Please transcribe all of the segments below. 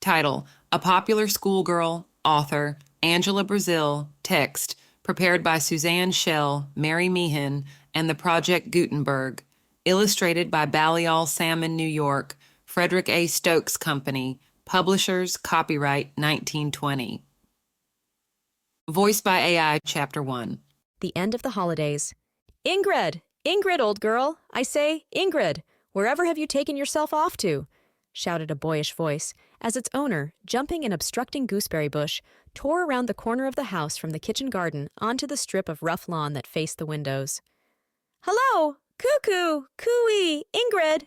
Title: A Popular Schoolgirl, Author, Angela Brazil, Text, prepared by Suzanne Schell, Mary Meehan, and the Project Gutenberg. Illustrated by Balliol Salmon, New York, Frederick A. Stokes Company. Publishers, copyright 1920. Voiced by AI, Chapter 1. The end of the holidays. Ingrid! Ingrid, old girl! I say, Ingrid! Wherever have you taken yourself off to? Shouted a boyish voice, as its owner, jumping an obstructing gooseberry bush, tore around the corner of the house from the kitchen garden onto the strip of rough lawn that faced the windows. Hello! Cuckoo! Cooey! Ingrid!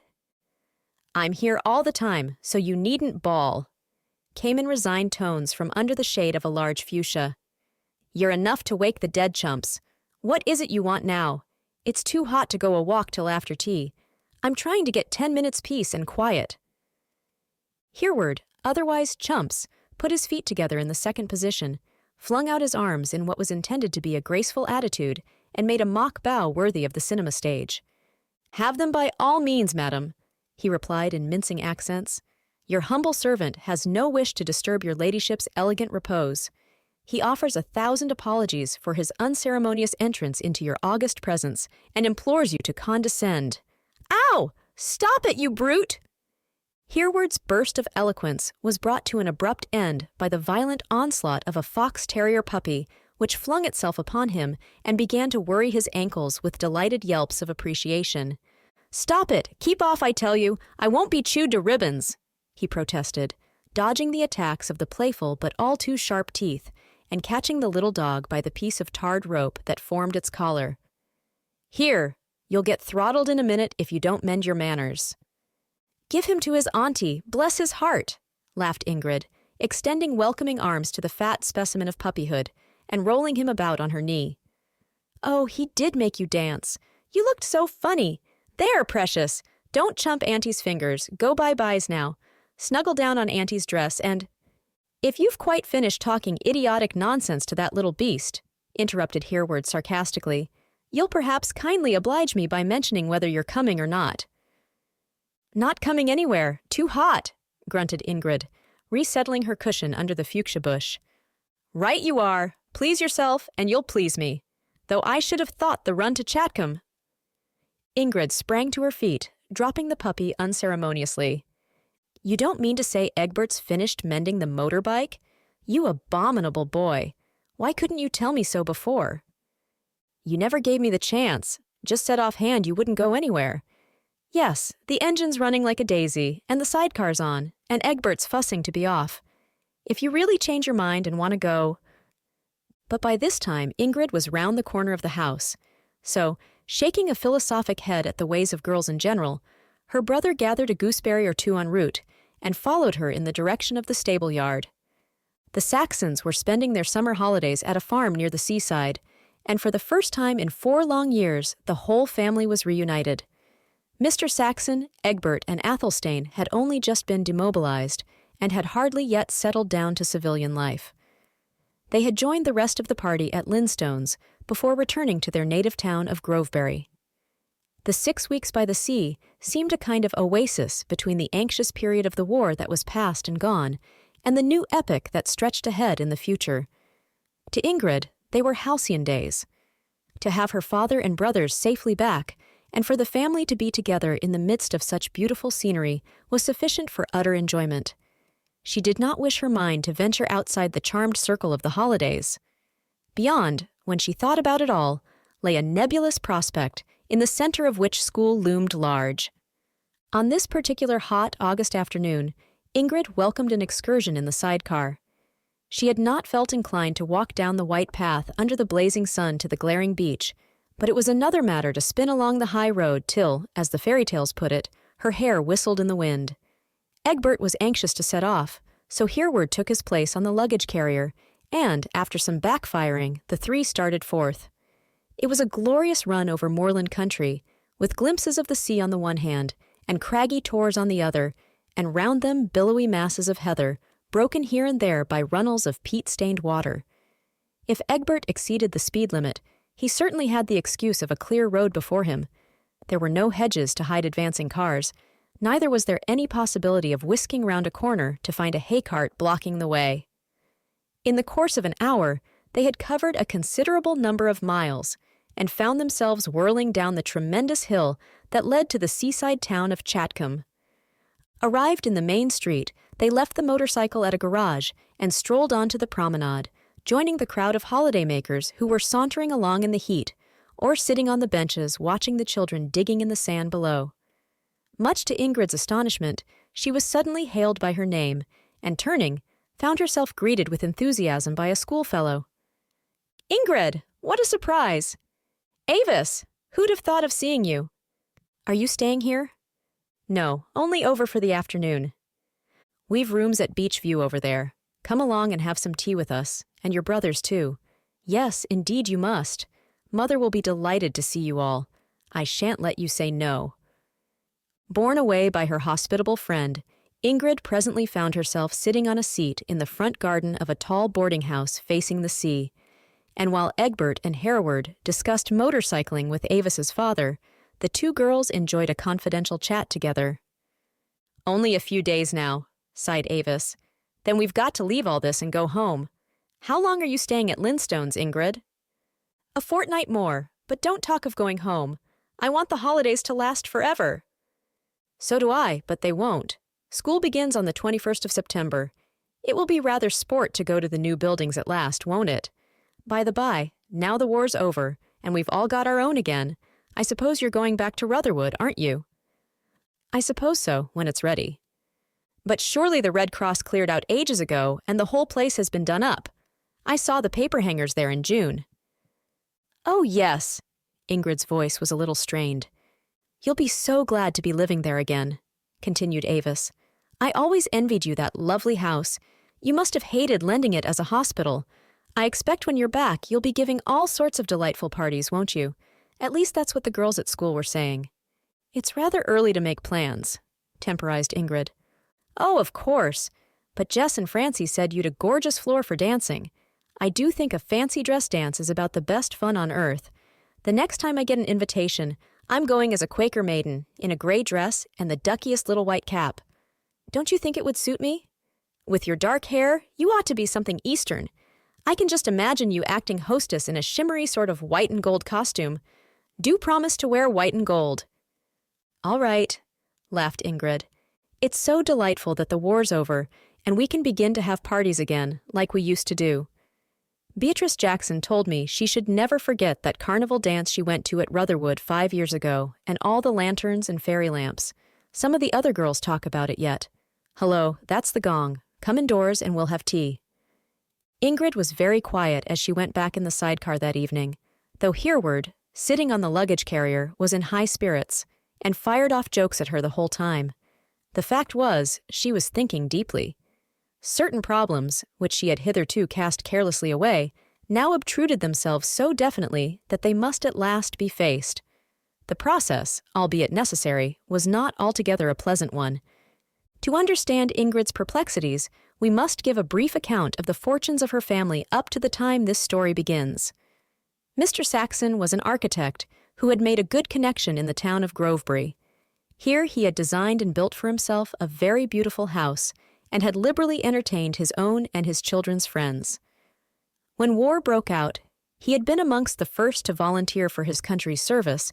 I'm here all the time, so you needn't bawl, came in resigned tones from under the shade of a large fuchsia. You're enough to wake the dead chumps. What is it you want now? It's too hot to go a walk till after tea. I'm trying to get 10 minutes peace and quiet. Hereward, otherwise Chumps, put his feet together in the second position, flung out his arms in what was intended to be a graceful attitude, and made a mock bow worthy of the cinema stage. Have them by all means, madam, he replied in mincing accents. Your humble servant has no wish to disturb your ladyship's elegant repose. He offers 1,000 apologies for his unceremonious entrance into your august presence, and implores you to condescend. Ow! Stop it, you brute! Hereward's burst of eloquence was brought to an abrupt end by the violent onslaught of a fox terrier puppy, which flung itself upon him and began to worry his ankles with delighted yelps of appreciation. Stop it! Keep off, I tell you! I won't be chewed to ribbons! He protested, dodging the attacks of the playful but all too sharp teeth, and catching the little dog by the piece of tarred rope that formed its collar. Here, you'll get throttled in a minute if you don't mend your manners. Give him to his auntie, bless his heart, laughed Ingrid, extending welcoming arms to the fat specimen of puppyhood, and rolling him about on her knee. Oh, he did make you dance. You looked so funny. There, precious. Don't chump Auntie's fingers. Go bye-byes now. Snuggle down on Auntie's dress and— If you've quite finished talking idiotic nonsense to that little beast, interrupted Hereward sarcastically, you'll perhaps kindly oblige me by mentioning whether you're coming or not. Not coming anywhere. Too hot, grunted Ingrid, resettling her cushion under the fuchsia bush. Right you are. Please yourself, and you'll please me. Though I should have thought the run to Chatcomb. Ingrid sprang to her feet, dropping the puppy unceremoniously. You don't mean to say Egbert's finished mending the motorbike? You abominable boy. Why couldn't you tell me so before? You never gave me the chance. Just said offhand you wouldn't go anywhere. Yes, the engine's running like a daisy, and the sidecar's on, and Egbert's fussing to be off. If you really change your mind and want to go— But by this time Ingrid was round the corner of the house, so, shaking a philosophic head at the ways of girls in general, her brother gathered a gooseberry or two en route, and followed her in the direction of the stable yard. The Saxons were spending their summer holidays at a farm near the seaside, and for the first time in 4 long years the whole family was reunited. Mr. Saxon, Egbert, and Athelstane had only just been demobilized, and had hardly yet settled down to civilian life. They had joined the rest of the party at Lindstones before returning to their native town of Groveberry. The 6 weeks by the sea seemed a kind of oasis between the anxious period of the war that was past and gone, and the new epoch that stretched ahead in the future. To Ingrid, they were halcyon days. To have her father and brothers safely back, and for the family to be together in the midst of such beautiful scenery, was sufficient for utter enjoyment. She did not wish her mind to venture outside the charmed circle of the holidays. Beyond, when she thought about it all, lay a nebulous prospect, in the center of which school loomed large. On this particular hot August afternoon, Ingrid welcomed an excursion in the sidecar. She had not felt inclined to walk down the white path under the blazing sun to the glaring beach, but it was another matter to spin along the high road till, as the fairy tales put it, her hair whistled in the wind. Egbert was anxious to set off, so Hereward took his place on the luggage carrier, and, after some backfiring, the 3 started forth. It was a glorious run over moorland country, with glimpses of the sea on the one hand, and craggy tors on the other, and round them billowy masses of heather, broken here and there by runnels of peat-stained water. If Egbert exceeded the speed limit, he certainly had the excuse of a clear road before him. There were no hedges to hide advancing cars. Neither was there any possibility of whisking round a corner to find a hay cart blocking the way. In the course of an hour, they had covered a considerable number of miles and found themselves whirling down the tremendous hill that led to the seaside town of Chatcomb. Arrived in the main street, they left the motorcycle at a garage and strolled onto the promenade, joining the crowd of holidaymakers who were sauntering along in the heat or sitting on the benches watching the children digging in the sand below. Much to Ingrid's astonishment, she was suddenly hailed by her name and, turning, found herself greeted with enthusiasm by a schoolfellow. "Ingrid! What a surprise! Avis! Who'd have thought of seeing you? Are you staying here?" "No, only over for the afternoon. We've rooms at Beachview over there. Come along and have some tea with us, and your brothers too. Yes, indeed you must. Mother will be delighted to see you all. I shan't let you say no." Borne away by her hospitable friend, Ingrid presently found herself sitting on a seat in the front garden of a tall boarding house facing the sea, and while Egbert and Hereward discussed motorcycling with Avis's father, the two girls enjoyed a confidential chat together. "Only a few days now," sighed Avis. "Then we've got to leave all this and go home. How long are you staying at Lindstone's, Ingrid?" "A fortnight more, but don't talk of going home. I want the holidays to last forever." "So do I, but they won't. School begins on the 21st of September. It will be rather sport to go to the new buildings at last, won't it? By the by, now the war's over, and we've all got our own again, I suppose you're going back to Rutherwood, aren't you?" "I suppose so, when it's ready." "But surely the Red Cross cleared out ages ago, and the whole place has been done up. I saw the paper hangers there in June." "Oh, yes." Ingrid's voice was a little strained. "You'll be so glad to be living there again," continued Avis. "I always envied you that lovely house. You must have hated lending it as a hospital. I expect when you're back, you'll be giving all sorts of delightful parties, won't you? At least that's what the girls at school were saying." "It's rather early to make plans," temporized Ingrid. "Oh, of course. But Jess and Francie said you'd a gorgeous floor for dancing. I do think a fancy dress dance is about the best fun on earth. The next time I get an invitation, I'm going as a Quaker maiden, in a gray dress and the duckiest little white cap. Don't you think it would suit me? With your dark hair, you ought to be something Eastern. I can just imagine you acting hostess in a shimmery sort of white and gold costume. Do promise to wear white and gold." "All right," laughed Ingrid. "It's so delightful that the war's over, and we can begin to have parties again, like we used to do. Beatrice Jackson told me she should never forget that carnival dance she went to at Rutherwood 5 years ago, and all the lanterns and fairy lamps. Some of the other girls talk about it yet. Hello, that's the gong. Come indoors and we'll have tea." Ingrid was very quiet as she went back in the sidecar that evening, though Hereward, sitting on the luggage carrier, was in high spirits and fired off jokes at her the whole time. The fact was, she was thinking deeply. Certain problems, which she had hitherto cast carelessly away, now obtruded themselves so definitely that they must at last be faced. The process, albeit necessary, was not altogether a pleasant one. To understand Ingrid's perplexities, we must give a brief account of the fortunes of her family up to the time this story begins. Mr. Saxon was an architect who had made a good connection in the town of Grovebury. Here he had designed and built for himself a very beautiful house, and had liberally entertained his own and his children's friends. When war broke out, he had been amongst the first to volunteer for his country's service,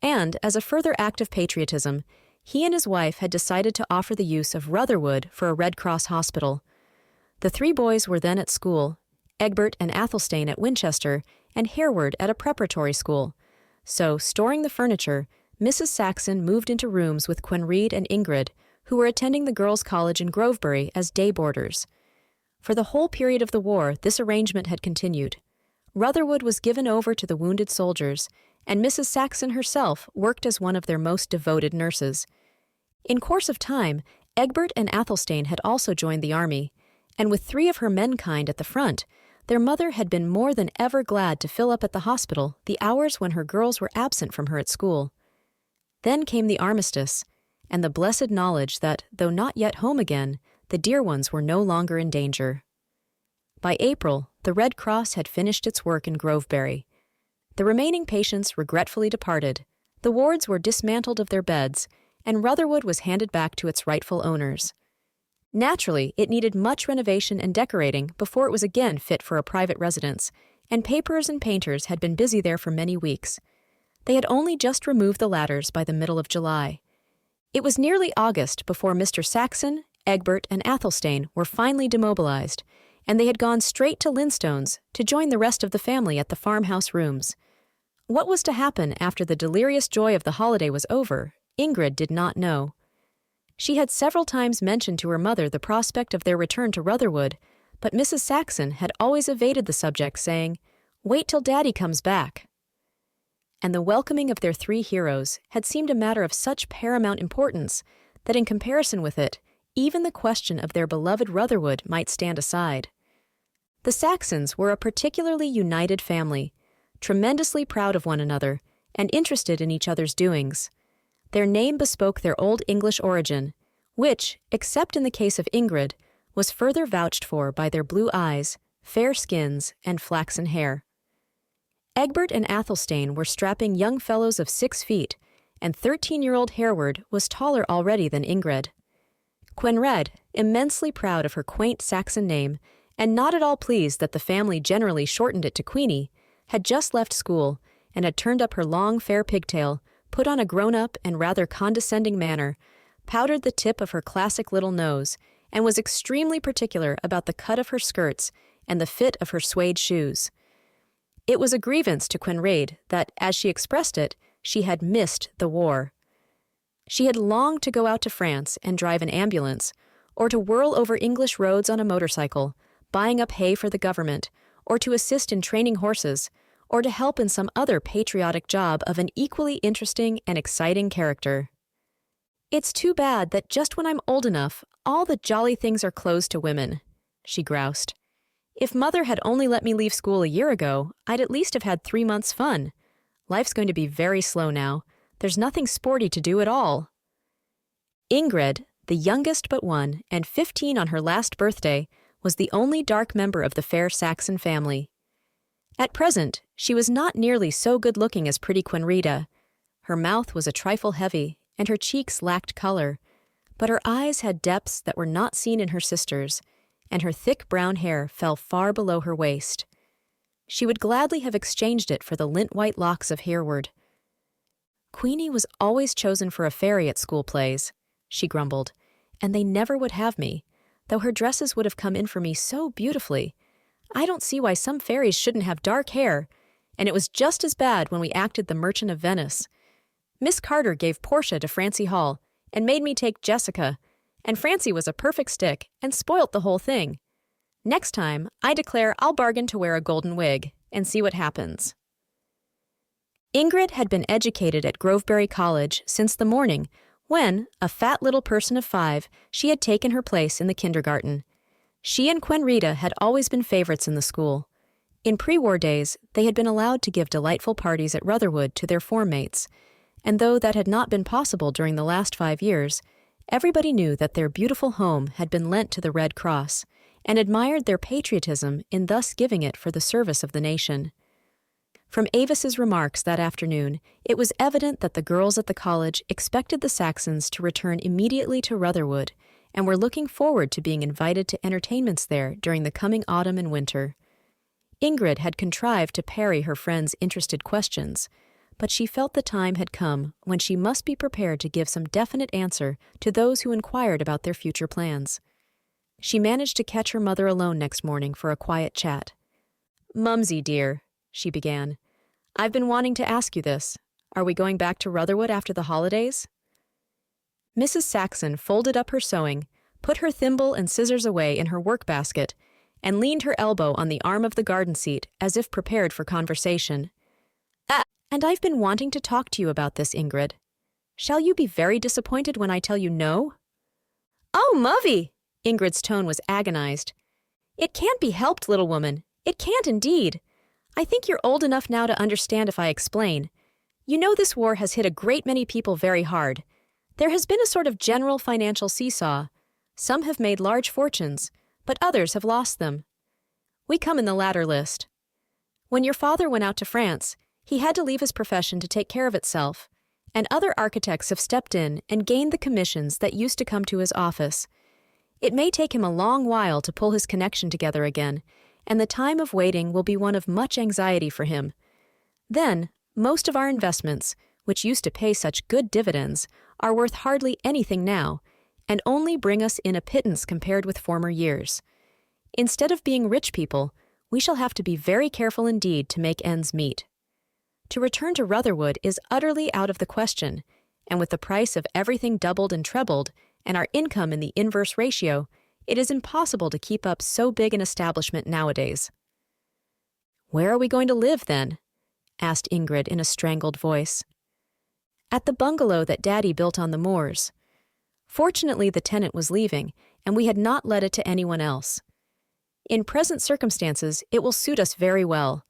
and, as a further act of patriotism, he and his wife had decided to offer the use of Rutherwood for a Red Cross hospital. The 3 boys were then at school, Egbert and Athelstane at Winchester, and Hereward at a preparatory school. So, storing the furniture, Mrs. Saxon moved into rooms with Quenried and Ingrid, who were attending the girls' college in Grovebury as day boarders. For the whole period of the war, this arrangement had continued. Rutherwood was given over to the wounded soldiers, and Mrs. Saxon herself worked as one of their most devoted nurses. In course of time, Egbert and Athelstane had also joined the army, and with 3 of her menkind at the front, their mother had been more than ever glad to fill up at the hospital the hours when her girls were absent from her at school. Then came the armistice, and the blessed knowledge that, though not yet home again, the dear ones were no longer in danger. By April, the Red Cross had finished its work in Grovebury. The remaining patients regretfully departed, the wards were dismantled of their beds, and Rutherwood was handed back to its rightful owners. Naturally, it needed much renovation and decorating before it was again fit for a private residence, and paperers and painters had been busy there for many weeks. They had only just removed the ladders by the middle of July. It was nearly August before Mr. Saxon, Egbert, and Athelstane were finally demobilized, and they had gone straight to Lindstones to join the rest of the family at the farmhouse rooms. What was to happen after the delirious joy of the holiday was over, Ingrid did not know. She had several times mentioned to her mother the prospect of their return to Rutherwood, but Mrs. Saxon had always evaded the subject, saying, "Wait till Daddy comes back." And the welcoming of their three heroes had seemed a matter of such paramount importance that in comparison with it, even the question of their beloved Rutherwood might stand aside. The Saxons were a particularly united family, tremendously proud of one another and interested in each other's doings. Their name bespoke their Old English origin, which, except in the case of Ingrid, was further vouched for by their blue eyes, fair skins, and flaxen hair. Egbert and Athelstane were strapping young fellows of 6 feet, and 13-year-old Hereward was taller already than Ingrid. Quenred, immensely proud of her quaint Saxon name, and not at all pleased that the family generally shortened it to Queenie, had just left school and had turned up her long, fair pigtail, put on a grown-up and rather condescending manner, powdered the tip of her classic little nose, and was extremely particular about the cut of her skirts and the fit of her suede shoes. It was a grievance to Quenred that, as she expressed it, she had missed the war. She had longed to go out to France and drive an ambulance, or to whirl over English roads on a motorcycle, buying up hay for the government, or to assist in training horses, or to help in some other patriotic job of an equally interesting and exciting character. "It's too bad that just when I'm old enough, all the jolly things are closed to women," she groused. "If Mother had only let me leave school a year ago, I'd at least have had 3 months' fun. Life's going to be very slow now. There's nothing sporty to do at all." Ingrid, the youngest but one, and 15 on her last birthday, was the only dark member of the fair Saxon family. At present, she was not nearly so good-looking as pretty Quenreda. Her mouth was a trifle heavy, and her cheeks lacked color, but her eyes had depths that were not seen in her sister's, and her thick brown hair fell far below her waist. She would gladly have exchanged it for the lint-white locks of Hereward. "Queenie was always chosen for a fairy at school plays," she grumbled, "and they never would have me, though her dresses would have come in for me so beautifully. I don't see why some fairies shouldn't have dark hair, and it was just as bad when we acted the Merchant of Venice. Miss Carter gave Portia to Francie Hall and made me take Jessica, and Francie was a perfect stick and spoilt the whole thing. Next time, I declare I'll bargain to wear a golden wig and see what happens." Ingrid had been educated at Groveberry College since the morning when, a fat little person of 5, she had taken her place in the kindergarten. She and Quenreda had always been favorites in the school. In pre-war days, they had been allowed to give delightful parties at Rutherwood to their form mates, and though that had not been possible during the last 5 years, everybody knew that their beautiful home had been lent to the Red Cross, and admired their patriotism in thus giving it for the service of the nation. From Avis's remarks that afternoon, it was evident that the girls at the college expected the Saxons to return immediately to Rutherwood, and were looking forward to being invited to entertainments there during the coming autumn and winter. Ingrid had contrived to parry her friends' interested questions, but she felt the time had come when she must be prepared to give some definite answer to those who inquired about their future plans. She managed to catch her mother alone next morning for a quiet chat. "Mumsy, dear," she began, "I've been wanting to ask you this. Are we going back to Rutherwood after the holidays?" Mrs. Saxon folded up her sewing, put her thimble and scissors away in her work-basket, and leaned her elbow on the arm of the garden seat as if prepared for conversation. "And I've been wanting to talk to you about this, Ingrid. Shall you be very disappointed when I tell you no?" "Oh, Muvvy!" Ingrid's tone was agonized. "It can't be helped, little woman. It can't indeed. I think you're old enough now to understand if I explain. You know this war has hit a great many people very hard. There has been a sort of general financial seesaw. Some have made large fortunes, but others have lost them. We come in the latter list. When your father went out to France, he had to leave his profession to take care of itself, and other architects have stepped in and gained the commissions that used to come to his office. It may take him a long while to pull his connection together again, and the time of waiting will be one of much anxiety for him. Then, most of our investments, which used to pay such good dividends, are worth hardly anything now, and only bring us in a pittance compared with former years. Instead of being rich people, we shall have to be very careful indeed to make ends meet. To return to Rutherwood is utterly out of the question, and with the price of everything doubled and trebled, and our income in the inverse ratio, it is impossible to keep up so big an establishment nowadays. "Where are we going to live, then?" asked Ingrid in a strangled voice. "At the bungalow that Daddy built on the moors. Fortunately, the tenant was leaving, and we had not let it to anyone else. In present circumstances, it will suit us very well.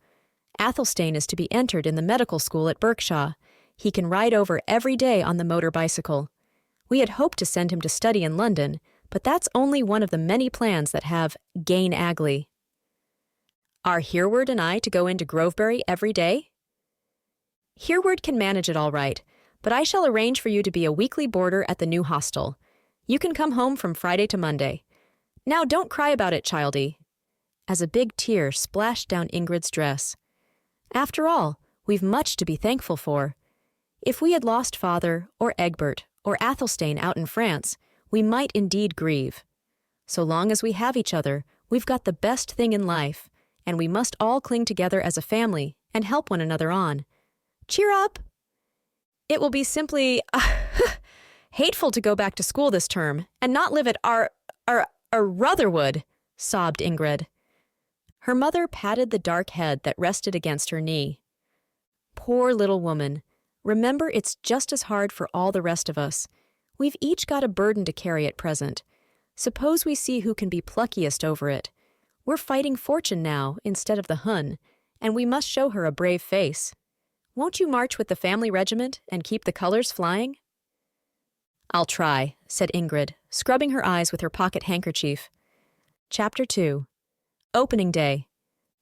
Athelstane is to be entered in the medical school at Berkshaw. He can ride over every day on the motor bicycle. We had hoped to send him to study in London, but that's only one of the many plans that have gain agley." "Are Hereward and I to go into Grovebury every day?" "Hereward can manage it all right, but I shall arrange for you to be a weekly boarder at the new hostel. You can come home from Friday to Monday. Now don't cry about it, childie," as a big tear splashed down Ingrid's dress. "After all, we've much to be thankful for. If we had lost Father, or Egbert, or Athelstane out in France, we might indeed grieve. So long as we have each other, we've got the best thing in life, and we must all cling together as a family and help one another on. Cheer up! It will be simply hateful to go back to school this term and not live at our Rutherwood," sobbed Ingrid. Her mother patted the dark head that rested against her knee. "Poor little woman. Remember, it's just as hard for all the rest of us. We've each got a burden to carry at present. Suppose we see who can be pluckiest over it. We're fighting fortune now instead of the Hun, and we must show her a brave face. Won't you march with the family regiment and keep the colors flying?" "I'll try," said Ingrid, scrubbing her eyes with her pocket handkerchief. Chapter 2. Opening Day.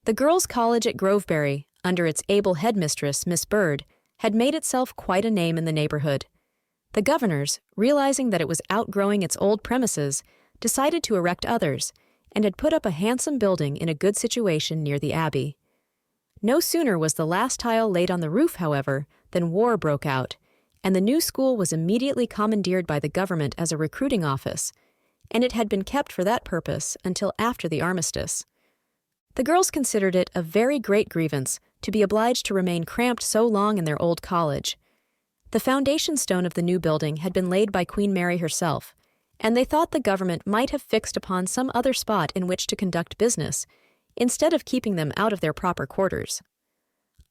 The girls' college at Grovebury, under its able headmistress, Miss Bird, had made itself quite a name in the neighborhood. The governors, realizing that it was outgrowing its old premises, decided to erect others, and had put up a handsome building in a good situation near the Abbey. No sooner was the last tile laid on the roof, however, than war broke out, and the new school was immediately commandeered by the government as a recruiting office, and it had been kept for that purpose until after the armistice. The girls considered it a very great grievance to be obliged to remain cramped so long in their old college. The foundation stone of the new building had been laid by Queen Mary herself, and they thought the government might have fixed upon some other spot in which to conduct business, instead of keeping them out of their proper quarters.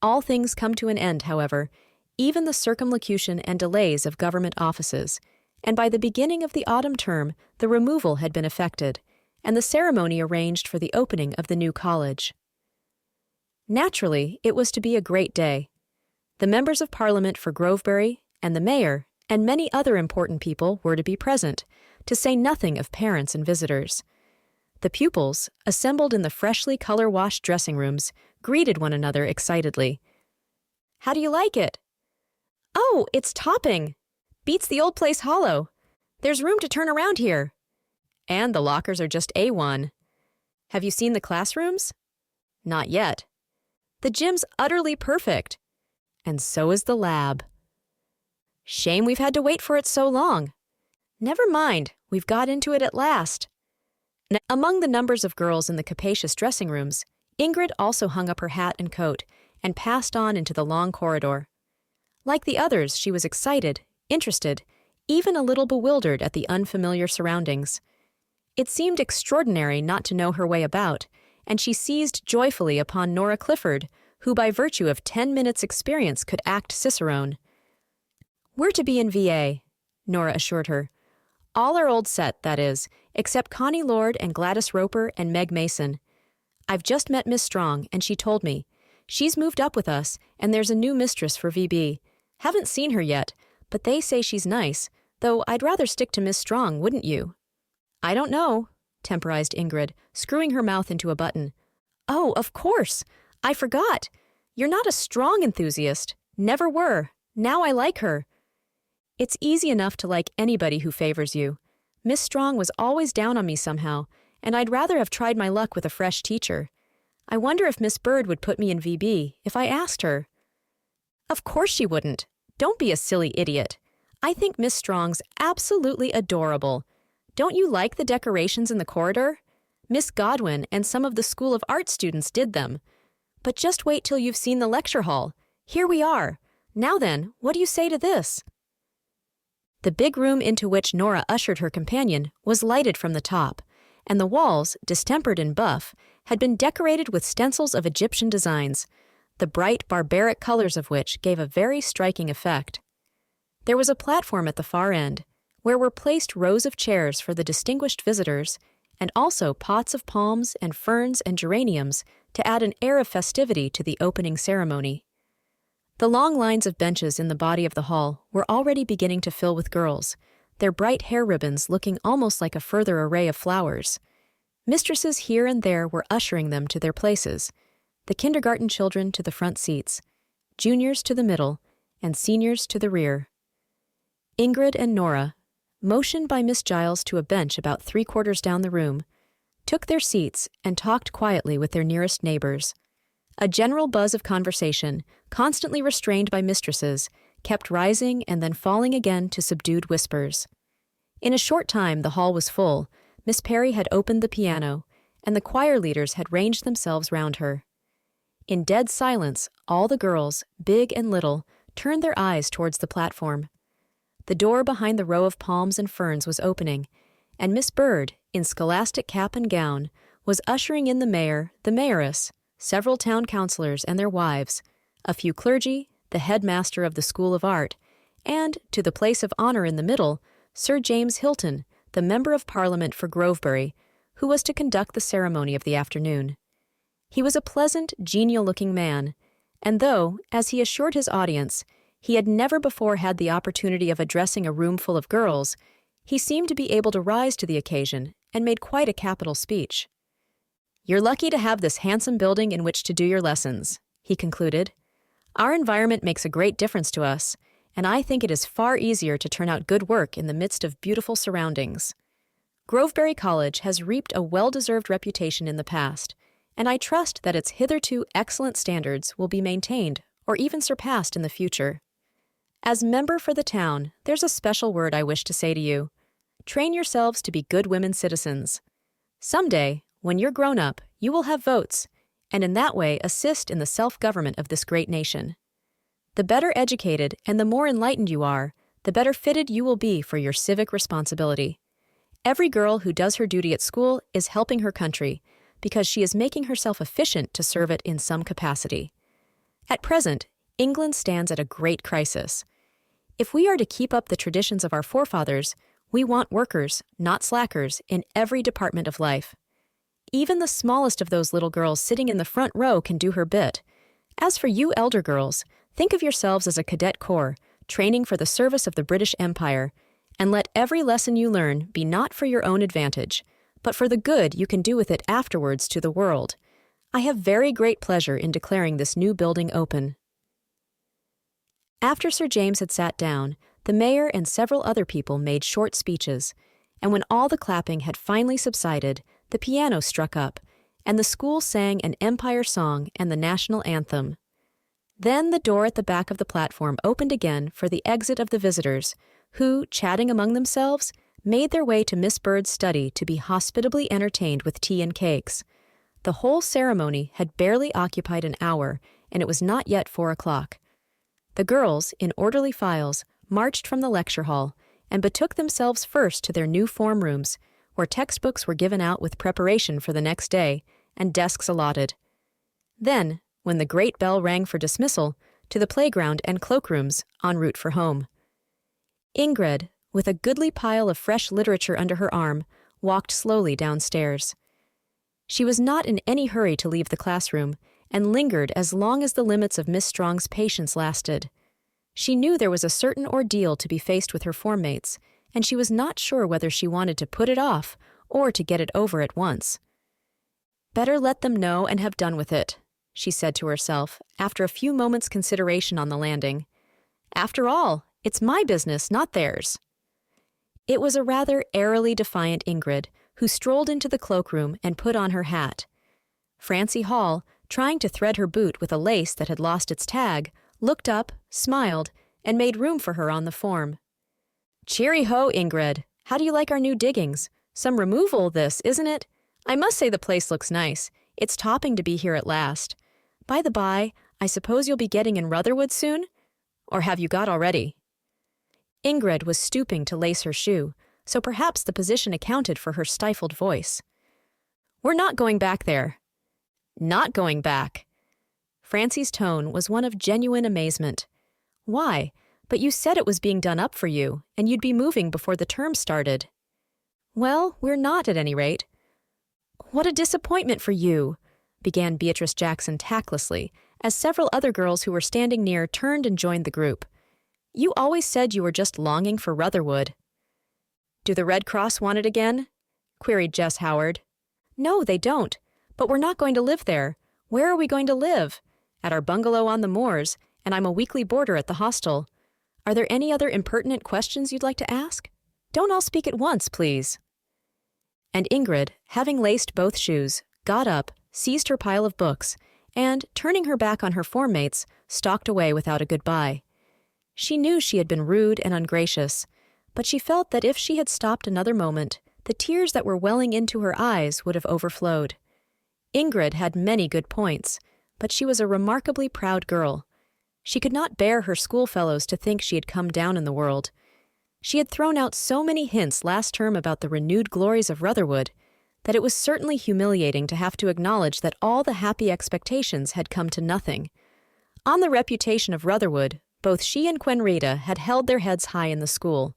All things come to an end, however, even the circumlocution and delays of government offices, and by the beginning of the autumn term the removal had been effected, and the ceremony arranged for the opening of the new college. Naturally, it was to be a great day. The members of Parliament for Grovebury, and the mayor, and many other important people were to be present, to say nothing of parents and visitors. The pupils, assembled in the freshly color-washed dressing rooms, greeted one another excitedly. "How do you like it?" "Oh, it's topping! Beats the old place hollow. There's room to turn around here. And the lockers are just A1. Have you seen the classrooms?" "Not yet." "The gym's utterly perfect. And so is the lab." "Shame we've had to wait for it so long." "Never mind, we've got into it at last." Among the numbers of girls in the capacious dressing rooms, Ingrid also hung up her hat and coat and passed on into the long corridor. Like the others, she was excited, interested, even a little bewildered at the unfamiliar surroundings. It seemed extraordinary not to know her way about, and she seized joyfully upon Nora Clifford, who by virtue of 10 minutes' experience could act cicerone. "We're to be in VA," Nora assured her. "All our old set, that is, except Connie Lord and Gladys Roper and Meg Mason. I've just met Miss Strong, and she told me. She's moved up with us, and there's a new mistress for VB. Haven't seen her yet, but they say she's nice, though I'd rather stick to Miss Strong, wouldn't you?" "I don't know," temporized Ingrid, screwing her mouth into a button. "Oh, of course! I forgot! You're not a Strong enthusiast. Never were. Now I like her. It's easy enough to like anybody who favors you. Miss Strong was always down on me somehow, and I'd rather have tried my luck with a fresh teacher. I wonder if Miss Bird would put me in VB if I asked her. Of course she wouldn't. Don't be a silly idiot. I think Miss Strong's absolutely adorable. Don't you like the decorations in the corridor? Miss Godwin and some of the School of Art students did them. But just wait till you've seen the lecture hall. Here we are. Now then, what do you say to this? The big room into which Nora ushered her companion was lighted from the top, and the walls, distempered in buff, had been decorated with stencils of Egyptian designs, the bright, barbaric colors of which gave a very striking effect. There was a platform at the far end, where were placed rows of chairs for the distinguished visitors, and also pots of palms and ferns and geraniums to add an air of festivity to the opening ceremony. The long lines of benches in the body of the hall were already beginning to fill with girls, their bright hair ribbons looking almost like a further array of flowers. Mistresses here and there were ushering them to their places, the kindergarten children to the front seats, juniors to the middle, and seniors to the rear. Ingrid and Nora, motioned by Miss Giles to a bench about 3/4 down the room, took their seats and talked quietly with their nearest neighbors. A general buzz of conversation, constantly restrained by mistresses, kept rising and then falling again to subdued whispers. In a short time the hall was full. Miss Perry had opened the piano, and the choir leaders had ranged themselves round her. In dead silence, all the girls, big and little, turned their eyes towards the platform. The door behind the row of palms and ferns was opening, and Miss Bird, in scholastic cap and gown, was ushering in the mayor, the mayoress, several town councillors and their wives, a few clergy, the headmaster of the School of Art, and, to the place of honour in the middle, Sir James Hilton, the Member of Parliament for Grovebury, who was to conduct the ceremony of the afternoon. He was a pleasant, genial-looking man, and though, as he assured his audience, he had never before had the opportunity of addressing a room full of girls, he seemed to be able to rise to the occasion and made quite a capital speech. "You're lucky to have this handsome building in which to do your lessons," he concluded. "Our environment makes a great difference to us, and I think it is far easier to turn out good work in the midst of beautiful surroundings. Grovebury College has reaped a well-deserved reputation in the past, and I trust that its hitherto excellent standards will be maintained or even surpassed in the future. As member for the town, there's a special word I wish to say to you. Train yourselves to be good women citizens. Someday, when you're grown up, you will have votes, and in that way assist in the self-government of this great nation. The better educated and the more enlightened you are, the better fitted you will be for your civic responsibility. Every girl who does her duty at school is helping her country, because she is making herself efficient to serve it in some capacity. At present, England stands at a great crisis. If we are to keep up the traditions of our forefathers, we want workers, not slackers, in every department of life. Even the smallest of those little girls sitting in the front row can do her bit. As for you elder girls, think of yourselves as a cadet corps, training for the service of the British Empire, and let every lesson you learn be not for your own advantage, but for the good you can do with it afterwards to the world. I have very great pleasure in declaring this new building open." After Sir James had sat down, the mayor and several other people made short speeches, and when all the clapping had finally subsided, the piano struck up, and the school sang an Empire song and the national anthem. Then the door at the back of the platform opened again for the exit of the visitors, who, chatting among themselves, made their way to Miss Bird's study to be hospitably entertained with tea and cakes. The whole ceremony had barely occupied an hour, and it was not yet 4 o'clock. The girls, in orderly files, marched from the lecture hall and betook themselves first to their new form rooms, where textbooks were given out with preparation for the next day, and desks allotted. Then, when the great bell rang for dismissal, to the playground and cloakrooms, en route for home. Ingrid, with a goodly pile of fresh literature under her arm, walked slowly downstairs. She was not in any hurry to leave the classroom, and lingered as long as the limits of Miss Strong's patience lasted. She knew there was a certain ordeal to be faced with her form-mates, and she was not sure whether she wanted to put it off or to get it over at once. "Better let them know and have done with it," she said to herself, after a few moments' consideration on the landing. "After all, It's my business, not theirs." It was a rather airily defiant Ingrid who strolled into the cloakroom and put on her hat. Francie Hall, trying to thread her boot with a lace that had lost its tag, looked up, smiled, and made room for her on the form. "Cheery ho, Ingrid. How do you like our new diggings? Some removal, this, isn't it? I must say the place looks nice. It's topping to be here at last. By the by, I suppose you'll be getting in Rutherwood soon? Or have you got already?" Ingrid was stooping to lace her shoe, so perhaps the position accounted for her stifled voice. "We're not going back there." "Not going back?" Francie's tone was one of genuine amazement. "Why? But you said it was being done up for you, and you'd be moving before the term started." "Well, we're not at any rate." "What a disappointment for you," began Beatrice Jackson tactlessly, as several other girls who were standing near turned and joined the group. "You always said you were just longing for Rutherwood." "Do the Red Cross want it again?" queried Jess Howard. "No, they don't. But we're not going to live there. Where are we going to live? At our bungalow on the moors, and I'm a weekly boarder at the hostel. Are there any other impertinent questions you'd like to ask? Don't all speak at once, please." And Ingrid, having laced both shoes, got up, seized her pile of books, and, turning her back on her form mates, stalked away without a goodbye. She knew she had been rude and ungracious, but she felt that if she had stopped another moment, the tears that were welling into her eyes would have overflowed. Ingrid had many good points, but she was a remarkably proud girl. She could not bear her schoolfellows to think she had come down in the world. She had thrown out so many hints last term about the renewed glories of Rutherwood that it was certainly humiliating to have to acknowledge that all the happy expectations had come to nothing. On the reputation of Rutherwood, both she and Quenrita had held their heads high in the school.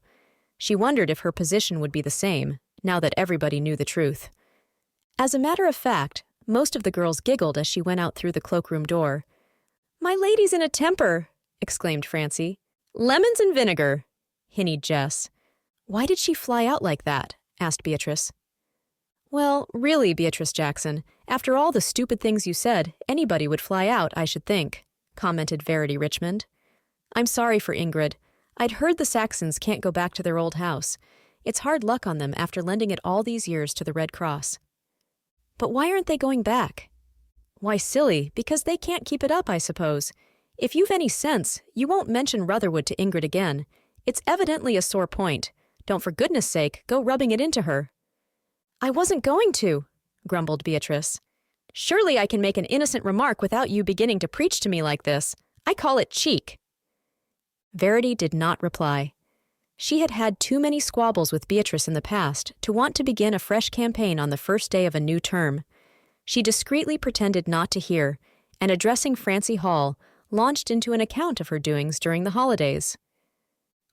She wondered if her position would be the same, now that everybody knew the truth. As a matter of fact, most of the girls giggled as she went out through the cloakroom door. "My lady's in a temper," exclaimed Francie. "Lemons and vinegar," hinnied Jess. "Why did she fly out like that?" asked Beatrice. "Well, really, Beatrice Jackson, after all the stupid things you said, anybody would fly out, I should think," commented Verity Richmond. "I'm sorry for Ingrid. I'd heard the Saxons can't go back to their old house. It's hard luck on them after lending it all these years to the Red Cross." "But why aren't they going back?" "Why, silly, because they can't keep it up, I suppose. If you've any sense, you won't mention Rutherwood to Ingrid again. It's evidently a sore point. Don't for goodness sake go rubbing it into her." "I wasn't going to," grumbled Beatrice. "Surely I can make an innocent remark without you beginning to preach to me like this. I call it cheek." Verity did not reply. She had had too many squabbles with Beatrice in the past to want to begin a fresh campaign on the first day of a new term. She discreetly pretended not to hear, and addressing Francie Hall, launched into an account of her doings during the holidays.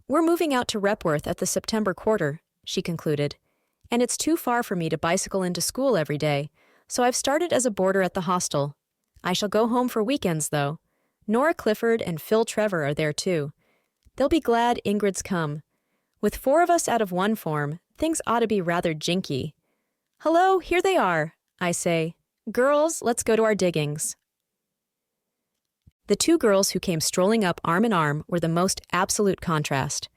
"We're moving out to Repworth at the September quarter," she concluded, "and it's too far for me to bicycle into school every day, so I've started as a boarder at the hostel. I shall go home for weekends, though. Nora Clifford and Phil Trevor are there, too. They'll be glad Ingrid's come. With 4 of us out of one form, things ought to be rather jinky. Hello, here they are, I say. Girls, let's go to our diggings." The 2 girls who came strolling up arm in arm were the most absolute contrast.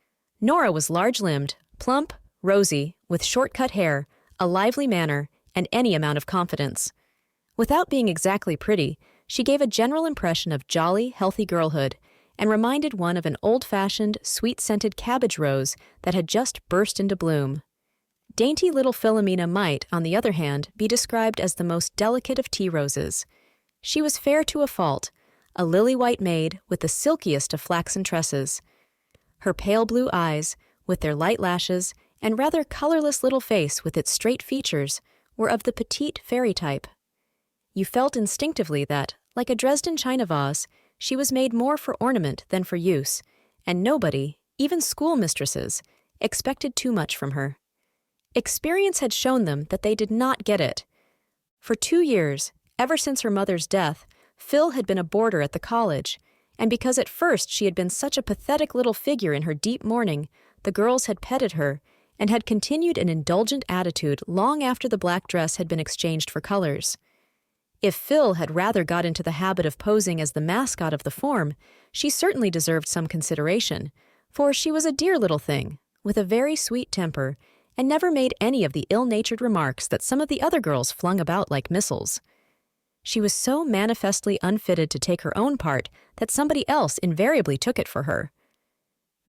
Nora was large-limbed, plump, rosy, with short-cut hair, a lively manner, and any amount of confidence. Without being exactly pretty, she gave a general impression of jolly, healthy girlhood, and reminded one of an old-fashioned, sweet-scented cabbage rose that had just burst into bloom. Dainty little Philomena might, on the other hand, be described as the most delicate of tea roses. She was fair to a fault, a lily-white maid with the silkiest of flaxen tresses. Her pale blue eyes, with their light lashes, and rather colorless little face with its straight features, were of the petite fairy type. You felt instinctively that, like a Dresden china vase, she was made more for ornament than for use, and nobody, even schoolmistresses, expected too much from her. Experience had shown them that they did not get it. For 2 years, ever since her mother's death, Phil had been a boarder at the college, and because at first she had been such a pathetic little figure in her deep mourning, the girls had petted her, and had continued an indulgent attitude long after the black dress had been exchanged for colors. If Phil had rather got into the habit of posing as the mascot of the form, she certainly deserved some consideration, for she was a dear little thing, with a very sweet temper, and never made any of the ill-natured remarks that some of the other girls flung about like missiles. She was so manifestly unfitted to take her own part that somebody else invariably took it for her.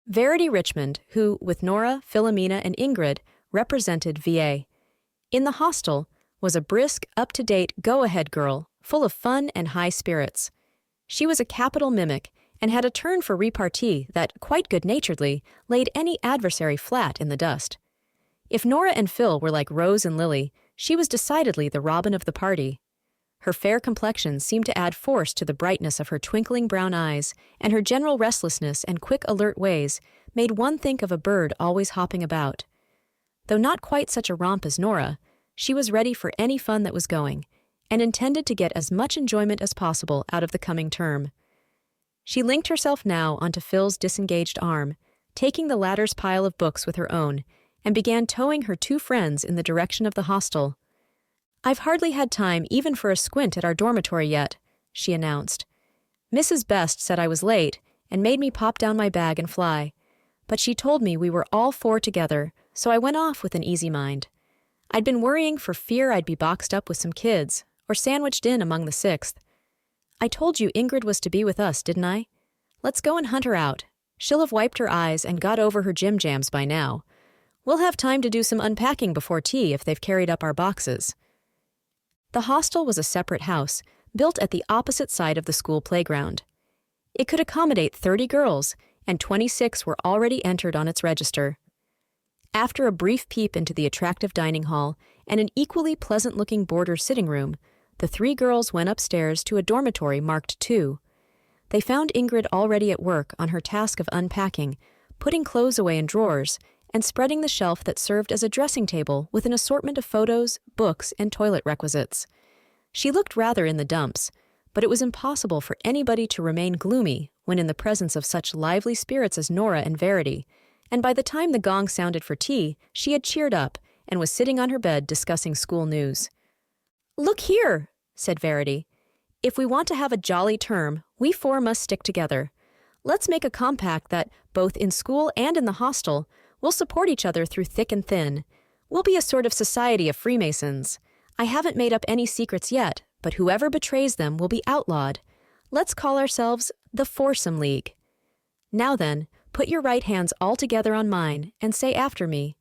Verity Richmond, who, with Nora, Philomena, and Ingrid, represented VA. In the hostel was a brisk, up-to-date, go-ahead girl, full of fun and high spirits. She was a capital mimic, and had a turn for repartee that, quite good-naturedly, laid any adversary flat in the dust. If Nora and Phil were like Rose and Lily, she was decidedly the Robin of the party. Her fair complexion seemed to add force to the brightness of her twinkling brown eyes, and her general restlessness and quick alert ways made one think of a bird always hopping about. Though not quite such a romp as Nora, she was ready for any fun that was going, and intended to get as much enjoyment as possible out of the coming term. She linked herself now onto Phil's disengaged arm, taking the latter's pile of books with her own, and began towing her two friends in the direction of the hostel. "I've hardly had time even for a squint at our dormitory yet," she announced. "Mrs. Best said I was late and made me pop down my bag and fly, but she told me we were all four together, so I went off with an easy mind. I'd been worrying for fear I'd be boxed up with some kids, or sandwiched in among the sixth. I told you Ingrid was to be with us, didn't I? Let's go and hunt her out. She'll have wiped her eyes and got over her gym jams by now. We'll have time to do some unpacking before tea if they've carried up our boxes." The hostel was a separate house, built at the opposite side of the school playground. It could accommodate 30 girls, and 26 were already entered on its register. After a brief peep into the attractive dining hall and an equally pleasant-looking boarder sitting room, the three girls went upstairs to a dormitory marked 2. They found Ingrid already at work on her task of unpacking, putting clothes away in drawers, and spreading the shelf that served as a dressing table with an assortment of photos, books, and toilet requisites. She looked rather in the dumps, but it was impossible for anybody to remain gloomy when in the presence of such lively spirits as Nora and Verity, and by the time the gong sounded for tea, she had cheered up and was sitting on her bed discussing school news. "Look here," said Verity. "If we want to have a jolly term, we four must stick together. Let's make a compact that, both in school and in the hostel, we'll support each other through thick and thin. We'll be a sort of society of Freemasons. I haven't made up any secrets yet, but whoever betrays them will be outlawed. Let's call ourselves the Foursome League. Now then, put your right hands all together on mine and say after me,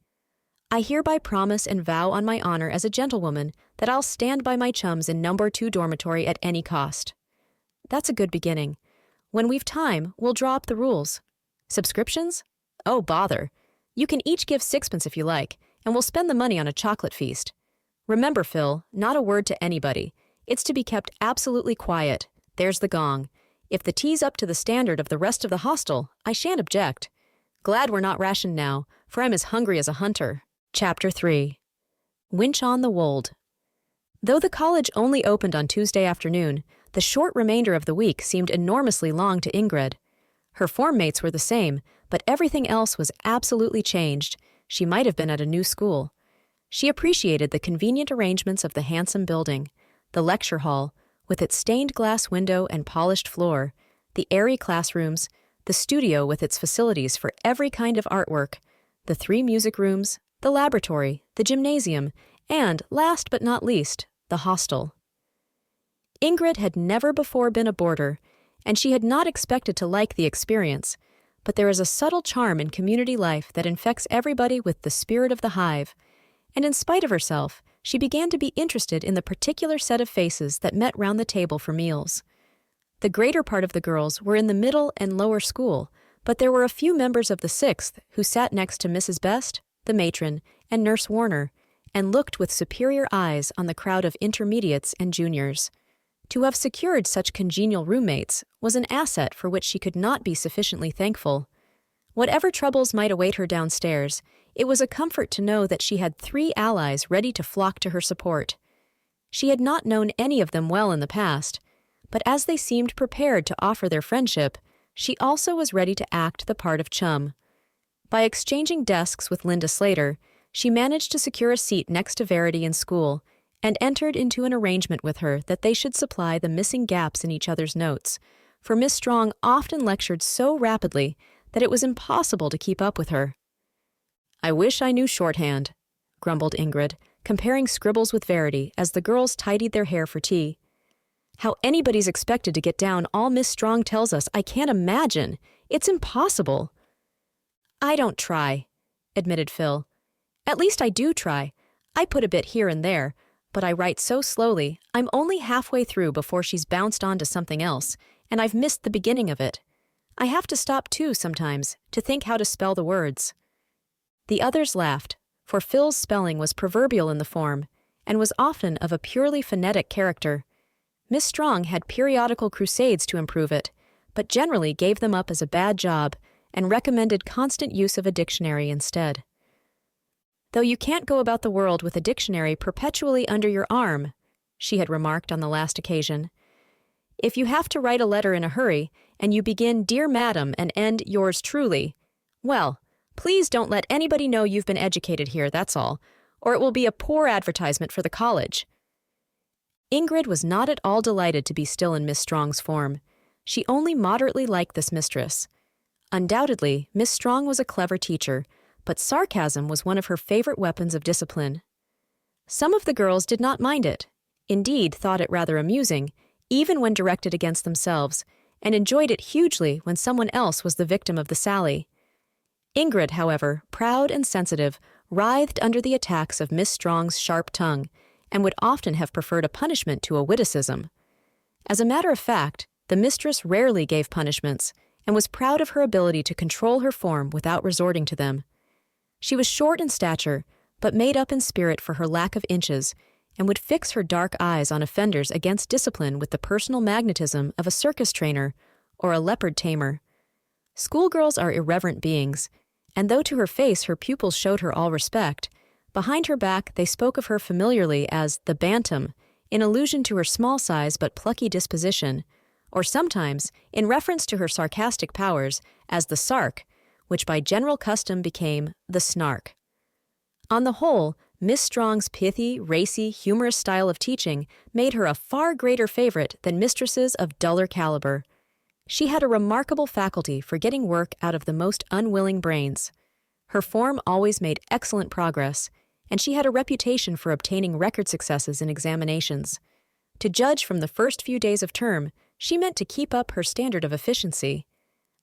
'I hereby promise and vow on my honor as a gentlewoman that I'll stand by my chums in number 2 dormitory at any cost.' That's a good beginning. When we've time, we'll draw up the rules. Subscriptions? Oh, bother. You can each give 6pence if you like, and we'll spend the money on a chocolate feast. Remember, Phil, not a word to anybody. It's to be kept absolutely quiet. There's the gong. If the tea's up to the standard of the rest of the hostel, I shan't object. Glad we're not rationed now, for I'm as hungry as a hunter." Chapter 3. Winch on the Wold. Though the college only opened on Tuesday afternoon, the short remainder of the week seemed enormously long to Ingrid. Her form mates were the same, but everything else was absolutely changed. She might have been at a new school. She appreciated the convenient arrangements of the handsome building, the lecture hall, with its stained glass window and polished floor, the airy classrooms, the studio with its facilities for every kind of artwork, the 3 music rooms, the laboratory, the gymnasium, and, last but not least, the hostel. Ingrid had never before been a boarder, and she had not expected to like the experience, but there is a subtle charm in community life that infects everybody with the spirit of the hive, and in spite of herself, she began to be interested in the particular set of faces that met round the table for meals. The greater part of the girls were in the middle and lower school, but there were a few members of the 6th who sat next to Mrs. Best, the matron, and Nurse Warner, and looked with superior eyes on the crowd of intermediates and juniors. To have secured such congenial roommates was an asset for which she could not be sufficiently thankful. Whatever troubles might await her downstairs, it was a comfort to know that she had 3 allies ready to flock to her support. She had not known any of them well in the past, but as they seemed prepared to offer their friendship, she also was ready to act the part of chum. By exchanging desks with Linda Slater, she managed to secure a seat next to Verity in school, and entered into an arrangement with her that they should supply the missing gaps in each other's notes, for Miss Strong often lectured so rapidly that it was impossible to keep up with her. "I wish I knew shorthand," grumbled Ingrid, comparing scribbles with Verity as the girls tidied their hair for tea. "How anybody's expected to get down all Miss Strong tells us, I can't imagine. It's impossible." "I don't try," admitted Phil. "At least I do try. I put a bit here and there, but I write so slowly, I'm only halfway through before she's bounced on to something else, and I've missed the beginning of it. I have to stop too sometimes to think how to spell the words." The others laughed, for Phil's spelling was proverbial in the form, and was often of a purely phonetic character. Miss Strong had periodical crusades to improve it, but generally gave them up as a bad job and recommended constant use of a dictionary instead. "Though you can't go about the world with a dictionary perpetually under your arm," she had remarked on the last occasion. "If you have to write a letter in a hurry, and you begin 'Dear Madam' and end 'Yours truly,' well, please don't let anybody know you've been educated here, that's all, or it will be a poor advertisement for the college." Ingrid was not at all delighted to be still in Miss Strong's form. She only moderately liked this mistress. Undoubtedly, Miss Strong was a clever teacher, but sarcasm was one of her favorite weapons of discipline. Some of the girls did not mind it, indeed thought it rather amusing, even when directed against themselves, and enjoyed it hugely when someone else was the victim of the sally. Ingrid, however, proud and sensitive, writhed under the attacks of Miss Strong's sharp tongue, and would often have preferred a punishment to a witticism. As a matter of fact, the mistress rarely gave punishments, and was proud of her ability to control her form without resorting to them. She was short in stature, but made up in spirit for her lack of inches, and would fix her dark eyes on offenders against discipline with the personal magnetism of a circus trainer or a leopard tamer. Schoolgirls are irreverent beings, and though to her face her pupils showed her all respect, behind her back they spoke of her familiarly as the Bantam, in allusion to her small size but plucky disposition, or sometimes, in reference to her sarcastic powers, as the Sark, which by general custom became the Snark. On the whole, Miss Strong's pithy, racy, humorous style of teaching made her a far greater favorite than mistresses of duller caliber. She had a remarkable faculty for getting work out of the most unwilling brains. Her form always made excellent progress, and she had a reputation for obtaining record successes in examinations. To judge from the first few days of term, she meant to keep up her standard of efficiency.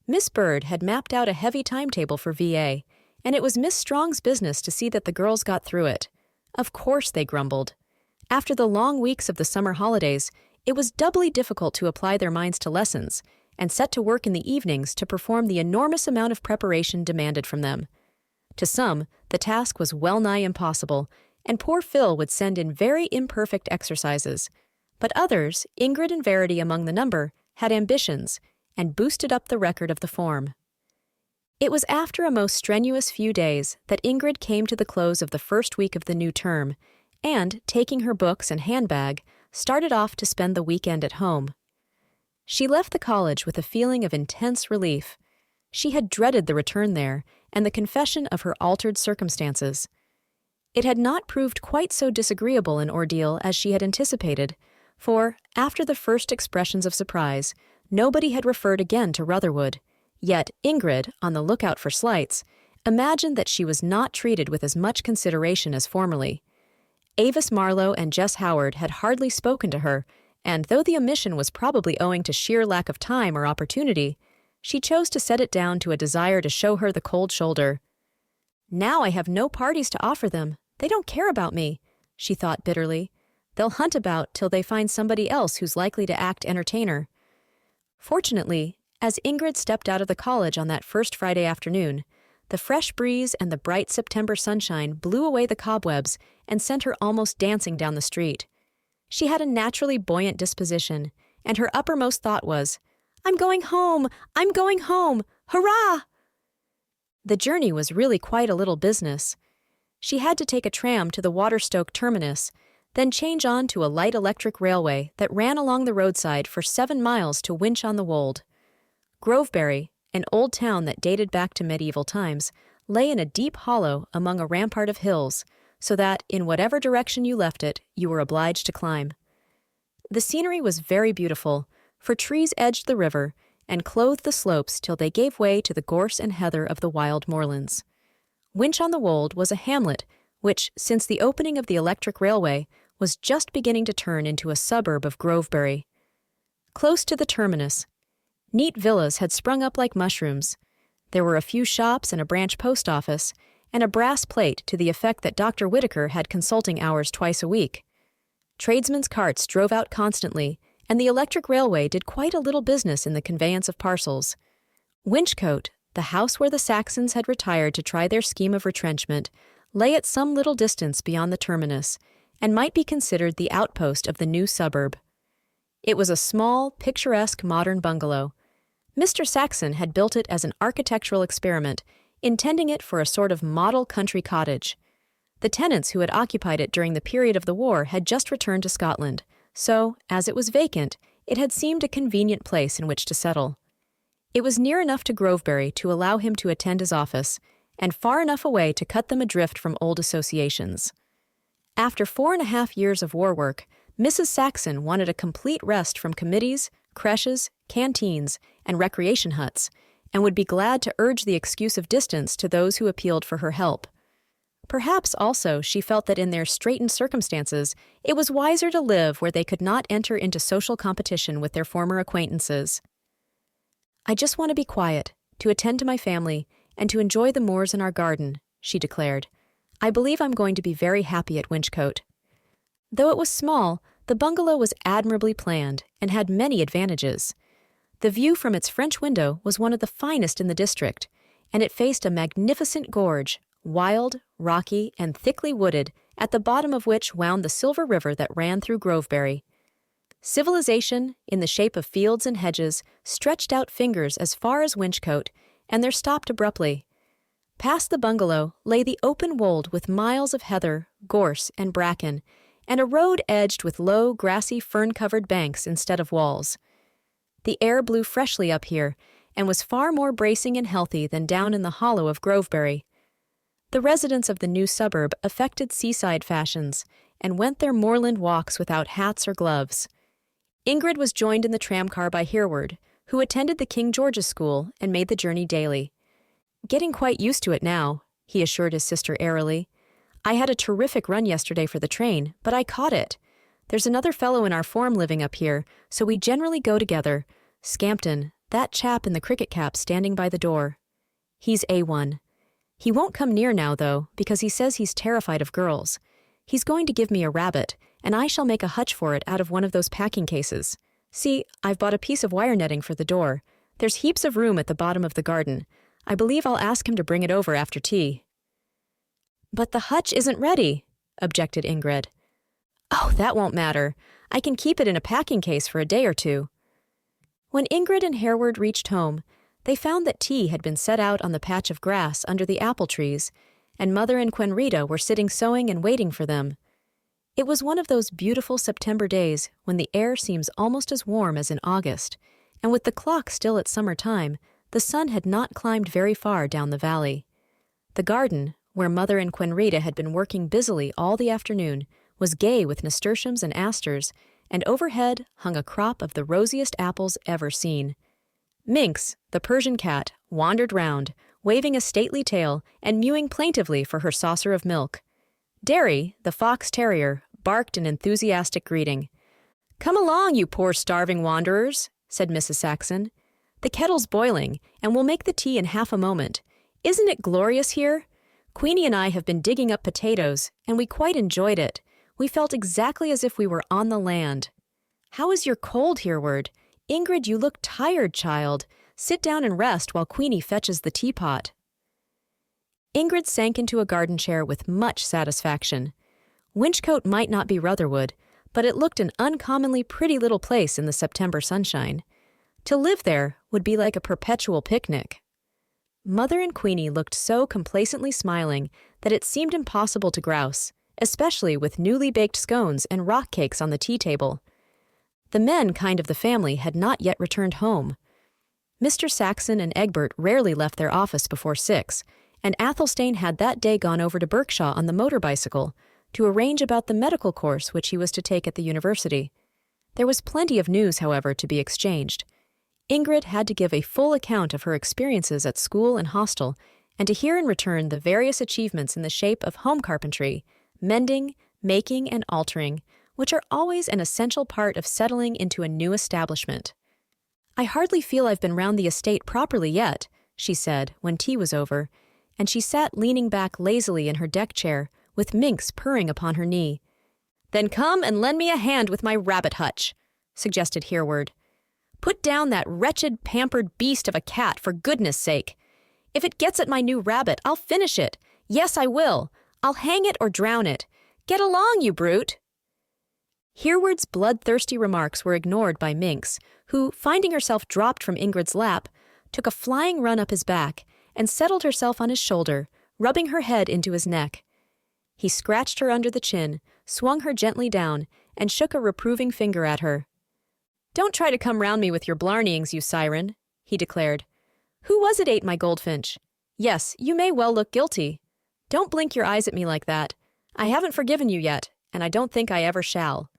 Miss Bird had mapped out a heavy timetable for VA, and it was Miss Strong's business to see that the girls got through it. Of course they grumbled. After the long weeks of the summer holidays, it was doubly difficult to apply their minds to lessons, and set to work in the evenings to perform the enormous amount of preparation demanded from them. To some, the task was well nigh impossible, and poor Phil would send in very imperfect exercises. But others, Ingrid and Verity among the number, had ambitions, and boosted up the record of the form. It was after a most strenuous few days that Ingrid came to the close of the first week of the new term, and, taking her books and handbag, started off to spend the weekend at home. She left the college with a feeling of intense relief. She had dreaded the return there, and the confession of her altered circumstances. It had not proved quite so disagreeable an ordeal as she had anticipated, for, after the first expressions of surprise, nobody had referred again to Rutherwood. Yet Ingrid, on the lookout for slights, imagined that she was not treated with as much consideration as formerly. Avis Marlowe and Jess Howard had hardly spoken to her, and though the omission was probably owing to sheer lack of time or opportunity, she chose to set it down to a desire to show her the cold shoulder. "Now I have no parties to offer them. They don't care about me," she thought bitterly. "They'll hunt about till they find somebody else who's likely to act entertainer." Fortunately, as Ingrid stepped out of the college on that first Friday afternoon, the fresh breeze and the bright September sunshine blew away the cobwebs and sent her almost dancing down the street. She had a naturally buoyant disposition, and her uppermost thought was, "I'm going home! I'm going home! Hurrah!" The journey was really quite a little business. She had to take a tram to the Waterstoke terminus, then change on to a light electric railway that ran along the roadside for 7 miles to Winch-on-the-Wold. Groveberry, an old town that dated back to medieval times, lay in a deep hollow among a rampart of hills, so that, in whatever direction you left it, you were obliged to climb. The scenery was very beautiful, for trees edged the river, and clothed the slopes till they gave way to the gorse and heather of the wild moorlands. Winch-on-the-Wold was a hamlet which, since the opening of the electric railway, was just beginning to turn into a suburb of Grovebury. Close to the terminus, neat villas had sprung up like mushrooms. There were a few shops and a branch post office, and a brass plate to the effect that Dr. Whitaker had consulting hours twice a week. Tradesmen's carts drove out constantly, and the electric railway did quite a little business in the conveyance of parcels. Winchcote, the house where the Saxons had retired to try their scheme of retrenchment, lay at some little distance beyond the terminus, and might be considered the outpost of the new suburb. It was a small, picturesque modern bungalow. Mr. Saxon had built it as an architectural experiment, intending it for a sort of model country cottage. The tenants who had occupied it during the period of the war had just returned to Scotland, so, as it was vacant, it had seemed a convenient place in which to settle. It was near enough to Grovebury to allow him to attend his office, and far enough away to cut them adrift from old associations. After 4.5 years of war work, Mrs. Saxon wanted a complete rest from committees, creches, canteens, and recreation huts, and would be glad to urge the excuse of distance to those who appealed for her help. Perhaps also she felt that in their straitened circumstances, it was wiser to live where they could not enter into social competition with their former acquaintances. "I just want to be quiet, to attend to my family, and to enjoy the moors in our garden," she declared. "I believe I'm going to be very happy at Winchcote." Though it was small, the bungalow was admirably planned and had many advantages. The view from its French window was one of the finest in the district, and it faced a magnificent gorge, wild, rocky, and thickly wooded, at the bottom of which wound the silver river that ran through Grovebury. Civilization, in the shape of fields and hedges, stretched out fingers as far as Winchcote, and there stopped abruptly. Past the bungalow lay the open wold with miles of heather, gorse, and bracken, and a road edged with low, grassy, fern-covered banks instead of walls. The air blew freshly up here, and was far more bracing and healthy than down in the hollow of Grovebury. The residents of the new suburb affected seaside fashions, and went their moorland walks without hats or gloves. Ingrid was joined in the tramcar by Hereward, who attended the King George's School and made the journey daily. "Getting quite used to it now," he assured his sister airily. "I had a terrific run yesterday for the train, but I caught it. There's another fellow in our form living up here, so we generally go together. Scampton, that chap in the cricket cap standing by the door. He's A1. He won't come near now, though, because he says he's terrified of girls. He's going to give me a rabbit, and I shall make a hutch for it out of one of those packing cases. See, I've bought a piece of wire netting for the door. There's heaps of room at the bottom of the garden. I believe I'll ask him to bring it over after tea." "But the hutch isn't ready," objected Ingrid. "Oh, that won't matter. I can keep it in a packing case for a day or two." When Ingrid and Hereward reached home, they found that tea had been set out on the patch of grass under the apple trees, and Mother and Quenrita were sitting sewing and waiting for them. It was one of those beautiful September days when the air seems almost as warm as in August, and with the clock still at summer time, the sun had not climbed very far down the valley. The garden, where Mother and Quenrita had been working busily all the afternoon, was gay with nasturtiums and asters, and overhead hung a crop of the rosiest apples ever seen. Minx, the Persian cat, wandered round, waving a stately tail and mewing plaintively for her saucer of milk. Derry, the fox terrier, barked an enthusiastic greeting. "Come along, you poor starving wanderers," said Mrs. Saxon. "The kettle's boiling, and we'll make the tea in half a moment. Isn't it glorious here? Queenie and I have been digging up potatoes, and we quite enjoyed it. We felt exactly as if we were on the land. How is your cold, Hereward? Ingrid, you look tired, child. Sit down and rest while Queenie fetches the teapot." Ingrid sank into a garden chair with much satisfaction. Winchcote might not be Rutherwood, but it looked an uncommonly pretty little place in the September sunshine. To live there would be like a perpetual picnic. Mother and Queenie looked so complacently smiling that it seemed impossible to grouse, especially with newly baked scones and rock cakes on the tea table. The men kind of the family had not yet returned home. Mr. Saxon and Egbert rarely left their office before 6, and Athelstane had that day gone over to Berkshaw on the motor bicycle to arrange about the medical course which he was to take at the university. There was plenty of news, however, to be exchanged. Ingrid had to give a full account of her experiences at school and hostel, and to hear in return the various achievements in the shape of home carpentry, mending, making, and altering, which are always an essential part of settling into a new establishment. "I hardly feel I've been round the estate properly yet," she said when tea was over, and she sat leaning back lazily in her deck chair, with Minx purring upon her knee. "Then come and lend me a hand with my rabbit hutch," suggested Hereward. "Put down that wretched, pampered beast of a cat, for goodness' sake. If it gets at my new rabbit, I'll finish it. Yes, I will. I'll hang it or drown it. Get along, you brute!" Hereward's bloodthirsty remarks were ignored by Minx, who, finding herself dropped from Ingrid's lap, took a flying run up his back and settled herself on his shoulder, rubbing her head into his neck. He scratched her under the chin, swung her gently down, and shook a reproving finger at her. "Don't try to come round me with your blarneyings, you siren," he declared. "Who was it ate my goldfinch? Yes, you may well look guilty. Don't blink your eyes at me like that. I haven't forgiven you yet, and I don't think I ever shall.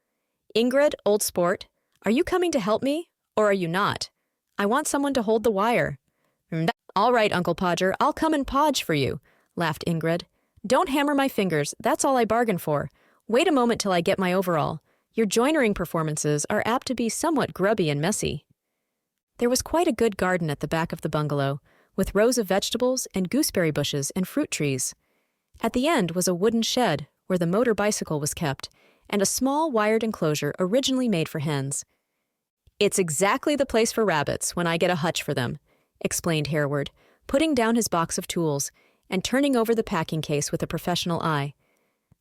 Ingrid, old sport, are you coming to help me, or are you not? I want someone to hold the wire." "All right, Uncle Podger, I'll come and podge for you," laughed Ingrid. "Don't hammer my fingers, that's all I bargain for. Wait a moment till I get my overall. Your joinering performances are apt to be somewhat grubby and messy." There was quite a good garden at the back of the bungalow, with rows of vegetables and gooseberry bushes and fruit trees. At the end was a wooden shed where the motor bicycle was kept, and a small wired enclosure originally made for hens. "It's exactly the place for rabbits when I get a hutch for them," explained Hereward, putting down his box of tools and turning over the packing case with a professional eye.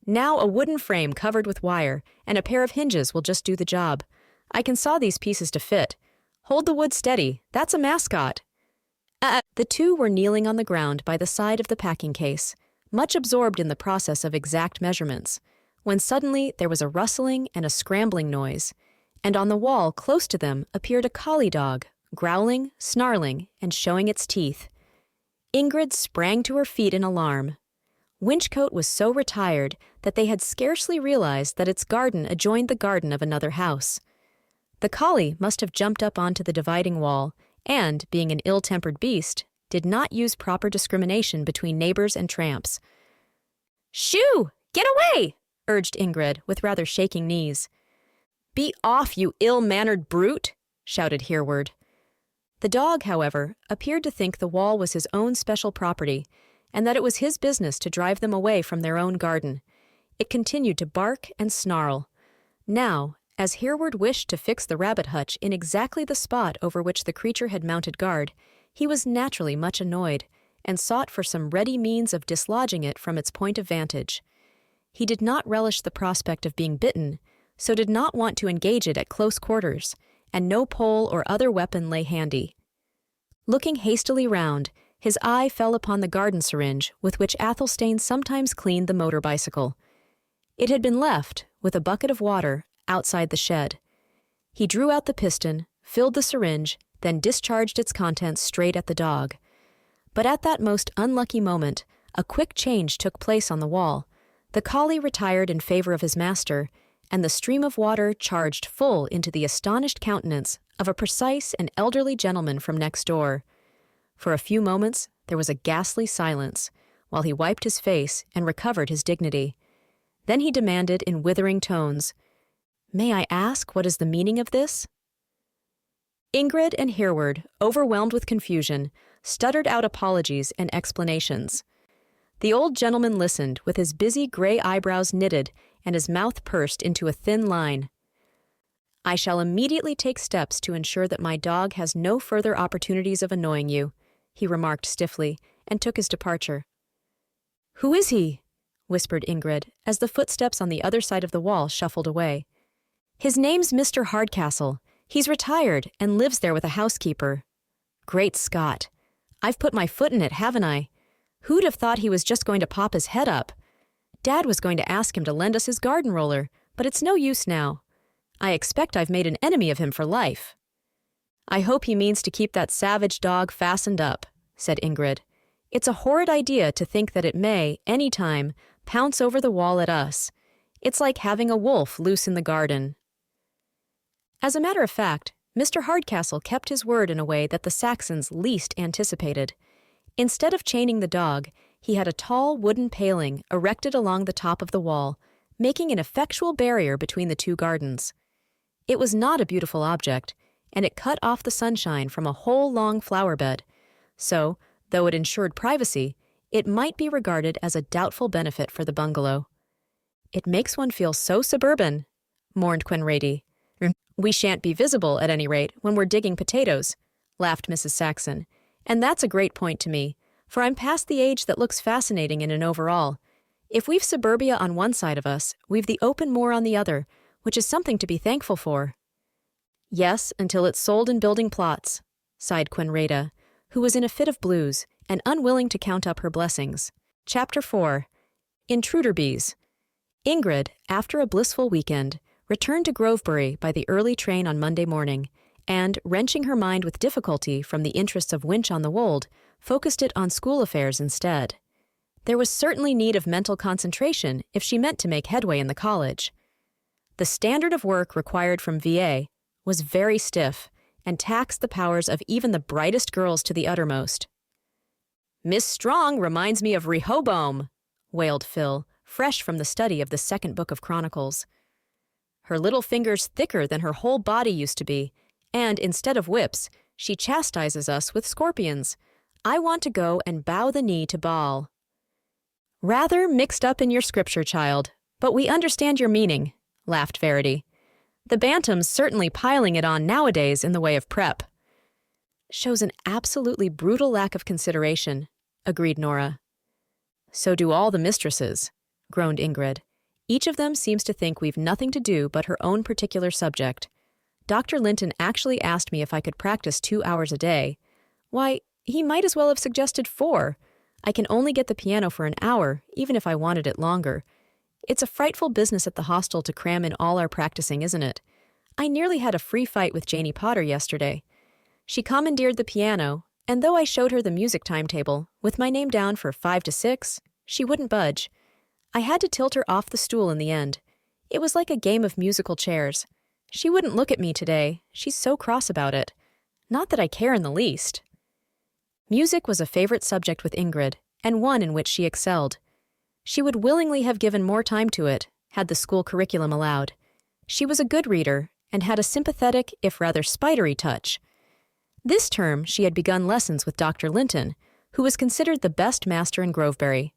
"Now a wooden frame covered with wire and a pair of hinges will just do the job. I can saw these pieces to fit. Hold the wood steady, that's a mascot." The two were kneeling on the ground by the side of the packing case, much absorbed in the process of exact measurements, when suddenly there was a rustling and a scrambling noise, and on the wall close to them appeared a collie dog, growling, snarling, and showing its teeth. Ingrid sprang to her feet in alarm. Winchcote was so retired that they had scarcely realized that its garden adjoined the garden of another house. The collie must have jumped up onto the dividing wall and, being an ill-tempered beast, did not use proper discrimination between neighbors and tramps. "Shoo! Get away!" urged Ingrid, with rather shaking knees. "Be off, you ill-mannered brute!" shouted Hereward. The dog, however, appeared to think the wall was his own special property, and that it was his business to drive them away from their own garden. It continued to bark and snarl. Now, as Hereward wished to fix the rabbit hutch in exactly the spot over which the creature had mounted guard, he was naturally much annoyed, and sought for some ready means of dislodging it from its point of vantage. He did not relish the prospect of being bitten, so did not want to engage it at close quarters, and no pole or other weapon lay handy. Looking hastily round, his eye fell upon the garden syringe with which Athelstane sometimes cleaned the motor bicycle. It had been left, with a bucket of water, outside the shed. He drew out the piston, filled the syringe, then discharged its contents straight at the dog. But at that most unlucky moment, a quick change took place on the wall. The collie retired in favor of his master, and the stream of water charged full into the astonished countenance of a precise and elderly gentleman from next door. For a few moments there was a ghastly silence, while he wiped his face and recovered his dignity. Then he demanded in withering tones, "May I ask what is the meaning of this?" Ingrid and Hereward, overwhelmed with confusion, stuttered out apologies and explanations. The old gentleman listened with his busy gray eyebrows knitted and his mouth pursed into a thin line. "I shall immediately take steps to ensure that my dog has no further opportunities of annoying you," he remarked stiffly, and took his departure. "Who is he?" whispered Ingrid, as the footsteps on the other side of the wall shuffled away. "His name's Mr. Hardcastle. He's retired and lives there with a housekeeper." "Great Scott! I've put my foot in it, haven't I? Who'd have thought he was just going to pop his head up? Dad was going to ask him to lend us his garden roller, but it's no use now. I expect I've made an enemy of him for life." "I hope he means to keep that savage dog fastened up," said Ingrid. "It's a horrid idea to think that it may, any time, pounce over the wall at us. It's like having a wolf loose in the garden." As a matter of fact, Mr. Hardcastle kept his word in a way that the Saxons least anticipated. Instead of chaining the dog, he had a tall wooden paling erected along the top of the wall, making an effectual barrier between the two gardens. It was not a beautiful object, and it cut off the sunshine from a whole long flower bed. So, though it ensured privacy, it might be regarded as a doubtful benefit for the bungalow. "It makes one feel so suburban," mourned Quenrady. "We shan't be visible, at any rate, when we're digging potatoes," laughed Mrs. Saxon. "And that's a great point to me, for I'm past the age that looks fascinating in an overall. If we've suburbia on one side of us, we've the open moor on the other, which is something to be thankful for." "Yes, until it's sold in building plots," sighed Quenrada, who was in a fit of blues and unwilling to count up her blessings. Chapter 4. Intruder Bees. Ingrid, after a blissful weekend, returned to Grovebury by the early train on Monday morning, and, wrenching her mind with difficulty from the interests of Winch on the Wold, focused it on school affairs instead. There was certainly need of mental concentration if she meant to make headway in the college. The standard of work required from VA was very stiff and taxed the powers of even the brightest girls to the uttermost. "Miss Strong reminds me of Rehoboam," wailed Phil, fresh from the study of the second book of Chronicles. "Her little fingers thicker than her whole body used to be, and instead of whips, she chastises us with scorpions. I want to go and bow the knee to Baal." "Rather mixed up in your scripture, child, but we understand your meaning," laughed Verity. "The Bantam's certainly piling it on nowadays in the way of prep." "Shows an absolutely brutal lack of consideration," agreed Nora. "So do all the mistresses," groaned Ingrid. "Each of them seems to think we've nothing to do but her own particular subject. Dr. Linton actually asked me if I could practice 2 hours a day. Why, he might as well have suggested 4. I can only get the piano for an hour, even if I wanted it longer. It's a frightful business at the hostel to cram in all our practicing, isn't it? I nearly had a free fight with Janie Potter yesterday. She commandeered the piano, and though I showed her the music timetable, with my name down for 5 to 6, she wouldn't budge. I had to tilt her off the stool in the end. It was like a game of musical chairs. She wouldn't look at me today. She's so cross about it. Not that I care in the least." Music was a favorite subject with Ingrid, and one in which she excelled. She would willingly have given more time to it, had the school curriculum allowed. She was a good reader, and had a sympathetic, if rather spidery touch. This term she had begun lessons with Dr. Linton, who was considered the best master in Grovebury.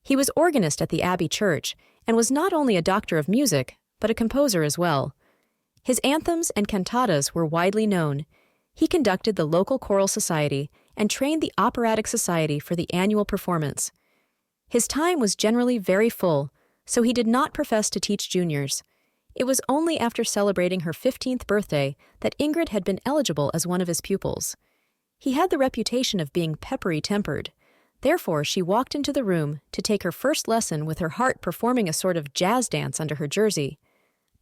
He was organist at the Abbey Church, and was not only a doctor of music, but a composer as well. His anthems and cantatas were widely known. He conducted the local choral society and trained the operatic society for the annual performance. His time was generally very full, so he did not profess to teach juniors. It was only after celebrating her 15th birthday that Ingrid had been eligible as one of his pupils. He had the reputation of being peppery-tempered. Therefore, she walked into the room to take her first lesson with her heart performing a sort of jazz dance under her jersey.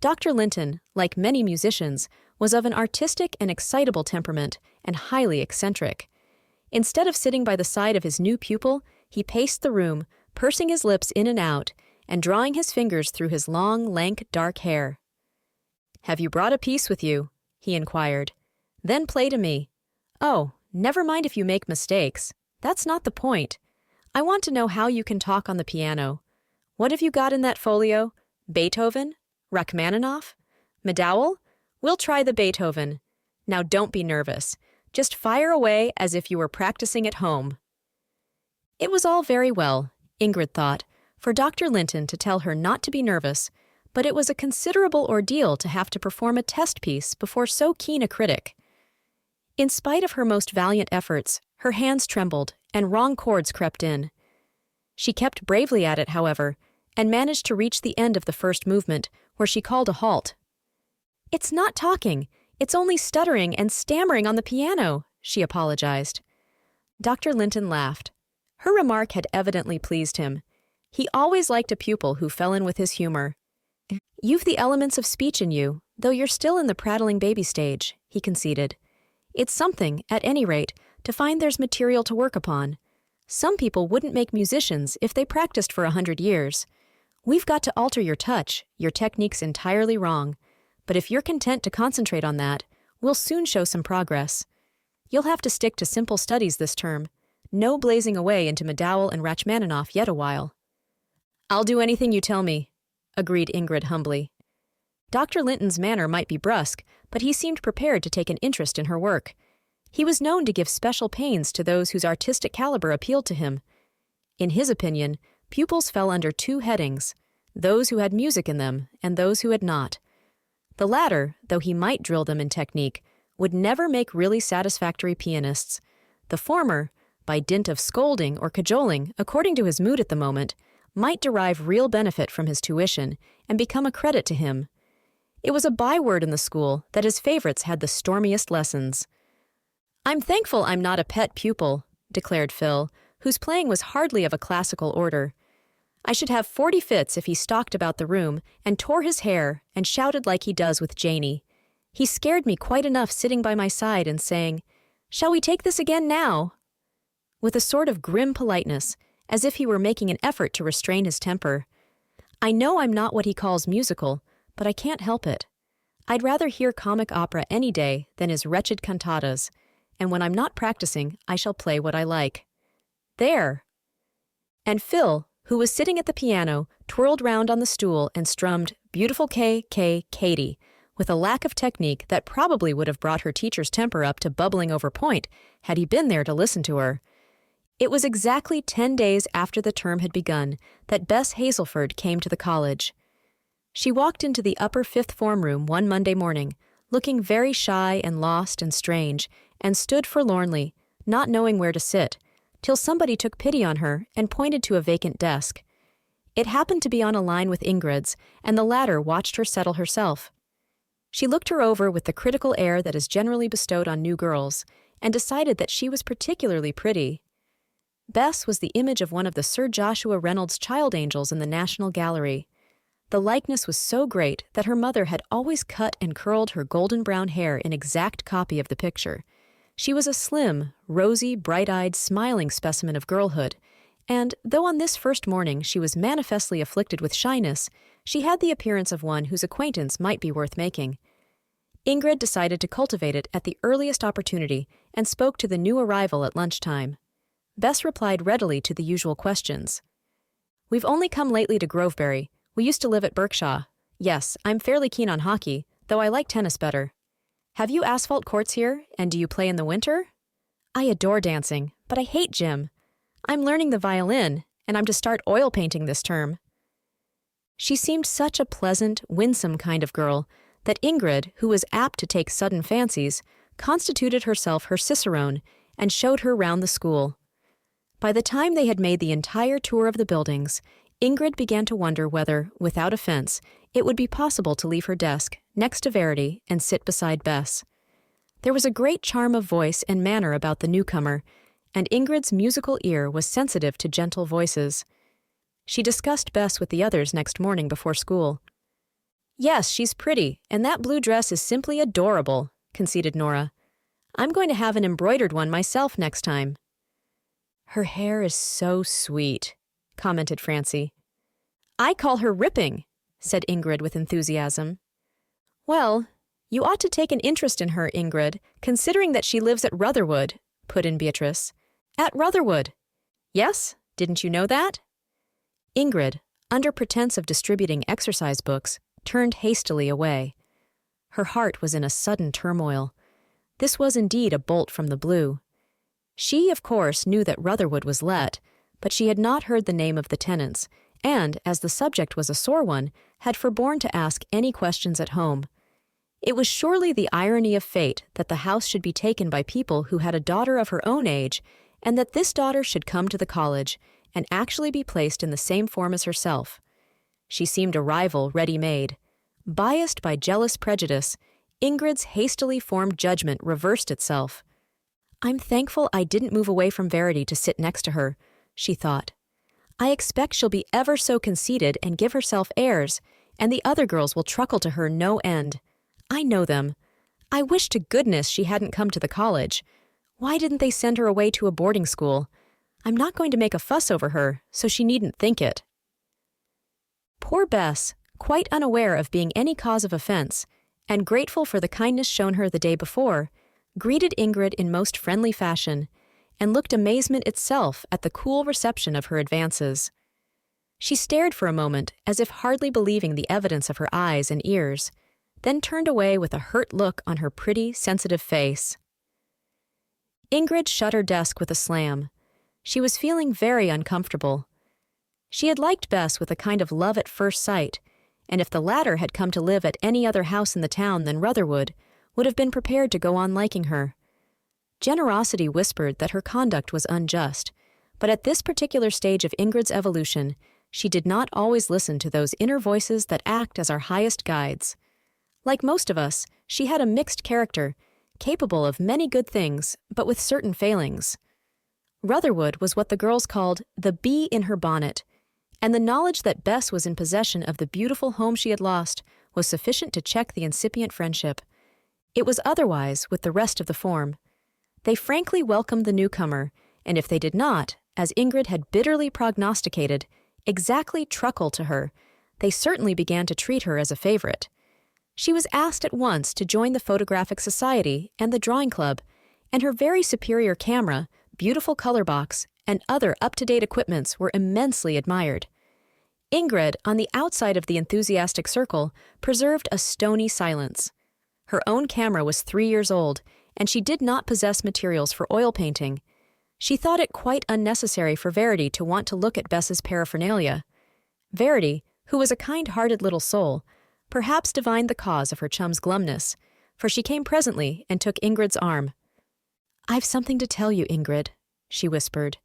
Dr. Linton, like many musicians, was of an artistic and excitable temperament and highly eccentric. Instead of sitting by the side of his new pupil, he paced the room, pursing his lips in and out, and drawing his fingers through his long, lank, dark hair. "Have you brought a piece with you?" he inquired. "Then play to me. Oh, never mind if you make mistakes. That's not the point. I want to know how you can talk on the piano. What have you got in that folio? Beethoven? Rachmaninoff? MacDowell? We'll try the Beethoven. Now don't be nervous. Just fire away as if you were practicing at home." It was all very well, Ingrid thought, for Dr. Linton to tell her not to be nervous, but it was a considerable ordeal to have to perform a test piece before so keen a critic. In spite of her most valiant efforts, her hands trembled and wrong chords crept in. She kept bravely at it, however, and managed to reach the end of the first movement, where she called a halt. "It's not talking. It's only stuttering and stammering on the piano," she apologized. Dr. Linton laughed. Her remark had evidently pleased him. He always liked a pupil who fell in with his humor. "You've the elements of speech in you, though you're still in the prattling baby stage," he conceded. "It's something, at any rate, to find there's material to work upon. Some people wouldn't make musicians if they practiced for 100 years. We've got to alter your touch. Your technique's entirely wrong. But if you're content to concentrate on that, We'll soon show some progress. You'll have to stick to simple studies this term. No blazing away into McDowell and Rachmaninoff yet a while." "I'll do anything you tell me," agreed Ingrid humbly. Dr. Linton's manner might be brusque, but he seemed prepared to take an interest in her work. He was known to give special pains to those whose artistic caliber appealed to him. In his opinion, pupils fell under two headings: those who had music in them and those who had not. The latter, though he might drill them in technique, would never make really satisfactory pianists. The former, by dint of scolding or cajoling, according to his mood at the moment, might derive real benefit from his tuition and become a credit to him. It was a byword in the school that his favorites had the stormiest lessons. "I'm thankful I'm not a pet pupil," declared Phil, whose playing was hardly of a classical order. "I should have 40 fits if he stalked about the room and tore his hair and shouted like he does with Janie. He scared me quite enough sitting by my side and saying, 'Shall we take this again now?' with a sort of grim politeness, as if he were making an effort to restrain his temper. I know I'm not what he calls musical, but I can't help it. I'd rather hear comic opera any day than his wretched cantatas, and when I'm not practicing, I shall play what I like. There!" And Phil, who was sitting at the piano, twirled round on the stool and strummed "Beautiful K, K, Katie," with a lack of technique that probably would have brought her teacher's temper up to bubbling over point had he been there to listen to her. It was exactly 10 days after the term had begun that Bess Hazelford came to the college. She walked into the upper fifth form room one Monday morning, looking very shy and lost and strange, and stood forlornly, not knowing where to sit, till somebody took pity on her and pointed to a vacant desk. It happened to be on a line with Ingrid's, and the latter watched her settle herself. She looked her over with the critical air that is generally bestowed on new girls, and decided that she was particularly pretty. Bess was the image of one of the Sir Joshua Reynolds child angels in the National Gallery. The likeness was so great that her mother had always cut and curled her golden brown hair in exact copy of the picture. She was a slim, rosy, bright-eyed, smiling specimen of girlhood, and, though on this first morning she was manifestly afflicted with shyness, she had the appearance of one whose acquaintance might be worth making. Ingrid decided to cultivate it at the earliest opportunity and spoke to the new arrival at lunchtime. Bess replied readily to the usual questions. "We've only come lately to Groveberry. We used to live at Berkshaw. Yes, I'm fairly keen on hockey, though I like tennis better. Have you asphalt courts here, and do you play in the winter? I adore dancing, but I hate gym. I'm learning the violin, and I'm to start oil painting this term." She seemed such a pleasant, winsome kind of girl that Ingrid, who was apt to take sudden fancies, constituted herself her cicerone and showed her round the school. By the time they had made the entire tour of the buildings, Ingrid began to wonder whether, without offense, it would be possible to leave her desk next to Verity and sit beside Bess. There was a great charm of voice and manner about the newcomer, and Ingrid's musical ear was sensitive to gentle voices. She discussed Bess with the others next morning before school. "Yes, she's pretty, and that blue dress is simply adorable," conceded Nora. "I'm going to have an embroidered one myself next time." "Her hair is so sweet," commented Francie. "I call her ripping," said Ingrid with enthusiasm. "Well, you ought to take an interest in her, Ingrid, considering that she lives at Rutherwood," put in Beatrice. "At Rutherwood. Yes? Didn't you know that?" Ingrid, under pretense of distributing exercise books, turned hastily away. Her heart was in a sudden turmoil. This was indeed a bolt from the blue. She, of course, knew that Rutherwood was let, but she had not heard the name of the tenants, and, as the subject was a sore one, had forborne to ask any questions at home. It was surely the irony of fate that the house should be taken by people who had a daughter of her own age, and that this daughter should come to the college, and actually be placed in the same form as herself. She seemed a rival ready-made. Biased by jealous prejudice, Ingrid's hastily formed judgment reversed itself. "I'm thankful I didn't move away from Verity to sit next to her," she thought. "I expect she'll be ever so conceited and give herself airs, and the other girls will truckle to her no end. I know them. I wish to goodness she hadn't come to the college. Why didn't they send her away to a boarding school? I'm not going to make a fuss over her, so she needn't think it." Poor Bess, quite unaware of being any cause of offense, and grateful for the kindness shown her the day before, greeted Ingrid in most friendly fashion and looked amazement itself at the cool reception of her advances. She stared for a moment as if hardly believing the evidence of her eyes and ears, then turned away with a hurt look on her pretty, sensitive face. Ingrid shut her desk with a slam. She was feeling very uncomfortable. She had liked Bess with a kind of love at first sight, and if the latter had come to live at any other house in the town than Rutherwood, would have been prepared to go on liking her. Generosity whispered that her conduct was unjust, but at this particular stage of Ingrid's evolution, she did not always listen to those inner voices that act as our highest guides. Like most of us, she had a mixed character, capable of many good things, but with certain failings. Rutherwood was what the girls called the bee in her bonnet, and the knowledge that Bess was in possession of the beautiful home she had lost was sufficient to check the incipient friendship. It was otherwise with the rest of the form. They frankly welcomed the newcomer, and if they did not, as Ingrid had bitterly prognosticated, exactly truckle to her, they certainly began to treat her as a favorite. She was asked at once to join the Photographic Society and the Drawing Club, and her very superior camera, beautiful color box, and other up-to-date equipments were immensely admired. Ingrid, on the outside of the enthusiastic circle, preserved a stony silence. Her own camera was 3 years old, and she did not possess materials for oil painting. She thought it quite unnecessary for Verity to want to look at Bess's paraphernalia. Verity, who was a kind-hearted little soul, perhaps divined the cause of her chum's glumness, for she came presently and took Ingrid's arm. "I've something to tell you, Ingrid," she whispered.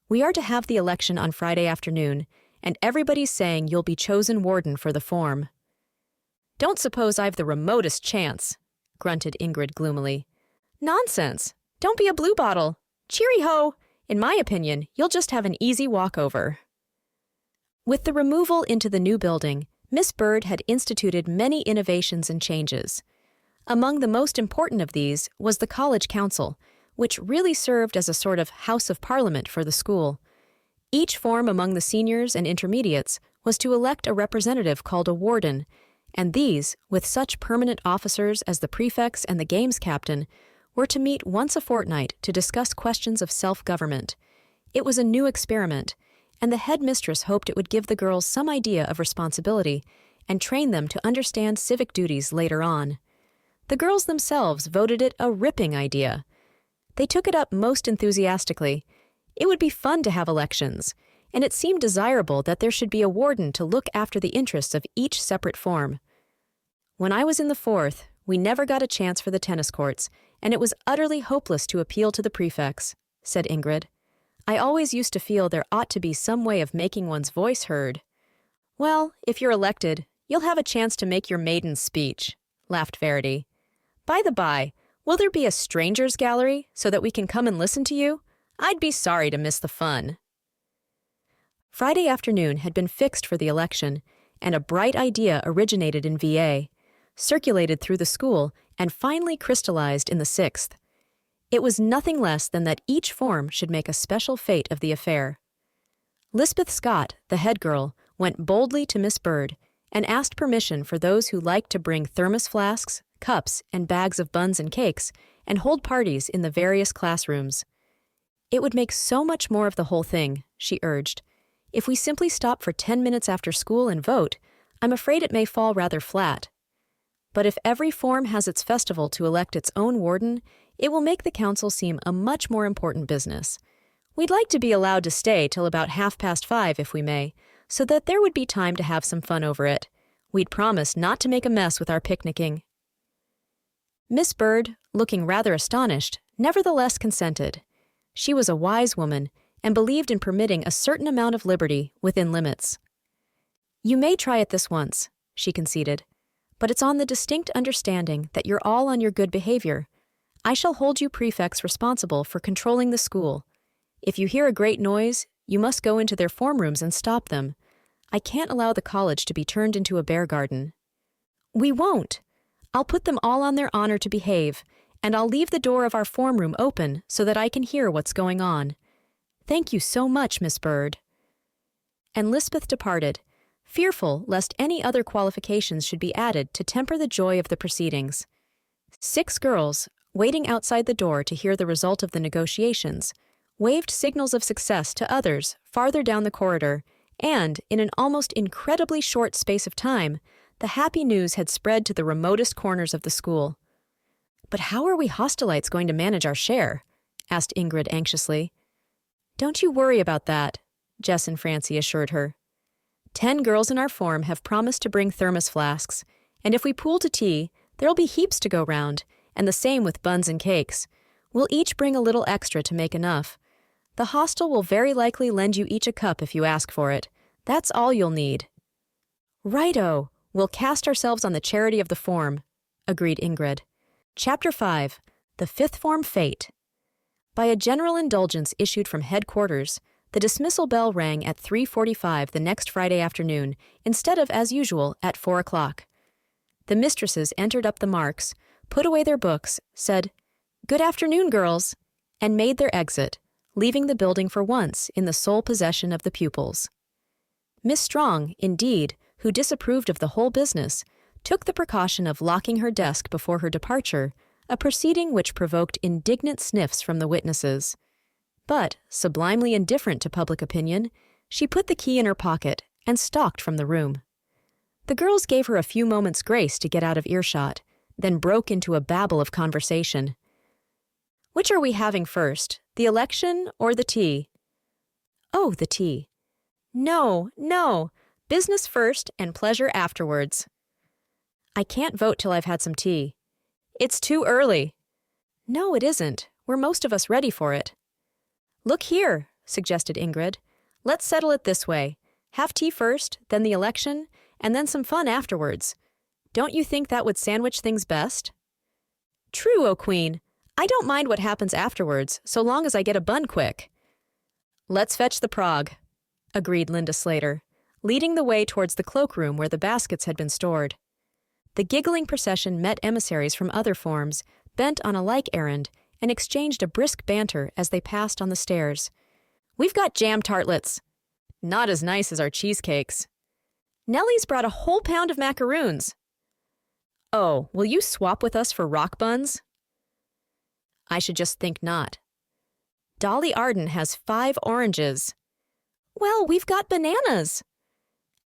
"We are to have the election on Friday afternoon, and everybody's saying you'll be chosen warden for the form." "Don't suppose I've the remotest chance," grunted Ingrid gloomily. "Nonsense! Don't be a bluebottle! Cheery-ho! In my opinion, you'll just have an easy walkover." With the removal into the new building, Miss Bird had instituted many innovations and changes. Among the most important of these was the College Council, which really served as a sort of House of Parliament for the school. Each form among the seniors and intermediates was to elect a representative called a warden, and these, with such permanent officers as the prefects and the games captain, were to meet once a fortnight to discuss questions of self-government. It was a new experiment, and the headmistress hoped it would give the girls some idea of responsibility and train them to understand civic duties later on. The girls themselves voted it a ripping idea. They took it up most enthusiastically. It would be fun to have elections, and it seemed desirable that there should be a warden to look after the interests of each separate form. "When I was in the 4th, we never got a chance for the tennis courts, and it was utterly hopeless to appeal to the prefects," said Ingrid. "I always used to feel there ought to be some way of making one's voice heard." "Well, if you're elected, you'll have a chance to make your maiden speech," laughed Verity. "By the by, will there be a strangers' gallery so that we can come and listen to you? I'd be sorry to miss the fun." Friday afternoon had been fixed for the election, and a bright idea originated in VA, circulated through the school, and finally crystallized in the 6th. It was nothing less than that each form should make a special fete of the affair. Lisbeth Scott, the head girl, went boldly to Miss Bird and asked permission for those who liked to bring thermos flasks, cups, and bags of buns and cakes and hold parties in the various classrooms. "It would make so much more of the whole thing," she urged. "If we simply stop for 10 minutes after school and vote, I'm afraid it may fall rather flat. But if every form has its festival to elect its own warden, it will make the council seem a much more important business. We'd like to be allowed to stay till about 5:30 if we may, so that there would be time to have some fun over it. We'd promise not to make a mess with our picnicking." Miss Bird, looking rather astonished, nevertheless consented. She was a wise woman and believed in permitting a certain amount of liberty within limits. "You may try it this once," she conceded, "but it's on the distinct understanding that you're all on your good behavior. I shall hold you prefects responsible for controlling the school. If you hear a great noise, you must go into their form rooms and stop them. I can't allow the college to be turned into a bear garden." "We won't. I'll put them all on their honor to behave, and I'll leave the door of our form room open so that I can hear what's going on. Thank you so much, Miss Bird." And Lisbeth departed, fearful lest any other qualifications should be added to temper the joy of the proceedings. 6 girls, waiting outside the door to hear the result of the negotiations, waved signals of success to others farther down the corridor, and, in an almost incredibly short space of time, the happy news had spread to the remotest corners of the school. "But how are we hostelites going to manage our share?" asked Ingrid anxiously. "Don't you worry about that," Jess and Francie assured her. 10 girls in our form have promised to bring thermos flasks, and if we pool to tea, there'll be heaps to go round, and the same with buns and cakes. We'll each bring a little extra to make enough. The hostel will very likely lend you each a cup if you ask for it. That's all you'll need." "Righto! We'll cast ourselves on the charity of the form," agreed Ingrid. Chapter 5. The Fifth Form Fate. By a general indulgence issued from headquarters, the dismissal bell rang at 3:45 the next Friday afternoon, instead of, as usual, at 4 o'clock. The mistresses entered up the marks, put away their books, said, "Good afternoon, girls," and made their exit, leaving the building for once in the sole possession of the pupils. Miss Strong, indeed, who disapproved of the whole business, took the precaution of locking her desk before her departure, a proceeding which provoked indignant sniffs from the witnesses. But, sublimely indifferent to public opinion, she put the key in her pocket and stalked from the room. The girls gave her a few moments' grace to get out of earshot, then broke into a babble of conversation. "Which are we having first, the election or the tea?" "Oh, the tea." "No, no, business first and pleasure afterwards." "I can't vote till I've had some tea." "It's too early." "No, it isn't. We're most of us ready for it." "Look here," suggested Ingrid. "Let's settle it this way. Have tea first, then the election, and then some fun afterwards. Don't you think that would sandwich things best?" "True, O Queen. I don't mind what happens afterwards, so long as I get a bun quick." "Let's fetch the prog," agreed Linda Slater, leading the way towards the cloakroom where the baskets had been stored. The giggling procession met emissaries from other forms, bent on a like errand, and exchanged a brisk banter as they passed on the stairs. "We've got jam tartlets." "Not as nice as our cheesecakes." "Nellie's brought a whole pound of macaroons." "Oh, will you swap with us for rock buns?" "I should just think not." "Dolly Arden has 5 oranges." "Well, we've got bananas."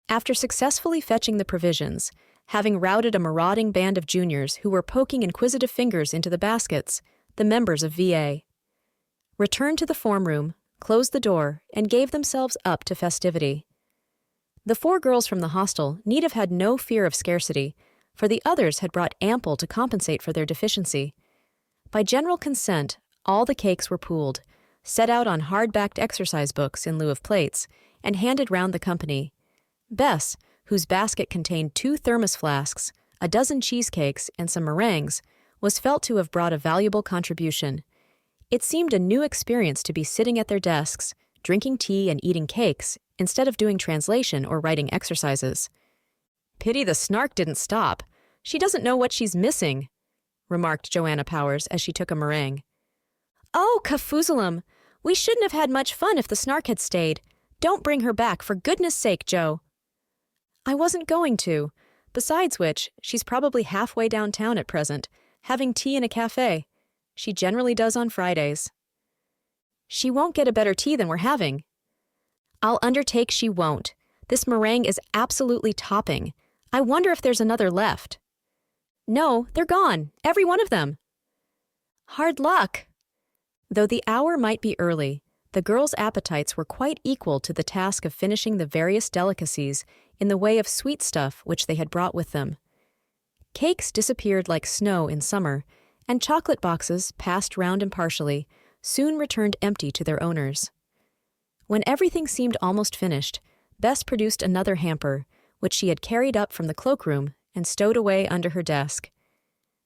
After successfully fetching the provisions, having routed a marauding band of juniors who were poking inquisitive fingers into the baskets, the members of VA returned to the form room, closed the door, and gave themselves up to festivity. The 4 girls from the hostel need have had no fear of scarcity, for the others had brought ample to compensate for their deficiency. By general consent, all the cakes were pooled, set out on hard-backed exercise books in lieu of plates, and handed round the company. Bess, whose basket contained 2 thermos flasks, a dozen cheesecakes, and some meringues, was felt to have brought a valuable contribution. It seemed a new experience to be sitting at their desks, drinking tea and eating cakes, instead of doing translation or writing exercises. "Pity the snark didn't stop. She doesn't know what she's missing," remarked Joanna Powers as she took a meringue. "Oh, Kafuzalam! We shouldn't have had much fun if the snark had stayed. Don't bring her back, for goodness sake, Joe." "I wasn't going to. Besides which, she's probably halfway downtown at present, having tea in a cafe. She generally does on Fridays." "She won't get a better tea than we're having." "I'll undertake she won't. This meringue is absolutely topping. I wonder if there's another left." "No, they're gone, every one of them." "Hard luck." Though the hour might be early, the girls' appetites were quite equal to the task of finishing the various delicacies in the way of sweet stuff which they had brought with them. Cakes disappeared like snow in summer, and chocolate boxes, passed round impartially, soon returned empty to their owners. When everything seemed almost finished, Bess produced another hamper, which she had carried up from the cloakroom and stowed away under her desk.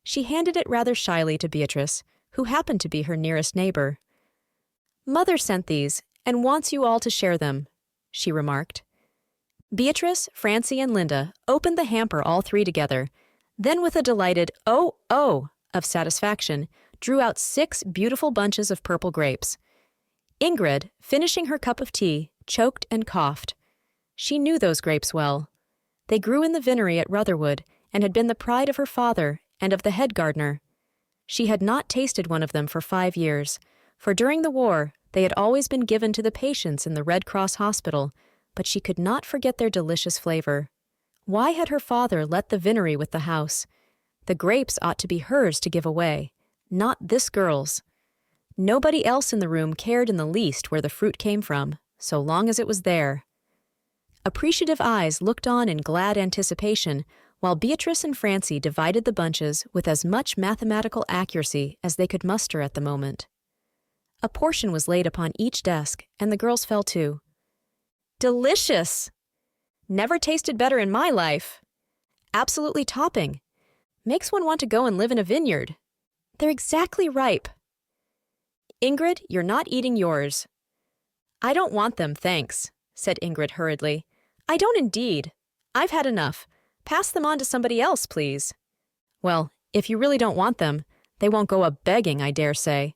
She handed it rather shyly to Beatrice, who happened to be her nearest neighbor. "Mother sent these, and wants you all to share them," she remarked. Beatrice, Francie, and Linda opened the hamper all 3 together, then with a delighted "oh, oh" of satisfaction, drew out 6 beautiful bunches of purple grapes. Ingrid, finishing her cup of tea, choked and coughed. She knew those grapes well. They grew in the vinery at Rutherwood and had been the pride of her father and of the head gardener. She had not tasted one of them for 5 years, for during the war they had always been given to the patients in the Red Cross hospital, but she could not forget their delicious flavor. Why had her father let the vinery with the house? The grapes ought to be hers to give away, not this girl's. Nobody else in the room cared in the least where the fruit came from, so long as it was there. Appreciative eyes looked on in glad anticipation, while Beatrice and Francie divided the bunches with as much mathematical accuracy as they could muster at the moment. A portion was laid upon each desk, and the girls fell to. Delicious! Never tasted better in my life. Absolutely topping. Makes one want to go and live in a vineyard. They're exactly ripe. Ingrid, you're not eating yours. I don't want them, thanks, said Ingrid hurriedly. I don't indeed. I've had enough. Pass them on to somebody else, please. Well, if you really don't want them, they won't go a-begging, I dare say.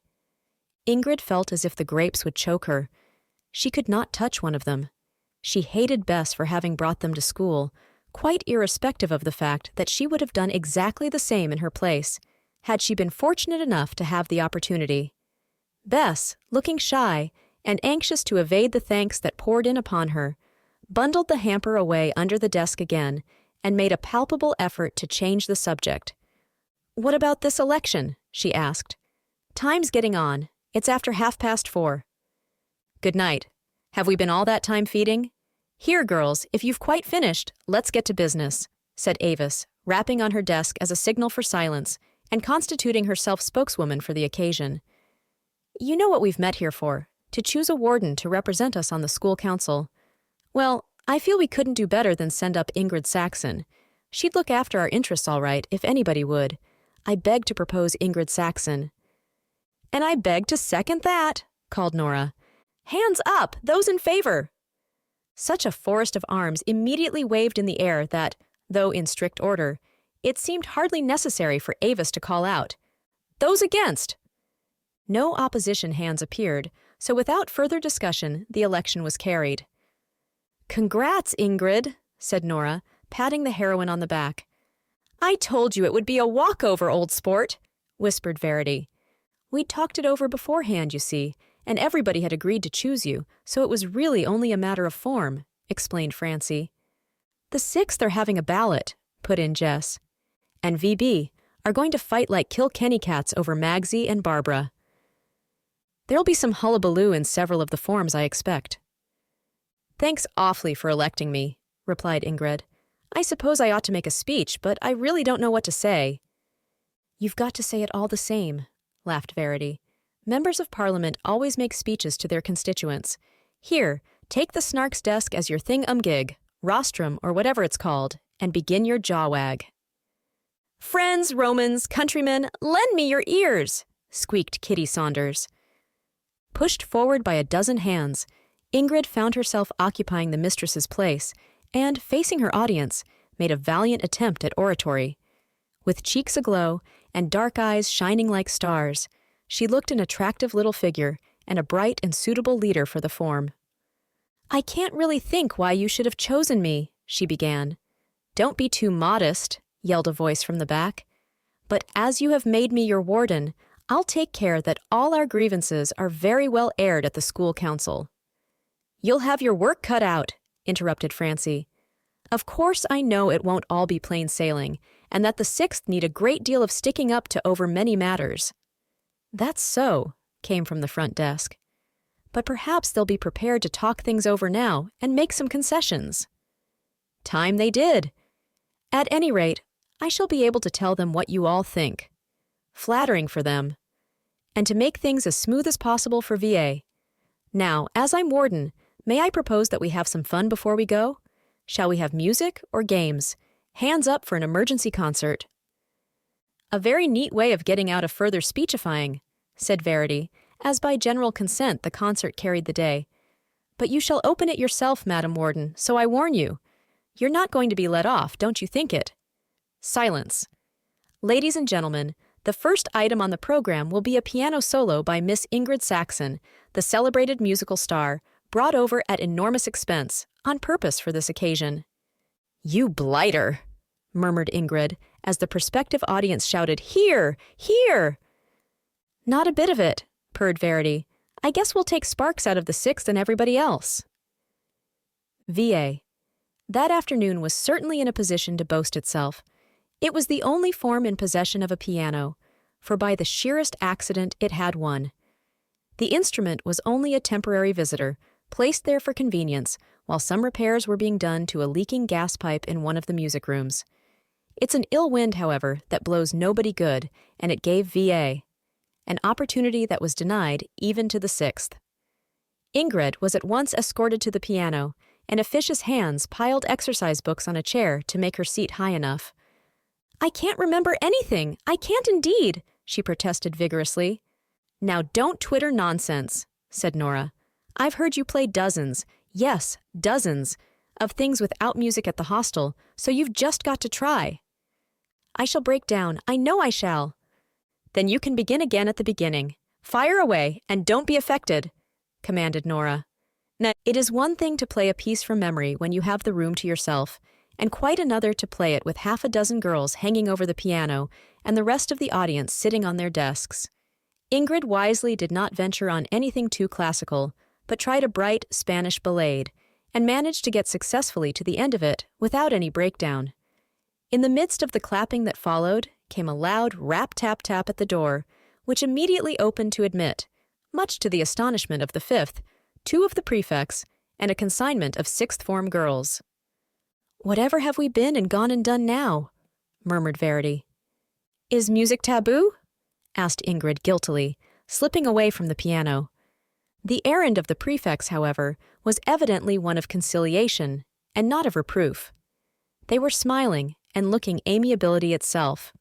Ingrid felt as if the grapes would choke her. She could not touch one of them. She hated Bess for having brought them to school, quite irrespective of the fact that she would have done exactly the same in her place, had she been fortunate enough to have the opportunity. Bess, looking shy and anxious to evade the thanks that poured in upon her, bundled the hamper away under the desk again and made a palpable effort to change the subject. "What about this election?" she asked. "Time's getting on. It's after 4:30. Good night. Have we been all that time feeding? Here, girls, if you've quite finished, let's get to business," said Avis, rapping on her desk as a signal for silence and constituting herself spokeswoman for the occasion. "You know what we've met here for, to choose a warden to represent us on the school council. Well, I feel we couldn't do better than send up Ingrid Saxon. She'd look after our interests all right, if anybody would. I beg to propose Ingrid Saxon." "And I beg to second that," called Nora. "Hands up, those in favor." Such a forest of arms immediately waved in the air that, though in strict order, it seemed hardly necessary for Avis to call out, "Those against!" No opposition hands appeared, so without further discussion, the election was carried. "Congrats, Ingrid," said Nora, patting the heroine on the back. "I told you it would be a walkover, old sport," whispered Verity. "We'd talked it over beforehand, you see, and everybody had agreed to choose you, so it was really only a matter of form," explained Francie. "The 6th are having a ballot," put in Jess. "And VB are going to fight like Kilkenny cats over Magsy and Barbara. There'll be some hullabaloo in several of the forms, I expect." "Thanks awfully for electing me," replied Ingrid. "I suppose I ought to make a speech, but I really don't know what to say." "You've got to say it all the same," laughed Verity. "Members of Parliament always make speeches to their constituents. Here, take the Snark's desk as your thing-gig, rostrum or whatever it's called, and begin your jaw-wag." "Friends, Romans, countrymen, lend me your ears," squeaked Kitty Saunders. Pushed forward by a dozen hands, Ingrid found herself occupying the mistress's place and, facing her audience, made a valiant attempt at oratory. With cheeks aglow and dark eyes shining like stars, she looked an attractive little figure and a bright and suitable leader for the form. "I can't really think why you should have chosen me," she began. "Don't be too modest," yelled a voice from the back. "But as you have made me your warden, I'll take care that all our grievances are very well aired at the school council." "You'll have your work cut out," interrupted Francie. "Of course I know it won't all be plain sailing, and that the 6th need a great deal of sticking up to over many matters." "That's so," came from the front desk. "But perhaps they'll be prepared to talk things over now and make some concessions." "Time they did. At any rate, I shall be able to tell them what you all think. Flattering for them. And to make things as smooth as possible for VA. Now, as I'm warden, may I propose that we have some fun before we go? Shall we have music or games? Hands up for an emergency concert." "A very neat way of getting out of further speechifying," said Verity, as by general consent the concert carried the day. "But you shall open it yourself, Madam Warden, so I warn you. You're not going to be let off, don't you think it?" Silence. "Ladies and gentlemen, the first item on the program will be a piano solo by Miss Ingrid Saxon, the celebrated musical star, brought over at enormous expense, on purpose for this occasion. "You blighter," murmured Ingrid, as the prospective audience shouted, "Here! Here!" "Not a bit of it," purred Verity. "I guess we'll take Sparks out of the sixth and everybody else." VA. That afternoon was certainly in a position to boast itself. It was the only form in possession of a piano, for by the sheerest accident it had one. The instrument was only a temporary visitor, placed there for convenience, while some repairs were being done to a leaking gas pipe in one of the music rooms. It's an ill wind, however, that blows nobody good, and it gave VA an opportunity that was denied even to the sixth. Ingrid was at once escorted to the piano, and officious hands piled exercise books on a chair to make her seat high enough. "I can't remember anything. I can't indeed," she protested vigorously. "Now don't twitter nonsense," said Nora. "I've heard you play dozens, yes, dozens, of things without music at the hostel, so you've just got to try." "I shall break down. I know I shall." "Then you can begin again at the beginning. Fire away, and don't be affected," commanded Nora. Now, it is one thing to play a piece from memory when you have the room to yourself, and quite another to play it with half a dozen girls hanging over the piano and the rest of the audience sitting on their desks. Ingrid wisely did not venture on anything too classical, but tried a bright Spanish ballade, and managed to get successfully to the end of it without any breakdown. In the midst of the clapping that followed came a loud rap-tap-tap at the door, which immediately opened to admit, much to the astonishment of the fifth, 2 of the prefects, and a consignment of sixth-form girls. "Whatever have we been and gone and done now?" murmured Verity. "Is music taboo?" asked Ingrid guiltily, slipping away from the piano. The errand of the prefects, however, was evidently one of conciliation, and not of reproof. They were smiling and looking amiability itself.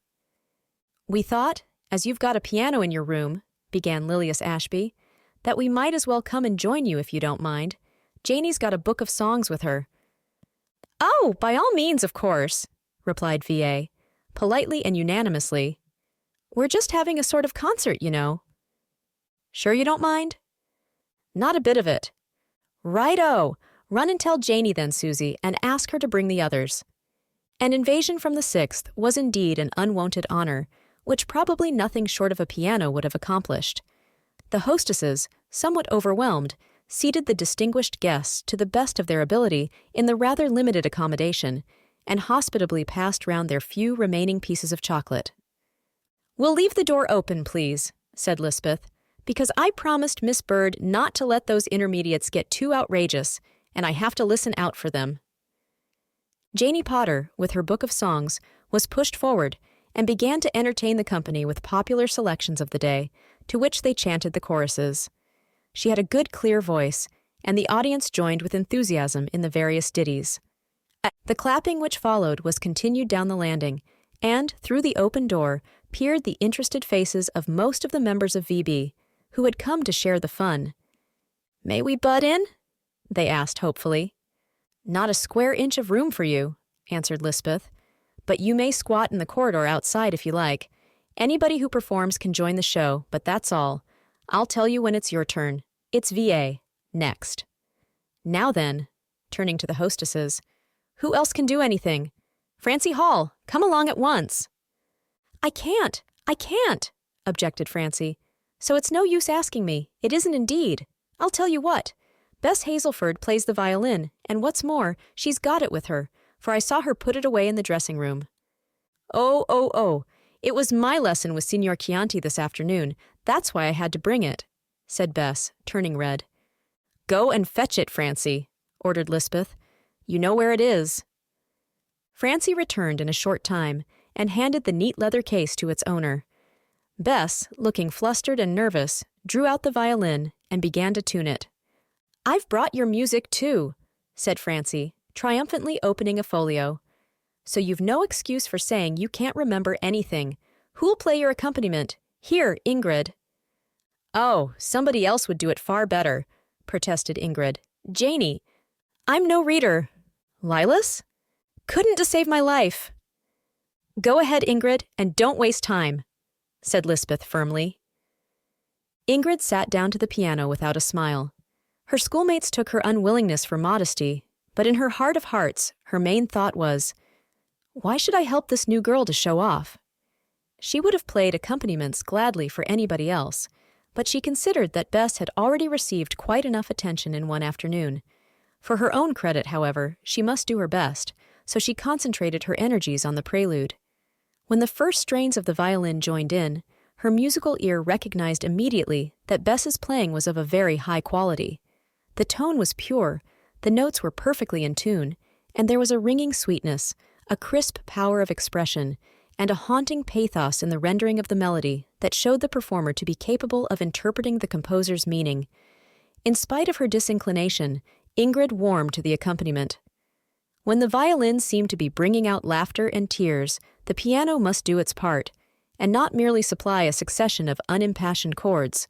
"We thought, as you've got a piano in your room," began Lilias Ashby, "that we might as well come and join you if you don't mind. Janie's got a book of songs with her." "Oh, by all means, of course," replied VA, politely and unanimously. "We're just having a sort of concert, you know." "Sure you don't mind?" "Not a bit of it." "Righto! Run and tell Janie then, Susie, and ask her to bring the others." An invasion from the sixth was indeed an unwonted honor, which probably nothing short of a piano would have accomplished. The hostesses, somewhat overwhelmed, seated the distinguished guests to the best of their ability in the rather limited accommodation, and hospitably passed round their few remaining pieces of chocolate. "We'll leave the door open, please," said Lisbeth, "because I promised Miss Bird not to let those intermediates get too outrageous, and I have to listen out for them." Janie Potter, with her book of songs, was pushed forward and began to entertain the company with popular selections of the day, to which they chanted the choruses. She had a good, clear voice, and the audience joined with enthusiasm in the various ditties. The clapping which followed was continued down the landing, and, through the open door, peered the interested faces of most of the members of VB, who had come to share the fun. "May we butt in?" they asked hopefully. "Not a square inch of room for you," answered Lisbeth, "but you may squat in the corridor outside if you like. Anybody who performs can join the show, but that's all. I'll tell you when it's your turn. It's VA. Next. Now then," turning to the hostesses, "who else can do anything? Francie Hall, come along at once." I can't, objected Francie. "So it's no use asking me. It isn't indeed. I'll tell you what. Bess Hazelford plays the violin, and what's more, she's got it with her, for I saw her put it away in the dressing room." Oh, it was my lesson with Signor Chianti this afternoon. That's why I had to bring it," said Bess, turning red. "Go and fetch it, Francie," ordered Lisbeth. "You know where it is." Francie returned in a short time and handed the neat leather case to its owner. Bess, looking flustered and nervous, drew out the violin and began to tune it. "I've brought your music, too," said Francie, triumphantly opening a folio. "So you've no excuse for saying you can't remember anything. Who'll play your accompaniment? Here, Ingrid." "Oh, somebody else would do it far better," protested Ingrid. "Janie." "I'm no reader." "Lilas?" "Couldn't to save my life." "Go ahead, Ingrid, and don't waste time," said Lisbeth firmly. Ingrid sat down to the piano without a smile. Her schoolmates took her unwillingness for modesty, But in her heart of hearts, her main thought was, why should I help this new girl to show off? She would have played accompaniments gladly for anybody else, but she considered that Bess had already received quite enough attention in one afternoon. For her own credit, however, she must do her best, so she concentrated her energies on the prelude. When the first strains of the violin joined in, her musical ear recognized immediately that Bess's playing was of a very high quality. The tone was pure, the notes were perfectly in tune, and there was a ringing sweetness, a crisp power of expression, and a haunting pathos in the rendering of the melody that showed the performer to be capable of interpreting the composer's meaning. In spite of her disinclination, Ingrid warmed to the accompaniment. When the violin seemed to be bringing out laughter and tears, the piano must do its part, and not merely supply a succession of unimpassioned chords.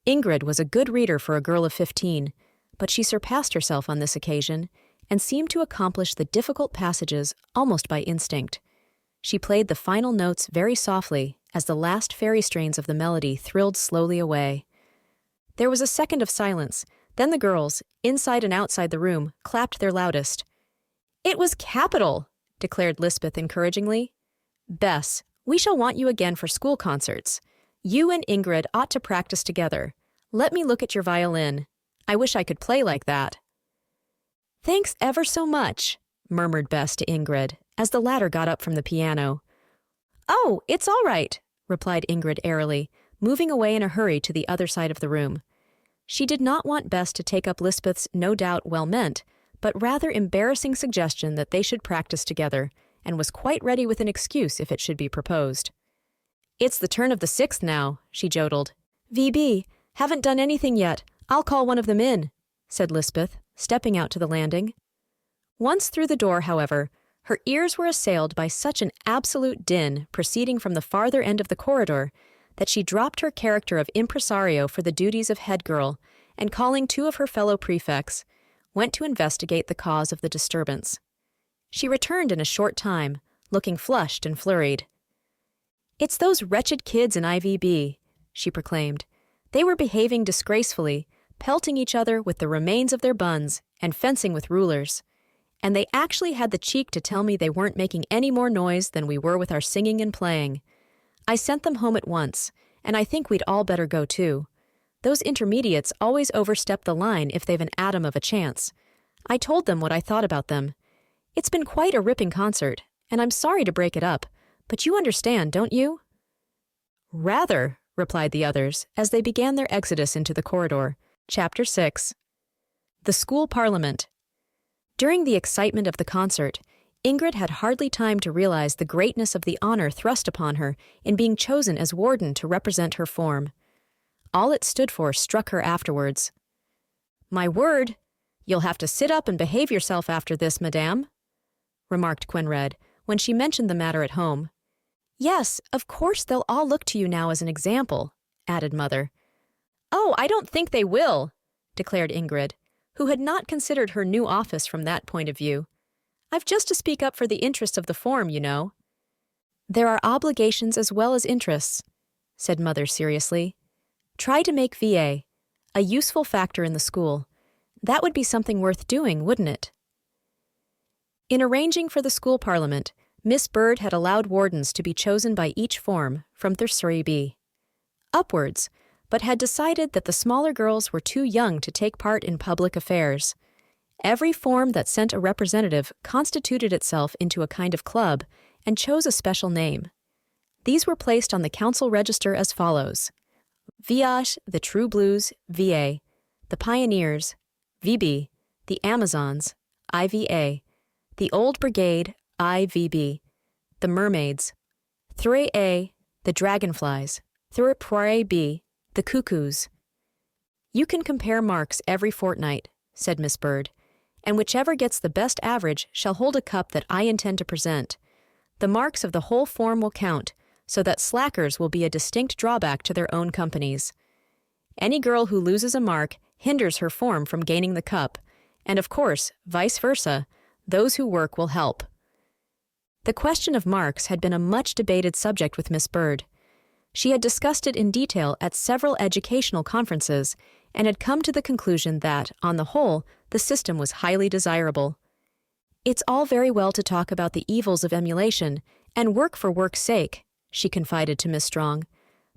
Ingrid was a good reader for a girl of 15, but she surpassed herself on this occasion and seemed to accomplish the difficult passages almost by instinct. She played the final notes very softly as the last fairy strains of the melody thrilled slowly away. There was a second of silence. Then the girls, inside and outside the room, clapped their loudest. "It was capital," declared Lisbeth encouragingly. "Bess, we shall want you again for school concerts. You and Ingrid ought to practice together. Let me look at your violin. I wish I could play like that." "Thanks ever so much," murmured Bess to Ingrid, as the latter got up from the piano. "Oh, it's all right," replied Ingrid airily, moving away in a hurry to the other side of the room. She did not want Bess to take up Lisbeth's no doubt well-meant, but rather embarrassing suggestion that they should practice together, and was quite ready with an excuse if it should be proposed. "It's the turn of the sixth now," she jodled. "VB, haven't done anything yet. I'll call one of them in," said Lisbeth, stepping out to the landing. Once through the door, however, her ears were assailed by such an absolute din proceeding from the farther end of the corridor that she dropped her character of impresario for the duties of head girl, and calling two of her fellow prefects, went to investigate the cause of the disturbance. She returned in a short time, looking flushed and flurried. "It's those wretched kids in IVB," she proclaimed. "They were behaving disgracefully, pelting each other with the remains of their buns and fencing with rulers. And they actually had the cheek to tell me they weren't making any more noise than we were with our singing and playing. I sent them home at once, and I think we'd all better go too. Those intermediates always overstep the line if they've an atom of a chance. I told them what I thought about them. It's been quite a ripping concert, and I'm sorry to break it up, but you understand, don't you?" "Rather," replied the others, as they began their exodus into the corridor. Chapter 6. The School Parliament. During the excitement of the concert, Ingrid had hardly time to realize the greatness of the honor thrust upon her in being chosen as warden to represent her form. All it stood for struck her afterwards. "My word, you'll have to sit up and behave yourself after this, madame," remarked Quenred, when she mentioned the matter at home. "Yes, of course they'll all look to you now as an example," added Mother. "Oh, I don't think they will," declared Ingrid, who had not considered her new office from that point of view. "I've just to speak up for the interests of the form, you know." "There are obligations as well as interests," said Mother seriously. "Try to make VA a useful factor in the school. That would be something worth doing, wouldn't it?" In arranging for the school parliament, Miss Bird had allowed wardens to be chosen by each form from 3B upwards, but had decided that the smaller girls were too young to take part in public affairs. Every form that sent a representative constituted itself into a kind of club and chose a special name. These were placed on the council register as follows: VH, the True Blues, VA, the Pioneers, VB, the Amazons, IVA, the Old Brigade, IVB, the Mermaids, 3A, the Dragonflies, 3B, the Cuckoos. "You can compare marks every fortnight," said Miss Bird, "and whichever gets the best average shall hold a cup that I intend to present. The marks of the whole form will count, so that slackers will be a distinct drawback to their own companies. Any girl who loses a mark hinders her form from gaining the cup, and of course, vice versa, those who work will help." The question of marks had been a much debated subject with Miss Bird. She had discussed it in detail at several educational conferences and had come to the conclusion that, on the whole, The system was highly desirable. "It's all very well to talk about the evils of emulation and work for work's sake," she confided to Miss Strong,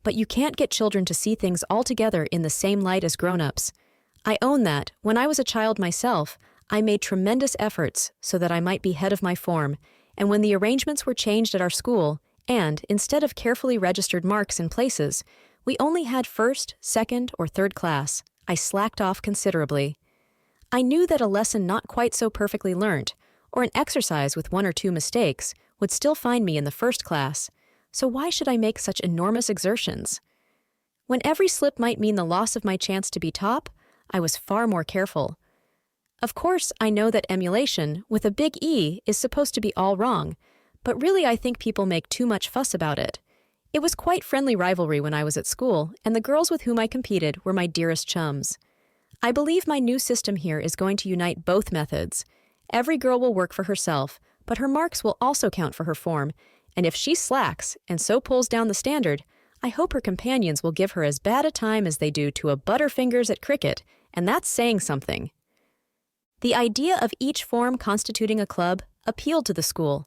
"but you can't get children to see things altogether in the same light as grown-ups. I own that, when I was a child myself, I made tremendous efforts so that I might be head of my form, and when the arrangements were changed at our school, and, instead of carefully registered marks in places, we only had first, second, or third class, I slacked off considerably. I knew that a lesson not quite so perfectly learnt, or an exercise with one or two mistakes, would still find me in the first class, so why should I make such enormous exertions? When every slip might mean the loss of my chance to be top, I was far more careful. Of course, I know that emulation, with a big E, is supposed to be all wrong, but really I think people make too much fuss about it. It was quite friendly rivalry when I was at school, and the girls with whom I competed were my dearest chums. I believe my new system here is going to unite both methods. Every girl will work for herself, but her marks will also count for her form, and if she slacks and so pulls down the standard, I hope her companions will give her as bad a time as they do to a Butterfingers at cricket, and that's saying something. The idea of each form constituting a club appealed to the school.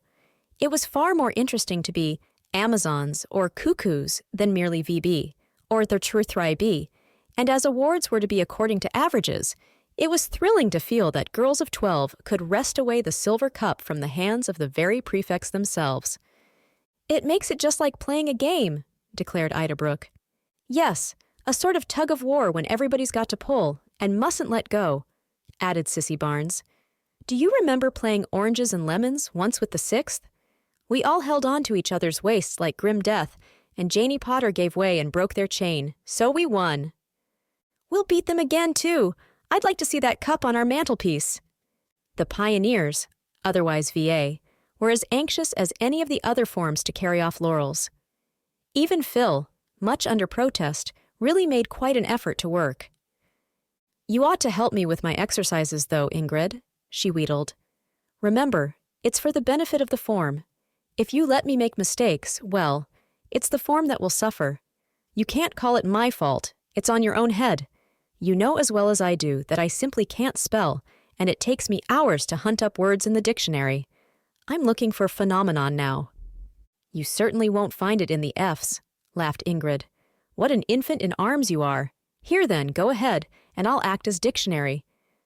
It was far more interesting to be Amazons or Cuckoos than merely VB, or the Truthry B, and as awards were to be according to averages, it was thrilling to feel that girls of 12 could wrest away the silver cup from the hands of the very prefects themselves. "It makes it just like playing a game," declared Ida Brooke. "Yes, a sort of tug-of-war when everybody's got to pull and mustn't let go," added Sissy Barnes. "Do you remember playing oranges and lemons once with the 6th? We all held on to each other's waists like grim death, and Janie Potter gave way and broke their chain, so we won." "We'll beat them again, too. I'd like to see that cup on our mantelpiece." The Pioneers, otherwise VA, were as anxious as any of the other forms to carry off laurels. Even Phil, much under protest, really made quite an effort to work. "You ought to help me with my exercises, though, Ingrid," she wheedled. "Remember, it's for the benefit of the form. If you let me make mistakes, well, it's the form that will suffer. You can't call it my fault. It's on your own head. You know as well as I do that I simply can't spell, and it takes me hours to hunt up words in the dictionary. I'm looking for phenomenon now." "You certainly won't find it in the F's," laughed Ingrid. "What an infant in arms you are. Here then, go ahead, and I'll act as dictionary.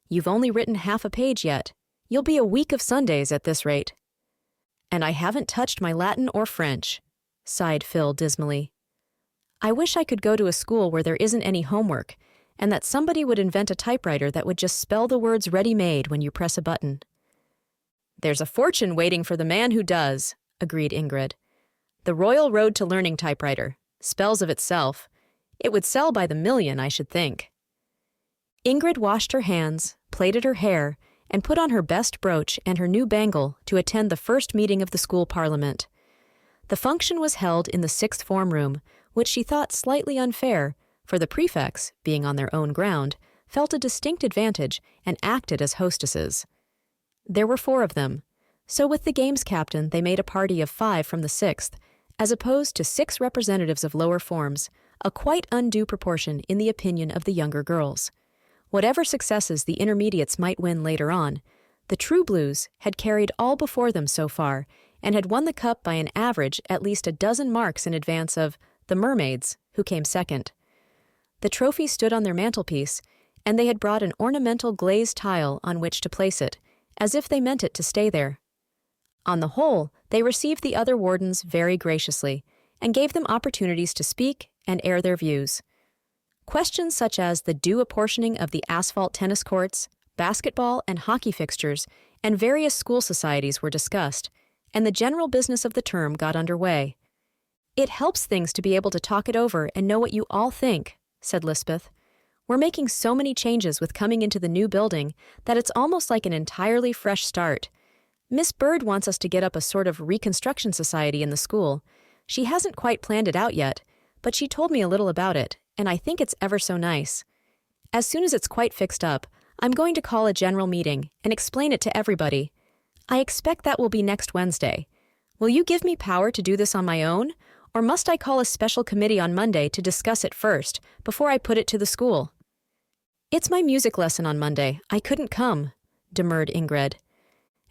You've only written half a page yet. You'll be a week of Sundays at this rate." "And I haven't touched my Latin or French," sighed Phil dismally. "I wish I could go to a school where there isn't any homework, and that somebody would invent a typewriter that would just spell the words ready-made when you press a button." "There's a fortune waiting for the man who does," agreed Ingrid. "The Royal Road to Learning typewriter. Spells of itself. It would sell by the million, I should think." Ingrid washed her hands, plaited her hair, and put on her best brooch and her new bangle to attend the first meeting of the school parliament. The function was held in the 6th form room, which she thought slightly unfair, for the prefects, being on their own ground, felt a distinct advantage and acted as hostesses. There were 4 of them, so with the games captain they made a party of 5 from the 6th, as opposed to 6 representatives of lower forms, a quite undue proportion in the opinion of the younger girls. Whatever successes the intermediates might win later on, the True Blues had carried all before them so far and had won the cup by an average at least a dozen marks in advance of the Mermaids, who came second. The trophy stood on their mantelpiece, and they had brought an ornamental glazed tile on which to place it, as if they meant it to stay there. On the whole, they received the other wardens very graciously, and gave them opportunities to speak and air their views. Questions such as the due apportioning of the asphalt tennis courts, basketball and hockey fixtures, and various school societies were discussed, and the general business of the term got underway. "It helps things to be able to talk it over and know what you all think," said Lisbeth. "We're making so many changes with coming into the new building that it's almost like an entirely fresh start. Miss Bird wants us to get up a sort of reconstruction society in the school. She hasn't quite planned it out yet, but she told me a little about it, and I think it's ever so nice. As soon as it's quite fixed up, I'm going to call a general meeting and explain it to everybody. I expect that will be next Wednesday. Will you give me power to do this on my own, or must I call a special committee on Monday to discuss it first, before I put it to the school?" It's my music lesson on Monday. I couldn't come, demurred Ingrid.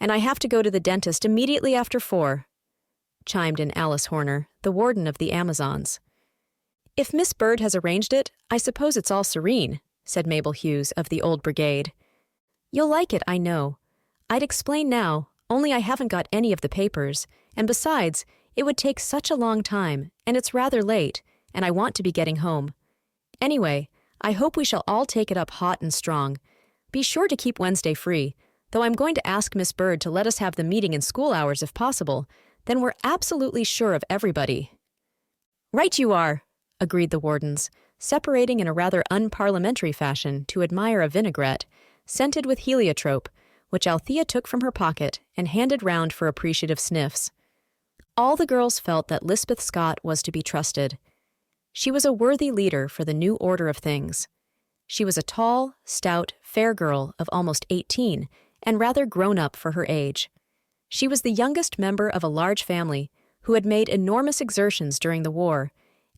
And I have to go to the dentist immediately after 4, chimed in Alice Horner, the warden of the Amazons. If Miss Bird has arranged it, I suppose it's all serene, said Mabel Hughes of the Old Brigade. You'll like it, I know. I'd explain now, only I haven't got any of the papers, and besides, it would take such a long time, and it's rather late, and I want to be getting home. Anyway, I hope we shall all take it up hot and strong. Be sure to keep Wednesday free, though I'm going to ask Miss Bird to let us have the meeting in school hours if possible. Then we're absolutely sure of everybody. Right you are, agreed the wardens, separating in a rather unparliamentary fashion to admire a vinaigrette, scented with heliotrope, which Althea took from her pocket and handed round for appreciative sniffs. All the girls felt that Lisbeth Scott was to be trusted. She was a worthy leader for the new order of things. She was a tall, stout, fair girl of almost 18 and rather grown up for her age. She was the youngest member of a large family who had made enormous exertions during the war,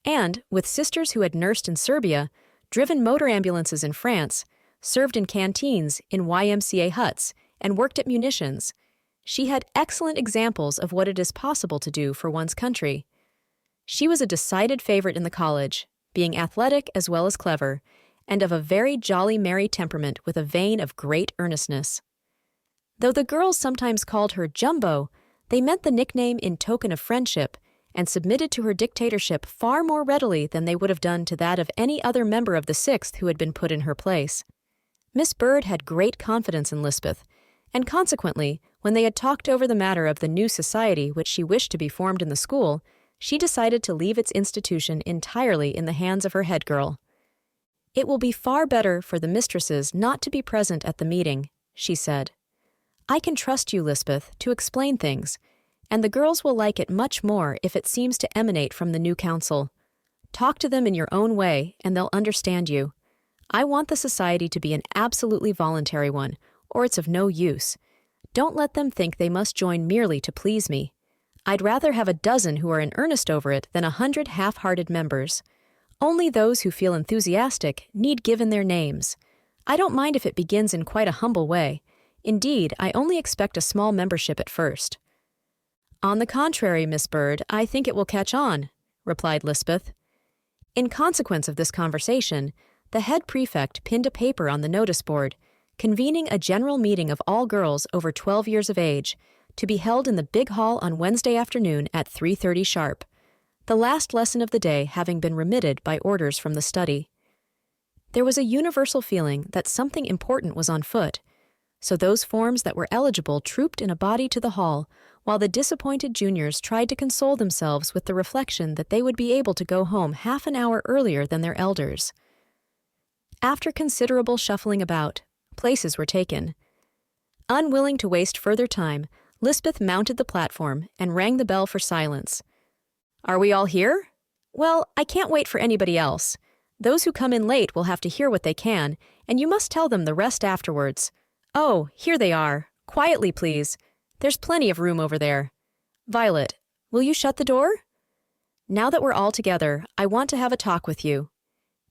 and, with sisters who had nursed in Serbia, driven motor ambulances in France, served in canteens in YMCA huts, and worked at munitions, she had excellent examples of what it is possible to do for one's country. She was a decided favorite in the college, being athletic as well as clever, and of a very jolly merry temperament with a vein of great earnestness. Though the girls sometimes called her Jumbo, they meant the nickname in token of friendship, and submitted to her dictatorship far more readily than they would have done to that of any other member of the Sixth who had been put in her place. Miss Bird had great confidence in Lisbeth, and consequently, when they had talked over the matter of the new society which she wished to be formed in the school, she decided to leave its institution entirely in the hands of her head girl. It will be far better for the mistresses not to be present at the meeting, she said. I can trust you, Lisbeth, to explain things, and the girls will like it much more if it seems to emanate from the new council. Talk to them in your own way, and they'll understand you. I want the society to be an absolutely voluntary one, or it's of no use. Don't let them think they must join merely to please me. I'd rather have a dozen who are in earnest over it than 100 half-hearted members. Only those who feel enthusiastic need given their names. I don't mind if it begins in quite a humble way. Indeed, I only expect a small membership at first. On the contrary, Miss Bird, I think it will catch on, replied Lisbeth. In consequence of this conversation, the head prefect pinned a paper on the notice board, convening a general meeting of all girls over 12 years of age, to be held in the big hall on Wednesday afternoon at 3:30 sharp, the last lesson of the day having been remitted by orders from the study. There was a universal feeling that something important was on foot, so those forms that were eligible trooped in a body to the hall, while the disappointed juniors tried to console themselves with the reflection that they would be able to go home half an hour earlier than their elders. After considerable shuffling about, places were taken. Unwilling to waste further time, Lisbeth mounted the platform and rang the bell for silence. Are we all here? Well, I can't wait for anybody else. Those who come in late will have to hear what they can, and you must tell them the rest afterwards. Oh, here they are. Quietly, please. There's plenty of room over there. Violet, will you shut the door? Now that we're all together, I want to have a talk with you.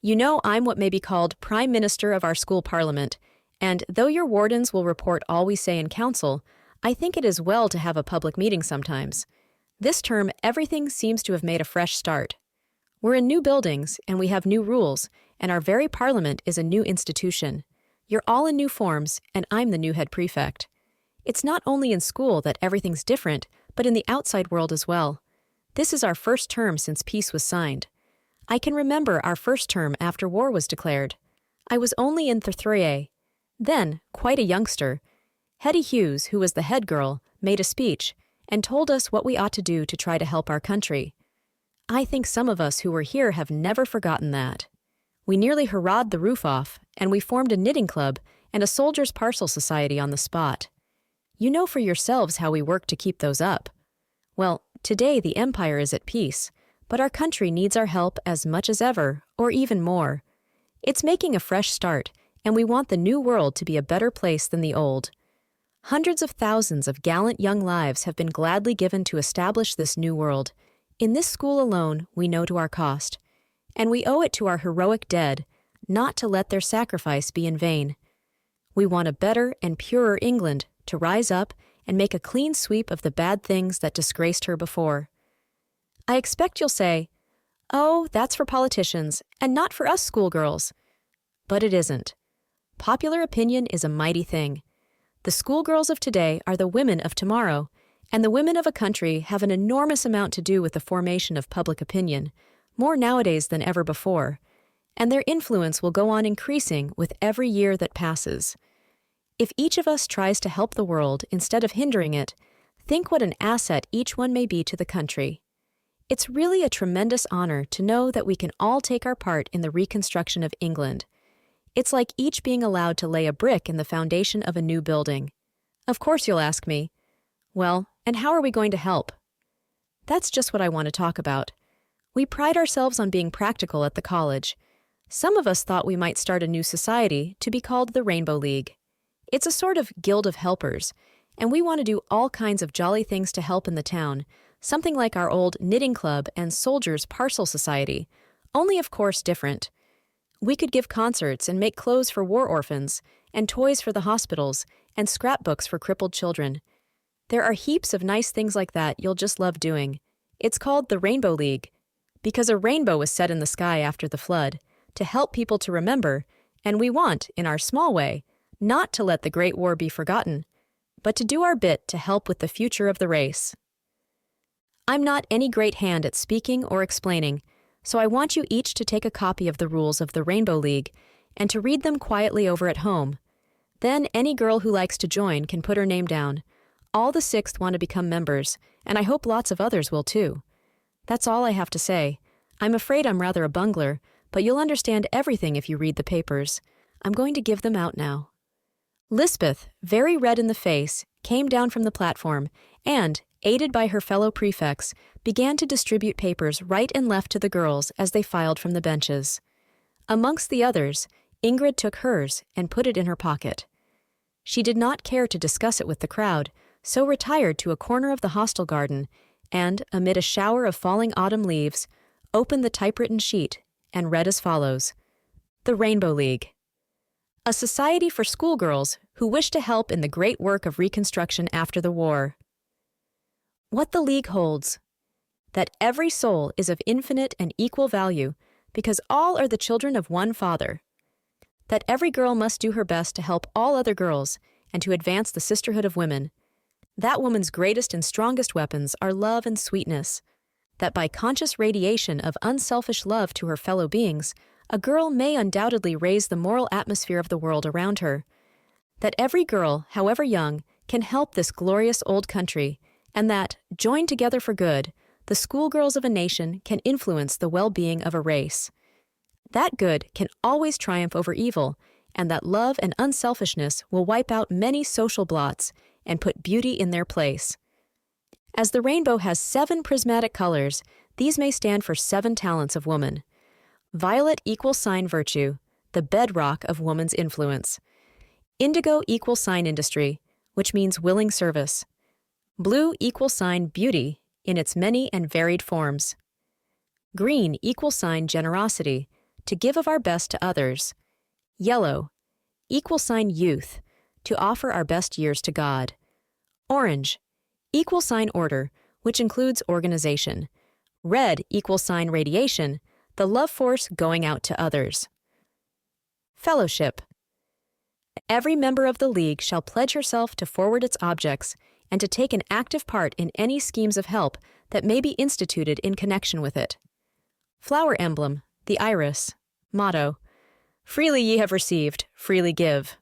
You know I'm what may be called Prime Minister of our school parliament, and though your wardens will report all we say in council, I think it is well to have a public meeting sometimes. This term, everything seems to have made a fresh start. We're in new buildings, and we have new rules, and our very parliament is a new institution. You're all in new forms, and I'm the new head prefect. It's not only in school that everything's different, but in the outside world as well. This is our first term since peace was signed. I can remember our first term after war was declared. I was only in Third. Then, quite a youngster, Hetty Hughes, who was the head girl, made a speech and told us what we ought to do to try to help our country. I think some of us who were here have never forgotten that. We nearly hurrahed the roof off, and we formed a knitting club and a soldiers' parcel society on the spot. You know for yourselves how we worked to keep those up. Well, today the empire is at peace, but our country needs our help as much as ever, or even more. It's making a fresh start, and we want the new world to be a better place than the old. Hundreds of thousands of gallant young lives have been gladly given to establish this new world. In this school alone, we know to our cost. And we owe it to our heroic dead, not to let their sacrifice be in vain. We want a better and purer England to rise up and make a clean sweep of the bad things that disgraced her before. I expect you'll say, "Oh, that's for politicians, and not for us schoolgirls." But it isn't. Popular opinion is a mighty thing. The schoolgirls of today are the women of tomorrow, and the women of a country have an enormous amount to do with the formation of public opinion, more nowadays than ever before, and their influence will go on increasing with every year that passes. If each of us tries to help the world instead of hindering it, think what an asset each one may be to the country. It's really a tremendous honor to know that we can all take our part in the reconstruction of England. It's like each being allowed to lay a brick in the foundation of a new building. Of course you'll ask me, well, and how are we going to help? That's just what I want to talk about. We pride ourselves on being practical at the college. Some of us thought we might start a new society to be called the Rainbow League. It's a sort of guild of helpers, and we want to do all kinds of jolly things to help in the town, something like our old knitting club and soldiers' parcel society, only of course different. We could give concerts and make clothes for war orphans, and toys for the hospitals, and scrapbooks for crippled children. There are heaps of nice things like that you'll just love doing. It's called the Rainbow League, because a rainbow was set in the sky after the flood, to help people to remember, and we want, in our small way, not to let the Great War be forgotten, but to do our bit to help with the future of the race. I'm not any great hand at speaking or explaining, so I want you each to take a copy of the rules of the Rainbow League and to read them quietly over at home. Then any girl who likes to join can put her name down. All the sixth want to become members, and I hope lots of others will too. That's all I have to say. I'm afraid I'm rather a bungler, but you'll understand everything if you read the papers. I'm going to give them out now. Lisbeth, very red in the face, came down from the platform and, aided by her fellow prefects, began to distribute papers right and left to the girls as they filed from the benches. Amongst the others, Ingrid took hers and put it in her pocket. She did not care to discuss it with the crowd, so retired to a corner of the hostel garden and, amid a shower of falling autumn leaves, opened the typewritten sheet and read as follows: The Rainbow League. A society for schoolgirls who wish to help in the great work of reconstruction after the war. What the League holds: that every soul is of infinite and equal value because all are the children of one Father. That every girl must do her best to help all other girls and to advance the sisterhood of women. That woman's greatest and strongest weapons are love and sweetness. That by conscious radiation of unselfish love to her fellow beings, a girl may undoubtedly raise the moral atmosphere of the world around her. That every girl, however young, can help this glorious old country, and that, joined together for good, the schoolgirls of a nation can influence the well-being of a race. That good can always triumph over evil, and that love and unselfishness will wipe out many social blots and put beauty in their place. As the rainbow has 7 prismatic colors, these may stand for 7 talents of woman. Violet equals sign virtue, the bedrock of woman's influence. Indigo equals sign industry, which means willing service. Blue equals sign beauty in its many and varied forms. Green equals sign generosity, to give of our best to others. Yellow equals sign youth, to offer our best years to God. Orange equals sign order, which includes organization. Red equals sign radiation, the love force going out to others. Fellowship. Every member of the League shall pledge herself to forward its objects and to take an active part in any schemes of help that may be instituted in connection with it. Flower emblem, the iris. Motto: Freely ye have received, freely give.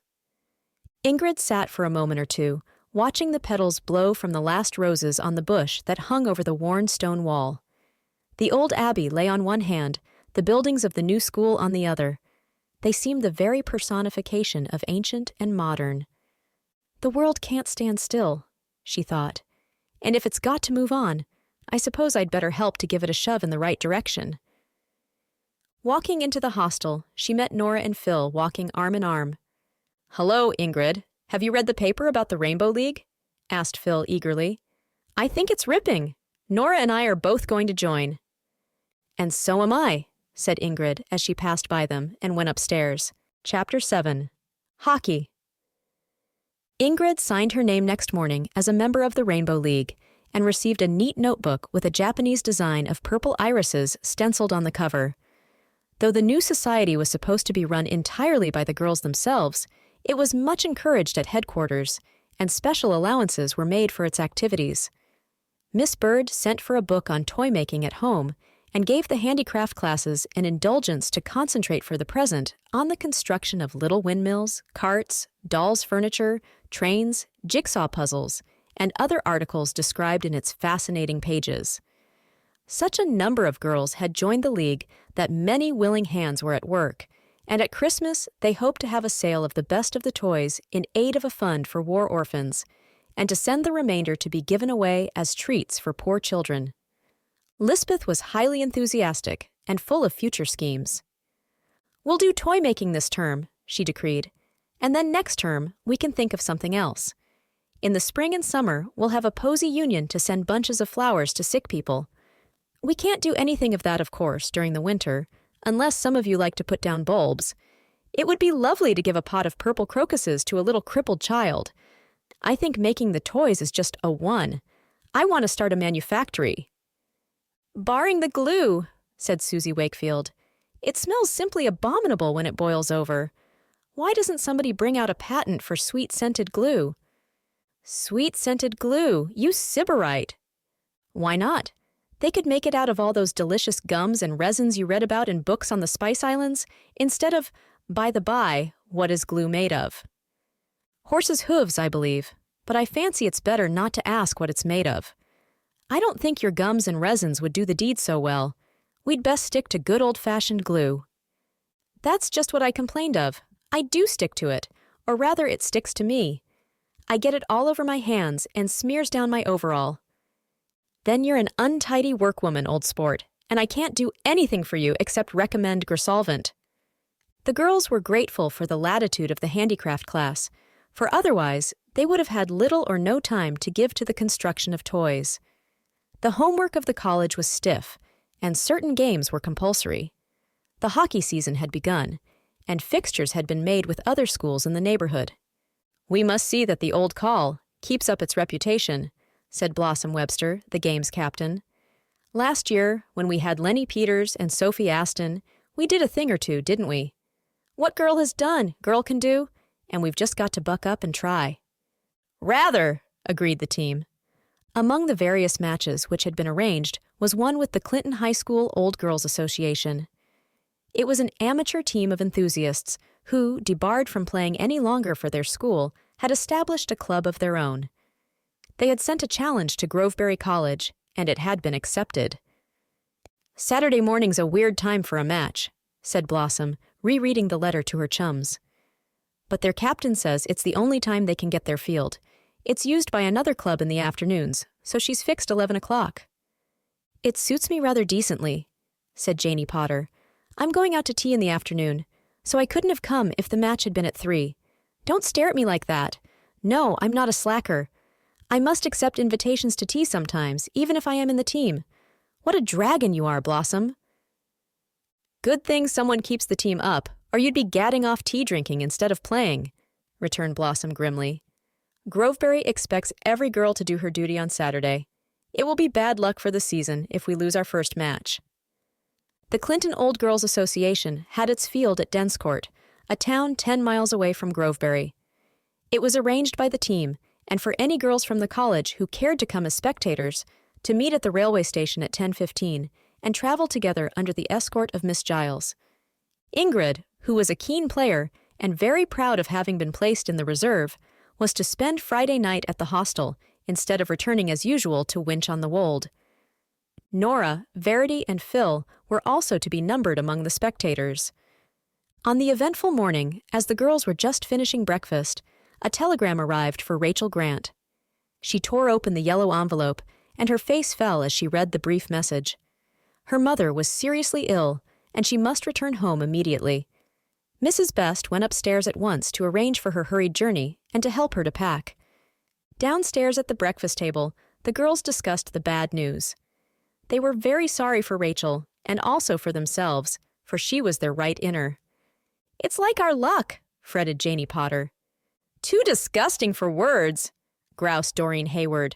Ingrid sat for a moment or two, watching the petals blow from the last roses on the bush that hung over the worn stone wall. The old abbey lay on one hand, the buildings of the new school on the other. They seemed the very personification of ancient and modern. The world can't stand still, she thought, and if it's got to move on, I suppose I'd better help to give it a shove in the right direction. Walking into the hostel, she met Nora and Phil walking arm in arm. "Hello, Ingrid. Have you read the paper about the Rainbow League?" asked Phil eagerly. "I think it's ripping. Nora and I are both going to join." "And so am I," said Ingrid as she passed by them and went upstairs. Chapter 7. Hockey. Ingrid signed her name next morning as a member of the Rainbow League and received a neat notebook with a Japanese design of purple irises stenciled on the cover. Though the new society was supposed to be run entirely by the girls themselves, it was much encouraged at headquarters, and special allowances were made for its activities. Miss Bird sent for a book on toy making at home and gave the handicraft classes an indulgence to concentrate for the present on the construction of little windmills, carts, dolls' furniture, trains, jigsaw puzzles, and other articles described in its fascinating pages. Such a number of girls had joined the league that many willing hands were at work, and at Christmas they hoped to have a sale of the best of the toys in aid of a fund for war orphans, and to send the remainder to be given away as treats for poor children. Lisbeth was highly enthusiastic and full of future schemes. "We'll do toy making this term," she decreed, "and then next term we can think of something else. In the spring and summer we'll have a posy union to send bunches of flowers to sick people. We can't do anything of that, of course, during the winter, unless some of you like to put down bulbs. It would be lovely to give a pot of purple crocuses to a little crippled child. I think making the toys is just a one. I want to start a manufactory." "Barring the glue," said Susie Wakefield. "It smells simply abominable when it boils over. Why doesn't somebody bring out a patent for sweet-scented glue?" "Sweet-scented glue, you sybarite." "Why not? They could make it out of all those delicious gums and resins you read about in books on the Spice Islands, instead of, by the by, what is glue made of?" "Horses' hooves, I believe, but I fancy it's better not to ask what it's made of. I don't think your gums and resins would do the deed so well. We'd best stick to good old-fashioned glue." "That's just what I complained of. I do stick to it, or rather it sticks to me. I get it all over my hands and smears down my overall." "Then you're an untidy workwoman, old sport, and I can't do anything for you except recommend Gersolvent." The girls were grateful for the latitude of the handicraft class, for otherwise they would have had little or no time to give to the construction of toys. The homework of the college was stiff, and certain games were compulsory. The hockey season had begun, and fixtures had been made with other schools in the neighborhood. "We must see that the Old Call keeps up its reputation," said Blossom Webster, the game's captain. "Last year, when we had Lenny Peters and Sophie Aston, we did a thing or two, didn't we? What girl has done, girl can do, and we've just got to buck up and try." "Rather," agreed the team. Among the various matches which had been arranged was one with the Clinton High School Old Girls Association. It was an amateur team of enthusiasts who, debarred from playing any longer for their school, had established a club of their own. They had sent a challenge to Groveberry College, and it had been accepted. "Saturday morning's a weird time for a match," said Blossom, rereading the letter to her chums. "But their captain says it's the only time they can get their field. It's used by another club in the afternoons, so she's fixed 11 o'clock. "It suits me rather decently," said Janie Potter. "I'm going out to tea in the afternoon, so I couldn't have come if the match had been at 3. Don't stare at me like that. No, I'm not a slacker. I must accept invitations to tea sometimes, even if I am in the team. What a dragon you are, Blossom." "Good thing someone keeps the team up, or you'd be gadding off tea drinking instead of playing," returned Blossom grimly. "Groveberry expects every girl to do her duty on Saturday. It will be bad luck for the season if we lose our first match." The Clinton Old Girls Association had its field at Densecourt, a town 10 miles away from Groveberry. It was arranged by the team, and for any girls from the college who cared to come as spectators, to meet at the railway station at 10:15 and travel together under the escort of Miss Giles. Ingrid, who was a keen player and very proud of having been placed in the reserve, was to spend Friday night at the hostel instead of returning as usual to Winch on the Wold. Nora, Verity, and Phil were also to be numbered among the spectators. On the eventful morning, as the girls were just finishing breakfast, a telegram arrived for Rachel Grant. She tore open the yellow envelope, and her face fell as she read the brief message. Her mother was seriously ill, and she must return home immediately. Mrs. Best went upstairs at once to arrange for her hurried journey and to help her to pack. Downstairs at the breakfast table, the girls discussed the bad news. They were very sorry for Rachel, and also for themselves, for she was their right inner. "It's like our luck," fretted Janie Potter. "Too disgusting for words," groused Doreen Hayward.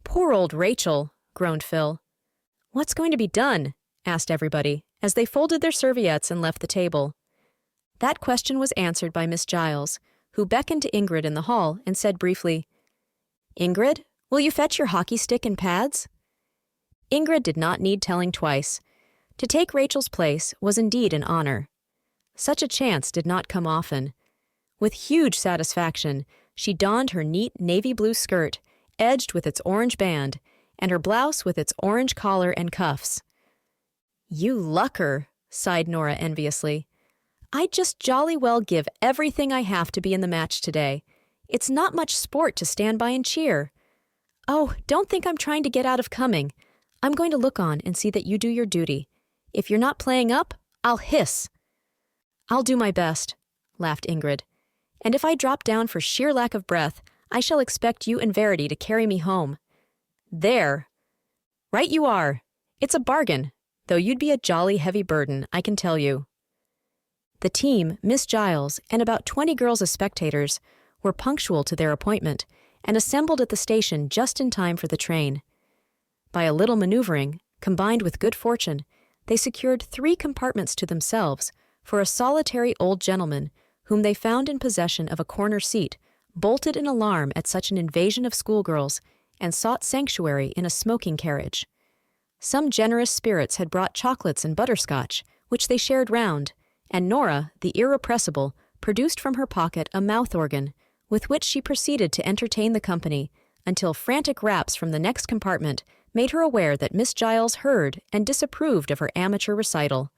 "Poor old Rachel," groaned Phil. "What's going to be done?" asked everybody, as they folded their serviettes and left the table. That question was answered by Miss Giles, who beckoned to Ingrid in the hall and said briefly, "Ingrid, will you fetch your hockey stick and pads?" Ingrid did not need telling twice. To take Rachel's place was indeed an honor. Such a chance did not come often. With huge satisfaction, she donned her neat navy blue skirt, edged with its orange band, and her blouse with its orange collar and cuffs. "You lucker," sighed Nora enviously. "I'd just jolly well give everything I have to be in the match today. It's not much sport to stand by and cheer. Oh, don't think I'm trying to get out of coming. I'm going to look on and see that you do your duty. If you're not playing up, I'll hiss." "I'll do my best," laughed Ingrid. "And if I drop down for sheer lack of breath, I shall expect you and Verity to carry me home." "There." "Right you are. It's a bargain, though you'd be a jolly heavy burden, I can tell you." The team, Miss Giles, and about 20 girls as spectators, were punctual to their appointment and assembled at the station just in time for the train. By a little maneuvering, combined with good fortune, they secured 3 compartments to themselves for a solitary old gentleman whom they found in possession of a corner seat, bolted in alarm at such an invasion of schoolgirls, and sought sanctuary in a smoking carriage. Some generous spirits had brought chocolates and butterscotch, which they shared round, and Nora, the irrepressible, produced from her pocket a mouth-organ, with which she proceeded to entertain the company, until frantic raps from the next compartment made her aware that Miss Giles heard and disapproved of her amateur recital.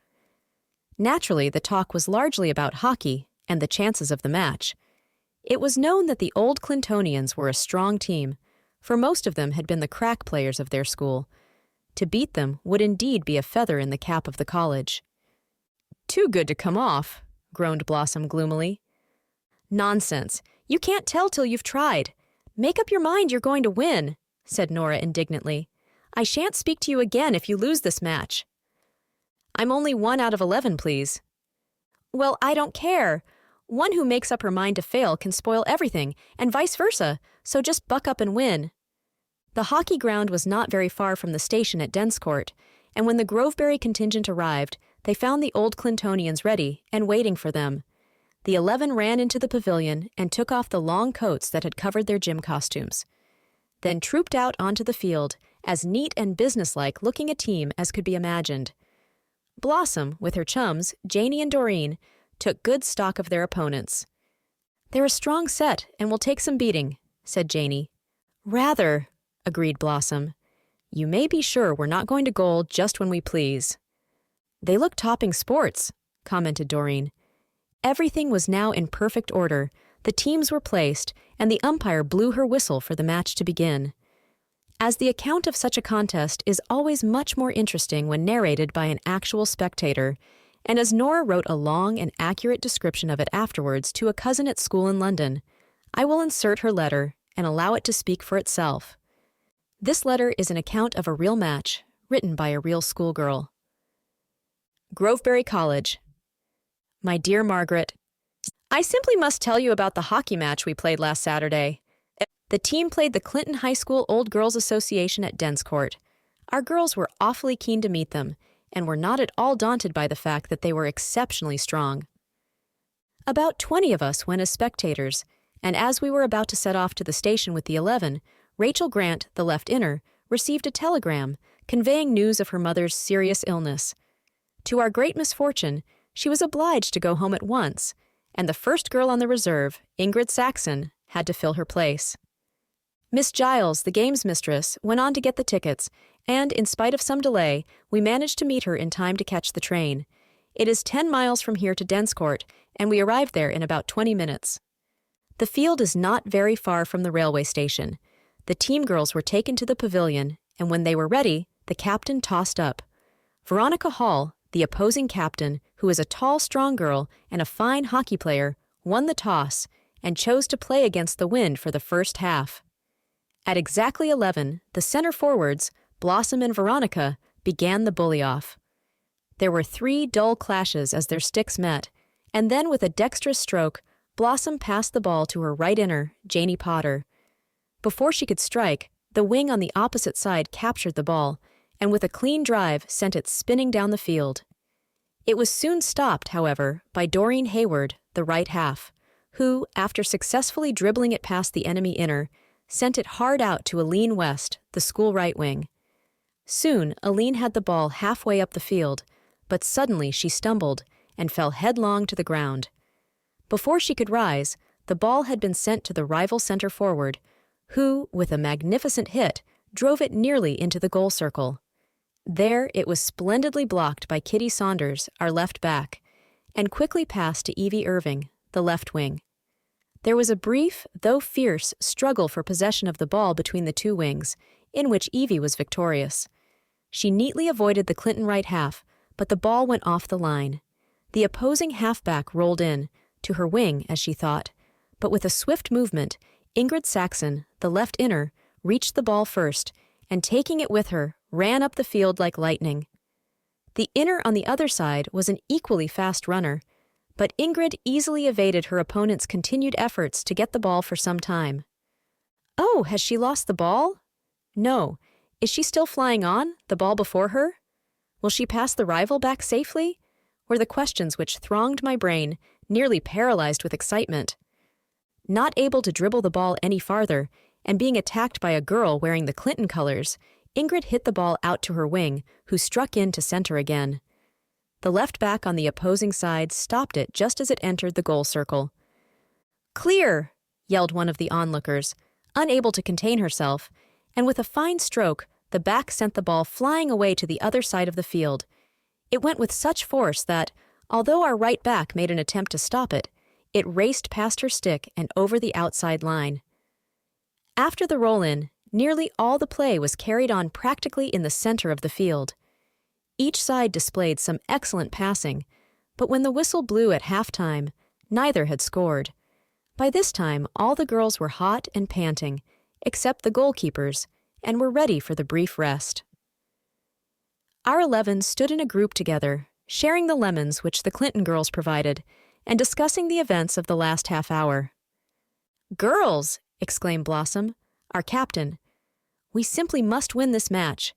Naturally, the talk was largely about hockey and the chances of the match. It was known that the old Clintonians were a strong team, for most of them had been the crack players of their school. To beat them would indeed be a feather in the cap of the college. "Too good to come off," groaned Blossom gloomily. "Nonsense. You can't tell till you've tried. Make up your mind you're going to win," said Nora indignantly. "I shan't speak to you again if you lose this match." "I'm only 1 out of 11, please." "Well, I don't care. One who makes up her mind to fail can spoil everything, and vice versa, so just buck up and win." The hockey ground was not very far from the station at Denscourt, and when the Groveberry contingent arrived, they found the old Clintonians ready and waiting for them. The 11 ran into the pavilion and took off the long coats that had covered their gym costumes, then trooped out onto the field, as neat and businesslike looking a team as could be imagined. Blossom, with her chums, Janie and Doreen, took good stock of their opponents. "They're a strong set and will take some beating," said Janie. "Rather," agreed Blossom. "You may be sure we're not going to goal just when we please." "They look topping sports," commented Doreen. Everything was now in perfect order, the teams were placed, and the umpire blew her whistle for the match to begin. As the account of such a contest is always much more interesting when narrated by an actual spectator, and as Nora wrote a long and accurate description of it afterwards to a cousin at school in London, I will insert her letter and allow it to speak for itself. This letter is an account of a real match, written by a real schoolgirl. Groveberry College. My dear Margaret, I simply must tell you about the hockey match we played last Saturday. The team played the Clinton High School Old Girls Association at Denscourt. Our girls were awfully keen to meet them, and were not at all daunted by the fact that they were exceptionally strong. About 20 of us went as spectators, and as we were about to set off to the station with the 11, Rachel Grant, the left inner, received a telegram conveying news of her mother's serious illness. To our great misfortune, she was obliged to go home at once, and the first girl on the reserve, Ingrid Saxon, had to fill her place. Miss Giles, the games mistress, went on to get the tickets, and, in spite of some delay, we managed to meet her in time to catch the train. It is 10 miles from here to Denscourt, and we arrived there in about 20 minutes. The field is not very far from the railway station. The team girls were taken to the pavilion, and when they were ready, the captain tossed up. Veronica Hall, the opposing captain, who is a tall, strong girl and a fine hockey player, won the toss and chose to play against the wind for the first half. At exactly 11, the center forwards, Blossom and Veronica, began the bully-off. There were 3 dull clashes as their sticks met, and then with a dexterous stroke, Blossom passed the ball to her right inner, Janie Potter. Before she could strike, the wing on the opposite side captured the ball, and with a clean drive sent it spinning down the field. It was soon stopped, however, by Doreen Hayward, the right half, who, after successfully dribbling it past the enemy inner, sent it hard out to Aline West, the school right wing. Soon, Aline had the ball halfway up the field, but suddenly she stumbled and fell headlong to the ground. Before she could rise, the ball had been sent to the rival center forward, who, with a magnificent hit, drove it nearly into the goal circle. There it was splendidly blocked by Kitty Saunders, our left back, and quickly passed to Evie Irving, the left wing. There was a brief, though fierce, struggle for possession of the ball between the two wings, in which Evie was victorious. She neatly avoided the Clinton right half, but the ball went off the line. The opposing halfback rolled in, to her wing, as she thought, but with a swift movement, Ingrid Saxon, the left inner, reached the ball first, and taking it with her, ran up the field like lightning. The inner on the other side was an equally fast runner, but Ingrid easily evaded her opponent's continued efforts to get the ball for some time. Oh, has she lost the ball? No. Is she still flying on, the ball before her? Will she pass the rival back safely? Were the questions which thronged my brain, nearly paralyzed with excitement. Not able to dribble the ball any farther, and being attacked by a girl wearing the Clinton colors, Ingrid hit the ball out to her wing, who struck in to center again. The left back on the opposing side stopped it just as it entered the goal circle. "Clear!" yelled one of the onlookers, unable to contain herself, and with a fine stroke, the back sent the ball flying away to the other side of the field. It went with such force that, although our right back made an attempt to stop it, it raced past her stick and over the outside line. After the roll-in, nearly all the play was carried on practically in the center of the field. Each side displayed some excellent passing, but when the whistle blew at halftime, neither had scored. By this time, all the girls were hot and panting, except the goalkeepers, and were ready for the brief rest. Our 11 stood in a group together, sharing the lemons which the Clinton girls provided, and discussing the events of the last half hour. "Girls!" exclaimed Blossom, our captain. "We simply must win this match.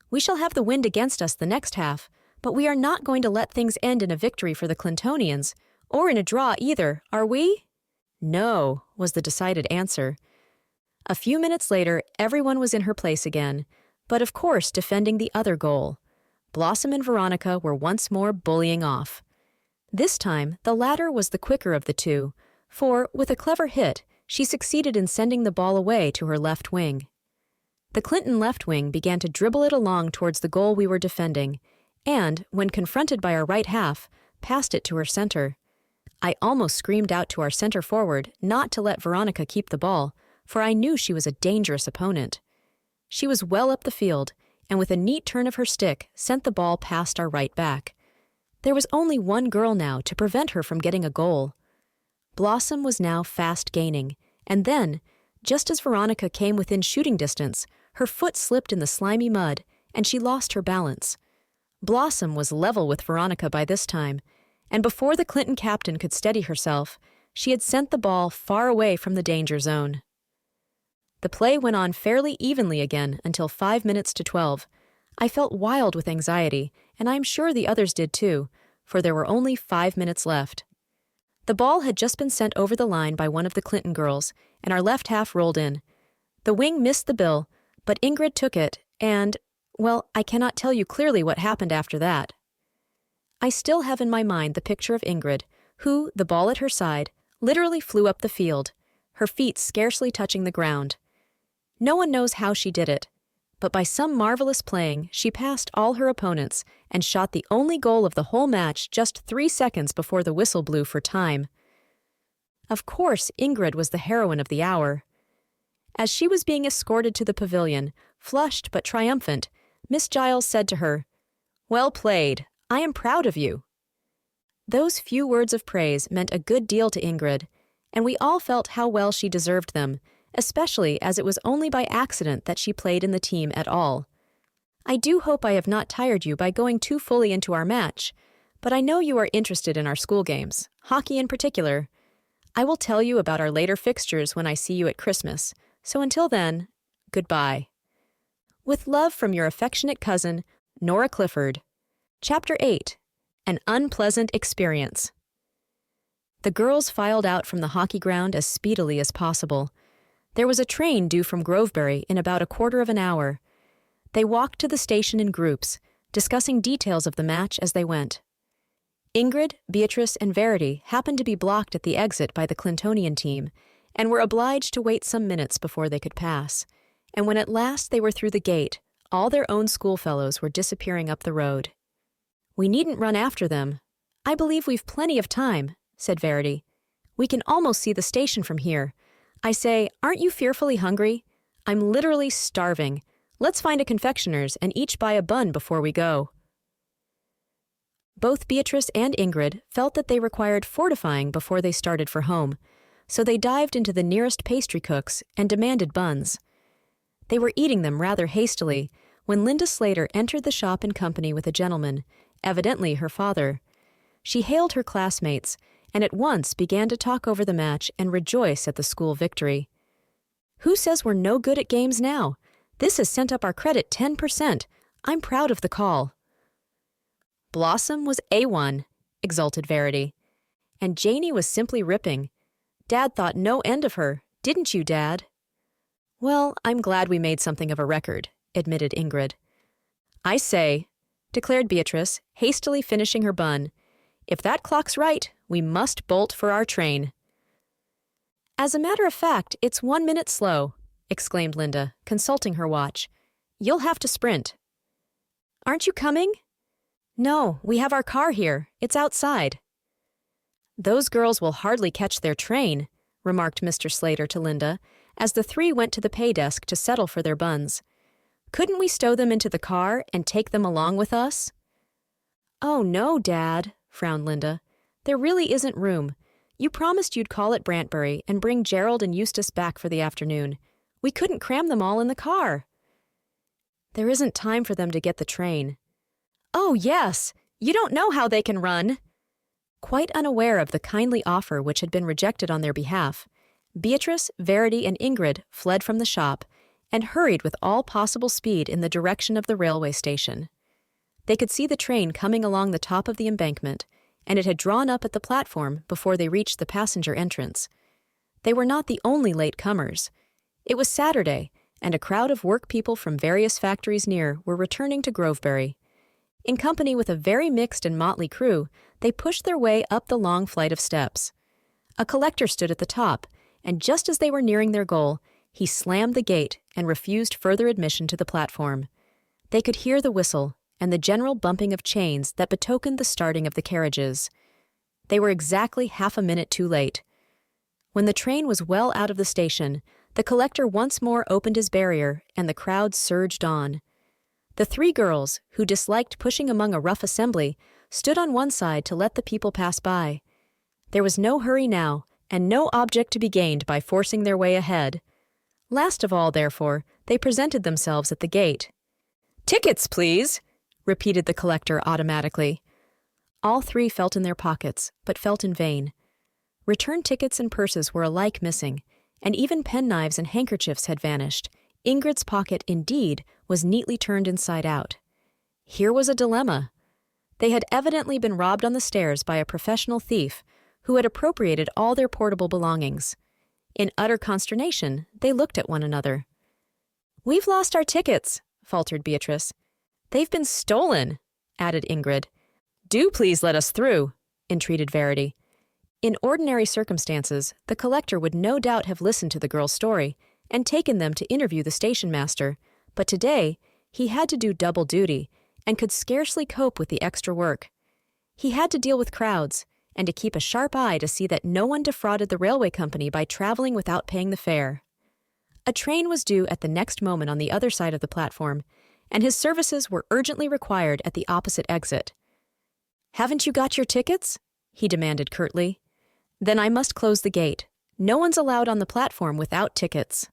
We shall have the wind against us the next half, but we are not going to let things end in a victory for the Clintonians, or in a draw either, are we?" "No," was the decided answer. A few minutes later, everyone was in her place again, but of course defending the other goal. Blossom and Veronica were once more bullying off. This time, the latter was the quicker of the two, for, with a clever hit, she succeeded in sending the ball away to her left wing. The Clinton left wing began to dribble it along towards the goal we were defending, and, when confronted by our right half, passed it to her center. I almost screamed out to our center forward not to let Veronica keep the ball, for I knew she was a dangerous opponent. She was well up the field, and with a neat turn of her stick, sent the ball past our right back. There was only one girl now to prevent her from getting a goal. Blossom was now fast gaining, and then, just as Veronica came within shooting distance, her foot slipped in the slimy mud, and she lost her balance. Blossom was level with Veronica by this time, and before the Clinton captain could steady herself, she had sent the ball far away from the danger zone. The play went on fairly evenly again until 5 minutes to 12. I felt wild with anxiety, and I am sure the others did too, for there were only 5 minutes left. The ball had just been sent over the line by one of the Clinton girls, and our left half rolled in. The wing missed the bill, but Ingrid took it, and, well, I cannot tell you clearly what happened after that. I still have in my mind the picture of Ingrid, who, the ball at her side, literally flew up the field, her feet scarcely touching the ground. No one knows how she did it, but by some marvelous playing, she passed all her opponents and shot the only goal of the whole match just 3 seconds before the whistle blew for time. Of course, Ingrid was the heroine of the hour. As she was being escorted to the pavilion, flushed but triumphant, Miss Giles said to her, "Well played. I am proud of you." Those few words of praise meant a good deal to Ingrid, and we all felt how well she deserved them, especially as it was only by accident that she played in the team at all. I do hope I have not tired you by going too fully into our match, but I know you are interested in our school games, hockey in particular. I will tell you about our later fixtures when I see you at Christmas, so until then, goodbye. With love from your affectionate cousin, Nora Clifford. Chapter 8. An Unpleasant Experience. The girls filed out from the hockey ground as speedily as possible. There was a train due from Grovebury in about a quarter of an hour. They walked to the station in groups, discussing details of the match as they went. Ingrid, Beatrice, and Verity happened to be blocked at the exit by the Clintonian team and were obliged to wait some minutes before they could pass. And when at last they were through the gate, all their own schoolfellows were disappearing up the road. "We needn't run after them. I believe we've plenty of time," said Verity. "We can almost see the station from here. I say, aren't you fearfully hungry? I'm literally starving. Let's find a confectioner's and each buy a bun before we go." Both Beatrice and Ingrid felt that they required fortifying before they started for home, so they dived into the nearest pastry cook's and demanded buns. They were eating them rather hastily when Linda Slater entered the shop in company with a gentleman, evidently her father. She hailed her classmates and at once began to talk over the match and rejoice at the school victory. "Who says we're no good at games now? This has sent up our credit 10%. I'm proud of the call." "Blossom was A1, exulted Verity. "And Janie was simply ripping. Dad thought no end of her, didn't you, Dad?" "Well, I'm glad we made something of a record," admitted Ingrid. "I say," declared Beatrice, hastily finishing her bun, "if that clock's right, we must bolt for our train." "As a matter of fact, it's 1 minute slow," exclaimed Linda, consulting her watch. "You'll have to sprint." "Aren't you coming?" "No, we have our car here. It's outside." "Those girls will hardly catch their train," remarked Mr. Slater to Linda, as the three went to the pay desk to settle for their buns. "Couldn't we stow them into the car and take them along with us?" "Oh, no, Dad," frowned Linda. "There really isn't room. You promised you'd call at Brantbury and bring Gerald and Eustace back for the afternoon. We couldn't cram them all in the car." "There isn't time for them to get the train." "Oh, yes! You don't know how they can run!" Quite unaware of the kindly offer which had been rejected on their behalf, Beatrice, Verity, and Ingrid fled from the shop and hurried with all possible speed in the direction of the railway station. They could see the train coming along the top of the embankment, and it had drawn up at the platform before they reached the passenger entrance. They were not the only late comers. It was Saturday, and a crowd of work people from various factories near were returning to Grovebury. In company with a very mixed and motley crew, they pushed their way up the long flight of steps. A collector stood at the top, and just as they were nearing their goal, he slammed the gate and refused further admission to the platform. They could hear the whistle and the general bumping of chains that betokened the starting of the carriages. They were exactly half a minute too late. When the train was well out of the station, the collector once more opened his barrier and the crowd surged on. The three girls, who disliked pushing among a rough assembly, stood on one side to let the people pass by. There was no hurry now, and no object to be gained by forcing their way ahead. Last of all, therefore, they presented themselves at the gate. "Tickets, please," repeated the collector automatically. All three felt in their pockets, but felt in vain. Return tickets and purses were alike missing, and even penknives and handkerchiefs had vanished. Ingrid's pocket, indeed, was neatly turned inside out. Here was a dilemma. They had evidently been robbed on the stairs by a professional thief who had appropriated all their portable belongings. In utter consternation, they looked at one another. "We've lost our tickets," faltered Beatrice. "They've been stolen," added Ingrid. "Do please let us through," entreated Verity. In ordinary circumstances, the collector would no doubt have listened to the girl's story and taken them to interview the station master, but today he had to do double duty and could scarcely cope with the extra work. He had to deal with crowds and to keep a sharp eye to see that no one defrauded the railway company by traveling without paying the fare. A train was due at the next moment on the other side of the platform, and his services were urgently required at the opposite exit. "Haven't you got your tickets?" he demanded curtly. "Then I must close the gate. No one's allowed on the platform without tickets."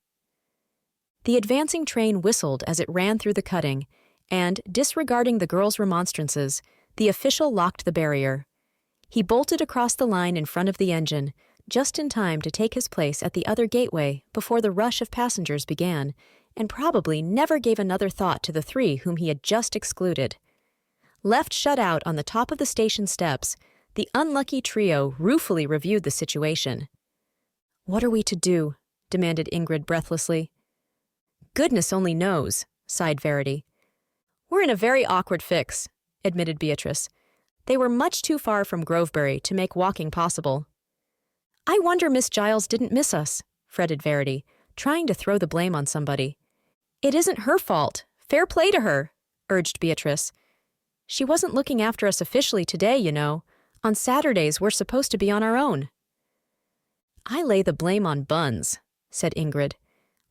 The advancing train whistled as it ran through the cutting, and, disregarding the girl's remonstrances, the official locked the barrier. He bolted across the line in front of the engine, just in time to take his place at the other gateway before the rush of passengers began, and probably never gave another thought to the three whom he had just excluded. Left shut out on the top of the station steps, the unlucky trio ruefully reviewed the situation. "What are we to do?" demanded Ingrid breathlessly. "Goodness only knows," sighed Verity. "We're in a very awkward fix," admitted Beatrice. They were much too far from Grovebury to make walking possible. "I wonder Miss Giles didn't miss us," fretted Verity, trying to throw the blame on somebody. "It isn't her fault. Fair play to her," urged Beatrice. "She wasn't looking after us officially today, you know. On Saturdays, we're supposed to be on our own." "I lay the blame on Buns," said Ingrid.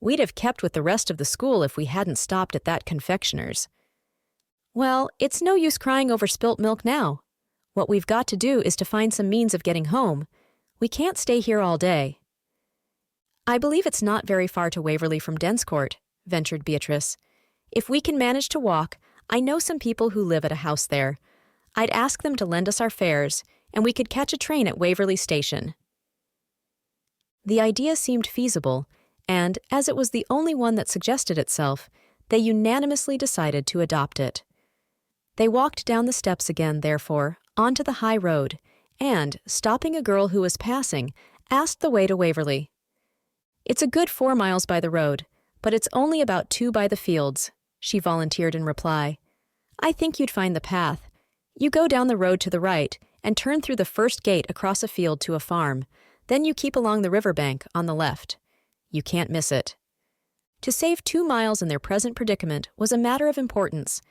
"We'd have kept with the rest of the school if we hadn't stopped at that confectioner's." "Well, it's no use crying over spilt milk now. What we've got to do is to find some means of getting home. We can't stay here all day." "I believe it's not very far to Waverley from Denscourt," ventured Beatrice. "If we can manage to walk, I know some people who live at a house there. I'd ask them to lend us our fares, and we could catch a train at Waverley Station." The idea seemed feasible, and, as it was the only one that suggested itself, they unanimously decided to adopt it. They walked down the steps again, therefore, onto the high road, and, stopping a girl who was passing, asked the way to Waverley. "It's a good 4 miles by the road, but it's only about 2 by the fields," she volunteered in reply. "I think you'd find the path. You go down the road to the right and turn through the first gate across a field to a farm. Then you keep along the river bank on the left. You can't miss it." To save 2 miles in their present predicament was a matter of importance,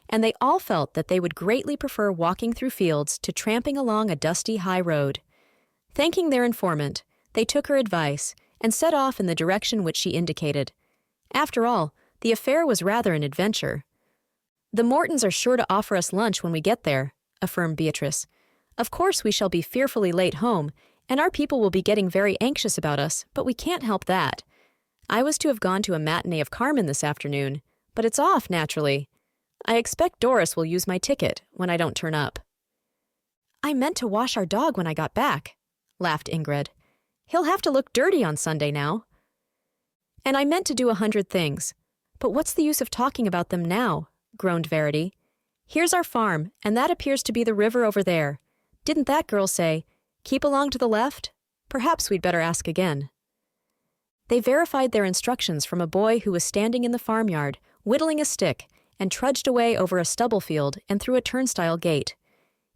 and they all felt that they would greatly prefer walking through fields to tramping along a dusty high road. Thanking their informant, they took her advice and set off in the direction which she indicated. After all, the affair was rather an adventure. "The Mortons are sure to offer us lunch when we get there," affirmed Beatrice. "Of course we shall be fearfully late home, and our people will be getting very anxious about us, but we can't help that. I was to have gone to a matinee of Carmen this afternoon, but it's off, naturally. I expect Doris will use my ticket when I don't turn up." "I meant to wash our dog when I got back," laughed Ingrid. "He'll have to look dirty on Sunday now." "And I meant to do 100 things. But what's the use of talking about them now?" groaned Verity. "Here's our farm, and that appears to be the river over there. Didn't that girl say, 'Keep along to the left'? Perhaps we'd better ask again." They verified their instructions from a boy who was standing in the farmyard, whittling a stick, and trudged away over a stubble field and through a turnstile gate.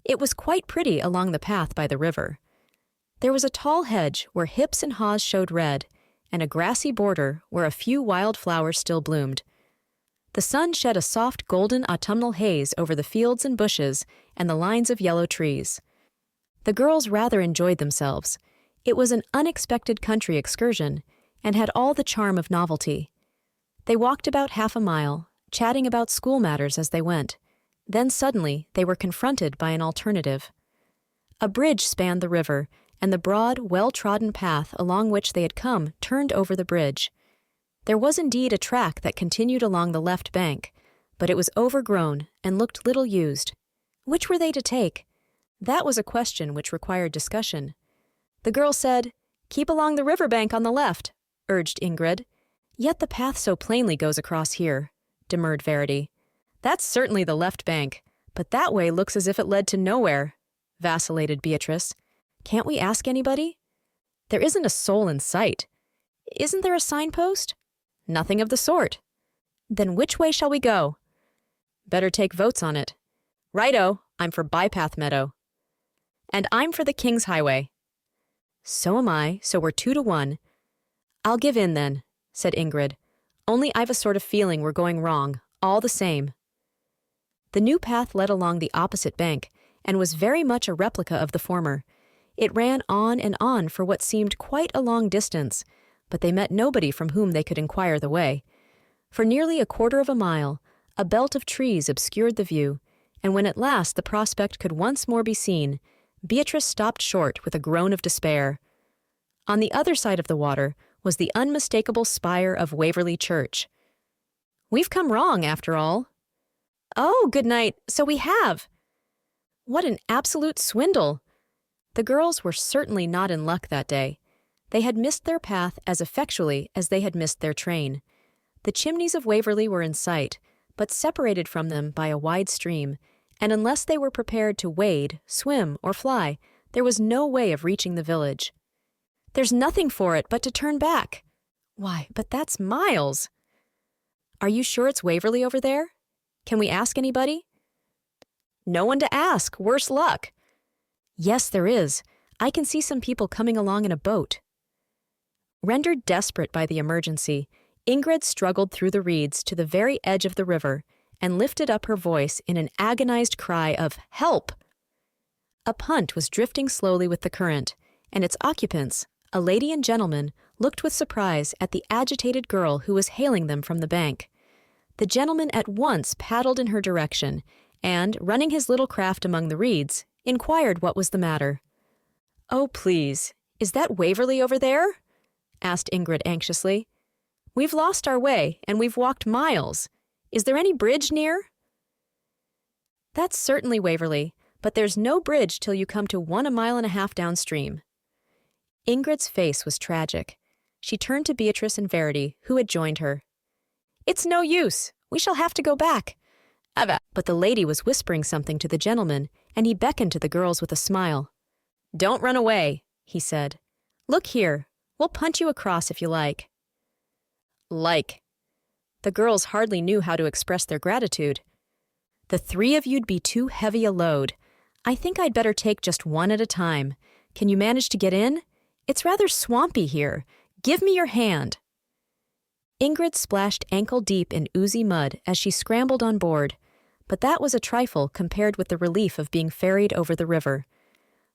It was quite pretty along the path by the river. There was a tall hedge where hips and haws showed red, and a grassy border where a few wild flowers still bloomed. The sun shed a soft golden autumnal haze over the fields and bushes and the lines of yellow trees. The girls rather enjoyed themselves. It was an unexpected country excursion, and had all the charm of novelty. They walked about half a mile, chatting about school matters as they went. Then suddenly they were confronted by an alternative. A bridge spanned the river, and the broad, well-trodden path along which they had come turned over the bridge. There was indeed a track that continued along the left bank, but it was overgrown and looked little used. Which were they to take? That was a question which required discussion. The girl said, "Keep along the river bank on the left," urged Ingrid. "Yet the path so plainly goes across here," demurred Verity. "That's certainly the left bank, but that way looks as if it led to nowhere," vacillated Beatrice. "Can't we ask anybody?" "There isn't a soul in sight." "Isn't there a signpost?" "Nothing of the sort." "Then which way shall we go?" "Better take votes on it." "Righto, I'm for Bypath Meadow." "And I'm for the King's Highway." "So am I, so we're 2 to 1. "I'll give in then," said Ingrid. "Only I've a sort of feeling we're going wrong, all the same." The new path led along the opposite bank, and was very much a replica of the former. It ran on and on for what seemed quite a long distance, but they met nobody from whom they could inquire the way. For nearly a quarter of a mile, a belt of trees obscured the view, and when at last the prospect could once more be seen, Beatrice stopped short with a groan of despair. On the other side of the water was the unmistakable spire of Waverley Church. "We've come wrong, after all." Oh, good night. So we have. What an absolute swindle. The girls were certainly not in luck that day. They had missed their path as effectually as they had missed their train. The chimneys of Waverley were in sight, but separated from them by a wide stream, and unless they were prepared to wade, swim, or fly, there was no way of reaching the village. There's nothing for it but to turn back. Why, but that's miles. Are you sure it's Waverley over there? Can we ask anybody? No one to ask, worse luck. Yes, there is. I can see some people coming along in a boat. Rendered desperate by the emergency, Ingrid struggled through the reeds to the very edge of the river and lifted up her voice in an agonized cry of "Help!" A punt was drifting slowly with the current, and its occupants, a lady and gentleman, looked with surprise at the agitated girl who was hailing them from the bank. The gentleman at once paddled in her direction and, running his little craft among the reeds, inquired what was the matter. "Oh, please, is that Waverley over there?" asked Ingrid anxiously. "We've lost our way, and we've walked miles. Is there any bridge near?" "That's certainly Waverley, but there's no bridge till you come to 1.5 miles downstream." Ingrid's face was tragic. She turned to Beatrice and Verity, who had joined her. "It's no use. We shall have to go back." But the lady was whispering something to the gentleman, and he beckoned to the girls with a smile. "Don't run away," he said. "Look here. We'll punt you across if you like." Like. The girls hardly knew how to express their gratitude. "The 3 of you'd be too heavy a load. I think I'd better take just one at a time. Can you manage to get in? It's rather swampy here. Give me your hand." Ingrid splashed ankle-deep in oozy mud as she scrambled on board, but that was a trifle compared with the relief of being ferried over the river.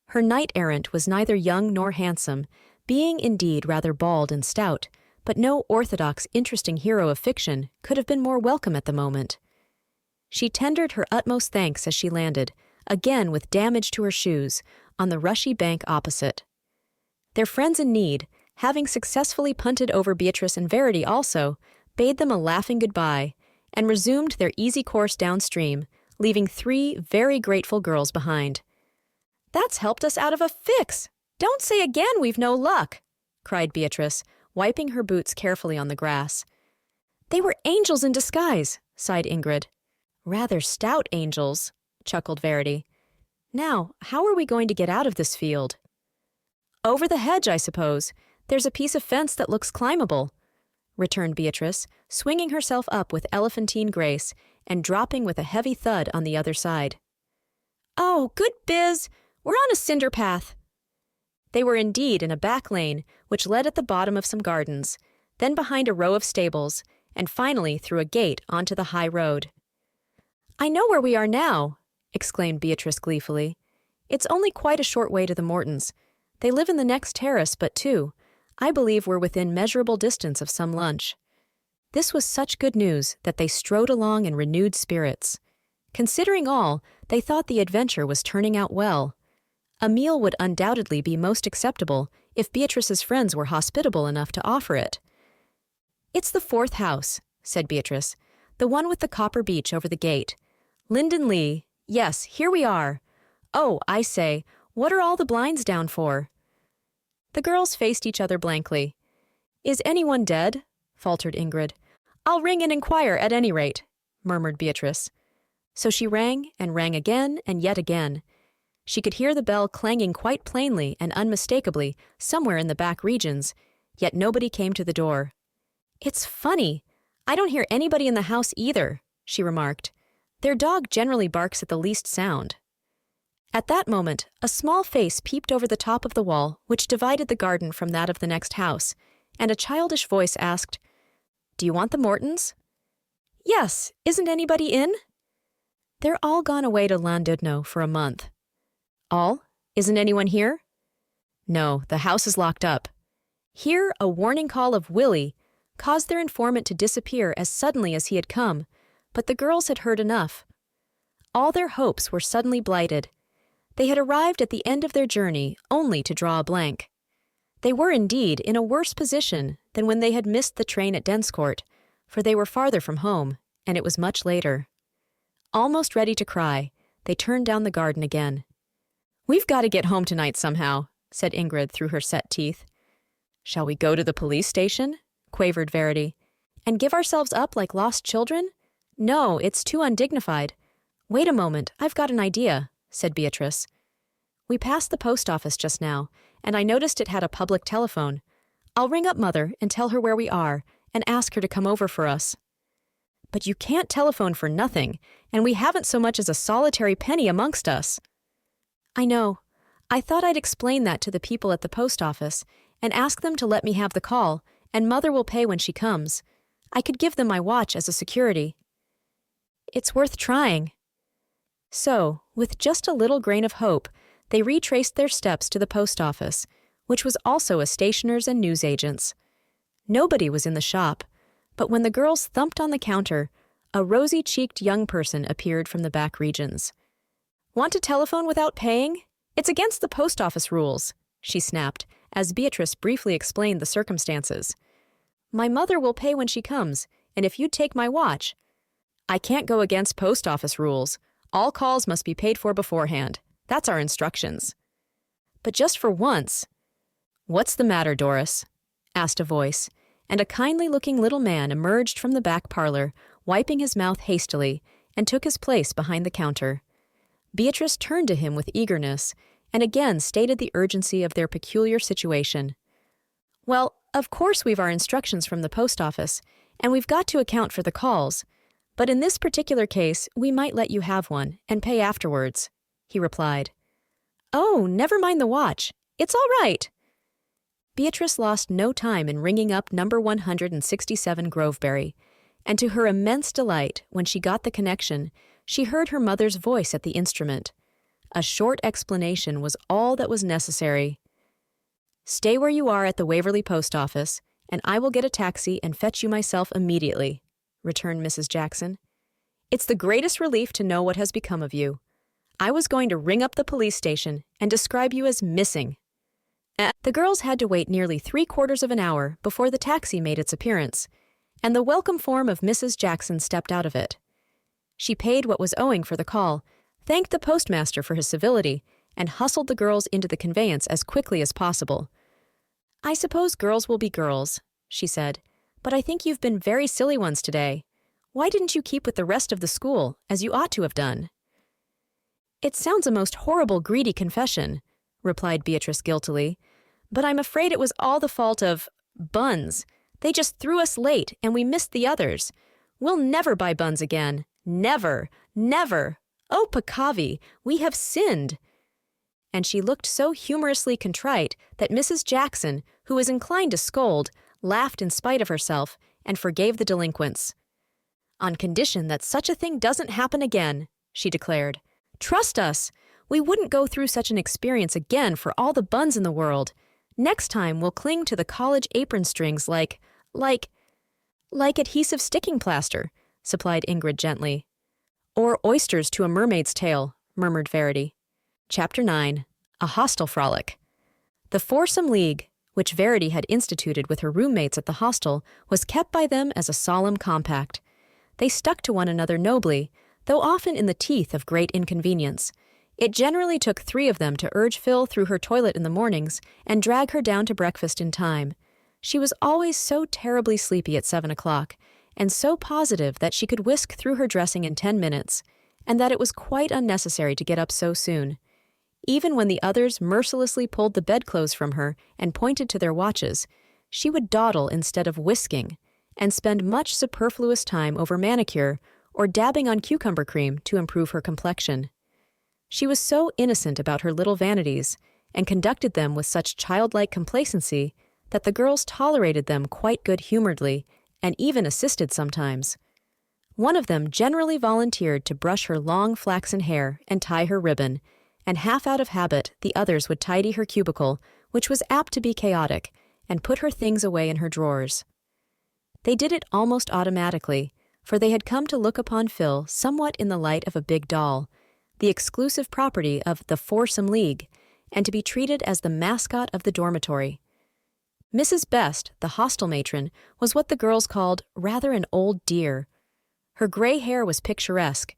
Her knight-errant was neither young nor handsome, being indeed rather bald and stout, but no orthodox, interesting hero of fiction could have been more welcome at the moment. She tendered her utmost thanks as she landed, again with damage to her shoes, on the rushy bank opposite. Their friends in need, having successfully punted over Beatrice and Verity also, bade them a laughing goodbye, and resumed their easy course downstream, leaving 3 very grateful girls behind. "That's helped us out of a fix! Don't say again we've no luck!" cried Beatrice, wiping her boots carefully on the grass. "They were angels in disguise," sighed Ingrid. "Rather stout angels," chuckled Verity. "Now, how are we going to get out of this field?" "Over the hedge, I suppose. There's a piece of fence that looks climbable," returned Beatrice, swinging herself up with elephantine grace and dropping with a heavy thud on the other side. "Oh, good biz! We're on a cinder path." They were indeed in a back lane which led at the bottom of some gardens, then behind a row of stables, and finally through a gate onto the high road. "I know where we are now," exclaimed Beatrice gleefully. "It's only quite a short way to the Mortons. They live in the next terrace but 2. I believe we're within measurable distance of some lunch." This was such good news that they strode along in renewed spirits. Considering all, they thought the adventure was turning out well. A meal would undoubtedly be most acceptable if Beatrice's friends were hospitable enough to offer it. "It's the 4th house," said Beatrice, "the one with the copper beech over the gate. Linden Lee. Yes, here we are. Oh, I say, what are all the blinds down for?" The girls faced each other blankly. "Is anyone dead?" faltered Ingrid. "I'll ring and inquire at any rate," murmured Beatrice. So she rang and rang again and yet again. She could hear the bell clanging quite plainly and unmistakably somewhere in the back regions, yet nobody came to the door. "It's funny. I don't hear anybody in the house either," she remarked. "Their dog generally barks at the least sound." At that moment, a small face peeped over the top of the wall which divided the garden from that of the next house, and a childish voice asked, "Do you want the Mortons?" "Yes. Isn't anybody in?" "They're all gone away to Llandudno for a month." "All? Isn't anyone here?" "No, the house is locked up." Here a warning call of "Willie" caused their informant to disappear as suddenly as he had come, but the girls had heard enough. All their hopes were suddenly blighted. They had arrived at the end of their journey only to draw a blank. They were indeed in a worse position than when they had missed the train at Denscourt, for they were farther from home, and it was much later. Almost ready to cry, they turned down the garden again. "We've got to get home tonight somehow," said Ingrid through her set teeth. "Shall we go to the police station?" quavered Verity. "And give ourselves up like lost children? No, it's too undignified. Wait a moment, I've got an idea," said Beatrice. "We passed the post office just now, and I noticed it had a public telephone. I'll ring up Mother and tell her where we are and ask her to come over for us." "But you can't telephone for nothing, and we haven't so much as a solitary penny amongst us." "I know. I thought I'd explain that to the people at the post office and ask them to let me have the call, and Mother will pay when she comes. I could give them my watch as a security." "It's worth trying." So, with just a little grain of hope, they retraced their steps to the post office, which was also a stationer's and newsagent's. Nobody was in the shop, but when the girls thumped on the counter, a rosy-cheeked young person appeared from the back regions. "Want to telephone without paying? It's against the post office rules," she snapped, as Beatrice briefly explained the circumstances. "My mother will pay when she comes, and if you'd take my watch—" "I can't go against post office rules. All calls must be paid for beforehand. That's our instructions." "But just for once—" "What's the matter, Doris?" asked a voice, and a kindly-looking little man emerged from the back parlor, wiping his mouth hastily, and took his place behind the counter. Beatrice turned to him with eagerness, and again stated the urgency of their peculiar situation. "Well, of course we've our instructions from the post office, and we've got to account for the calls. But in this particular case, we might let you have one and pay afterwards," he replied. "Oh, never mind the watch. It's all right." Beatrice lost no time in ringing up number 167 Groveberry, and to her immense delight, when she got the connection, she heard her mother's voice at the instrument. A short explanation was all that was necessary. "Stay where you are at the Waverly post office, and I will get a taxi and fetch you myself immediately," returned Mrs. Jackson. "It's the greatest relief to know what has become of you. I was going to ring up the police station and describe you as missing." The girls had to wait nearly 3/4 of an hour before the taxi made its appearance, and the welcome form of Mrs. Jackson stepped out of it. She paid what was owing for the call, thanked the postmaster for his civility, and hustled the girls into the conveyance as quickly as possible. "I suppose girls will be girls," she said, "but I think you've been very silly ones today. Why didn't you keep with the rest of the school, as you ought to have done?" "It sounds a most horrible, greedy confession," replied Beatrice guiltily, "but I'm afraid it was all the fault of buns. They just threw us late, and we missed the others. We'll never buy buns again. Never, never. Oh, Peccavi, we have sinned." And she looked so humorously contrite that Mrs. Jackson, who was inclined to scold, laughed in spite of herself and forgave the delinquents. "On condition that such a thing doesn't happen again," she declared. "Trust us. We wouldn't go through such an experience again for all the buns in the world. Next time we'll cling to the college apron strings like adhesive sticking plaster," supplied Ingrid gently. "Or oysters to a mermaid's tail," murmured Verity. Chapter 9. A Hostel Frolic. The foursome league, which Verity had instituted with her roommates at the hostel, was kept by them as a solemn compact. They stuck to one another nobly, though often in the teeth of great inconvenience. It generally took 3 of them to urge Phil through her toilet in the mornings and drag her down to breakfast in time. She was always so terribly sleepy at 7 o'clock, and so positive that she could whisk through her dressing in 10 minutes, and that it was quite unnecessary to get up so soon. Even when the others mercilessly pulled the bedclothes from her and pointed to their watches, she would dawdle instead of whisking, and spend much superfluous time over manicure or dabbing on cucumber cream to improve her complexion. She was so innocent about her little vanities, and conducted them with such childlike complacency, that the girls tolerated them quite good-humoredly, and even assisted sometimes. One of them generally volunteered to brush her long flaxen hair and tie her ribbon, and half out of habit the others would tidy her cubicle, which was apt to be chaotic, and put her things away in her drawers. They did it almost automatically, for they had come to look upon Phil somewhat in the light of a big doll, the exclusive property of the Foursome League, and to be treated as the mascot of the dormitory. Mrs. Best, the hostel matron, was what the girls called rather an old dear. Her gray hair was picturesque,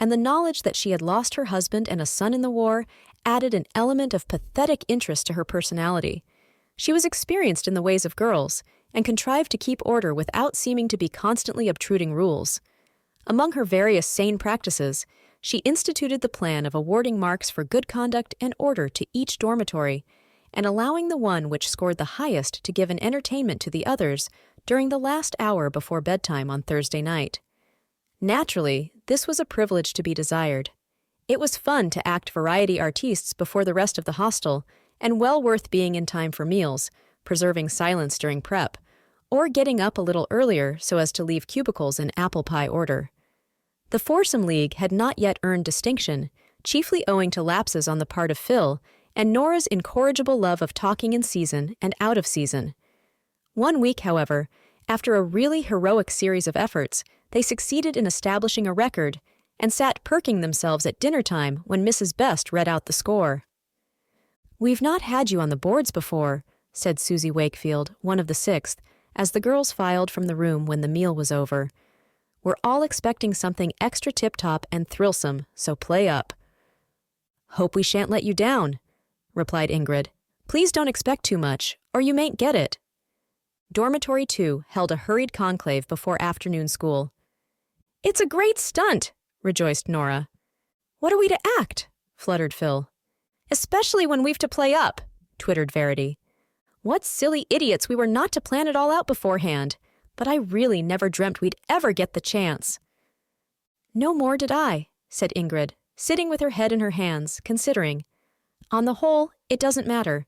and the knowledge that she had lost her husband and a son in the war added an element of pathetic interest to her personality. She was experienced in the ways of girls, and contrived to keep order without seeming to be constantly obtruding rules. Among her various sane practices, she instituted the plan of awarding marks for good conduct and order to each dormitory, and allowing the one which scored the highest to give an entertainment to the others during the last hour before bedtime on Thursday night. Naturally, this was a privilege to be desired. It was fun to act variety artistes before the rest of the hostel, and well worth being in time for meals, preserving silence during prep, or getting up a little earlier so as to leave cubicles in apple pie order. The foursome league had not yet earned distinction, chiefly owing to lapses on the part of Phil and Nora's incorrigible love of talking in season and out of season. One week, however, after a really heroic series of efforts, they succeeded in establishing a record and sat perking themselves at dinner time when Mrs. Best read out the score. "We've not had you on the boards before," said Susie Wakefield, one of the sixth, as the girls filed from the room when the meal was over. "We're all expecting something extra tip-top and thrillsome, so play up." "Hope we shan't let you down," replied Ingrid. "Please don't expect too much, or you mayn't get it." Dormitory 2 held a hurried conclave before afternoon school. "It's a great stunt," rejoiced Nora. "What are we to act?" fluttered Phil. "Especially when we've to play up," twittered Verity. "What silly idiots we were not to plan it all out beforehand, but I really never dreamt we'd ever get the chance." "No more did I," said Ingrid, sitting with her head in her hands, considering. "On the whole, it doesn't matter.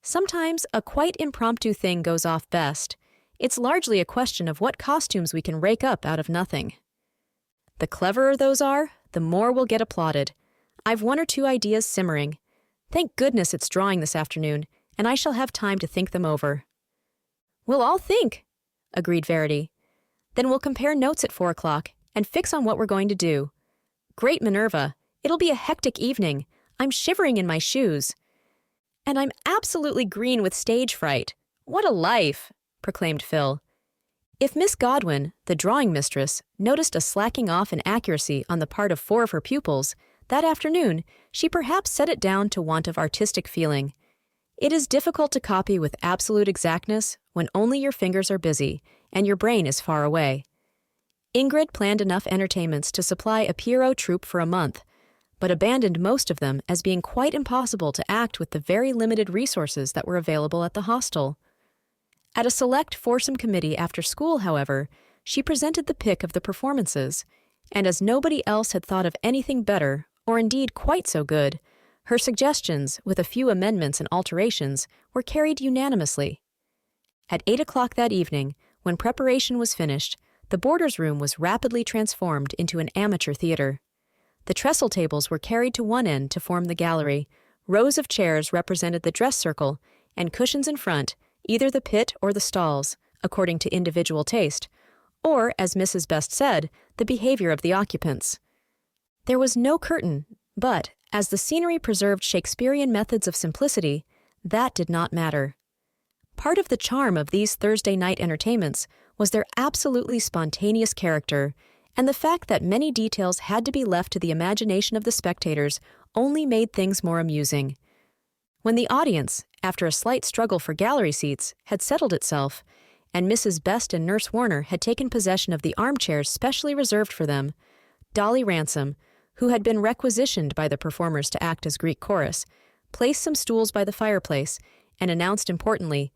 Sometimes a quite impromptu thing goes off best. It's largely a question of what costumes we can rake up out of nothing. The cleverer those are, the more we'll get applauded. I've one or two ideas simmering. Thank goodness it's drawing this afternoon, and I shall have time to think them over." "We'll all think," agreed Verity. "Then we'll compare notes at 4 o'clock and fix on what we're going to do. Great Minerva, it'll be a hectic evening. I'm shivering in my shoes. And I'm absolutely green with stage fright. What a life," proclaimed Phil. If Miss Godwin, the drawing mistress, noticed a slacking off in accuracy on the part of 4 of her pupils, that afternoon she perhaps set it down to want of artistic feeling. It is difficult to copy with absolute exactness when only your fingers are busy and your brain is far away. Ingrid planned enough entertainments to supply a Pierrot troupe for a month, but abandoned most of them as being quite impossible to act with the very limited resources that were available at the hostel. At a select foursome committee after school, however, she presented the pick of the performances, and as nobody else had thought of anything better, or indeed quite so good, her suggestions, with a few amendments and alterations, were carried unanimously. At 8 o'clock that evening, when preparation was finished, the boarders' room was rapidly transformed into an amateur theater. The trestle tables were carried to one end to form the gallery, rows of chairs represented the dress circle, and cushions in front, either the pit or the stalls, according to individual taste, or, as Mrs. Best said, the behavior of the occupants. There was no curtain, but, as the scenery preserved Shakespearean methods of simplicity, that did not matter. Part of the charm of these Thursday night entertainments was their absolutely spontaneous character, and the fact that many details had to be left to the imagination of the spectators only made things more amusing. When the audience, after a slight struggle for gallery seats, had settled itself, and Mrs. Best and Nurse Warner had taken possession of the armchairs specially reserved for them, Dolly Ransom, who had been requisitioned by the performers to act as Greek chorus, placed some stools by the fireplace and announced importantly,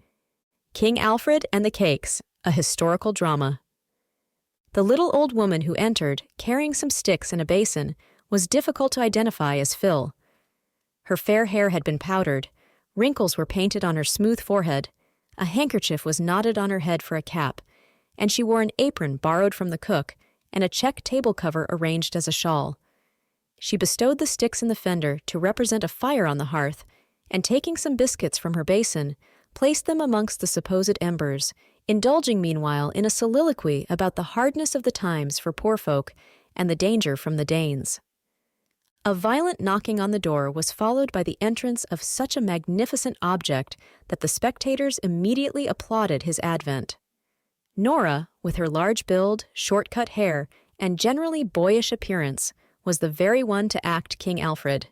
"King Alfred and the Cakes, a historical drama." The little old woman who entered, carrying some sticks and a basin, was difficult to identify as Phil. Her fair hair had been powdered, wrinkles were painted on her smooth forehead, a handkerchief was knotted on her head for a cap, and she wore an apron borrowed from the cook and a check table cover arranged as a shawl. She bestowed the sticks in the fender to represent a fire on the hearth, and taking some biscuits from her basin, placed them amongst the supposed embers, indulging meanwhile in a soliloquy about the hardness of the times for poor folk and the danger from the Danes. A violent knocking on the door was followed by the entrance of such a magnificent object that the spectators immediately applauded his advent. Nora, with her large build, short-cut hair, and generally boyish appearance, was the very one to act King Alfred.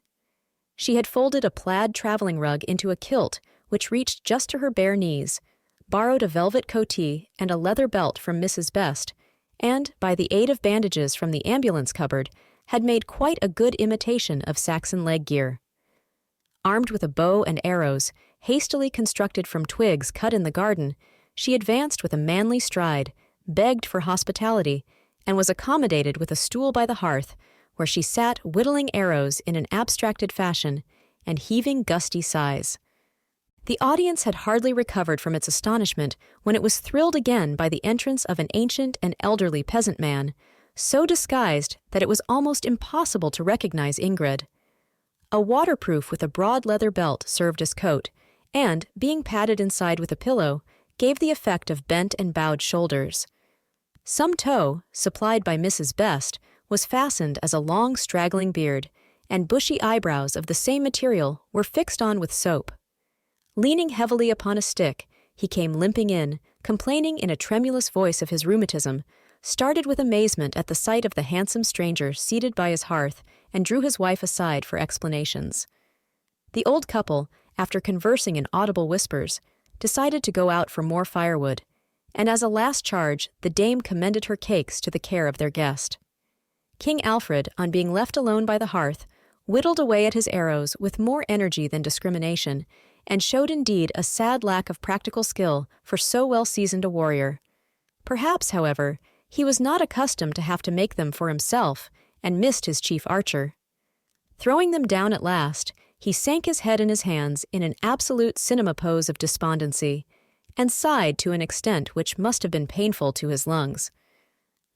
She had folded a plaid traveling rug into a kilt which reached just to her bare knees, borrowed a velvet coatee and a leather belt from Mrs. Best, and, by the aid of bandages from the ambulance cupboard, had made quite a good imitation of Saxon leg gear. Armed with a bow and arrows, hastily constructed from twigs cut in the garden, she advanced with a manly stride, begged for hospitality, and was accommodated with a stool by the hearth, where she sat whittling arrows in an abstracted fashion and heaving gusty sighs. The audience had hardly recovered from its astonishment when it was thrilled again by the entrance of an ancient and elderly peasant man, so disguised that it was almost impossible to recognize Ingrid. A waterproof with a broad leather belt served as coat, and, being padded inside with a pillow, gave the effect of bent and bowed shoulders. Some tow, supplied by Mrs. Best, was fastened as a long straggling beard, and bushy eyebrows of the same material were fixed on with soap. Leaning heavily upon a stick, he came limping in, complaining in a tremulous voice of his rheumatism, started with amazement at the sight of the handsome stranger seated by his hearth, and drew his wife aside for explanations. The old couple, after conversing in audible whispers, decided to go out for more firewood, and as a last charge the dame commended her cakes to the care of their guest. King Alfred, on being left alone by the hearth, whittled away at his arrows with more energy than discrimination, and showed indeed a sad lack of practical skill for so well-seasoned a warrior. Perhaps, however, he was not accustomed to have to make them for himself, and missed his chief archer. Throwing them down at last, he sank his head in his hands in an absolute cinema pose of despondency, and sighed to an extent which must have been painful to his lungs.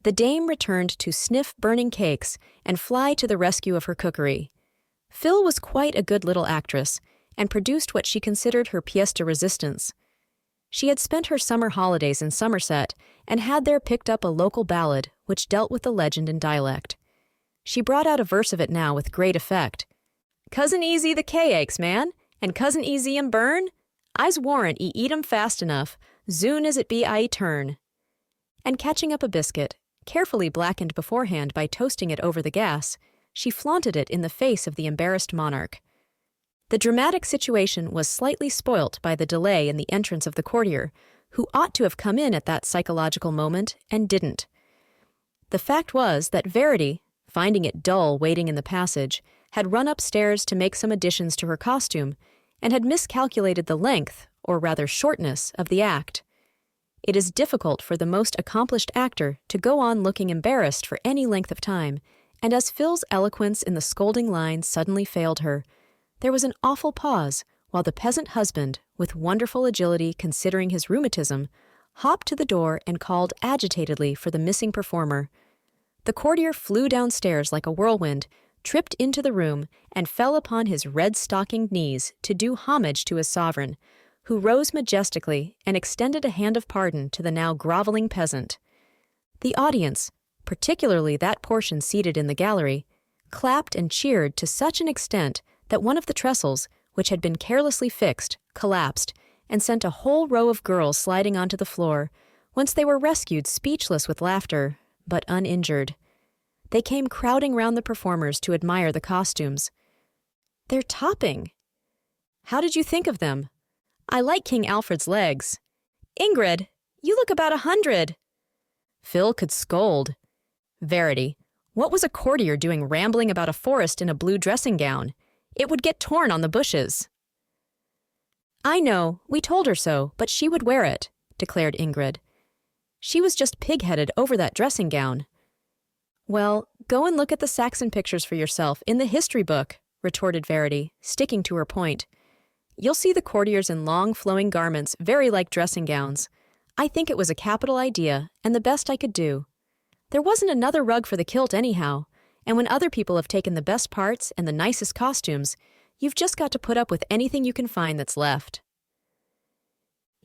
The dame returned to sniff burning cakes and fly to the rescue of her cookery. Phil was quite a good little actress, and produced what she considered her pièce de résistance. She had spent her summer holidays in Somerset, and had there picked up a local ballad which dealt with the legend in dialect. She brought out a verse of it now with great effect. "Cousin Easy the K-aches, man, and Cousin Easy 'em burn? I's warrant 'e eat 'em fast enough, zoon as it be I turn." And catching up a biscuit, carefully blackened beforehand by toasting it over the gas, she flaunted it in the face of the embarrassed monarch. The dramatic situation was slightly spoilt by the delay in the entrance of the courtier, who ought to have come in at that psychological moment and didn't. The fact was that Verity, finding it dull waiting in the passage, had run upstairs to make some additions to her costume, and had miscalculated the length, or rather shortness, of the act. It is difficult for the most accomplished actor to go on looking embarrassed for any length of time, and as Phil's eloquence in the scolding lines suddenly failed her, there was an awful pause while the peasant husband, with wonderful agility considering his rheumatism, hopped to the door and called agitatedly for the missing performer. The courtier flew downstairs like a whirlwind, tripped into the room, and fell upon his red-stockinged knees to do homage to his sovereign, who rose majestically and extended a hand of pardon to the now groveling peasant. The audience, particularly that portion seated in the gallery, clapped and cheered to such an extent that one of the trestles, which had been carelessly fixed, collapsed, and sent a whole row of girls sliding onto the floor, whence they were rescued speechless with laughter, but uninjured. They came crowding round the performers to admire the costumes. "They're topping." "How did you think of them?" "I like King Alfred's legs." "Ingrid, you look about 100. Phil could scold. Verity, what was a courtier doing rambling about a forest in a blue dressing gown? It would get torn on the bushes. "I know, we told her so, but she would wear it," declared Ingrid. "She was just pig-headed over that dressing gown." "Well, go and look at the Saxon pictures for yourself in the history book," retorted Verity, sticking to her point. "You'll see the courtiers in long, flowing garments very like dressing gowns. I think it was a capital idea, and the best I could do. There wasn't another rug for the kilt anyhow, and when other people have taken the best parts and the nicest costumes, you've just got to put up with anything you can find that's left."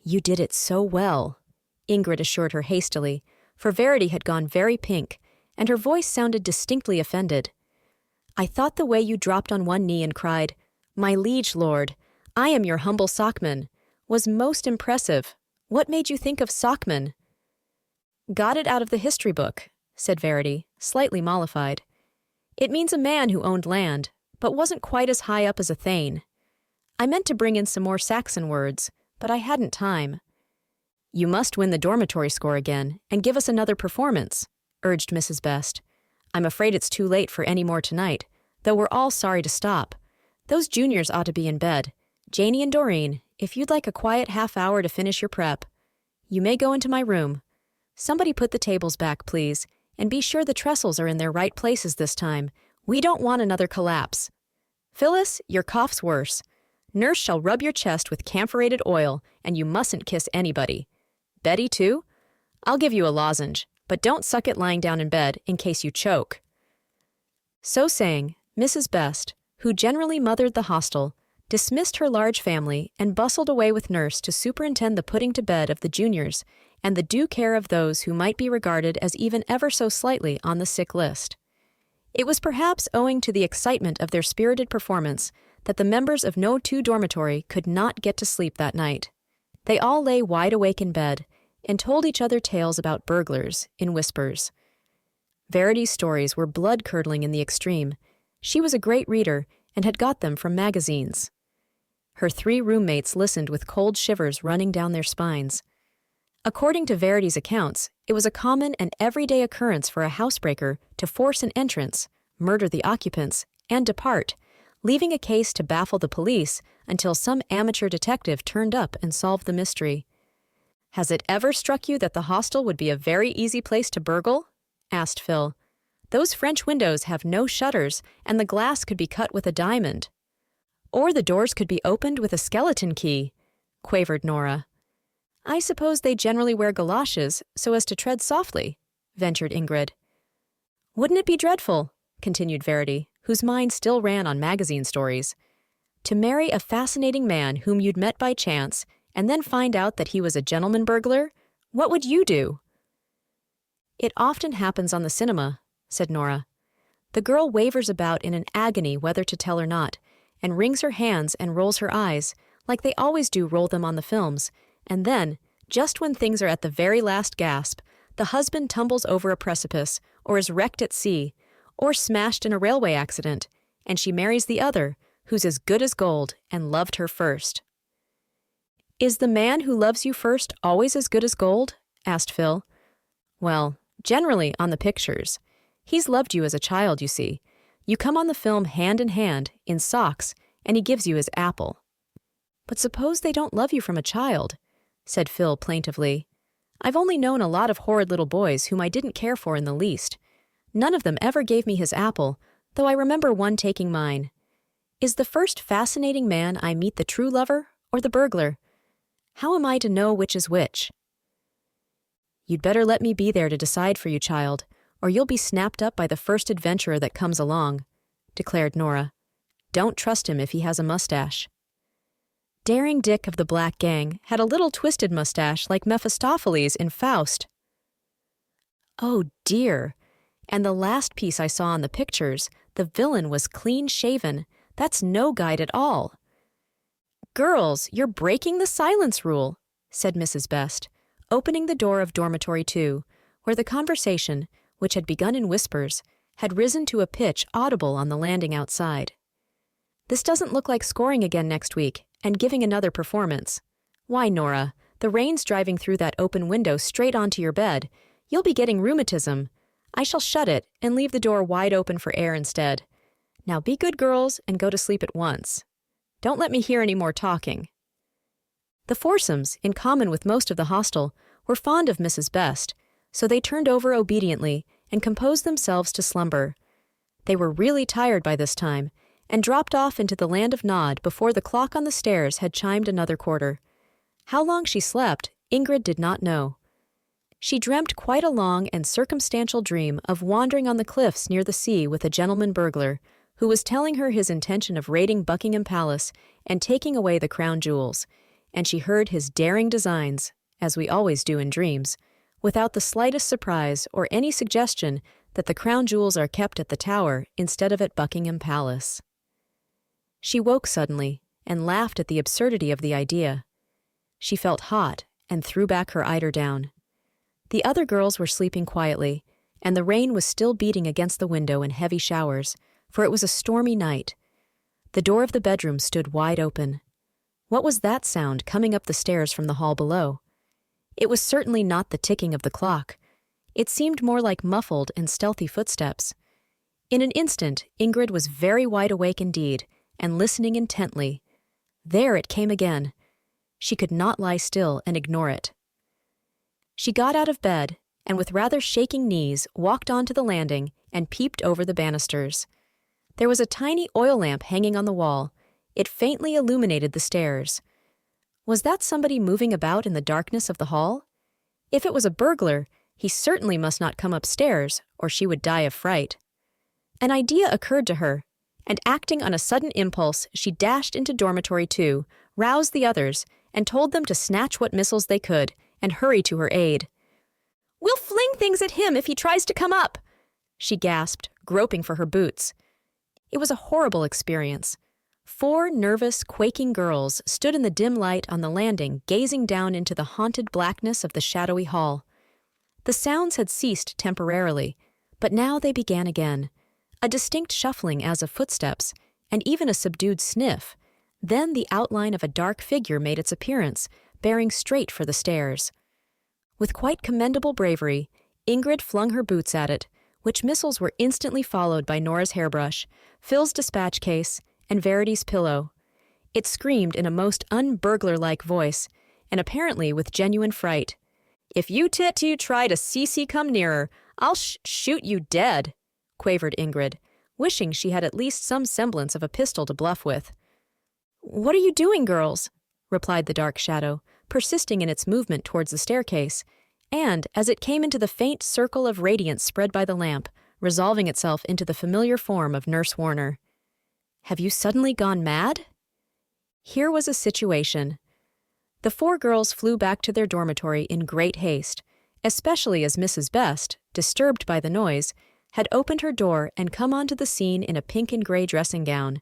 "You did it so well," Ingrid assured her hastily, for Verity had gone very pink, and her voice sounded distinctly offended. "I thought the way you dropped on one knee and cried, 'My liege lord, I am your humble sockman,' was most impressive. What made you think of sockman?" "Got it out of the history book," said Verity, slightly mollified. It means a man who owned land, but wasn't quite as high up as a thane. I meant to bring in some more Saxon words, but I hadn't time. You must win the dormitory score again and give us another performance, urged Mrs. Best. I'm afraid it's too late for any more tonight, though we're all sorry to stop. Those juniors ought to be in bed. Janie and Doreen, if you'd like a quiet half-hour to finish your prep, you may go into my room. Somebody put the tables back, please, and be sure the trestles are in their right places this time. We don't want another collapse. Phyllis, your cough's worse. Nurse shall rub your chest with camphorated oil, and you mustn't kiss anybody. Betty, too? I'll give you a lozenge, but don't suck it lying down in bed in case you choke. So saying, Mrs. Best, who generally mothered the hostel, dismissed her large family and bustled away with Nurse to superintend the putting to bed of the juniors and the due care of those who might be regarded as even ever so slightly on the sick list. It was perhaps owing to the excitement of their spirited performance that the members of No. 2 dormitory could not get to sleep that night. They all lay wide awake in bed and told each other tales about burglars in whispers. Verity's stories were blood-curdling in the extreme. She was a great reader and had got them from magazines. Her 3 roommates listened with cold shivers running down their spines. According to Verity's accounts, it was a common and everyday occurrence for a housebreaker to force an entrance, murder the occupants, and depart, leaving a case to baffle the police until some amateur detective turned up and solved the mystery. Has it ever struck you that the hostel would be a very easy place to burgle? Asked Phil. Those French windows have no shutters, and the glass could be cut with a diamond. Or the doors could be opened with a skeleton key, quavered Nora. I suppose they generally wear galoshes so as to tread softly, ventured Ingrid. Wouldn't it be dreadful, continued Verity, whose mind still ran on magazine stories, to marry a fascinating man whom you'd met by chance and then find out that he was a gentleman burglar? What would you do? It often happens on the cinema, said Nora. The girl wavers about in an agony whether to tell or not, and wrings her hands and rolls her eyes, like they always do roll them on the films, and then, just when things are at the very last gasp, the husband tumbles over a precipice, or is wrecked at sea, or smashed in a railway accident, and she marries the other, who's as good as gold and loved her first. Is the man who loves you first always as good as gold? Asked Phil. Well, generally on the pictures. He's loved you as a child, you see. You come on the film hand in hand, in socks, and he gives you his apple. But suppose they don't love you from a child, said Phil plaintively. I've only known a lot of horrid little boys whom I didn't care for in the least. None of them ever gave me his apple, though I remember one taking mine. Is the first fascinating man I meet the true lover or the burglar? How am I to know which is which? You'd better let me be there to decide for you, child, or you'll be snapped up by the first adventurer that comes along, declared Nora. Don't trust him if he has a mustache. Daring Dick of the Black Gang had a little twisted mustache like Mephistopheles in Faust. Oh dear, and the last piece I saw in the pictures, the villain was clean-shaven. That's no guide at all. Girls, you're breaking the silence rule, said Mrs. Best, opening the door of Dormitory 2, where the conversation, which had begun in whispers, had risen to a pitch audible on the landing outside. This doesn't look like scoring again next week and giving another performance. Why, Nora, the rain's driving through that open window straight onto your bed. You'll be getting rheumatism. I shall shut it and leave the door wide open for air instead. Now be good girls and go to sleep at once. Don't let me hear any more talking. The foursomes, in common with most of the hostel, were fond of Mrs. Best, so they turned over obediently and composed themselves to slumber. They were really tired by this time, and dropped off into the land of Nod before the clock on the stairs had chimed another quarter. How long she slept, Ingrid did not know. She dreamt quite a long and circumstantial dream of wandering on the cliffs near the sea with a gentleman burglar, who was telling her his intention of raiding Buckingham Palace and taking away the crown jewels, and she heard his daring designs, as we always do in dreams, without the slightest surprise or any suggestion that the crown jewels are kept at the Tower instead of at Buckingham Palace. She woke suddenly and laughed at the absurdity of the idea. She felt hot and threw back her eider down. The other girls were sleeping quietly, and the rain was still beating against the window in heavy showers, for it was a stormy night. The door of the bedroom stood wide open. What was that sound coming up the stairs from the hall below? It was certainly not the ticking of the clock. It seemed more like muffled and stealthy footsteps. In an instant, Ingrid was very wide awake indeed, and listening intently. There it came again. She could not lie still and ignore it. She got out of bed, and with rather shaking knees walked onto the landing and peeped over the banisters. There was a tiny oil lamp hanging on the wall. It faintly illuminated the stairs. Was that somebody moving about in the darkness of the hall? If it was a burglar, he certainly must not come upstairs, or she would die of fright. An idea occurred to her, and acting on a sudden impulse, she dashed into dormitory 2, roused the others, and told them to snatch what missiles they could and hurry to her aid. "We'll fling things at him if he tries to come up," she gasped, groping for her boots. It was a horrible experience. 4 nervous, quaking girls stood in the dim light on the landing, gazing down into the haunted blackness of the shadowy hall. The sounds had ceased temporarily, but now they began again. A distinct shuffling as of footsteps, and even a subdued sniff. Then the outline of a dark figure made its appearance, bearing straight for the stairs. With quite commendable bravery, Ingrid flung her boots at it, which missiles were instantly followed by Nora's hairbrush, Phil's dispatch case, and Verity's pillow. It screamed in a most un-burglar-like voice, and apparently with genuine fright. "If you try to CC come nearer, I'll shoot you dead," quavered Ingrid, wishing she had at least some semblance of a pistol to bluff with. "What are you doing, girls?" replied the dark shadow, persisting in its movement towards the staircase, and, as it came into the faint circle of radiance spread by the lamp, resolving itself into the familiar form of Nurse Warner. "Have you suddenly gone mad?" Here was a situation. The 4 girls flew back to their dormitory in great haste, especially as Mrs. Best, disturbed by the noise, had opened her door and come onto the scene in a pink and gray dressing gown.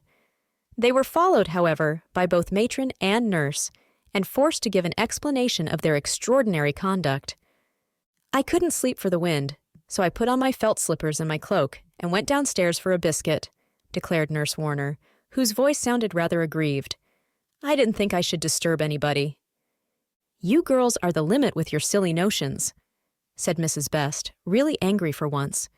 They were followed, however, by both matron and nurse, and forced to give an explanation of their extraordinary conduct. "I couldn't sleep for the wind, so I put on my felt slippers and my cloak and went downstairs for a biscuit," declared Nurse Warner, whose voice sounded rather aggrieved. "I didn't think I should disturb anybody." "You girls are the limit with your silly notions," said Mrs. Best, really angry for once.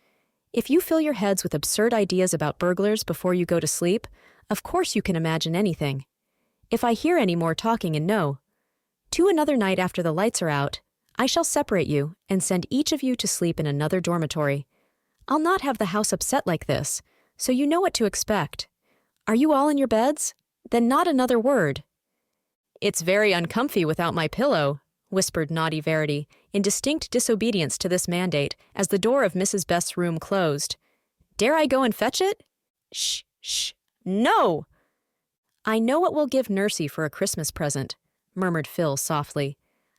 "If you fill your heads with absurd ideas about burglars before you go to sleep, of course you can imagine anything. If I hear any more talking and know, to another night after the lights are out, I shall separate you and send each of you to sleep in another dormitory. I'll not have the house upset like this, so you know what to expect. Are you all in your beds? Then not another word." "It's very uncomfy without my pillow," whispered naughty Verity, in distinct disobedience to this mandate, as the door of Mrs. Best's room closed. "Dare I go and fetch it?" "Shh, shh, no!" "I know what we'll give Nursey for a Christmas present," murmured Phil softly.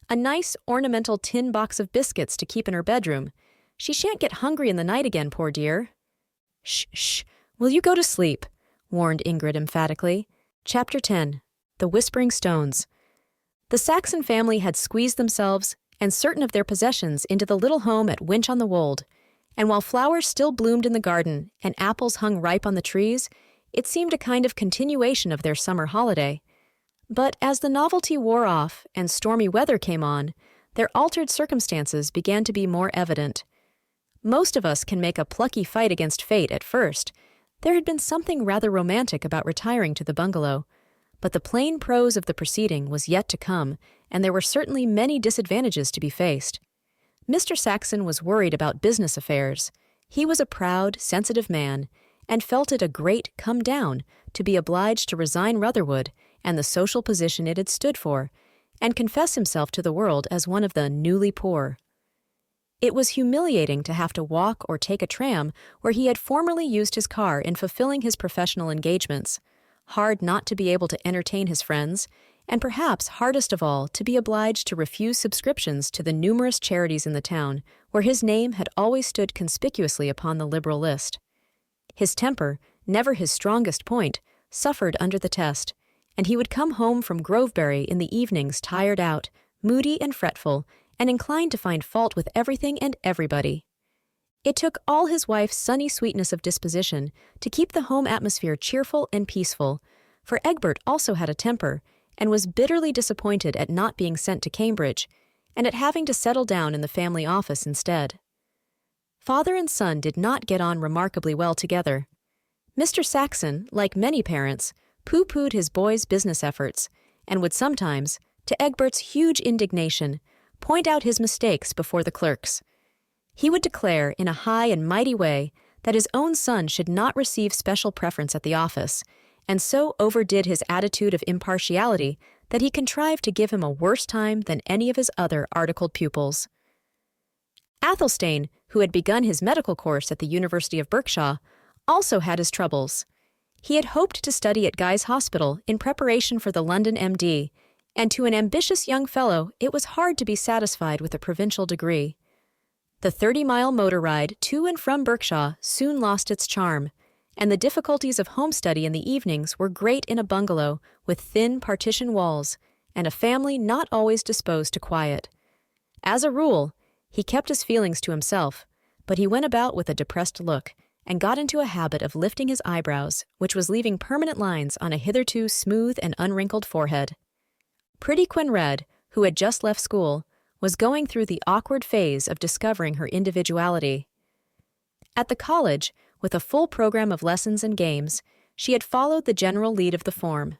"A nice, ornamental tin box of biscuits to keep in her bedroom. She shan't get hungry in the night again, poor dear." "Shh, shh, will you go to sleep?" warned Ingrid emphatically. Chapter 10. The Whispering Stones. The Saxon family had squeezed themselves and certain of their possessions into the little home at Winch-on-the-Wold, and while flowers still bloomed in the garden and apples hung ripe on the trees, it seemed a kind of continuation of their summer holiday. But as the novelty wore off and stormy weather came on, their altered circumstances began to be more evident. Most of us can make a plucky fight against fate at first. There had been something rather romantic about retiring to the bungalow, but the plain prose of the proceeding was yet to come, and there were certainly many disadvantages to be faced. Mr. Saxon was worried about business affairs. He was a proud, sensitive man, and felt it a great come-down to be obliged to resign Rutherwood and the social position it had stood for, and confess himself to the world as one of the newly poor. It was humiliating to have to walk or take a tram where he had formerly used his car in fulfilling his professional engagements, hard not to be able to entertain his friends, and perhaps hardest of all to be obliged to refuse subscriptions to the numerous charities in the town where his name had always stood conspicuously upon the liberal list. His temper, never his strongest point, suffered under the test, and he would come home from Groveberry in the evenings tired out, moody and fretful, and inclined to find fault with everything and everybody. It took all his wife's sunny sweetness of disposition to keep the home atmosphere cheerful and peaceful, for Egbert also had a temper and was bitterly disappointed at not being sent to Cambridge and at having to settle down in the family office instead. Father and son did not get on remarkably well together. Mr. Saxon, like many parents, pooh-poohed his boy's business efforts and would sometimes, to Egbert's huge indignation, point out his mistakes before the clerks. He would declare in a high and mighty way that his own son should not receive special preference at the office, and so overdid his attitude of impartiality that he contrived to give him a worse time than any of his other articled pupils. Athelstane, who had begun his medical course at the University of Berkshire, also had his troubles. He had hoped to study at Guy's Hospital in preparation for the London MD, and to an ambitious young fellow it was hard to be satisfied with a provincial degree. The 30-mile motor ride to and from Berkshire soon lost its charm, and the difficulties of home study in the evenings were great in a bungalow with thin partition walls and a family not always disposed to quiet. As a rule, he kept his feelings to himself, but he went about with a depressed look and got into a habit of lifting his eyebrows, which was leaving permanent lines on a hitherto smooth and unwrinkled forehead. Pretty Quenred, who had just left school, was going through the awkward phase of discovering her individuality. At the college, with a full program of lessons and games, she had followed the general lead of the form.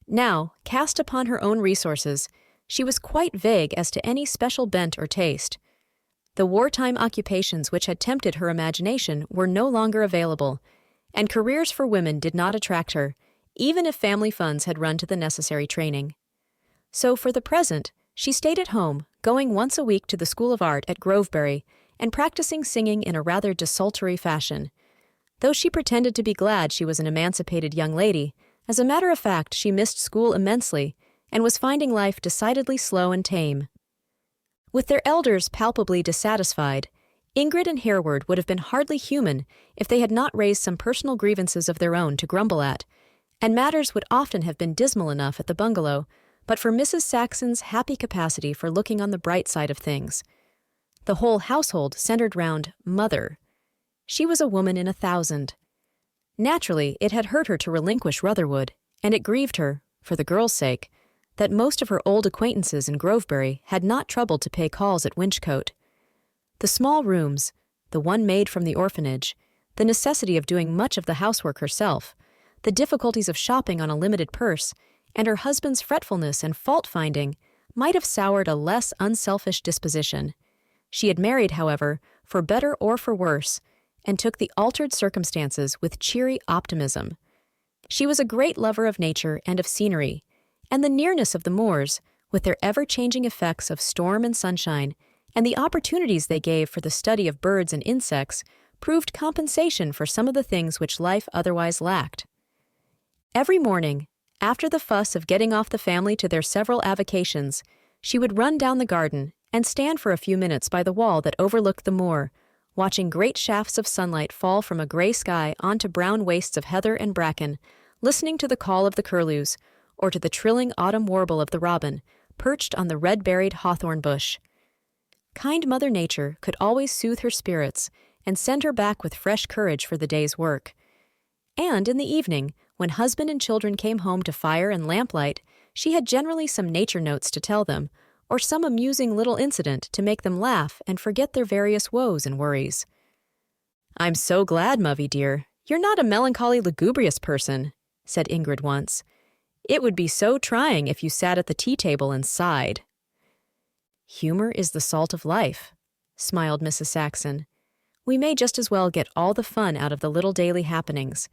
Now, cast upon her own resources, she was quite vague as to any special bent or taste. The wartime occupations which had tempted her imagination were no longer available, and careers for women did not attract her, even if family funds had run to the necessary training. So, for the present, she stayed at home, going once a week to the School of Art at Grovebury and practicing singing in a rather desultory fashion. Though she pretended to be glad she was an emancipated young lady, as a matter of fact she missed school immensely and was finding life decidedly slow and tame. With their elders palpably dissatisfied, Ingrid and Hereward would have been hardly human if they had not raised some personal grievances of their own to grumble at, and matters would often have been dismal enough at the bungalow but for Mrs. Saxon's happy capacity for looking on the bright side of things. The whole household centered round Mother. She was a woman in 1,000. Naturally, it had hurt her to relinquish Rutherwood, and it grieved her, for the girl's sake, that most of her old acquaintances in Grovebury had not troubled to pay calls at Winchcote. The small rooms, the one maid from the orphanage, the necessity of doing much of the housework herself, the difficulties of shopping on a limited purse, and her husband's fretfulness and fault-finding might have soured a less unselfish disposition. She had married, however, for better or for worse, and took the altered circumstances with cheery optimism. She was a great lover of nature and of scenery, and the nearness of the moors, with their ever-changing effects of storm and sunshine, and the opportunities they gave for the study of birds and insects, proved compensation for some of the things which life otherwise lacked. Every morning, after the fuss of getting off the family to their several avocations, she would run down the garden and stand for a few minutes by the wall that overlooked the moor, watching great shafts of sunlight fall from a gray sky onto brown wastes of heather and bracken, listening to the call of the curlews, or to the trilling autumn warble of the robin, perched on the red-berried hawthorn bush. Kind Mother Nature could always soothe her spirits and send her back with fresh courage for the day's work. And in the evening, when husband and children came home to fire and lamplight, she had generally some nature notes to tell them, or some amusing little incident to make them laugh and forget their various woes and worries. "I'm so glad, Movie dear, you're not a melancholy, lugubrious person," said Ingrid once. "It would be so trying if you sat at the tea-table and sighed." "Humor is the salt of life," smiled Mrs. Saxon. "We may just as well get all the fun out of the little daily happenings.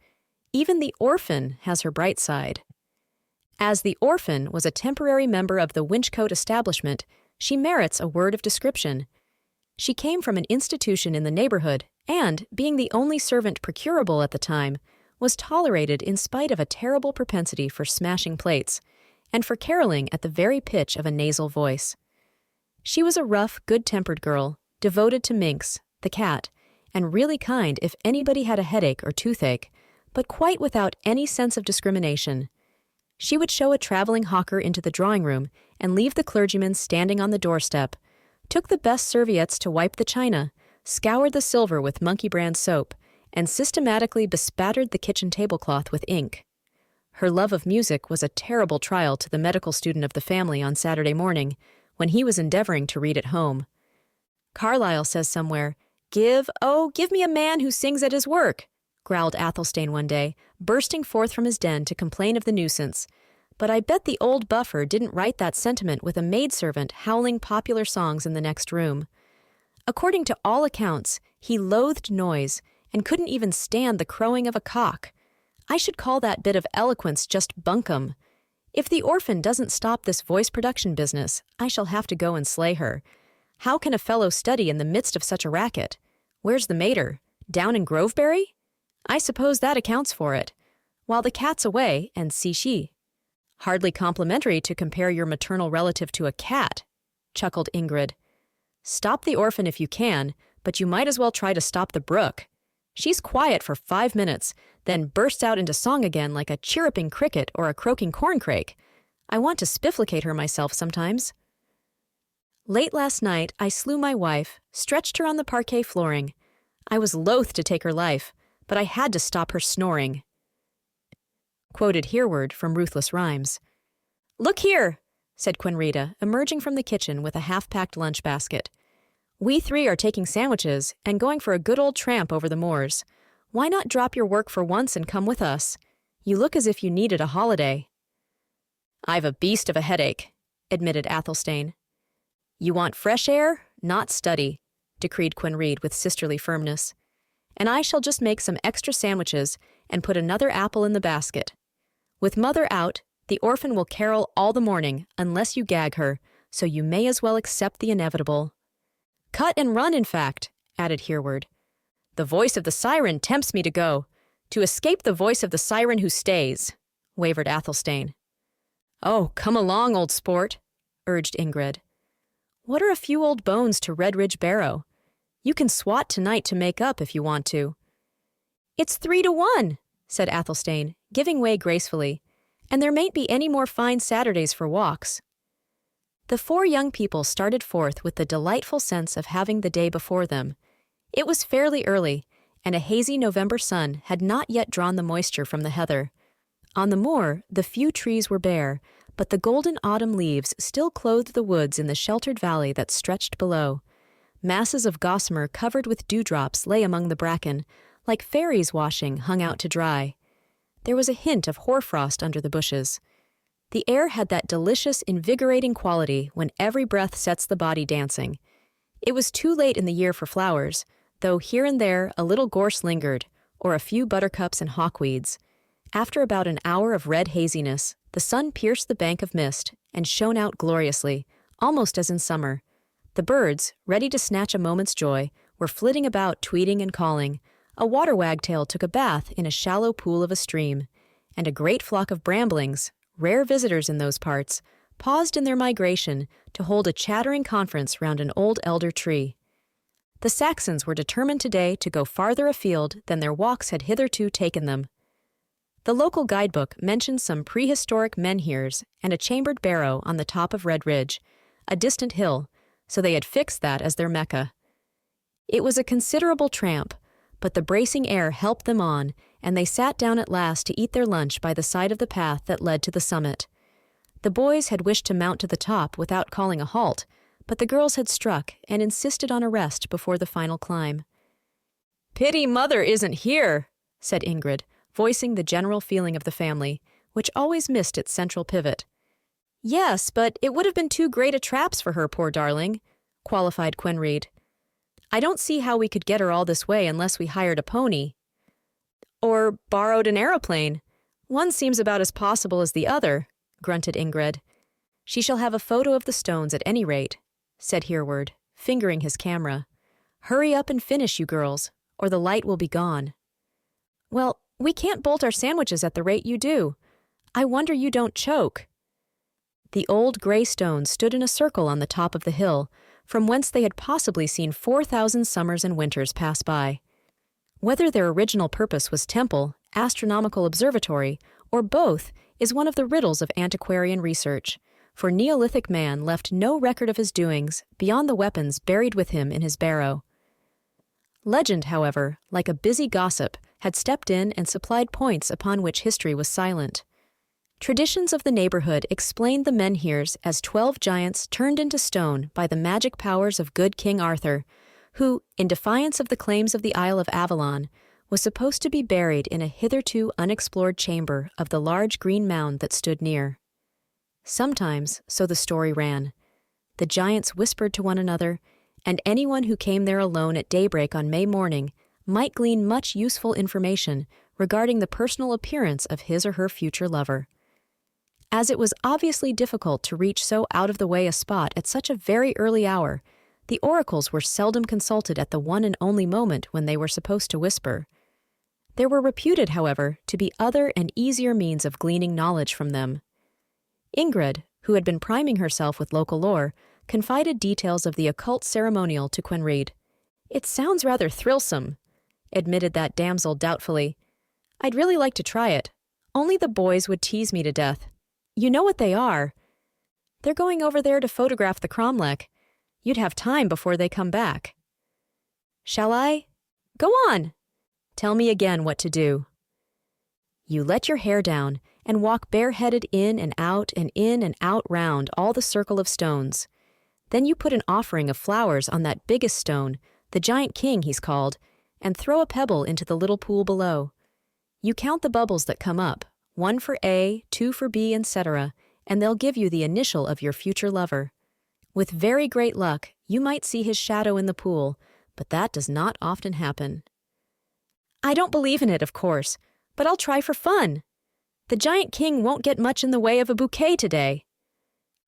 Even the orphan has her bright side." As the orphan was a temporary member of the Winchcote establishment, she merits a word of description. She came from an institution in the neighborhood and, being the only servant procurable at the time, was tolerated in spite of a terrible propensity for smashing plates, and for caroling at the very pitch of a nasal voice. She was a rough, good-tempered girl, devoted to Minx, the cat, and really kind if anybody had a headache or toothache, but quite without any sense of discrimination. She would show a traveling hawker into the drawing-room and leave the clergyman standing on the doorstep, took the best serviettes to wipe the china, scoured the silver with Monkey Brand soap, and systematically bespattered the kitchen tablecloth with ink. Her love of music was a terrible trial to the medical student of the family on Saturday morning, when he was endeavoring to read at home. Carlyle says somewhere, give me a man who sings at his work," growled Athelstane one day, bursting forth from his den to complain of the nuisance. But I bet the old buffer didn't write that sentiment with a maidservant howling popular songs in the next room. According to all accounts, he loathed noise and couldn't even stand the crowing of a cock. I should call that bit of eloquence just bunkum. If the orphan doesn't stop this voice production business, I shall have to go and slay her. How can a fellow study in the midst of such a racket? Where's the mater? Down in Groveberry? I suppose that accounts for it. While the cat's away, and see she. Hardly complimentary to compare your maternal relative to a cat, chuckled Ingrid. Stop the orphan if you can, but you might as well try to stop the brook. She's quiet for 5 minutes, then bursts out into song again like a chirruping cricket or a croaking corncrake. I want to spifflicate her myself sometimes. Late last night, I slew my wife, stretched her on the parquet flooring. I was loath to take her life, but I had to stop her snoring. Quoted hereward from Ruthless Rhymes. Look here, said Quenrita, emerging from the kitchen with a half-packed lunch basket. We 3 are taking sandwiches and going for a good old tramp over the moors. Why not drop your work for once and come with us? You look as if you needed a holiday. I've a beast of a headache, admitted Athelstane. You want fresh air, not study, decreed Quenried with sisterly firmness. And I shall just make some extra sandwiches and put another apple in the basket. With Mother out, the orphan will carol all the morning unless you gag her, so you may as well accept the inevitable. Cut and run, in fact, added Hereward. The voice of the siren tempts me to go, to escape the voice of the siren who stays, wavered Athelstane. Oh, come along, old sport, urged Ingrid. What are a few old bones to Red Ridge Barrow? You can swat tonight to make up if you want to. It's 3-1, said Athelstane, giving way gracefully, and there mayn't be any more fine Saturdays for walks. The 4 young people started forth with the delightful sense of having the day before them. It was fairly early, and a hazy November sun had not yet drawn the moisture from the heather. On the moor, the few trees were bare, but the golden autumn leaves still clothed the woods in the sheltered valley that stretched below. Masses of gossamer covered with dewdrops lay among the bracken, like fairies washing hung out to dry. There was a hint of hoarfrost under the bushes. The air had that delicious, invigorating quality when every breath sets the body dancing. It was too late in the year for flowers, though here and there a little gorse lingered, or a few buttercups and hawkweeds. After about an hour of red haziness, the sun pierced the bank of mist and shone out gloriously, almost as in summer. The birds, ready to snatch a moment's joy, were flitting about tweeting and calling. A water wagtail took a bath in a shallow pool of a stream, and a great flock of bramblings, rare visitors in those parts, paused in their migration to hold a chattering conference round an old elder tree. The Saxons were determined today to go farther afield than their walks had hitherto taken them. The local guidebook mentioned some prehistoric menhirs and a chambered barrow on the top of Red Ridge, a distant hill, so they had fixed that as their Mecca. It was a considerable tramp, but the bracing air helped them on, and they sat down at last to eat their lunch by the side of the path that led to the summit. The boys had wished to mount to the top without calling a halt, but the girls had struck and insisted on a rest before the final climb. "Pity Mother isn't here," said Ingrid, voicing the general feeling of the family, which always missed its central pivot. "Yes, but it would have been too great a traps for her, poor darling," qualified Quenried. "I don't see how we could get her all this way unless we hired a pony. Or borrowed an aeroplane. One seems about as possible as the other," grunted Ingrid. "She shall have a photo of the stones at any rate," said Hereward, fingering his camera. "Hurry up and finish, you girls, or the light will be gone." "Well, we can't bolt our sandwiches at the rate you do. I wonder you don't choke." The old gray stones stood in a circle on the top of the hill, from whence they had possibly seen 4,000 summers and winters pass by. Whether their original purpose was temple, astronomical observatory, or both is one of the riddles of antiquarian research, for Neolithic man left no record of his doings beyond the weapons buried with him in his barrow. Legend, however, like a busy gossip, had stepped in and supplied points upon which history was silent. Traditions of the neighborhood explained the menhirs as 12 giants turned into stone by the magic powers of good King Arthur, who, in defiance of the claims of the Isle of Avalon, was supposed to be buried in a hitherto unexplored chamber of the large green mound that stood near. Sometimes, so the story ran, the giants whispered to one another, and anyone who came there alone at daybreak on May morning might glean much useful information regarding the personal appearance of his or her future lover. As it was obviously difficult to reach so out-of-the-way a spot at such a very early hour, the oracles were seldom consulted at the one and only moment when they were supposed to whisper. There were reputed, however, to be other and easier means of gleaning knowledge from them. Ingrid, who had been priming herself with local lore, confided details of the occult ceremonial to Quenried. "It sounds rather thrillsome," admitted that damsel doubtfully. "I'd really like to try it. Only the boys would tease me to death. You know what they are. They're going over there to photograph the cromlech. You'd have time before they come back." "Shall I?" "Go on. Tell me again what to do." "You let your hair down and walk bareheaded in and out round all the circle of stones. Then you put an offering of flowers on that biggest stone, the giant king he's called, and throw a pebble into the little pool below. You count the bubbles that come up, 1 for A, 2 for B, etc., and they'll give you the initial of your future lover. With very great luck, you might see his shadow in the pool, but that does not often happen." "I don't believe in it, of course, but I'll try for fun. The giant king won't get much in the way of a bouquet today."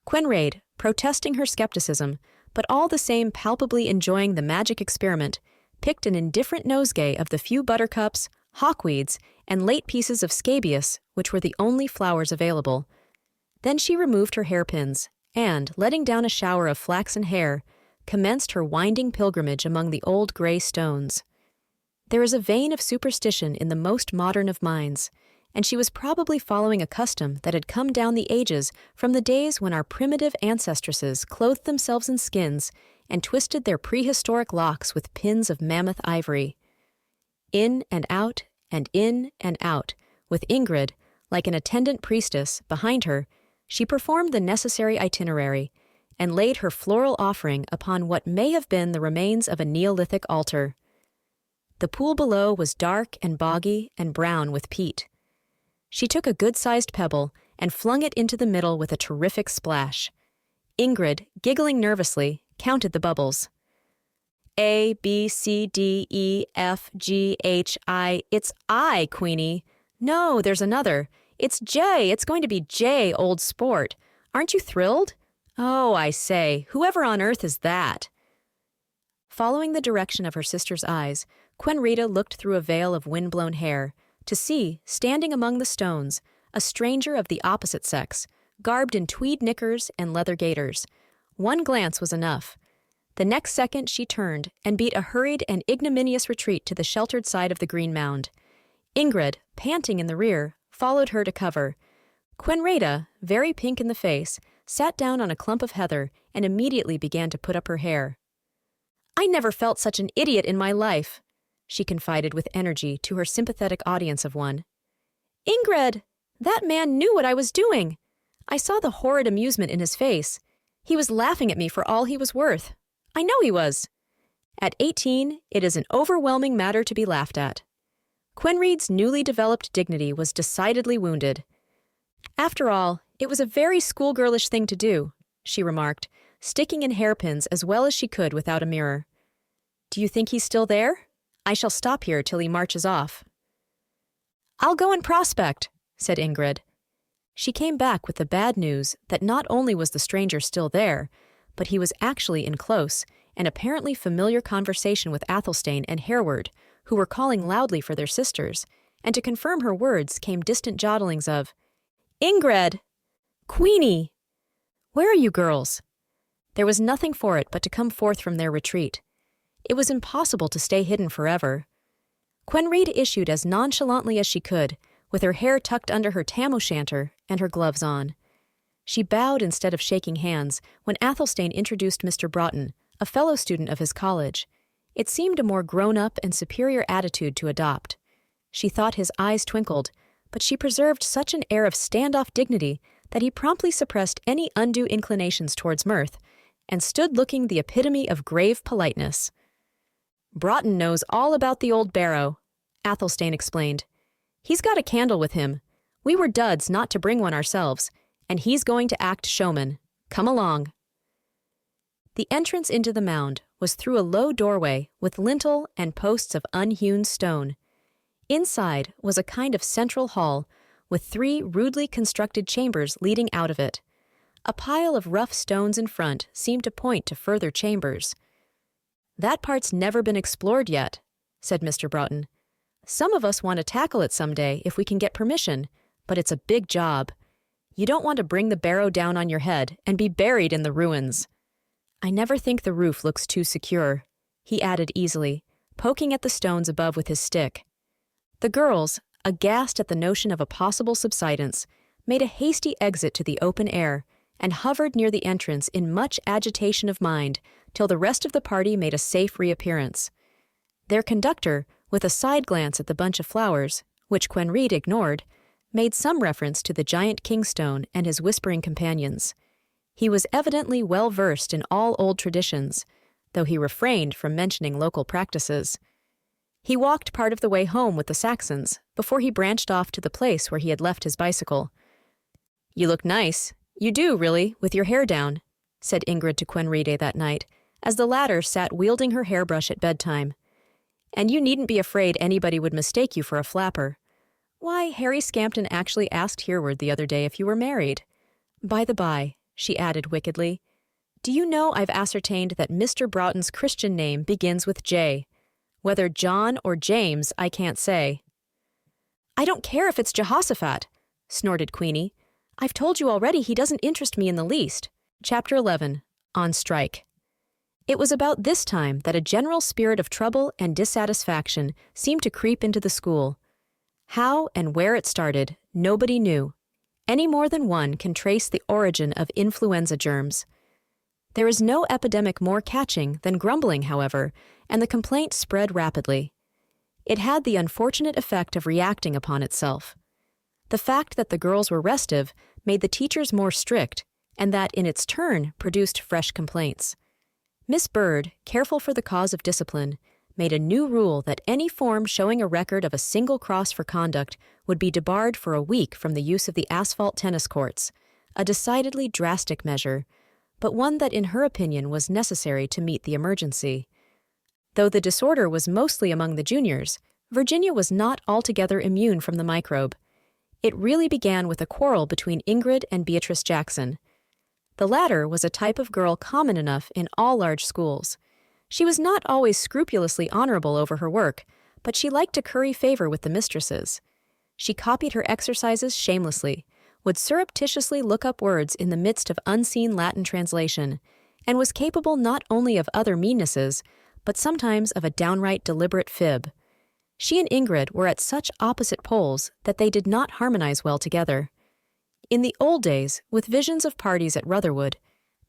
Quenried, protesting her skepticism, but all the same palpably enjoying the magic experiment, picked an indifferent nosegay of the few buttercups, hawkweeds, and late pieces of scabious, which were the only flowers available. Then she removed her hairpins, and, letting down a shower of flaxen hair, commenced her winding pilgrimage among the old gray stones. There is a vein of superstition in the most modern of minds, and she was probably following a custom that had come down the ages from the days when our primitive ancestresses clothed themselves in skins and twisted their prehistoric locks with pins of mammoth ivory. In and out, with Ingrid, like an attendant priestess, behind her, she performed the necessary itinerary and laid her floral offering upon what may have been the remains of a Neolithic altar. The pool below was dark and boggy and brown with peat. She took a good-sized pebble and flung it into the middle with a terrific splash. Ingrid, giggling nervously, counted the bubbles. A, B, C, D, E, F, G, H, I. It's I, Queenie. No, there's another. It's J. It's going to be J, old sport. Aren't you thrilled? Oh, I say, whoever on earth is that? Following the direction of her sister's eyes, Quenrita looked through a veil of wind-blown hair to see, standing among the stones, a stranger of the opposite sex, garbed in tweed knickers and leather gaiters. One glance was enough. The next second she turned and beat a hurried and ignominious retreat to the sheltered side of the green mound. Ingrid, panting in the rear, followed her to cover. Quenrita, very pink in the face, sat down on a clump of heather and immediately began to put up her hair. "I never felt such an idiot in my life," she confided with energy to her sympathetic audience of one. "Ingrid, that man knew what I was doing. I saw the horrid amusement in his face. He was laughing at me for all he was worth. I know he was. At 18, it is an overwhelming matter to be laughed at." Quenried's newly developed dignity was decidedly wounded. "After all, it was a very schoolgirlish thing to do," she remarked, sticking in hairpins as well as she could without a mirror. "Do you think he's still there? I shall stop here till he marches off." "I'll go and prospect," said Ingrid. She came back with the bad news that not only was the stranger still there, but he was actually in close and apparently familiar conversation with Athelstane and Hereward, who were calling loudly for their sisters, and to confirm her words came distant jottlings of, "Ingrid! Queenie! Where are you girls?" There was nothing for it but to come forth from their retreat. It was impossible to stay hidden forever. Quenried issued as nonchalantly as she could, with her hair tucked under her tam-o'-shanter and her gloves on. She bowed instead of shaking hands when Athelstane introduced Mr. Broughton, a fellow student of his college. It seemed a more grown-up and superior attitude to adopt. She thought his eyes twinkled, but she preserved such an air of standoff dignity that he promptly suppressed any undue inclinations towards mirth and stood looking the epitome of grave politeness. "Broughton knows all about the old barrow," Athelstane explained. "He's got a candle with him. We were duds not to bring one ourselves, and he's going to act showman. Come along." The entrance into the mound was through a low doorway with lintel and posts of unhewn stone. Inside was a kind of central hall with 3 rudely constructed chambers leading out of it. A pile of rough stones in front seemed to point to further chambers. "That part's never been explored yet," said Mr. Broughton. "Some of us want to tackle it someday if we can get permission, but it's a big job. You don't want to bring the barrow down on your head and be buried in the ruins. I never think the roof looks too secure," he added easily, poking at the stones above with his stick. The girls, aghast at the notion of a possible subsidence, made a hasty exit to the open air and hovered near the entrance in much agitation of mind till the rest of the party made a safe reappearance. Their conductor, with a side glance at the bunch of flowers, which Quenried ignored, made some reference to the giant kingstone and his whispering companions. He was evidently well versed in all old traditions, though he refrained from mentioning local practices. He walked part of the way home with the Saxons before he branched off to the place where he had left his bicycle. "You look nice. You do, really, with your hair down," said Ingrid to Quenried that night, as the latter sat wielding her hairbrush at bedtime. "And you needn't be afraid anybody would mistake you for a flapper. Why, Harry Scampton actually asked Hereward the other day if you were married. By the by," she added wickedly, "do you know I've ascertained that Mr. Broughton's Christian name begins with J. Whether John or James, I can't say." "I don't care if it's Jehoshaphat," snorted Queenie. "I've told you already he doesn't interest me in the least." Chapter 11. On Strike. It was about this time that a general spirit of trouble and dissatisfaction seemed to creep into the school. How and where it started, nobody knew. Any more than one can trace the origin of influenza germs. There is no epidemic more catching than grumbling, however, and the complaint spread rapidly. It had the unfortunate effect of reacting upon itself. The fact that the girls were restive made the teachers more strict, and that in its turn produced fresh complaints. Miss Bird, careful for the cause of discipline, made a new rule that any form showing a record of a single cross for conduct would be debarred for a week from the use of the asphalt tennis courts, a decidedly drastic measure, but one that in her opinion was necessary to meet the emergency. Though the disorder was mostly among the juniors, Virginia was not altogether immune from the microbe. It really began with a quarrel between Ingrid and Beatrice Jackson. The latter was a type of girl common enough in all large schools. She was not always scrupulously honorable over her work, but she liked to curry favor with the mistresses. She copied her exercises shamelessly, would surreptitiously look up words in the midst of unseen Latin translation, and was capable not only of other meannesses, but sometimes of a downright deliberate fib. She and Ingrid were at such opposite poles that they did not harmonize well together. In the old days, with visions of parties at Rutherwood,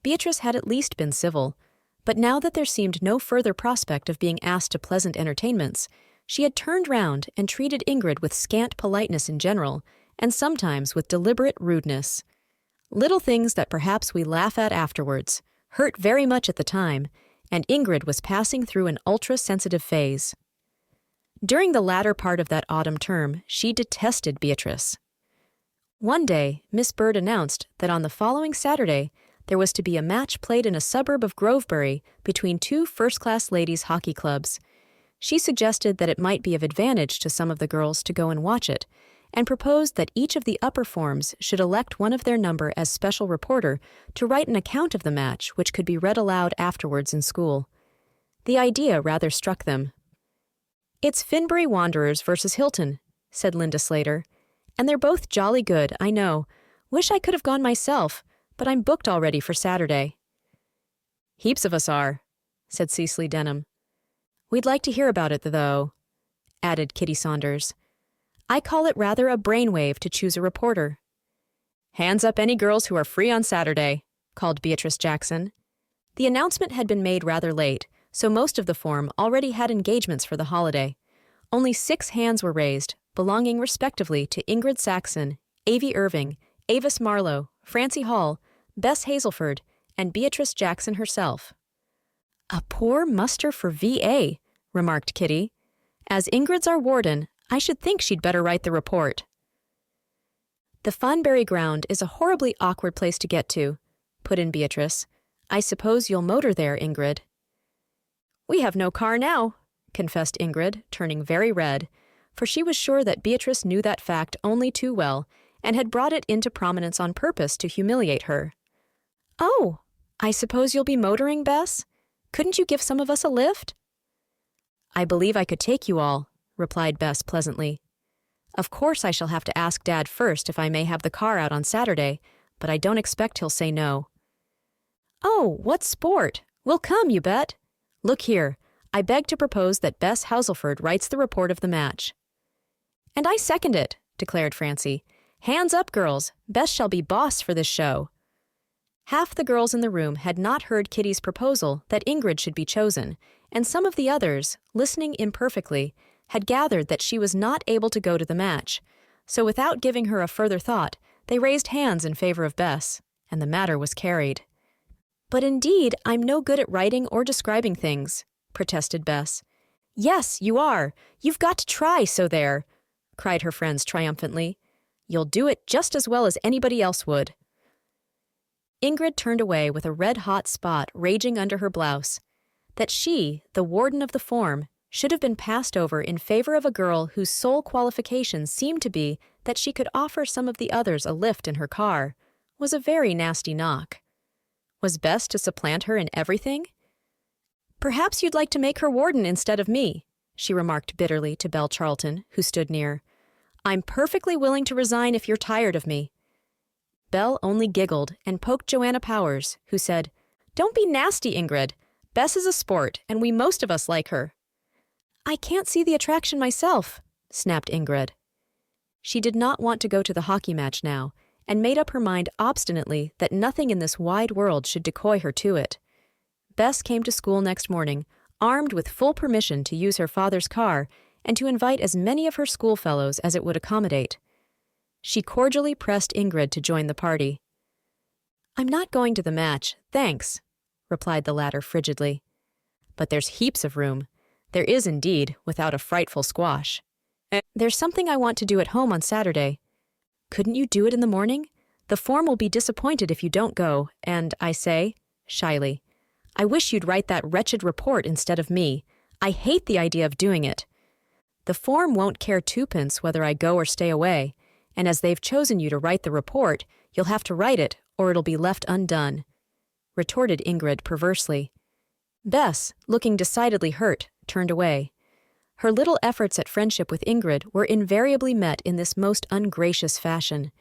Beatrice had at least been civil, but now that there seemed no further prospect of being asked to pleasant entertainments, she had turned round and treated Ingrid with scant politeness in general, and sometimes with deliberate rudeness. Little things that perhaps we laugh at afterwards, hurt very much at the time, and Ingrid was passing through an ultra-sensitive phase. During the latter part of that autumn term, she detested Beatrice. One day, Miss Bird announced that on the following Saturday, there was to be a match played in a suburb of Grovebury between 2 first-class ladies' hockey clubs. She suggested that it might be of advantage to some of the girls to go and watch it, and proposed that each of the upper forms should elect one of their number as special reporter to write an account of the match which could be read aloud afterwards in school. The idea rather struck them. "It's Finbury Wanderers versus Hilton," said Linda Slater, "and they're both jolly good, I know. Wish I could have gone myself, but I'm booked already for Saturday." "Heaps of us are," said Cecily Denham. "We'd like to hear about it, though," added Kitty Saunders. "I call it rather a brainwave to choose a reporter." "Hands up any girls who are free on Saturday," called Beatrice Jackson. The announcement had been made rather late, so most of the form already had engagements for the holiday. Only 6 hands were raised, belonging respectively to Ingrid Saxon, Avie Irving, Avis Marlowe, Francie Hall, Bess Hazelford, and Beatrice Jackson herself. "A poor muster for VA," remarked Kitty. "As Ingrid's our warden, I should think she'd better write the report." "The Funbury ground is a horribly awkward place to get to," put in Beatrice. "I suppose you'll motor there, Ingrid." "We have no car now," confessed Ingrid, turning very red, for she was sure that Beatrice knew that fact only too well and had brought it into prominence on purpose to humiliate her. "Oh, I suppose you'll be motoring, Bess? Couldn't you give some of us a lift?" "I believe I could take you all," replied Bess pleasantly. "Of course I shall have to ask Dad first if I may have the car out on Saturday, but I don't expect he'll say no." "Oh, what sport! We'll come, you bet. Look here, I beg to propose that Bess Houselford writes the report of the match." "And I second it," declared Francie. "Hands up, girls. Bess shall be boss for this show." Half the girls in the room had not heard Kitty's proposal that Ingrid should be chosen, and some of the others, listening imperfectly, had gathered that she was not able to go to the match. So without giving her a further thought, they raised hands in favor of Bess, and the matter was carried. "But indeed, I'm no good at writing or describing things," protested Bess. "Yes, you are. You've got to try, so there," cried her friends triumphantly. "You'll do it just as well as anybody else would." Ingrid turned away with a red-hot spot raging under her blouse. That she, the warden of the form, should have been passed over in favor of a girl whose sole qualification seemed to be that she could offer some of the others a lift in her car, was a very nasty knock. Was Bess to supplant her in everything? "Perhaps you'd like to make her warden instead of me," she remarked bitterly to Belle Charlton, who stood near. "I'm perfectly willing to resign if you're tired of me." Belle only giggled and poked Joanna Powers, who said, "Don't be nasty, Ingrid. Bess is a sport, and we most of us like her." "I can't see the attraction myself," snapped Ingrid. She did not want to go to the hockey match now, and made up her mind obstinately that nothing in this wide world should decoy her to it. Bess came to school next morning, armed with full permission to use her father's car and to invite as many of her schoolfellows as it would accommodate. She cordially pressed Ingrid to join the party. "I'm not going to the match, thanks," replied the latter frigidly. "But there's heaps of room. There is indeed, without a frightful squash. There's something I want to do at home on Saturday. Couldn't you do it in the morning? The form will be disappointed if you don't go, and I say," shyly, "I wish you'd write that wretched report instead of me. I hate the idea of doing it. The form won't care twopence whether I go or stay away, and as they've chosen you to write the report, you'll have to write it, or it'll be left undone," retorted Ingrid perversely. Bess, looking decidedly hurt, turned away. Her little efforts at friendship with Ingrid were invariably met in this most ungracious fashion.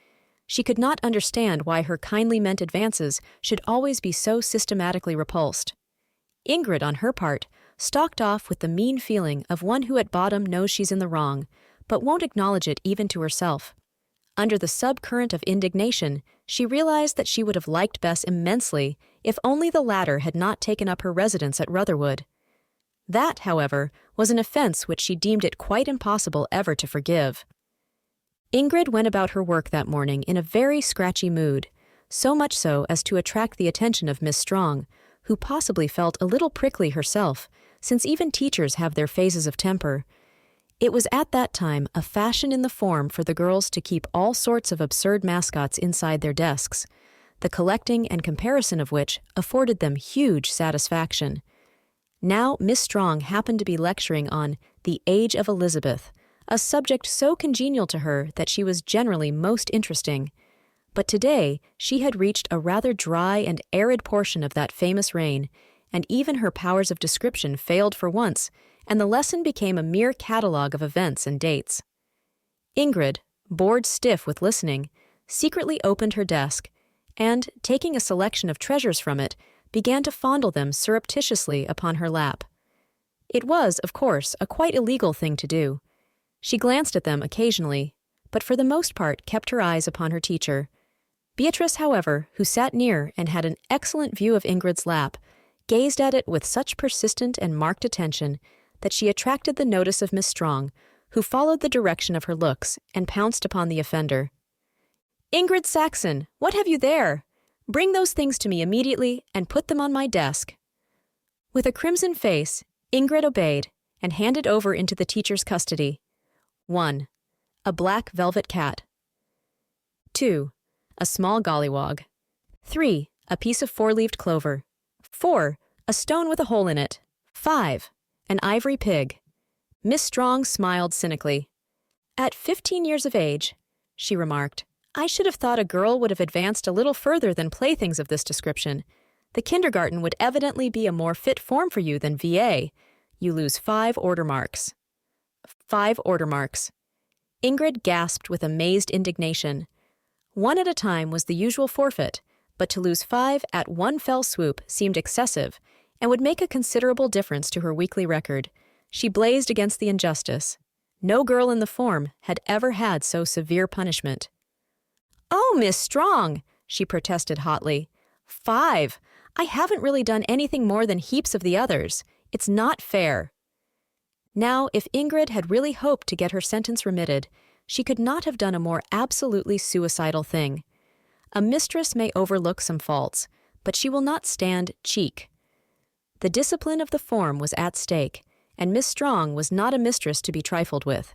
She could not understand why her kindly meant advances should always be so systematically repulsed. Ingrid, on her part, stalked off with the mean feeling of one who at bottom knows she's in the wrong, but won't acknowledge it even to herself. Under the subcurrent of indignation, she realized that she would have liked Bess immensely if only the latter had not taken up her residence at Rutherwood. That, however, was an offense which she deemed it quite impossible ever to forgive. Ingrid went about her work that morning in a very scratchy mood, so much so as to attract the attention of Miss Strong, who possibly felt a little prickly herself, since even teachers have their phases of temper. It was at that time a fashion in the form for the girls to keep all sorts of absurd mascots inside their desks, the collecting and comparison of which afforded them huge satisfaction. Now Miss Strong happened to be lecturing on The Age of Elizabeth, a subject so congenial to her that she was generally most interesting. But today she had reached a rather dry and arid portion of that famous reign, and even her powers of description failed for once, and the lesson became a mere catalogue of events and dates. Ingrid, bored stiff with listening, secretly opened her desk, and, taking a selection of treasures from it, began to fondle them surreptitiously upon her lap. It was, of course, a quite illegal thing to do. She glanced at them occasionally, but for the most part kept her eyes upon her teacher. Beatrice, however, who sat near and had an excellent view of Ingrid's lap, gazed at it with such persistent and marked attention that she attracted the notice of Miss Strong, who followed the direction of her looks and pounced upon the offender. "Ingrid Saxon, what have you there? Bring those things to me immediately and put them on my desk." With a crimson face, Ingrid obeyed and handed over into the teacher's custody. 1. A black velvet cat. 2. A small gollywog. 3. A piece of four-leaved clover. 4. A stone with a hole in it. 5. An ivory pig. Miss Strong smiled cynically. "At 15 years of age," she remarked, "I should have thought a girl would have advanced a little further than playthings of this description. The kindergarten would evidently be a more fit form for you than VA. You lose 5 order marks." 5 order marks. Ingrid gasped with amazed indignation. 1 at a time was the usual forfeit, but to lose 5 at one fell swoop seemed excessive and would make a considerable difference to her weekly record. She blazed against the injustice. No girl in the form had ever had so severe punishment. "Oh, Miss Strong," she protested hotly. 5! I haven't really done anything more than heaps of the others. It's not fair." Now, if Ingrid had really hoped to get her sentence remitted, she could not have done a more absolutely suicidal thing. A mistress may overlook some faults, but she will not stand cheek. The discipline of the form was at stake, and Miss Strong was not a mistress to be trifled with.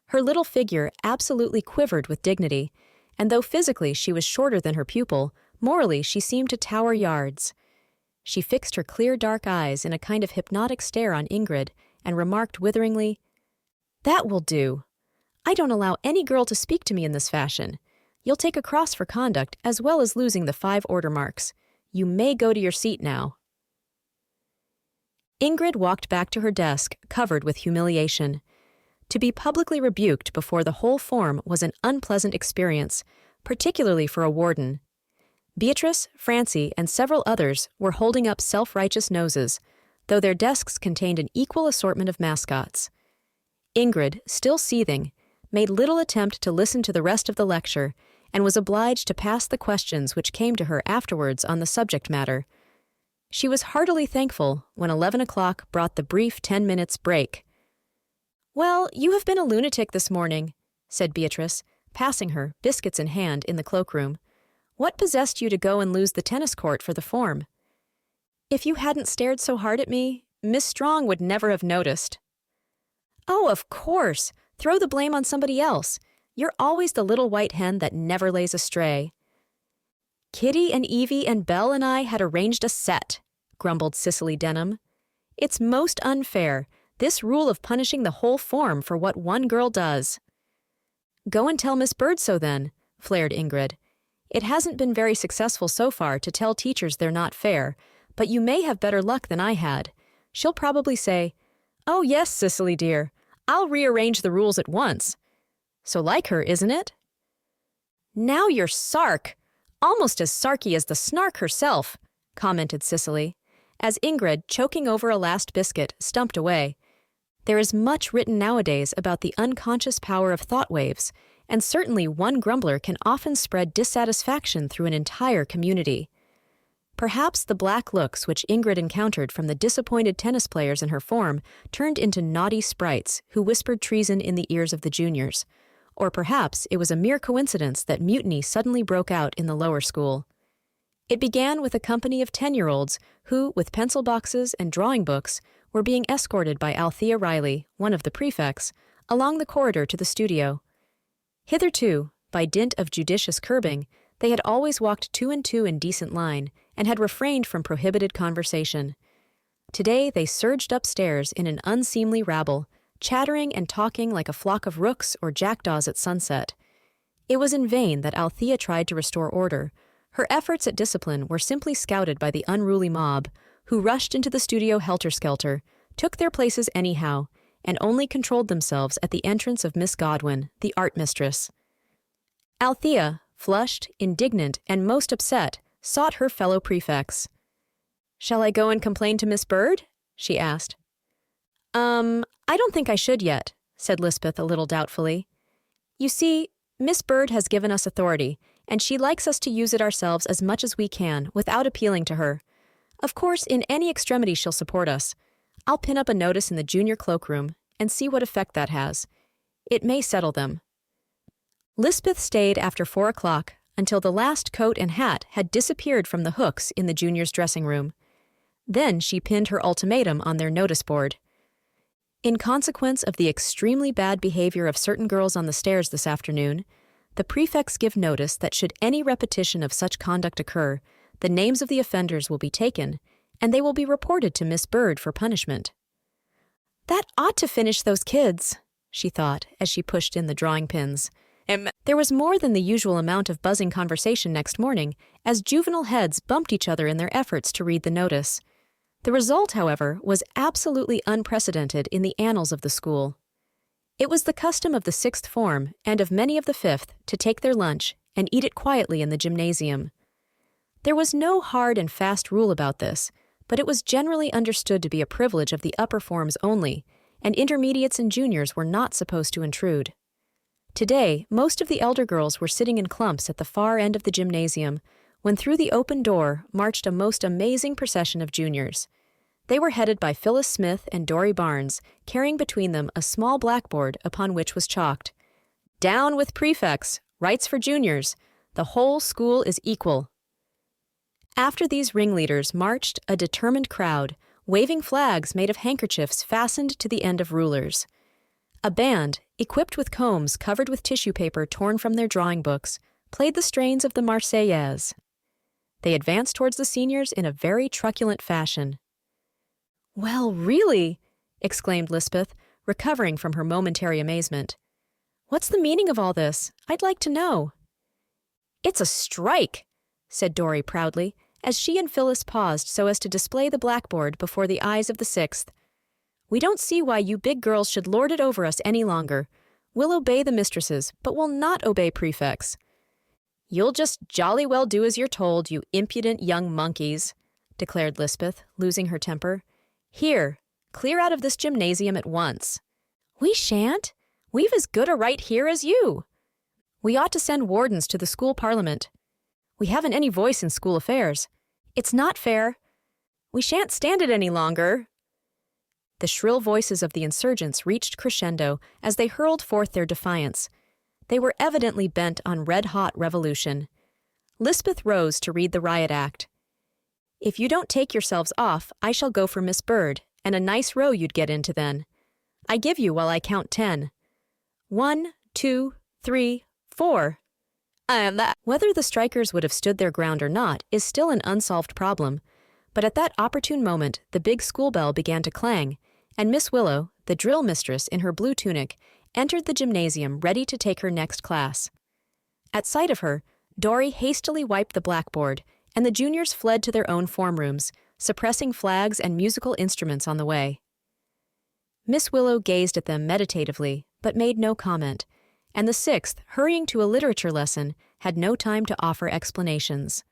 Her little figure absolutely quivered with dignity, and though physically she was shorter than her pupil, morally she seemed to tower yards. She fixed her clear dark eyes in a kind of hypnotic stare on Ingrid and remarked witheringly, "That will do. I don't allow any girl to speak to me in this fashion. You'll take a cross for conduct as well as losing the 5 order marks. You may go to your seat now." Ingrid walked back to her desk, covered with humiliation. To be publicly rebuked before the whole form was an unpleasant experience, particularly for a warden. Beatrice, Francie, and several others were holding up self-righteous noses, though their desks contained an equal assortment of mascots. Ingrid, still seething, made little attempt to listen to the rest of the lecture and was obliged to pass the questions which came to her afterwards on the subject matter. She was heartily thankful when 11 o'clock brought the brief 10 minutes break. "Well, you have been a lunatic this morning," said Beatrice, passing her, biscuits in hand, in the cloakroom. "What possessed you to go and lose the tennis court for the form?" "If you hadn't stared so hard at me, Miss Strong would never have noticed." "Oh, of course! Throw the blame on somebody else. You're always the little white hen that never lays astray." "Kitty and Evie and Belle and I had arranged a set," grumbled Cicely Denham. "It's most unfair, this rule of punishing the whole form for what one girl does." "Go and tell Miss Bird so then," flared Ingrid. "It hasn't been very successful so far to tell teachers they're not fair, but you may have better luck than I had. She'll probably say, 'Oh yes, Cicely dear, I'll rearrange the rules at once.' So like her, isn't it?" "Now you're sark, almost as sarky as the snark herself," commented Cicely, as Ingrid, choking over a last biscuit, stumped away. There is much written nowadays about the unconscious power of thought waves, and certainly one grumbler can often spread dissatisfaction through an entire community. Perhaps the black looks which Ingrid encountered from the disappointed tennis players in her form turned into naughty sprites who whispered treason in the ears of the juniors. Or perhaps it was a mere coincidence that mutiny suddenly broke out in the lower school. It began with a company of 10-year-olds who, with pencil boxes and drawing books, were being escorted by Althea Riley, one of the prefects, along the corridor to the studio. Hitherto, by dint of judicious curbing, they had always walked 2 and 2 in decent line and had refrained from prohibited conversation. Today they surged upstairs in an unseemly rabble, chattering and talking like a flock of rooks or jackdaws at sunset. It was in vain that Althea tried to restore order. Her efforts at discipline were simply scouted by the unruly mob, who rushed into the studio helter-skelter, took their places anyhow, and only controlled themselves at the entrance of Miss Godwin, the art mistress. Althea, flushed, indignant, and most upset, sought her fellow prefects. "Shall I go and complain to Miss Bird?" she asked. I don't think I should yet," said Lisbeth a little doubtfully. "You see, Miss Bird has given us authority, and she likes us to use it ourselves as much as we can without appealing to her. Of course, in any extremity she'll support us. I'll pin up a notice in the junior cloakroom and see what effect that has. It may settle them. Lisbeth stayed after 4 o'clock until the last coat and hat had disappeared from the hooks in the juniors' dressing room. Then she pinned her ultimatum on their notice board. In consequence of the extremely bad behavior of certain girls on the stairs this afternoon, the prefects give notice that should any repetition of such conduct occur, the names of the offenders will be taken, and they will be reported to Miss Bird for punishment. That ought to finish those kids, she thought as she pushed in the drawing pins. There was more than the usual amount of buzzing conversation next morning as juvenile heads bumped each other in their efforts to read the notice. The result, however, was absolutely unprecedented in the annals of the school. It was the custom of the 6th form and of many of the 5th to take their lunch and eat it quietly in the gymnasium. There was no hard and fast rule about this, but it was generally understood to be a privilege of the upper forms only, and intermediates and juniors were not supposed to intrude. Today, most of the elder girls were sitting in clumps at the far end of the gymnasium when through the open door marched a most amazing procession of juniors. They were headed by Phyllis Smith and Dory Barnes, carrying between them a small blackboard upon which was chalked, "Down with prefects, rights for juniors. The whole school is equal." After these ringleaders marched a determined crowd, waving flags made of handkerchiefs fastened to the end of rulers. A band, equipped with combs covered with tissue paper torn from their drawing books, played the strains of the Marseillaise. They advanced towards the seniors in a very truculent fashion. "Well, really," exclaimed Lisbeth, recovering from her momentary amazement. "What's the meaning of all this? I'd like to know." "It's a strike," said Dory proudly, as she and Phyllis paused so as to display the blackboard before the eyes of the 6th. "We don't see why you big girls should lord it over us any longer. We'll obey the mistresses, but we'll not obey prefects." "You'll just jolly well do as you're told, you impudent young monkeys," declared Lisbeth, losing her temper. "Here, clear out of this gymnasium at once." "We shan't. We've as good a right here as you." "We ought to send wardens to the school parliament." "We haven't any voice in school affairs." "It's not fair." "We shan't stand it any longer." The shrill voices of the insurgents reached crescendo as they hurled forth their defiance. They were evidently bent on red-hot revolution. Lisbeth rose to read the riot act. "If you don't take yourselves off, I shall go for Miss Bird, and a nice row you'd get into then. I give you while I count 10. 1, 2, 3, 4. Whether the strikers would have stood their ground or not is still an unsolved problem, but at that opportune moment the big school bell began to clang, and Miss Willow, the drill mistress in her blue tunic, entered the gymnasium ready to take her next class. At sight of her, Dory hastily wiped the blackboard, and the juniors fled to their own form rooms, suppressing flags and musical instruments on the way. Miss Willow gazed at them meditatively, but made no comment, and the 6th, hurrying to a literature lesson, had no time to offer explanations.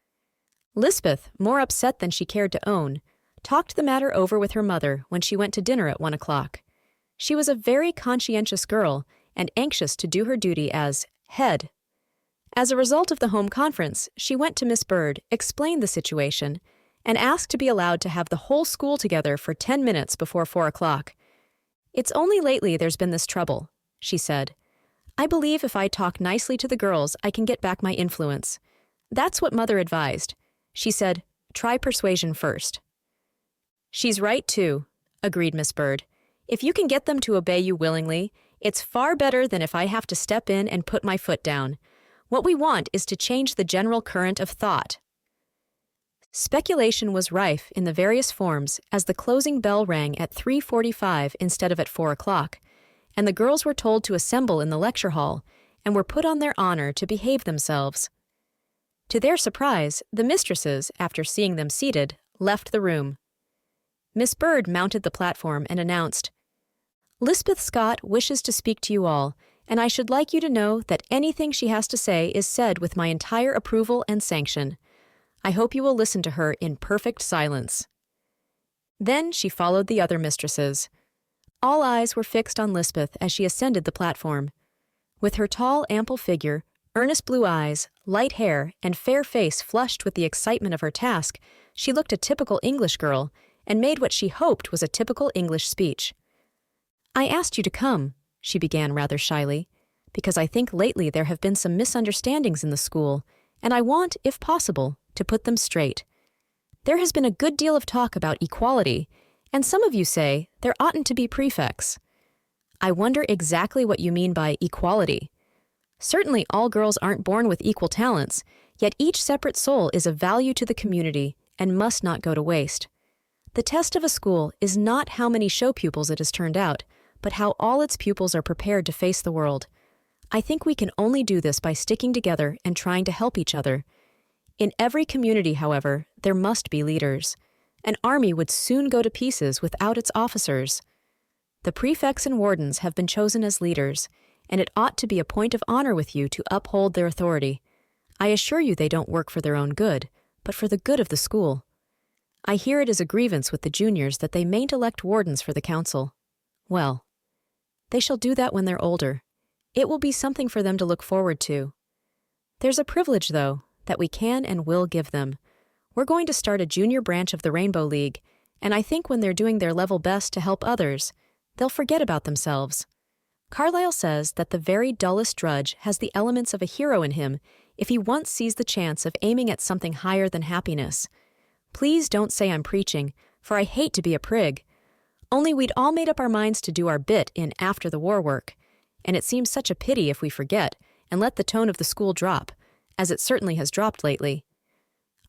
Lisbeth, more upset than she cared to own, talked the matter over with her mother when she went to dinner at 1 o'clock. She was a very conscientious girl and anxious to do her duty as head. As a result of the home conference, she went to Miss Bird, explained the situation, and asked to be allowed to have the whole school together for 10 minutes before 4 o'clock. "It's only lately there's been this trouble," she said. "I believe if I talk nicely to the girls, I can get back my influence. That's what Mother advised. She said, try persuasion first." "She's right, too," agreed Miss Bird. "If you can get them to obey you willingly, it's far better than if I have to step in and put my foot down. What we want is to change the general current of thought." Speculation was rife in the various forms as the closing bell rang at 3:45 instead of at 4 o'clock, and the girls were told to assemble in the lecture hall and were put on their honor to behave themselves. To their surprise, the mistresses, after seeing them seated, left the room. Miss Bird mounted the platform and announced, "Lisbeth Scott wishes to speak to you all, and I should like you to know that anything she has to say is said with my entire approval and sanction. I hope you will listen to her in perfect silence." Then she followed the other mistresses. All eyes were fixed on Lisbeth as she ascended the platform. With her tall, ample figure, Earnest blue eyes, light hair, and fair face flushed with the excitement of her task, she looked a typical English girl and made what she hoped was a typical English speech. "I asked you to come," she began rather shyly, "because I think lately there have been some misunderstandings in the school, and I want, if possible, to put them straight. There has been a good deal of talk about equality, and some of you say there oughtn't to be prefects. I wonder exactly what you mean by equality. Certainly all girls aren't born with equal talents, yet each separate soul is of value to the community and must not go to waste. The test of a school is not how many show pupils it has turned out, but how all its pupils are prepared to face the world. I think we can only do this by sticking together and trying to help each other. In every community, however, there must be leaders. An army would soon go to pieces without its officers. The prefects and wardens have been chosen as leaders, and it ought to be a point of honor with you to uphold their authority. I assure you they don't work for their own good, but for the good of the school. I hear it is a grievance with the juniors that they mayn't elect wardens for the council. Well, they shall do that when they're older. It will be something for them to look forward to. There's a privilege, though, that we can and will give them. We're going to start a junior branch of the Rainbow League, and I think when they're doing their level best to help others, they'll forget about themselves. Carlyle says that the very dullest drudge has the elements of a hero in him if he once sees the chance of aiming at something higher than happiness. Please don't say I'm preaching, for I hate to be a prig. Only we'd all made up our minds to do our bit in after-the-war work, and it seems such a pity if we forget and let the tone of the school drop, as it certainly has dropped lately.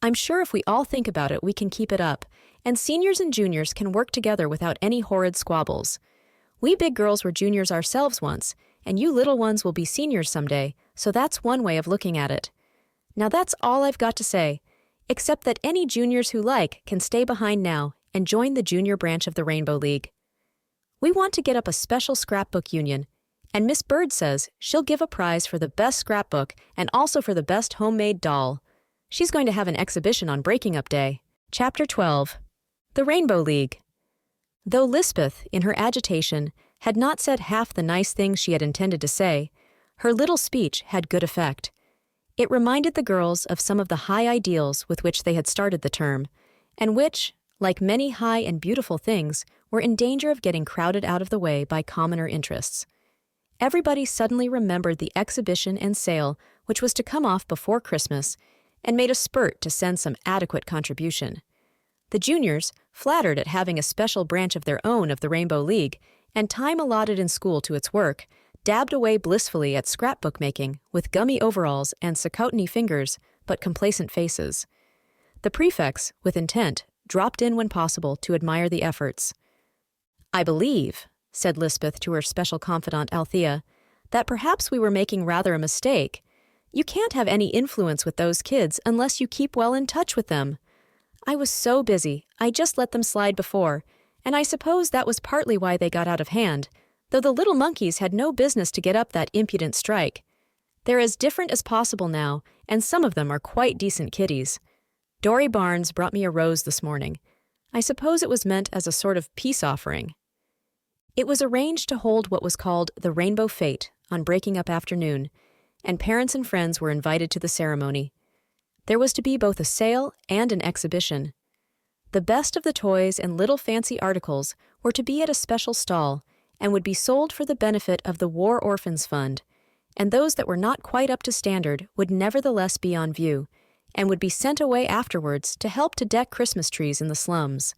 I'm sure if we all think about it, we can keep it up, and seniors and juniors can work together without any horrid squabbles. We big girls were juniors ourselves once, and you little ones will be seniors someday, so that's one way of looking at it. Now that's all I've got to say, except that any juniors who like can stay behind now and join the junior branch of the Rainbow League. We want to get up a special scrapbook union, and Miss Bird says she'll give a prize for the best scrapbook and also for the best homemade doll. She's going to have an exhibition on Breaking Up Day. Chapter 12. The Rainbow League. Though Lisbeth, in her agitation, had not said half the nice things she had intended to say, her little speech had good effect. It reminded the girls of some of the high ideals with which they had started the term, and which, like many high and beautiful things, were in danger of getting crowded out of the way by commoner interests. Everybody suddenly remembered the exhibition and sale which was to come off before Christmas, and made a spurt to send some adequate contribution. The juniors, flattered at having a special branch of their own of the Rainbow League, and time allotted in school to its work, dabbed away blissfully at scrapbook making with gummy overalls and Sakotany fingers, but complacent faces. The prefects, with intent, dropped in when possible to admire the efforts. "I believe," said Lisbeth to her special confidant Althea, "that perhaps we were making rather a mistake. You can't have any influence with those kids unless you keep well in touch with them. I was so busy, I just let them slide before, and I suppose that was partly why they got out of hand, though the little monkeys had no business to get up that impudent strike. They're as different as possible now, and some of them are quite decent kiddies. Dory Barnes brought me a rose this morning. I suppose it was meant as a sort of peace offering." It was arranged to hold what was called the Rainbow Fete on Breaking Up afternoon, and parents and friends were invited to the ceremony. There was to be both a sale and an exhibition. The best of the toys and little fancy articles were to be at a special stall and would be sold for the benefit of the War Orphans Fund, and those that were not quite up to standard would nevertheless be on view, and would be sent away afterwards to help to deck Christmas trees in the slums.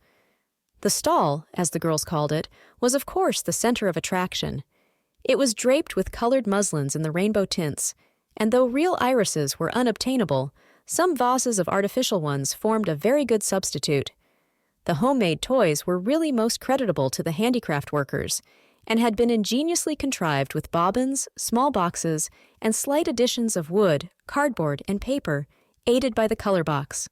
The stall, as the girls called it, was of course the center of attraction. It was draped with colored muslins in the rainbow tints, and though real irises were unobtainable, some vases of artificial ones formed a very good substitute. The homemade toys were really most creditable to the handicraft workers, and had been ingeniously contrived with bobbins, small boxes, and slight additions of wood, cardboard, and paper, aided by the color box.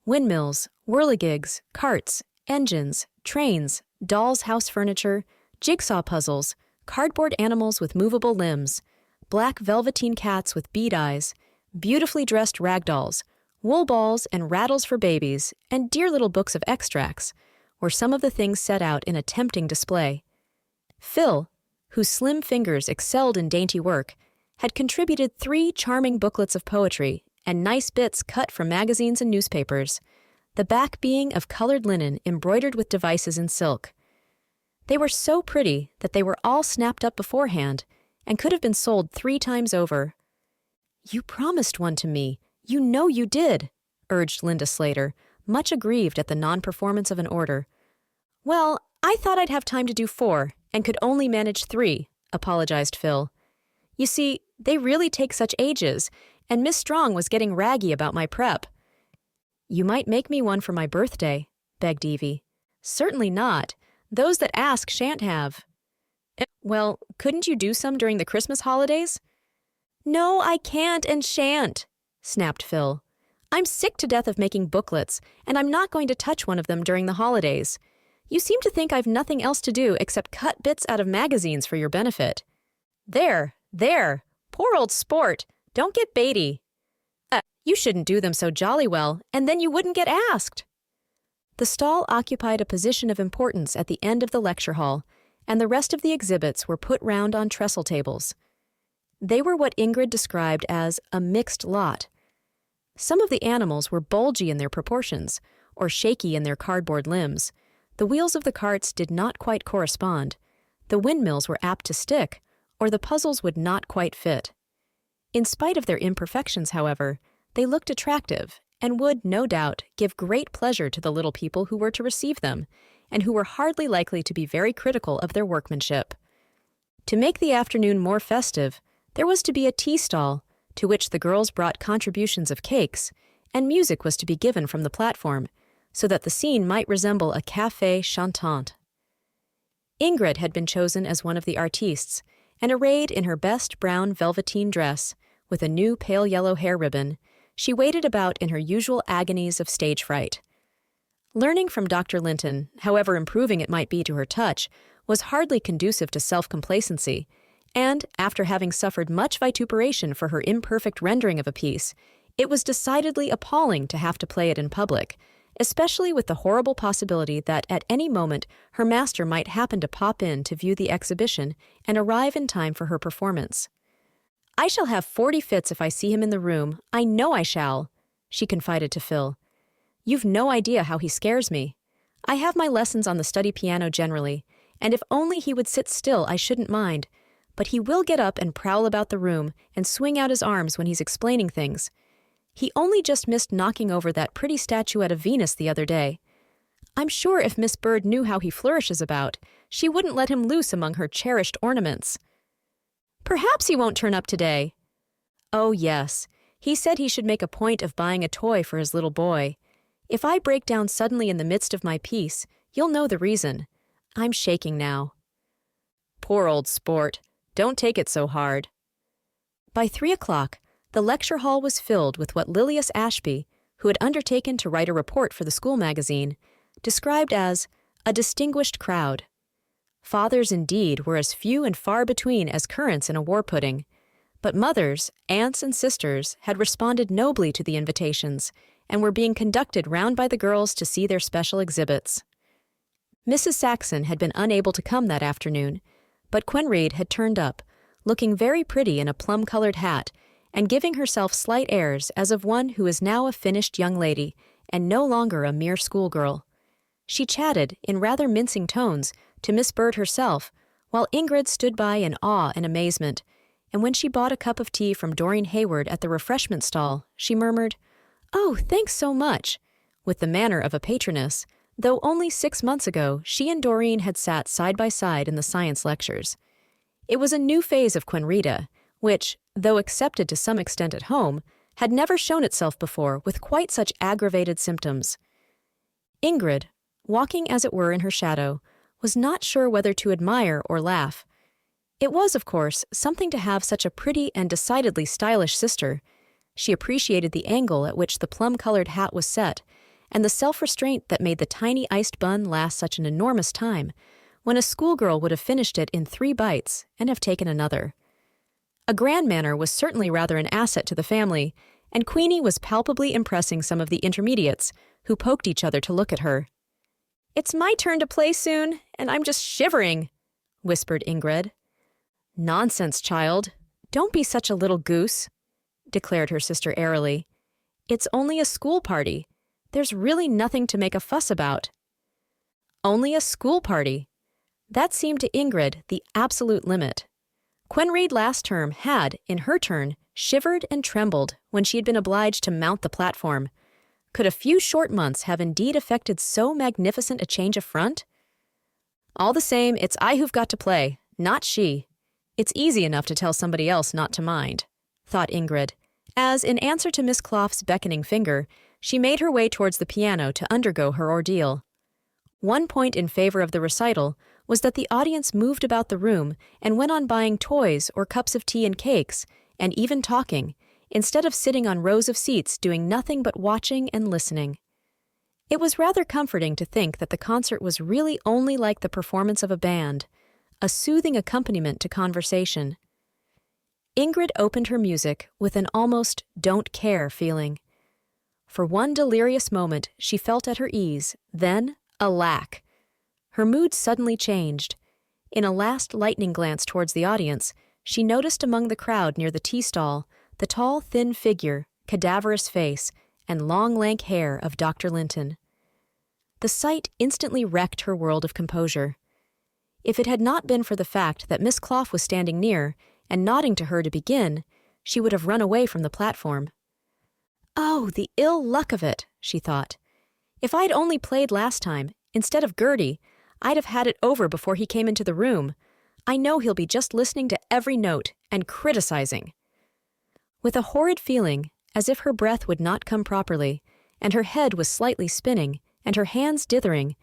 Windmills, whirligigs, carts, engines, trains, dolls' house furniture, jigsaw puzzles, cardboard animals with movable limbs, black velveteen cats with bead eyes, beautifully dressed rag dolls, wool balls and rattles for babies, and dear little books of extracts, were some of the things set out in a tempting display. Phil, whose slim fingers excelled in dainty work, had contributed 3 charming booklets of poetry and nice bits cut from magazines and newspapers, the back being of colored linen embroidered with devices in silk. They were so pretty that they were all snapped up beforehand and could have been sold 3 times over. "You promised one to me. You know you did," urged Linda Slater, much aggrieved at the non-performance of an order. "Well, I thought I'd have time to do 4 and could only manage 3, apologized Phil. "You see, they really take such ages, and Miss Strong was getting raggy about my prep." "You might make me one for my birthday," begged Evie. "Certainly not. Those that ask shan't have." "Well, couldn't you do some during the Christmas holidays?" "No, I can't and shan't," snapped Phil. "I'm sick to death of making booklets, and I'm not going to touch one of them during the holidays. You seem to think I've nothing else to do except cut bits out of magazines for your benefit." There, poor old sport, don't get baity. You shouldn't do them so jolly well, and then you wouldn't get asked." The stall occupied a position of importance at the end of the lecture hall, and the rest of the exhibits were put round on trestle tables. They were what Ingrid described as a mixed lot. Some of the animals were bulgy in their proportions, or shaky in their cardboard limbs. The wheels of the carts did not quite correspond. The windmills were apt to stick, or the puzzles would not quite fit. In spite of their imperfections, however, they looked attractive and would, no doubt, give great pleasure to the little people who were to receive them, and who were hardly likely to be very critical of their workmanship. To make the afternoon more festive, there was to be a tea stall, to which the girls brought contributions of cakes, and music was to be given from the platform, so that the scene might resemble a café chantant. Ingrid had been chosen as one of the artistes, and arrayed in her best brown velveteen dress, with a new pale yellow hair ribbon, she waited about in her usual agonies of stage fright. Learning from Dr. Linton, however improving it might be to her touch, was hardly conducive to self-complacency, and, after having suffered much vituperation for her imperfect rendering of a piece, it was decidedly appalling to have to play it in public, especially with the horrible possibility that at any moment her master might happen to pop in to view the exhibition and arrive in time for her performance. "I shall have 40 fits if I see him in the room. I know I shall," she confided to Phil. "You've no idea how he scares me. I have my lessons on the study piano generally, and if only he would sit still I shouldn't mind, but he will get up and prowl about the room and swing out his arms when he's explaining things. He only just missed knocking over that pretty statuette of Venus the other day. I'm sure if Miss Bird knew how he flourishes about, she wouldn't let him loose among her cherished ornaments." "Perhaps he won't turn up today." "Oh, yes. He said he should make a point of buying a toy for his little boy. If I break down suddenly in the midst of my piece, you'll know the reason. I'm shaking now." "Poor old sport. Don't take it so hard." By 3 o'clock, the lecture hall was filled with what Lilias Ashby, who had undertaken to write a report for the school magazine, described as a distinguished crowd. Fathers, indeed, were as few and far between as currants in a war pudding, but mothers, aunts, and sisters had responded nobly to the invitations and were being conducted round by the girls to see their special exhibits. Mrs. Saxon had been unable to come that afternoon, but Quenried had turned up, looking very pretty in a plum-colored hat, and giving herself slight airs as of one who is now a finished young lady and no longer a mere schoolgirl. She chatted, in rather mincing tones, to Miss Bird herself, while Ingrid stood by in awe and amazement, and when she bought a cup of tea from Doreen Hayward at the refreshment stall, she murmured, "Oh, thanks so much," with the manner of a patroness, though only 6 months ago she and Doreen had sat side by side in the science lectures. It was a new phase of Quenrita, which, though accepted to some extent at home, had never shown itself before with quite such aggravated symptoms. Ingrid, walking as it were in her shadow, was not sure whether to admire or laugh. It was, of course, something to have such a pretty and decidedly stylish sister. She appreciated the angle at which the plum-colored hat was set, and the self-restraint that made the tiny iced bun last such an enormous time, when a schoolgirl would have finished it in 3 bites and have taken another. A grand manner was certainly rather an asset to the family, and Queenie was palpably impressing some of the intermediates, who poked each other to look at her. "It's my turn to play soon, and I'm just shivering," whispered Ingrid. "Nonsense, child. "Don't be such a little goose," declared her sister airily. "It's only a school party. There's really nothing to make a fuss about." Only a school party. That seemed to Ingrid the absolute limit. Quen Reed last term had, in her turn, shivered and trembled when she had been obliged to mount the platform. Could a few short months have indeed effected so magnificent a change of front? All the same, it's I who've got to play, not she. It's easy enough to tell somebody else not to mind, thought Ingrid, as, in answer to Miss Clough's beckoning finger, she made her way towards the piano to undergo her ordeal. One point in favor of the recital was that the audience moved about the room and went on buying toys or cups of tea and cakes, and even talking, instead of sitting on rows of seats doing nothing but watching and listening. It was rather comforting to think that the concert was really only like the performance of a band, a soothing accompaniment to conversation. Ingrid opened her music with an almost don't care feeling. For one delirious moment she felt at her ease, then, alack! Her mood suddenly changed. In a last lightning glance towards the audience, she noticed among the crowd near the tea stall the tall, thin figure, cadaverous face, and long, lank hair of Dr. Linton. The sight instantly wrecked her world of composure. If it had not been for the fact that Miss Clough was standing near and nodding to her to begin, she would have run away from the platform. "Oh, the ill luck of it," she thought. "If I'd only played last time, instead of Gertie, I'd have had it over before he came into the room. I know he'll be just listening to every note and criticizing." With a horrid feeling, as if her breath would not come properly, and her head was slightly spinning, and her hands dithering,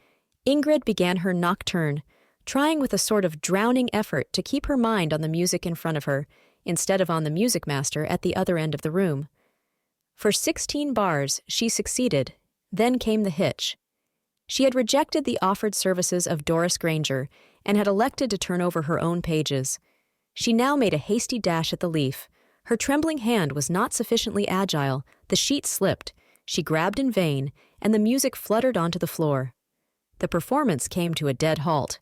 Ingrid began her nocturne, trying with a sort of drowning effort to keep her mind on the music in front of her, instead of on the music master at the other end of the room. For 16 bars she succeeded, then came the hitch. She had rejected the offered services of Doris Granger and had elected to turn over her own pages. She now made a hasty dash at the leaf. Her trembling hand was not sufficiently agile, the sheet slipped, she grabbed in vain, and the music fluttered onto the floor. The performance came to a dead halt.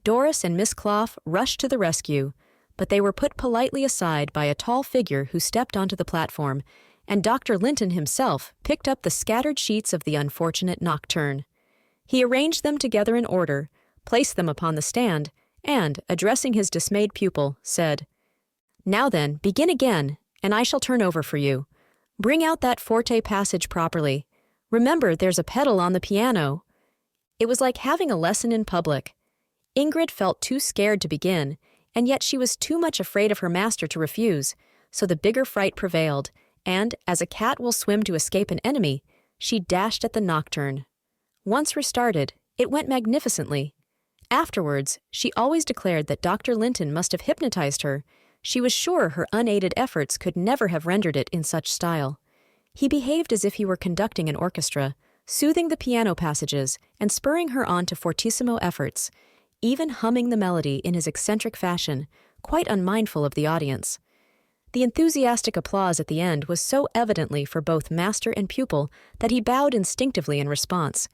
Doris and Miss Clough rushed to the rescue, but they were put politely aside by a tall figure who stepped onto the platform, and Dr. Linton himself picked up the scattered sheets of the unfortunate nocturne. He arranged them together in order, placed them upon the stand, and, addressing his dismayed pupil, said, "Now then, begin again, and I shall turn over for you. Bring out that forte passage properly. Remember, there's a pedal on the piano." It was like having a lesson in public. Ingrid felt too scared to begin, and yet she was too much afraid of her master to refuse, so the bigger fright prevailed, and, as a cat will swim to escape an enemy, she dashed at the nocturne. Once restarted, it went magnificently. Afterwards, she always declared that Dr. Linton must have hypnotized her. She was sure her unaided efforts could never have rendered it in such style. He behaved as if he were conducting an orchestra, soothing the piano passages and spurring her on to fortissimo efforts, even humming the melody in his eccentric fashion, quite unmindful of the audience. The enthusiastic applause at the end was so evidently for both master and pupil that he bowed instinctively in response.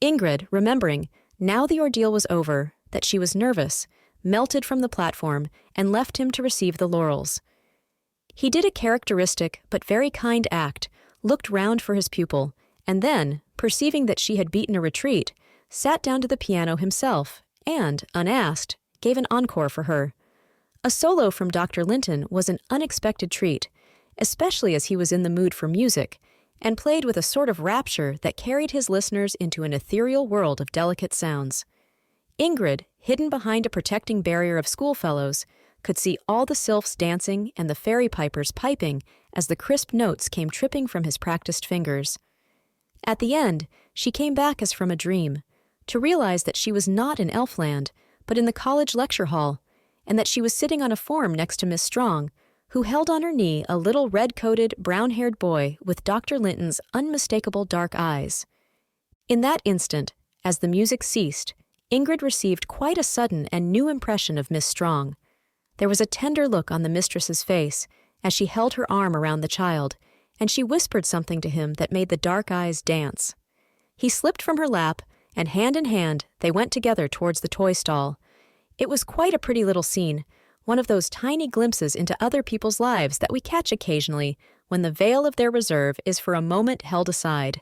Ingrid, remembering, now the ordeal was over, that she was nervous, melted from the platform and left him to receive the laurels. He did a characteristic but very kind act, looked round for his pupil, and then, perceiving that she had beaten a retreat, sat down to the piano himself and, unasked, gave an encore for her. A solo from Dr. Linton was an unexpected treat, especially as he was in the mood for music, and played with a sort of rapture that carried his listeners into an ethereal world of delicate sounds. Ingrid, hidden behind a protecting barrier of schoolfellows, could see all the sylphs dancing and the fairy pipers piping as the crisp notes came tripping from his practiced fingers. At the end, she came back as from a dream, to realize that she was not in Elfland, but in the college lecture hall, and that she was sitting on a form next to Miss Strong, who held on her knee a little red-coated, brown-haired boy with Dr. Linton's unmistakable dark eyes. In that instant, as the music ceased, Ingrid received quite a sudden and new impression of Miss Strong. There was a tender look on the mistress's face as she held her arm around the child, and she whispered something to him that made the dark eyes dance. He slipped from her lap, and hand in hand they went together towards the toy stall. It was quite a pretty little scene, one of those tiny glimpses into other people's lives that we catch occasionally when the veil of their reserve is for a moment held aside.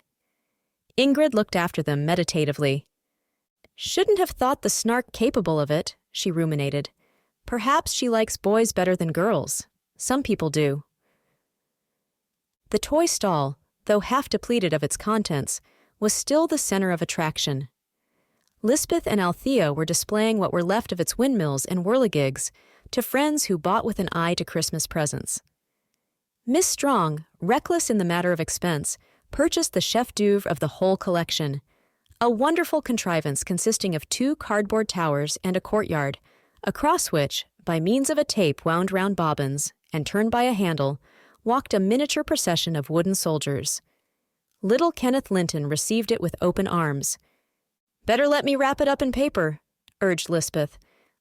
Ingrid looked after them meditatively. "Shouldn't have thought the snark capable of it," she ruminated. "Perhaps she likes boys better than girls. Some people do." The toy stall, though half depleted of its contents, was still the center of attraction. Lisbeth and Althea were displaying what were left of its windmills and whirligigs to friends who bought with an eye to Christmas presents. Miss Strong, reckless in the matter of expense, purchased the chef d'oeuvre of the whole collection, a wonderful contrivance consisting of 2 cardboard towers and a courtyard, across which, by means of a tape wound round bobbins and turned by a handle, walked a miniature procession of wooden soldiers. Little Kenneth Linton received it with open arms. "Better let me wrap it up in paper," urged Lisbeth.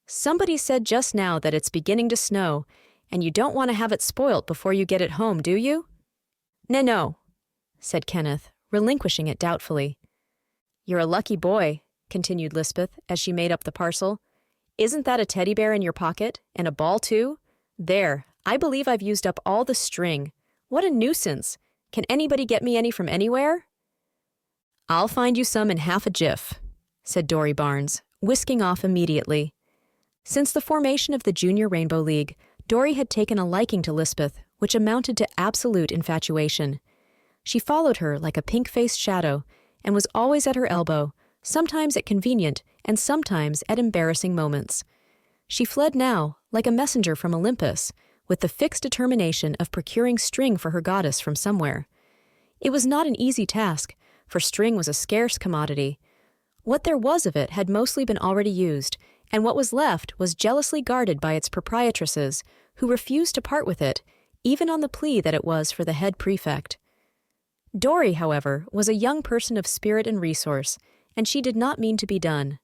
"Somebody said just now that it's beginning to snow, and you don't want to have it spoilt before you get it home, do you?" No, said Kenneth, relinquishing it doubtfully. "You're a lucky boy," continued Lisbeth as she made up the parcel. "Isn't that a teddy bear in your pocket, and a ball too? There, I believe I've used up all the string. What a nuisance! Can anybody get me any from anywhere?" "I'll find you some in half a jiff," said Dorry Barnes, whisking off immediately. Since the formation of the Junior Rainbow League, Dorry had taken a liking to Lisbeth, which amounted to absolute infatuation. She followed her like a pink-faced shadow, and was always at her elbow, sometimes at convenient and sometimes at embarrassing moments. She fled now, like a messenger from Olympus, with the fixed determination of procuring string for her goddess from somewhere. It was not an easy task, for string was a scarce commodity. What there was of it had mostly been already used, and what was left was jealously guarded by its proprietresses, who refused to part with it, even on the plea that it was for the head prefect. Dorry, however, was a young person of spirit and resource, and she did not mean to be done.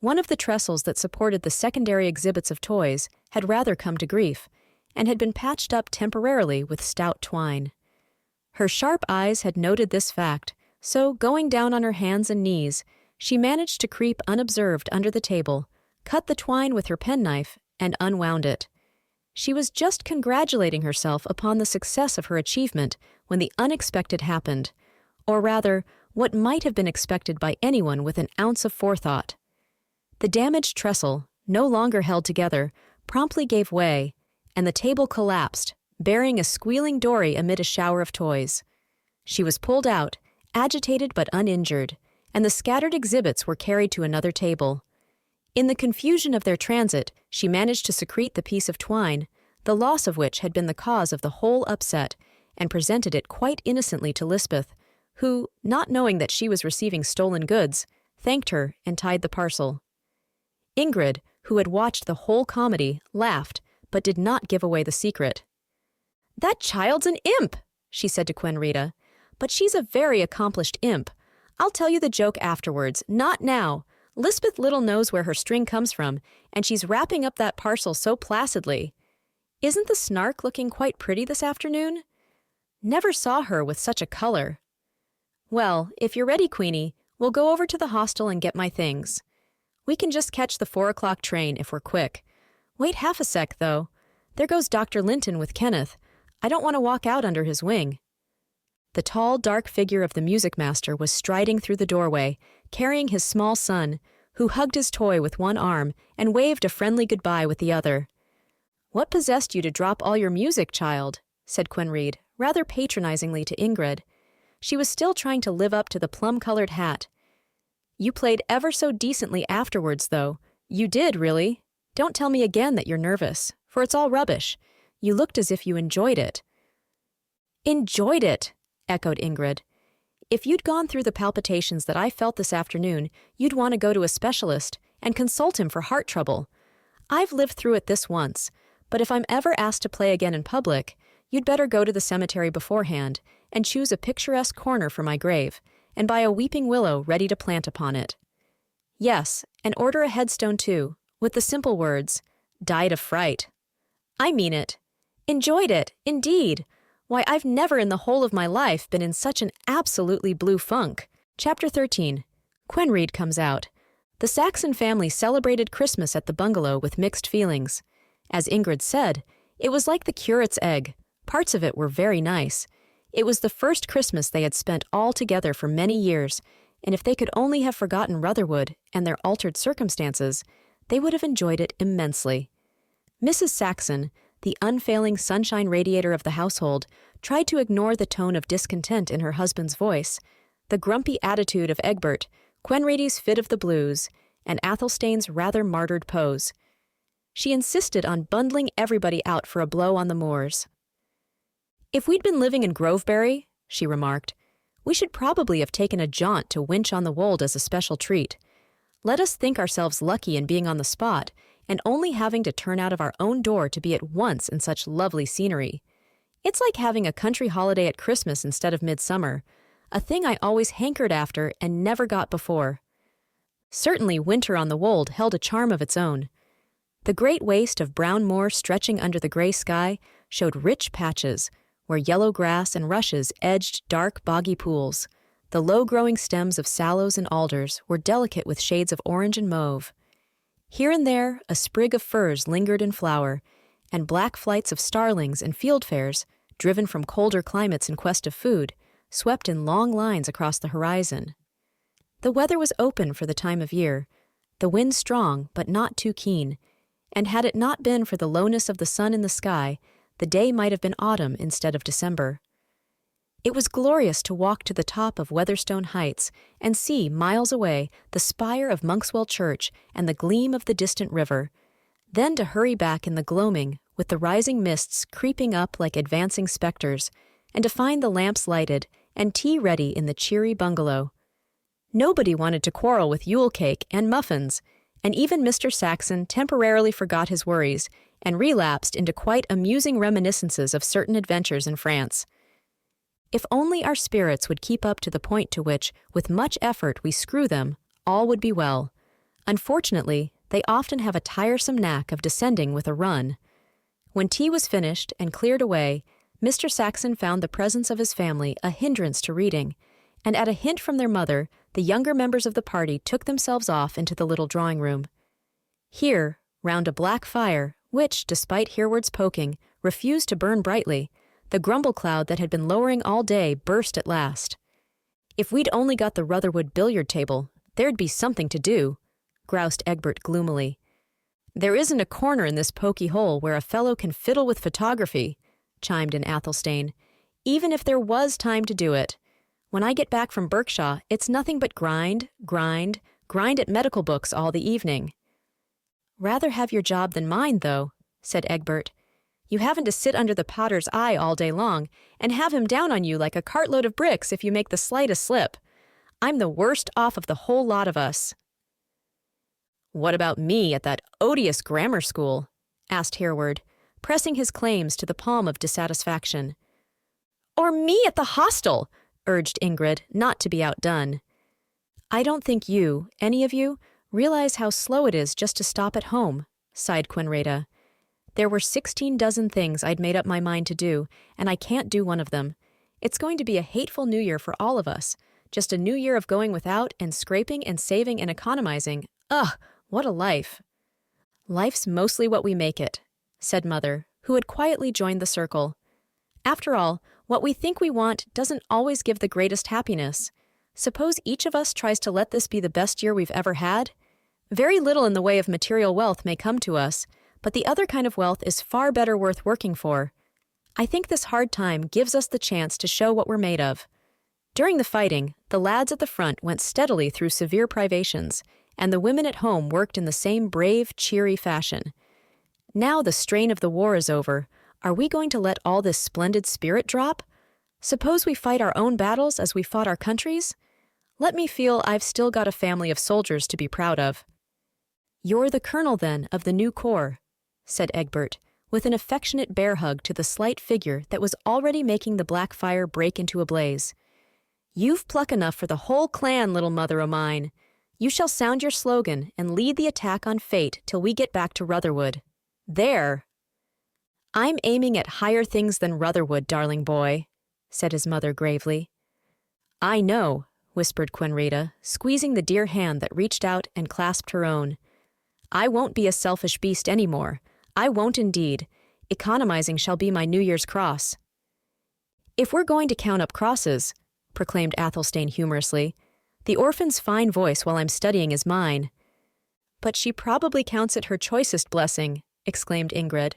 One of the trestles that supported the secondary exhibits of toys had rather come to grief, and had been patched up temporarily with stout twine. Her sharp eyes had noted this fact, so going down on her hands and knees, she managed to creep unobserved under the table, cut the twine with her penknife, and unwound it. She was just congratulating herself upon the success of her achievement when the unexpected happened, or rather, what might have been expected by anyone with an ounce of forethought. The damaged trestle, no longer held together, promptly gave way, and the table collapsed, bearing a squealing Dorry amid a shower of toys. She was pulled out, agitated but uninjured, and the scattered exhibits were carried to another table. In the confusion of their transit, she managed to secrete the piece of twine, the loss of which had been the cause of the whole upset, and presented it quite innocently to Lisbeth, who, not knowing that she was receiving stolen goods, thanked her and tied the parcel. Ingrid, who had watched the whole comedy, laughed, but did not give away the secret. "That child's an imp," she said to Quenrita. "But she's a very accomplished imp. I'll tell you the joke afterwards, not now. Lisbeth little knows where her string comes from, and she's wrapping up that parcel so placidly. Isn't the Snark looking quite pretty this afternoon? Never saw her with such a color. Well, if you're ready, Queenie, we'll go over to the hostel and get my things. We can just catch the 4 o'clock train if we're quick. Wait half a sec, though. There goes Dr. Linton with Kenneth. I don't want to walk out under his wing." The tall, dark figure of the music master was striding through the doorway, carrying his small son, who hugged his toy with one arm and waved a friendly goodbye with the other. "What possessed you to drop all your music, child?" said Quenried, rather patronizingly to Ingrid. She was still trying to live up to the plum-colored hat. "You played ever so decently afterwards, though. You did, really. Don't tell me again that you're nervous, for it's all rubbish. You looked as if you enjoyed it." "Enjoyed it," echoed Ingrid. "If you'd gone through the palpitations that I felt this afternoon, you'd want to go to a specialist and consult him for heart trouble. I've lived through it this once, but if I'm ever asked to play again in public, you'd better go to the cemetery beforehand and choose a picturesque corner for my grave, and buy a weeping willow ready to plant upon it. Yes, and order a headstone too, with the simple words, 'Died of fright.' I mean it. Enjoyed it, indeed. Why, I've never in the whole of my life been in such an absolutely blue funk." Chapter 13. Quenried comes out. The Saxon family celebrated Christmas at the bungalow with mixed feelings. As Ingrid said, it was like the curate's egg. Parts of it were very nice. It was the first Christmas they had spent all together for many years, and if they could only have forgotten Rutherwood and their altered circumstances, they would have enjoyed it immensely. Mrs. Saxon, the unfailing sunshine radiator of the household, tried to ignore the tone of discontent in her husband's voice, the grumpy attitude of Egbert, Quenrady's fit of the blues, and Athelstane's rather martyred pose. She insisted on bundling everybody out for a blow on the moors. "If we'd been living in Groveberry," she remarked, "we should probably have taken a jaunt to Winch on the Wold as a special treat. Let us think ourselves lucky in being on the spot, and only having to turn out of our own door to be at once in such lovely scenery. It's like having a country holiday at Christmas instead of midsummer, a thing I always hankered after and never got before." Certainly winter on the Wold held a charm of its own. The great waste of brown moor stretching under the gray sky showed rich patches, where yellow grass and rushes edged dark boggy pools. The low-growing stems of sallows and alders were delicate with shades of orange and mauve. Here and there, a sprig of firs lingered in flower, and black flights of starlings and fieldfares, driven from colder climates in quest of food, swept in long lines across the horizon. The weather was open for the time of year, the wind strong but not too keen, and had it not been for the lowness of the sun in the sky, the day might have been autumn instead of December. It was glorious to walk to the top of Weatherstone Heights and see, miles away, the spire of Monkswell Church and the gleam of the distant river, then to hurry back in the gloaming, with the rising mists creeping up like advancing specters, and to find the lamps lighted and tea ready in the cheery bungalow. Nobody wanted to quarrel with Yule cake and muffins, and even Mr. Saxon temporarily forgot his worries and relapsed into quite amusing reminiscences of certain adventures in France. If only our spirits would keep up to the point to which, with much effort, we screw them, all would be well. Unfortunately, they often have a tiresome knack of descending with a run. When tea was finished and cleared away, Mr. Saxon found the presence of his family a hindrance to reading, and at a hint from their mother, the younger members of the party took themselves off into the little drawing-room. Here, round a black fire, which, despite Hereward's poking, refused to burn brightly, the grumble cloud that had been lowering all day burst at last. "If we'd only got the Rutherwood billiard table, there'd be something to do," groused Egbert gloomily. "There isn't a corner in this poky hole where a fellow can fiddle with photography," chimed in Athelstane, "even if there was time to do it. When I get back from Berkshaw, it's nothing but grind at medical books all the evening." "Rather have your job than mine, though," said Egbert. "You haven't to sit under the potter's eye all day long, and have him down on you like a cartload of bricks if you make the slightest slip. I'm the worst off of the whole lot of us." "What about me at that odious grammar school?" asked Hereward, pressing his claims to the palm of dissatisfaction. "Or me at the hostel," urged Ingrid, not to be outdone. "I don't think you, any of you, realize how slow it is just to stop at home," sighed Quenrada. "There were 16 dozen things I'd made up my mind to do, and I can't do one of them. It's going to be a hateful New Year for all of us, just a new year of going without and scraping and saving and economizing. Ugh, what a life." "Life's mostly what we make it," said Mother, who had quietly joined the circle. "After all, what we think we want doesn't always give the greatest happiness. Suppose each of us tries to let this be the best year we've ever had? Very little in the way of material wealth may come to us, but the other kind of wealth is far better worth working for. I think this hard time gives us the chance to show what we're made of." During the fighting, the lads at the front went steadily through severe privations, and the women at home worked in the same brave, cheery fashion. Now the strain of the war is over, are we going to let all this splendid spirit drop? Suppose we fight our own battles as we fought our country's? Let me feel I've still got a family of soldiers to be proud of. "You're the colonel, then, of the new corps," said Egbert, with an affectionate bear hug to the slight figure that was already making the black fire break into a blaze. "You've pluck enough for the whole clan, little mother o' mine. You shall sound your slogan and lead the attack on fate till we get back to Rutherwood. There!" "I'm aiming at higher things than Rutherwood, darling boy," said his mother gravely. "I know," whispered Quenrada, squeezing the dear hand that reached out and clasped her own. "I won't be a selfish beast any more. I won't indeed. Economizing shall be my New Year's cross." "If we're going to count up crosses," proclaimed Athelstane humorously, "the orphan's fine voice while I'm studying is mine." "But she probably counts it her choicest blessing," exclaimed Ingrid.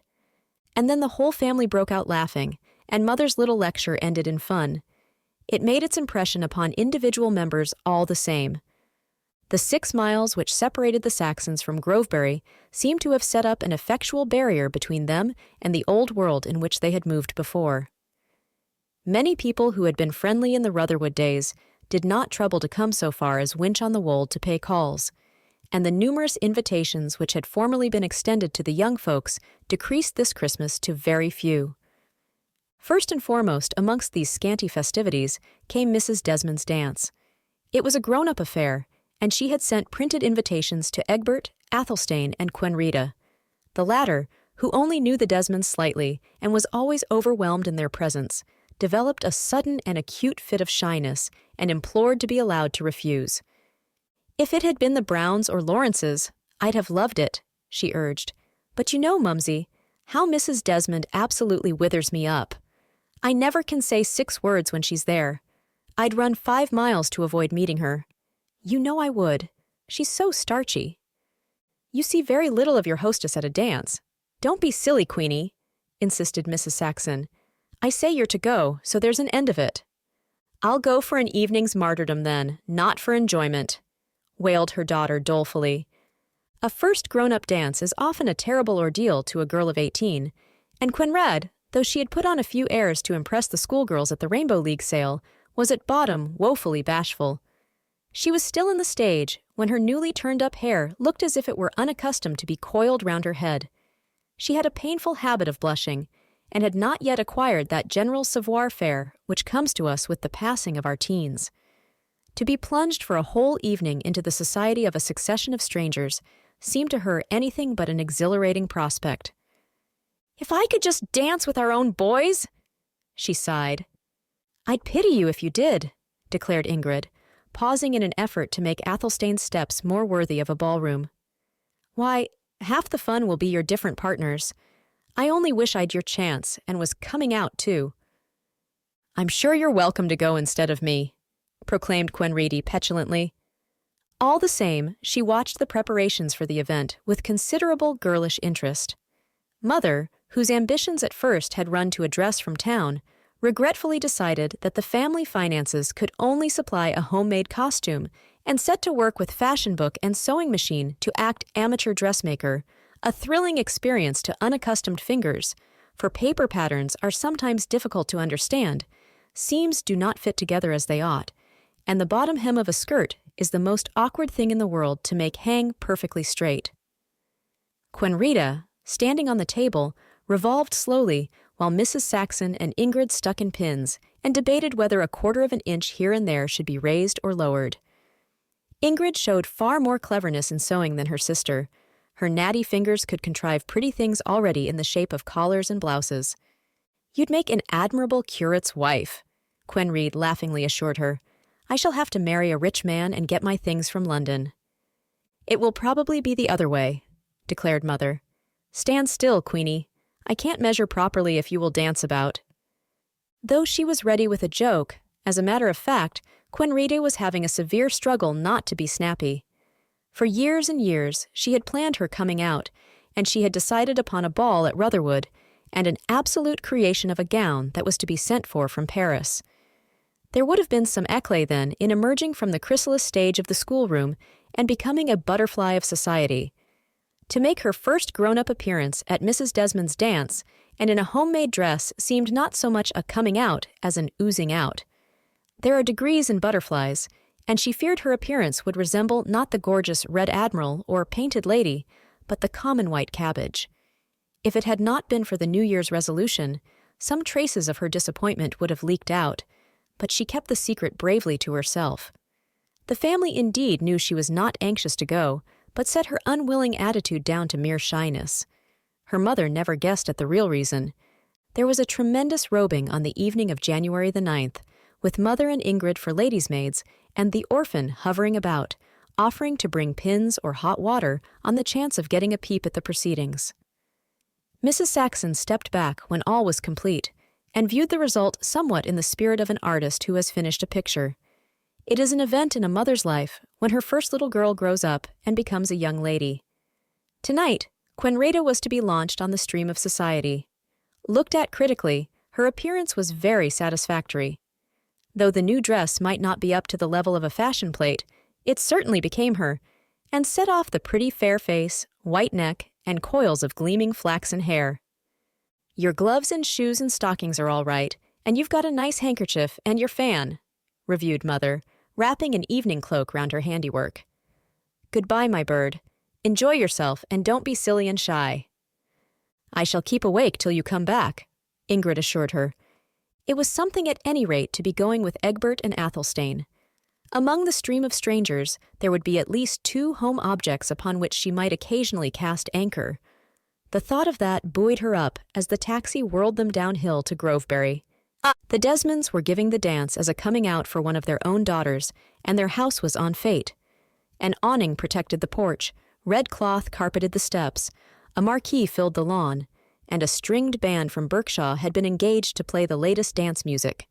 And then the whole family broke out laughing, and Mother's little lecture ended in fun. It made its impression upon individual members all the same. The 6 miles which separated the Saxons from Grovebury seemed to have set up an effectual barrier between them and the old world in which they had moved before. Many people who had been friendly in the Rotherwood days did not trouble to come so far as Winch-on-the-Wold to pay calls, and the numerous invitations which had formerly been extended to the young folks decreased this Christmas to very few. First and foremost amongst these scanty festivities came Mrs. Desmond's dance. It was a grown-up affair, and she had sent printed invitations to Egbert, Athelstane, and Quenrita. The latter, who only knew the Desmonds slightly and was always overwhelmed in their presence, developed a sudden and acute fit of shyness and implored to be allowed to refuse. "If it had been the Browns or Lawrences, I'd have loved it," she urged. "But you know, Mumsy, how Mrs. Desmond absolutely withers me up. I never can say 6 words when she's there. I'd run 5 miles to avoid meeting her. You know I would. She's so starchy." "You see very little of your hostess at a dance. Don't be silly, Queenie," insisted Mrs. Saxon. "I say you're to go, so there's an end of it." "I'll go for an evening's martyrdom then, not for enjoyment," wailed her daughter dolefully. A first grown-up dance is often a terrible ordeal to a girl of 18, and Quenred, though she had put on a few airs to impress the schoolgirls at the Rainbow League sale, was at bottom woefully bashful. She was still in the stage when her newly turned-up hair looked as if it were unaccustomed to be coiled round her head. She had a painful habit of blushing, and had not yet acquired that general savoir-faire which comes to us with the passing of our teens. To be plunged for a whole evening into the society of a succession of strangers seemed to her anything but an exhilarating prospect. "If I could just dance with our own boys!" she sighed. "I'd pity you if you did," declared Ingrid, pausing in an effort to make Athelstane's steps more worthy of a ballroom. "Why, half the fun will be your different partners. I only wish I'd your chance, and was coming out, too." "I'm sure you're welcome to go instead of me," proclaimed Quenrity petulantly. All the same, she watched the preparations for the event with considerable girlish interest. Mother, whose ambitions at first had run to a dress from town, regretfully decided that the family finances could only supply a homemade costume, and set to work with fashion book and sewing machine to act amateur dressmaker, a thrilling experience to unaccustomed fingers, for paper patterns are sometimes difficult to understand, seams do not fit together as they ought, and the bottom hem of a skirt is the most awkward thing in the world to make hang perfectly straight. Quenrita, standing on the table, revolved slowly while Mrs. Saxon and Ingrid stuck in pins and debated whether a 1/4 of an inch here and there should be raised or lowered. Ingrid showed far more cleverness in sewing than her sister. Her natty fingers could contrive pretty things already in the shape of collars and blouses. "You'd make an admirable curate's wife," Quenrid laughingly assured her. "I shall have to marry a rich man and get my things from London." "It will probably be the other way," declared Mother. "Stand still, Queenie. I can't measure properly if you will dance about." Though she was ready with a joke, as a matter of fact, Quenrita was having a severe struggle not to be snappy. For years and years, she had planned her coming out, and she had decided upon a ball at Rotherwood, and an absolute creation of a gown that was to be sent for from Paris. There would have been some éclat then in emerging from the chrysalis stage of the schoolroom and becoming a butterfly of society. To make her first grown-up appearance at Mrs. Desmond's dance and in a homemade dress seemed not so much a coming out as an oozing out. There are degrees in butterflies, and she feared her appearance would resemble not the gorgeous Red Admiral or Painted Lady, but the common white cabbage. If it had not been for the New Year's resolution, some traces of her disappointment would have leaked out, but she kept the secret bravely to herself. The family indeed knew she was not anxious to go, but set her unwilling attitude down to mere shyness. Her mother never guessed at the real reason. There was a tremendous robing on the evening of January the 9th, with Mother and Ingrid for ladies' maids, and the orphan hovering about, offering to bring pins or hot water on the chance of getting a peep at the proceedings. Mrs. Saxon stepped back when all was complete and viewed the result somewhat in the spirit of an artist who has finished a picture. It is an event in a mother's life when her first little girl grows up and becomes a young lady. Tonight, Quenreda was to be launched on the stream of society. Looked at critically, her appearance was very satisfactory. Though the new dress might not be up to the level of a fashion plate, it certainly became her, and set off the pretty fair face, white neck, and coils of gleaming flaxen hair. "Your gloves and shoes and stockings are all right, and you've got a nice handkerchief and your fan," reviewed Mother, wrapping an evening cloak round her handiwork. "Goodbye, my bird. Enjoy yourself and don't be silly and shy." "I shall keep awake till you come back," Ingrid assured her. It was something at any rate to be going with Egbert and Athelstane. Among the stream of strangers, there would be at least 2 home objects upon which she might occasionally cast anchor. The thought of that buoyed her up as the taxi whirled them downhill to Groveberry. The Desmonds were giving the dance as a coming out for one of their own daughters, and their house was en fete. An awning protected the porch, red cloth carpeted the steps, a marquee filled the lawn, and a stringed band from Berkshaw had been engaged to play the latest dance music.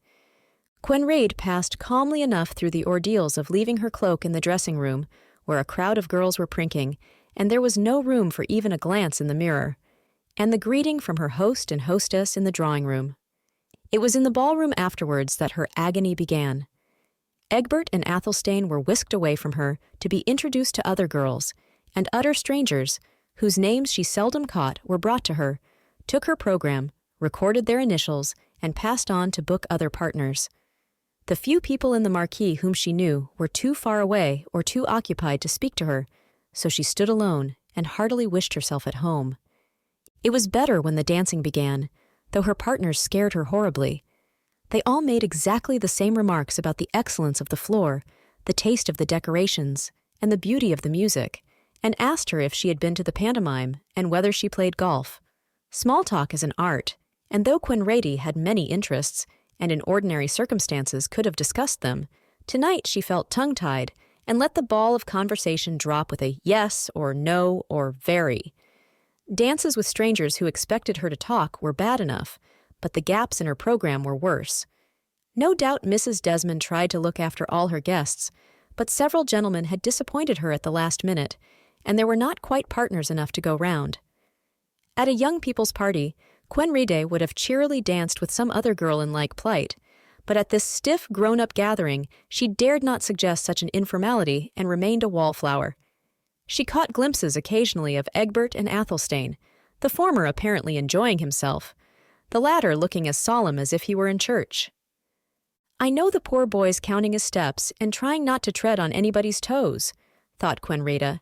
Quenrade passed calmly enough through the ordeals of leaving her cloak in the dressing room, where a crowd of girls were prinking, and there was no room for even a glance in the mirror, and the greeting from her host and hostess in the drawing-room. It was in the ballroom afterwards that her agony began. Egbert and Athelstane were whisked away from her to be introduced to other girls, and utter strangers, whose names she seldom caught, were brought to her, took her program, recorded their initials, and passed on to book other partners. The few people in the marquee whom she knew were too far away or too occupied to speak to her, so she stood alone and heartily wished herself at home. It was better when the dancing began, though her partners scared her horribly. They all made exactly the same remarks about the excellence of the floor, the taste of the decorations, and the beauty of the music, and asked her if she had been to the pantomime and whether she played golf. Small talk is an art, and though Quenrade had many interests, and in ordinary circumstances could have discussed them, tonight she felt tongue-tied and let the ball of conversation drop with a yes or no or very. Dances with strangers who expected her to talk were bad enough, but the gaps in her program were worse. No doubt Mrs. Desmond tried to look after all her guests, but several gentlemen had disappointed her at the last minute, and there were not quite partners enough to go round. At a young people's party, Quenrade would have cheerily danced with some other girl in like plight, but at this stiff, grown-up gathering, she dared not suggest such an informality and remained a wallflower. She caught glimpses occasionally of Egbert and Athelstane, the former apparently enjoying himself, the latter looking as solemn as if he were in church. "I know the poor boy's counting his steps and trying not to tread on anybody's toes," thought Quenrada.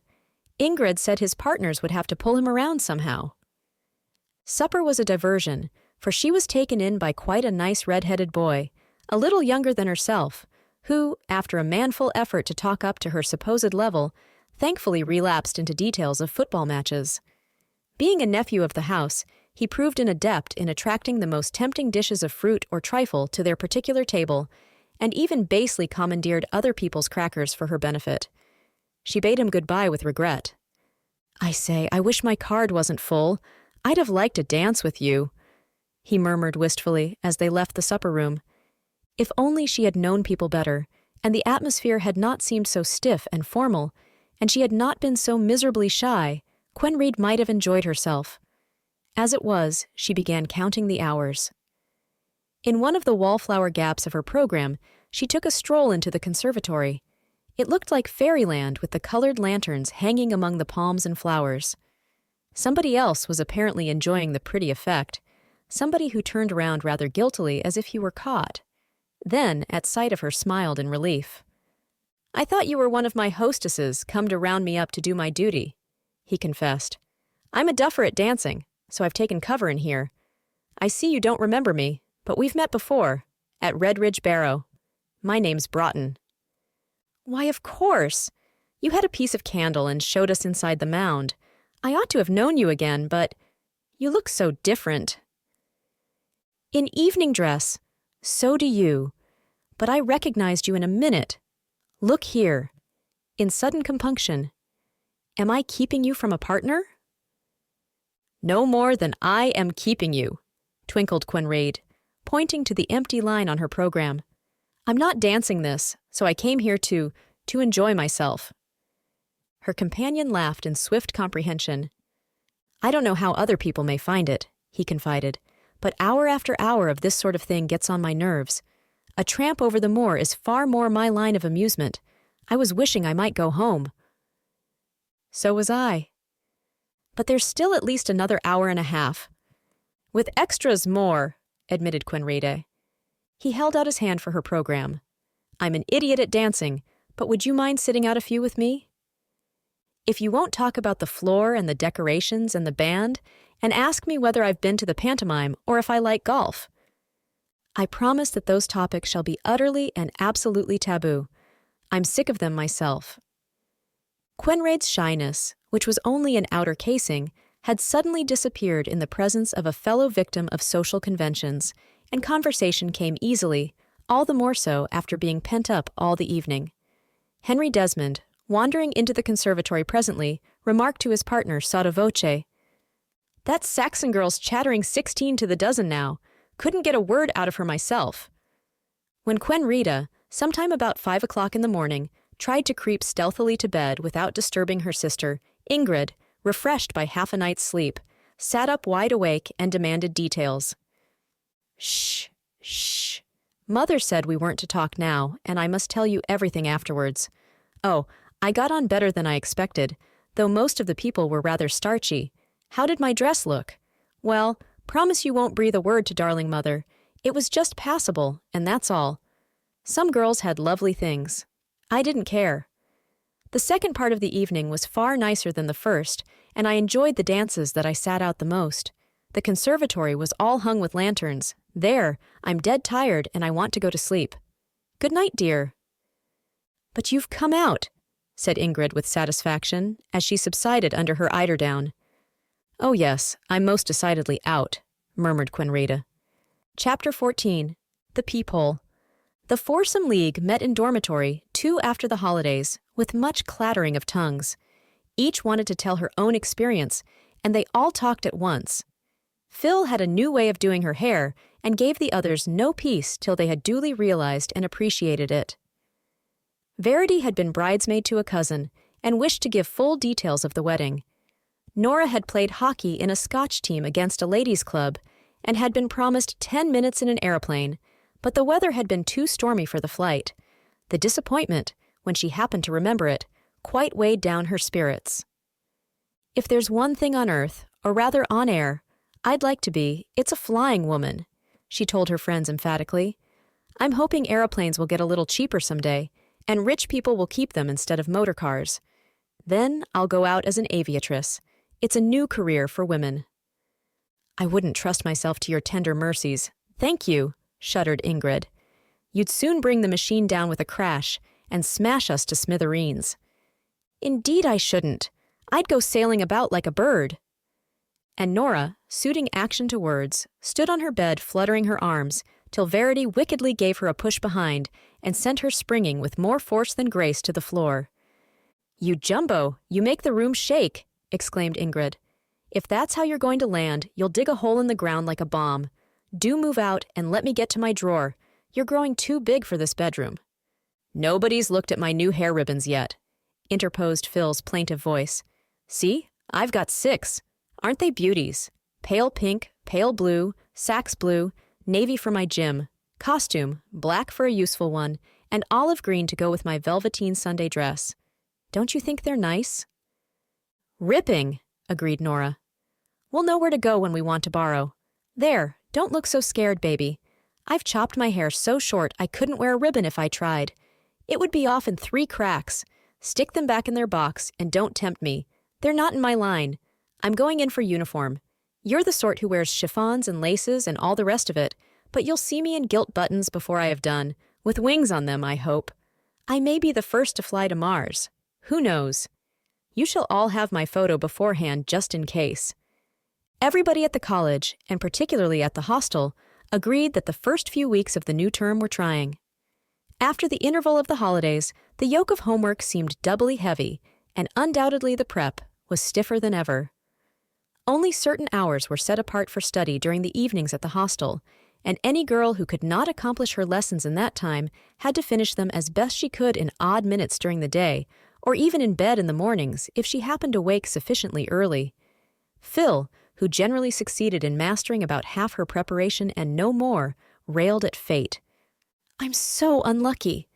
Ingrid said his partners would have to pull him around somehow. Supper was a diversion, for she was taken in by quite a nice red-headed boy, a little younger than herself, who, after a manful effort to talk up to her supposed level, thankfully relapsed into details of football matches. Being a nephew of the house, he proved an adept in attracting the most tempting dishes of fruit or trifle to their particular table, and even basely commandeered other people's crackers for her benefit. She bade him goodbye with regret. "I say, I wish my card wasn't full. I'd have liked to dance with you," he murmured wistfully as they left the supper room. If only she had known people better, and the atmosphere had not seemed so stiff and formal, and she had not been so miserably shy, Quenrade might have enjoyed herself. As it was, she began counting the hours. In one of the wallflower gaps of her program, she took a stroll into the conservatory. It looked like fairyland with the colored lanterns hanging among the palms and flowers. Somebody else was apparently enjoying the pretty effect, somebody who turned around rather guiltily as if he were caught. Then, at sight of her, smiled in relief. "I thought you were one of my hostesses come to round me up to do my duty," he confessed. "I'm a duffer at dancing, so I've taken cover in here. I see you don't remember me, but we've met before, at Redridge Barrow. My name's Broughton." "Why, of course. You had a piece of candle and showed us inside the mound. I ought to have known you again, but you look so different." "In evening dress. So do you. But I recognized you in a minute. Look here." In sudden compunction. "Am I keeping you from a partner?" No more than I am keeping you, twinkled Quenraid, pointing to the empty line on her program. I'm not dancing this, so I came here to enjoy myself. Her companion laughed in swift comprehension. I don't know how other people may find it, he confided, but hour after hour of this sort of thing gets on my nerves. A tramp over the moor is far more my line of amusement. I was wishing I might go home. So was I. But there's still at least another hour and a half. With extras more, admitted Quenrade. He held out his hand for her program. I'm an idiot at dancing, but would you mind sitting out a few with me? If you won't talk about the floor and the decorations and the band, and ask me whether I've been to the pantomime or if I like golf. I promise that those topics shall be utterly and absolutely taboo. I'm sick of them myself. Quenraid's shyness, which was only an outer casing, had suddenly disappeared in the presence of a fellow victim of social conventions, and conversation came easily, all the more so after being pent up all the evening. Henry Desmond, wandering into the conservatory presently, remarked to his partner sotto voce, That Saxon girl's chattering 16 to the dozen now. Couldn't get a word out of her myself. When Quenrida, sometime about 5 o'clock in the morning, tried to creep stealthily to bed without disturbing her sister, Ingrid, refreshed by half a night's sleep, sat up wide awake and demanded details. Shh, shh. Mother said we weren't to talk now, and I must tell you everything afterwards. Oh, I got on better than I expected, though most of the people were rather starchy. How did my dress look? Well, promise you won't breathe a word to darling mother. It was just passable, and that's all. Some girls had lovely things. I didn't care. The second part of the evening was far nicer than the first, and I enjoyed the dances that I sat out the most. The conservatory was all hung with lanterns. There, I'm dead tired and I want to go to sleep. Good night, dear. But you've come out, said Ingrid with satisfaction, as she subsided under her eiderdown. Oh yes, I'm most decidedly out, murmured Quenrada. Chapter 14. The Peephole. The foursome league met in dormitory 2 after the holidays, with much clattering of tongues. Each wanted to tell her own experience, and they all talked at once. Phil had a new way of doing her hair, and gave the others no peace till they had duly realized and appreciated it. Verity had been bridesmaid to a cousin, and wished to give full details of the wedding. Nora had played hockey in a Scotch team against a ladies' club, and had been promised 10 minutes in an airplane, but the weather had been too stormy for the flight. The disappointment, when she happened to remember it, quite weighed down her spirits. If there's one thing on earth, or rather on air, I'd like to be, it's a flying woman, she told her friends emphatically. I'm hoping aeroplanes will get a little cheaper someday, and rich people will keep them instead of motor cars. Then I'll go out as an aviatress. It's a new career for women. I wouldn't trust myself to your tender mercies. Thank you, shuddered Ingrid. You'd soon bring the machine down with a crash and smash us to smithereens. Indeed I shouldn't. I'd go sailing about like a bird. And Nora, suiting action to words, stood on her bed fluttering her arms, till Verity wickedly gave her a push behind and sent her springing with more force than grace to the floor. You jumbo, you make the room shake, exclaimed Ingrid. If that's how you're going to land, you'll dig a hole in the ground like a bomb. Do move out and let me get to my drawer. You're growing too big for this bedroom. Nobody's looked at my new hair ribbons yet, interposed Phil's plaintive voice. See, I've got 6. Aren't they beauties? Pale pink, pale blue, sax blue, navy for my gym, costume, black for a useful one, and olive green to go with my velveteen Sunday dress. Don't you think they're nice? Ripping, agreed Nora. We'll know where to go when we want to borrow. There, don't look so scared, baby. I've chopped my hair so short I couldn't wear a ribbon if I tried. It would be off in 3 cracks. Stick them back in their box and don't tempt me. They're not in my line. I'm going in for uniform. You're the sort who wears chiffons and laces and all the rest of it, but you'll see me in gilt buttons before I have done, with wings on them, I hope. I may be the first to fly to Mars. Who knows? You shall all have my photo beforehand just in case. Everybody at the college, and particularly at the hostel, agreed that the first few weeks of the new term were trying. After the interval of the holidays, the yoke of homework seemed doubly heavy, and undoubtedly the prep was stiffer than ever. Only certain hours were set apart for study during the evenings at the hostel, and any girl who could not accomplish her lessons in that time had to finish them as best she could in odd minutes during the day, or even in bed in the mornings if she happened to wake sufficiently early. Phil, who generally succeeded in mastering about half her preparation and no more, railed at fate. "I'm so unlucky."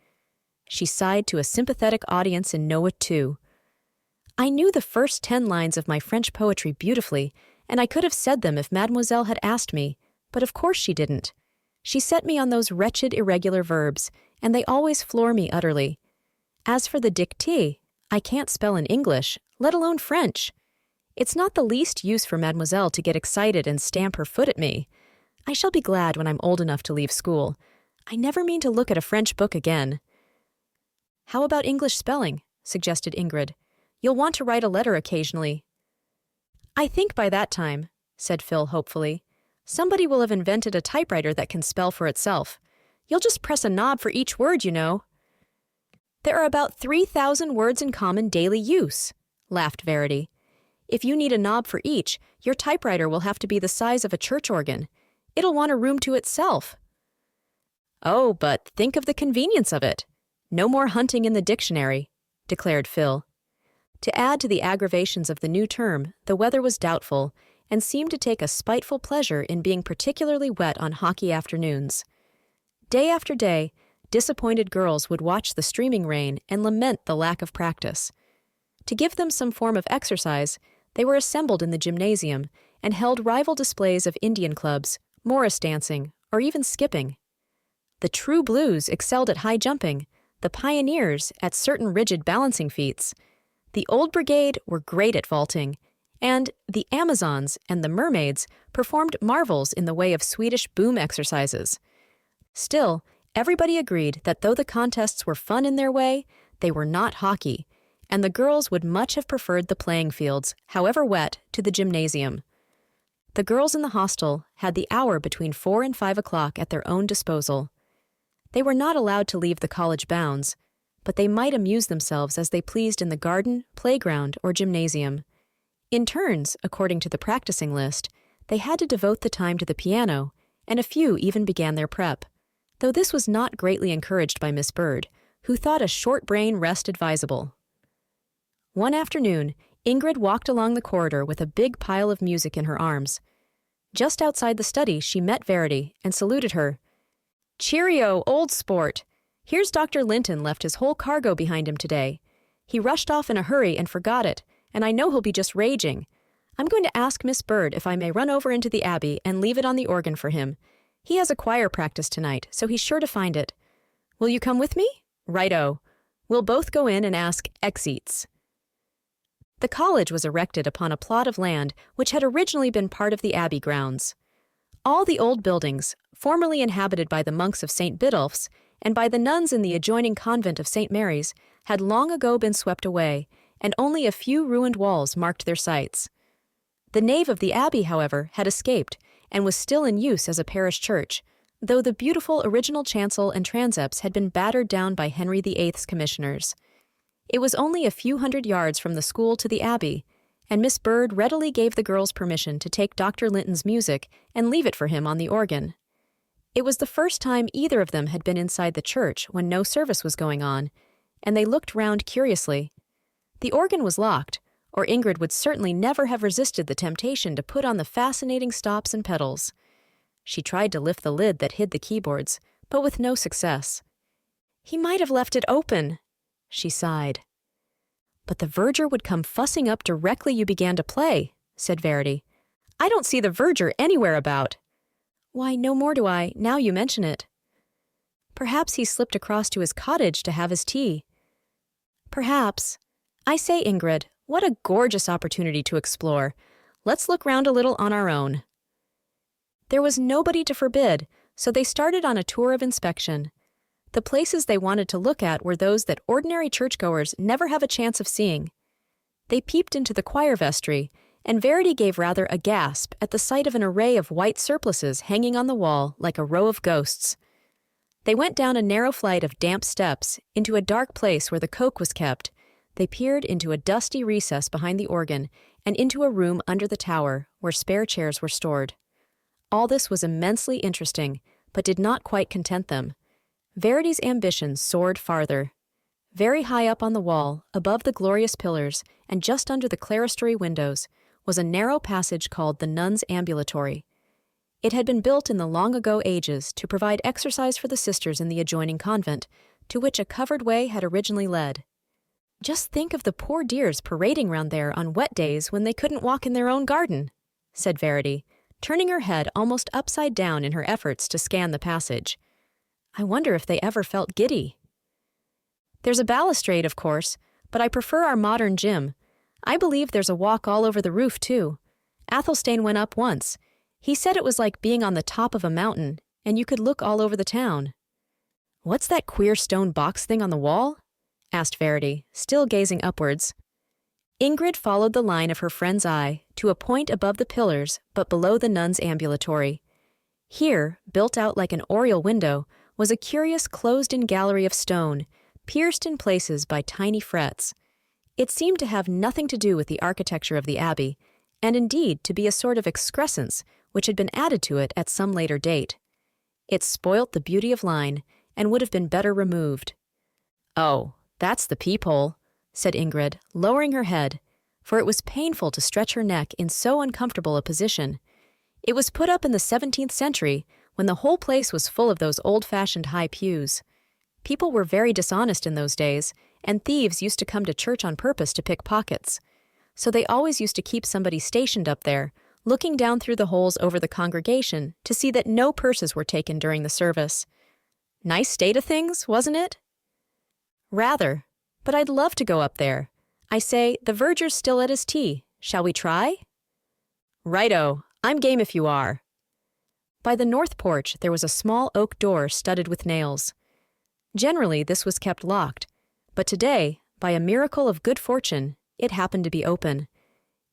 She sighed to a sympathetic audience in Noah too. "I knew the first 10 lines of my French poetry beautifully, and I could have said them if Mademoiselle had asked me, but of course she didn't. She set me on those wretched irregular verbs, and they always floor me utterly. As for the dictée, I can't spell in English, let alone French. It's not the least use for Mademoiselle to get excited and stamp her foot at me. I shall be glad when I'm old enough to leave school. I never mean to look at a French book again." "How about English spelling?" suggested Ingrid. "You'll want to write a letter occasionally." "I think by that time," said Phil hopefully, "somebody will have invented a typewriter that can spell for itself. You'll just press a knob for each word, you know." "There are about 3,000 words in common daily use," laughed Verity. "If you need a knob for each, your typewriter will have to be the size of a church organ. It'll want a room to itself." "Oh, but think of the convenience of it. No more hunting in the dictionary," declared Phil. To add to the aggravations of the new term, the weather was doubtful, and seemed to take a spiteful pleasure in being particularly wet on hockey afternoons. Day after day, disappointed girls would watch the streaming rain and lament the lack of practice. To give them some form of exercise, they were assembled in the gymnasium and held rival displays of Indian clubs, Morris dancing, or even skipping. The true blues excelled at high jumping, the pioneers at certain rigid balancing feats. The old brigade were great at vaulting, and the Amazons and the mermaids performed marvels in the way of Swedish boom exercises. Still, everybody agreed that though the contests were fun in their way, they were not hockey, and the girls would much have preferred the playing fields, however wet, to the gymnasium. The girls in the hostel had the hour between 4 and 5 o'clock at their own disposal. They were not allowed to leave the college bounds, but they might amuse themselves as they pleased in the garden, playground, or gymnasium. In turns, according to the practicing list, they had to devote the time to the piano, and a few even began their prep, though this was not greatly encouraged by Miss Bird, who thought a short brain rest advisable. One afternoon, Ingrid walked along the corridor with a big pile of music in her arms. Just outside the study, she met Verity and saluted her. "Cheerio, old sport! Here's Dr. Linton left his whole cargo behind him today. He rushed off in a hurry and forgot it, and I know he'll be just raging. I'm going to ask Miss Bird if I may run over into the Abbey and leave it on the organ for him. He has a choir practice tonight, so he's sure to find it. Will you come with me? Righto. We'll both go in and ask Exeats." The college was erected upon a plot of land which had originally been part of the Abbey grounds. All the old buildings, formerly inhabited by the monks of St. Biddulph's and by the nuns in the adjoining convent of St. Mary's, had long ago been swept away, and only a few ruined walls marked their sites. The nave of the Abbey, however, had escaped, and was still in use as a parish church, though the beautiful original chancel and transepts had been battered down by Henry VIII's commissioners. It was only a few hundred yards from the school to the Abbey, and Miss Bird readily gave the girls permission to take Dr. Linton's music and leave it for him on the organ. It was the first time either of them had been inside the church when no service was going on, and they looked round curiously. The organ was locked, or Ingrid would certainly never have resisted the temptation to put on the fascinating stops and pedals. She tried to lift the lid that hid the keyboards, but with no success. "He might have left it open," she sighed. "But the verger would come fussing up directly you began to play," said Verity. "I don't see the verger anywhere about." "Why, no more do I, now you mention it." "Perhaps he slipped across to his cottage to have his tea." "Perhaps. I say, Ingrid, what a gorgeous opportunity to explore. Let's look round a little on our own." There was nobody to forbid, so they started on a tour of inspection. The places they wanted to look at were those that ordinary churchgoers never have a chance of seeing. They peeped into the choir vestry, and Verity gave rather a gasp at the sight of an array of white surplices hanging on the wall like a row of ghosts. They went down a narrow flight of damp steps into a dark place where the coke was kept, They peered into a dusty recess behind the organ and into a room under the tower where spare chairs were stored. All this was immensely interesting, but did not quite content them. Verity's ambitions soared farther. Very high up on the wall, above the glorious pillars, and just under the clerestory windows, was a narrow passage called the Nuns' Ambulatory. It had been built in the long-ago ages to provide exercise for the sisters in the adjoining convent, to which a covered way had originally led. "Just think of the poor dears parading round there on wet days when they couldn't walk in their own garden," said Verity, turning her head almost upside down in her efforts to scan the passage. "I wonder if they ever felt giddy." "There's a balustrade, of course, but I prefer our modern gym. I believe there's a walk all over the roof, too. Athelstane went up once. He said it was like being on the top of a mountain, and you could look all over the town." "What's that queer stone box thing on the wall?" asked Verity, still gazing upwards. Ingrid followed the line of her friend's eye to a point above the pillars but below the Nuns' Ambulatory. Here, built out like an oriel window, was a curious closed-in gallery of stone, pierced in places by tiny frets. It seemed to have nothing to do with the architecture of the abbey, and indeed to be a sort of excrescence which had been added to it at some later date. It spoilt the beauty of line, and would have been better removed. "Oh, that's the peephole," said Ingrid, lowering her head, for it was painful to stretch her neck in so uncomfortable a position. It was put up in the 17th century, when the whole place was full of those old-fashioned high pews. People were very dishonest in those days, and thieves used to come to church on purpose to pick pockets. So they always used to keep somebody stationed up there, looking down through the holes over the congregation to see that no purses were taken during the service. Nice state of things, wasn't it? "Rather, but I'd love to go up there. I say, the verger's still at his tea. Shall we try?" "Righto, I'm game if you are." By the north porch there was a small oak door studded with nails. Generally this was kept locked, but today, by a miracle of good fortune, it happened to be open.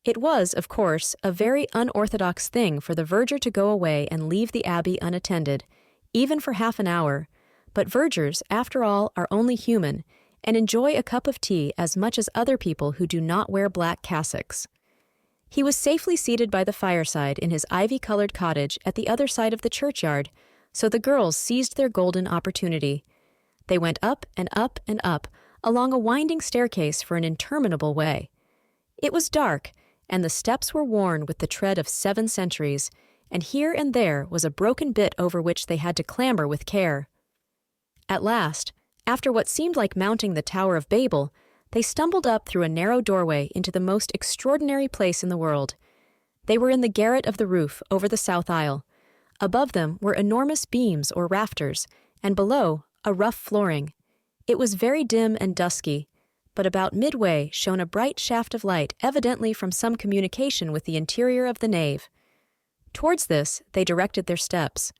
It was, of course, a very unorthodox thing for the verger to go away and leave the abbey unattended, even for half an hour, but vergers, after all, are only human, and enjoy a cup of tea as much as other people who do not wear black cassocks. He was safely seated by the fireside in his ivy-colored cottage at the other side of the churchyard, so the girls seized their golden opportunity. They went up and up and up, along a winding staircase for an interminable way. It was dark, and the steps were worn with the tread of 7 centuries, and here and there was a broken bit over which they had to clamber with care. At last, after what seemed like mounting the Tower of Babel, they stumbled up through a narrow doorway into the most extraordinary place in the world. They were in the garret of the roof over the south aisle. Above them were enormous beams or rafters, and below, a rough flooring. It was very dim and dusky, but about midway shone a bright shaft of light, evidently from some communication with the interior of the nave. Towards this they directed their steps.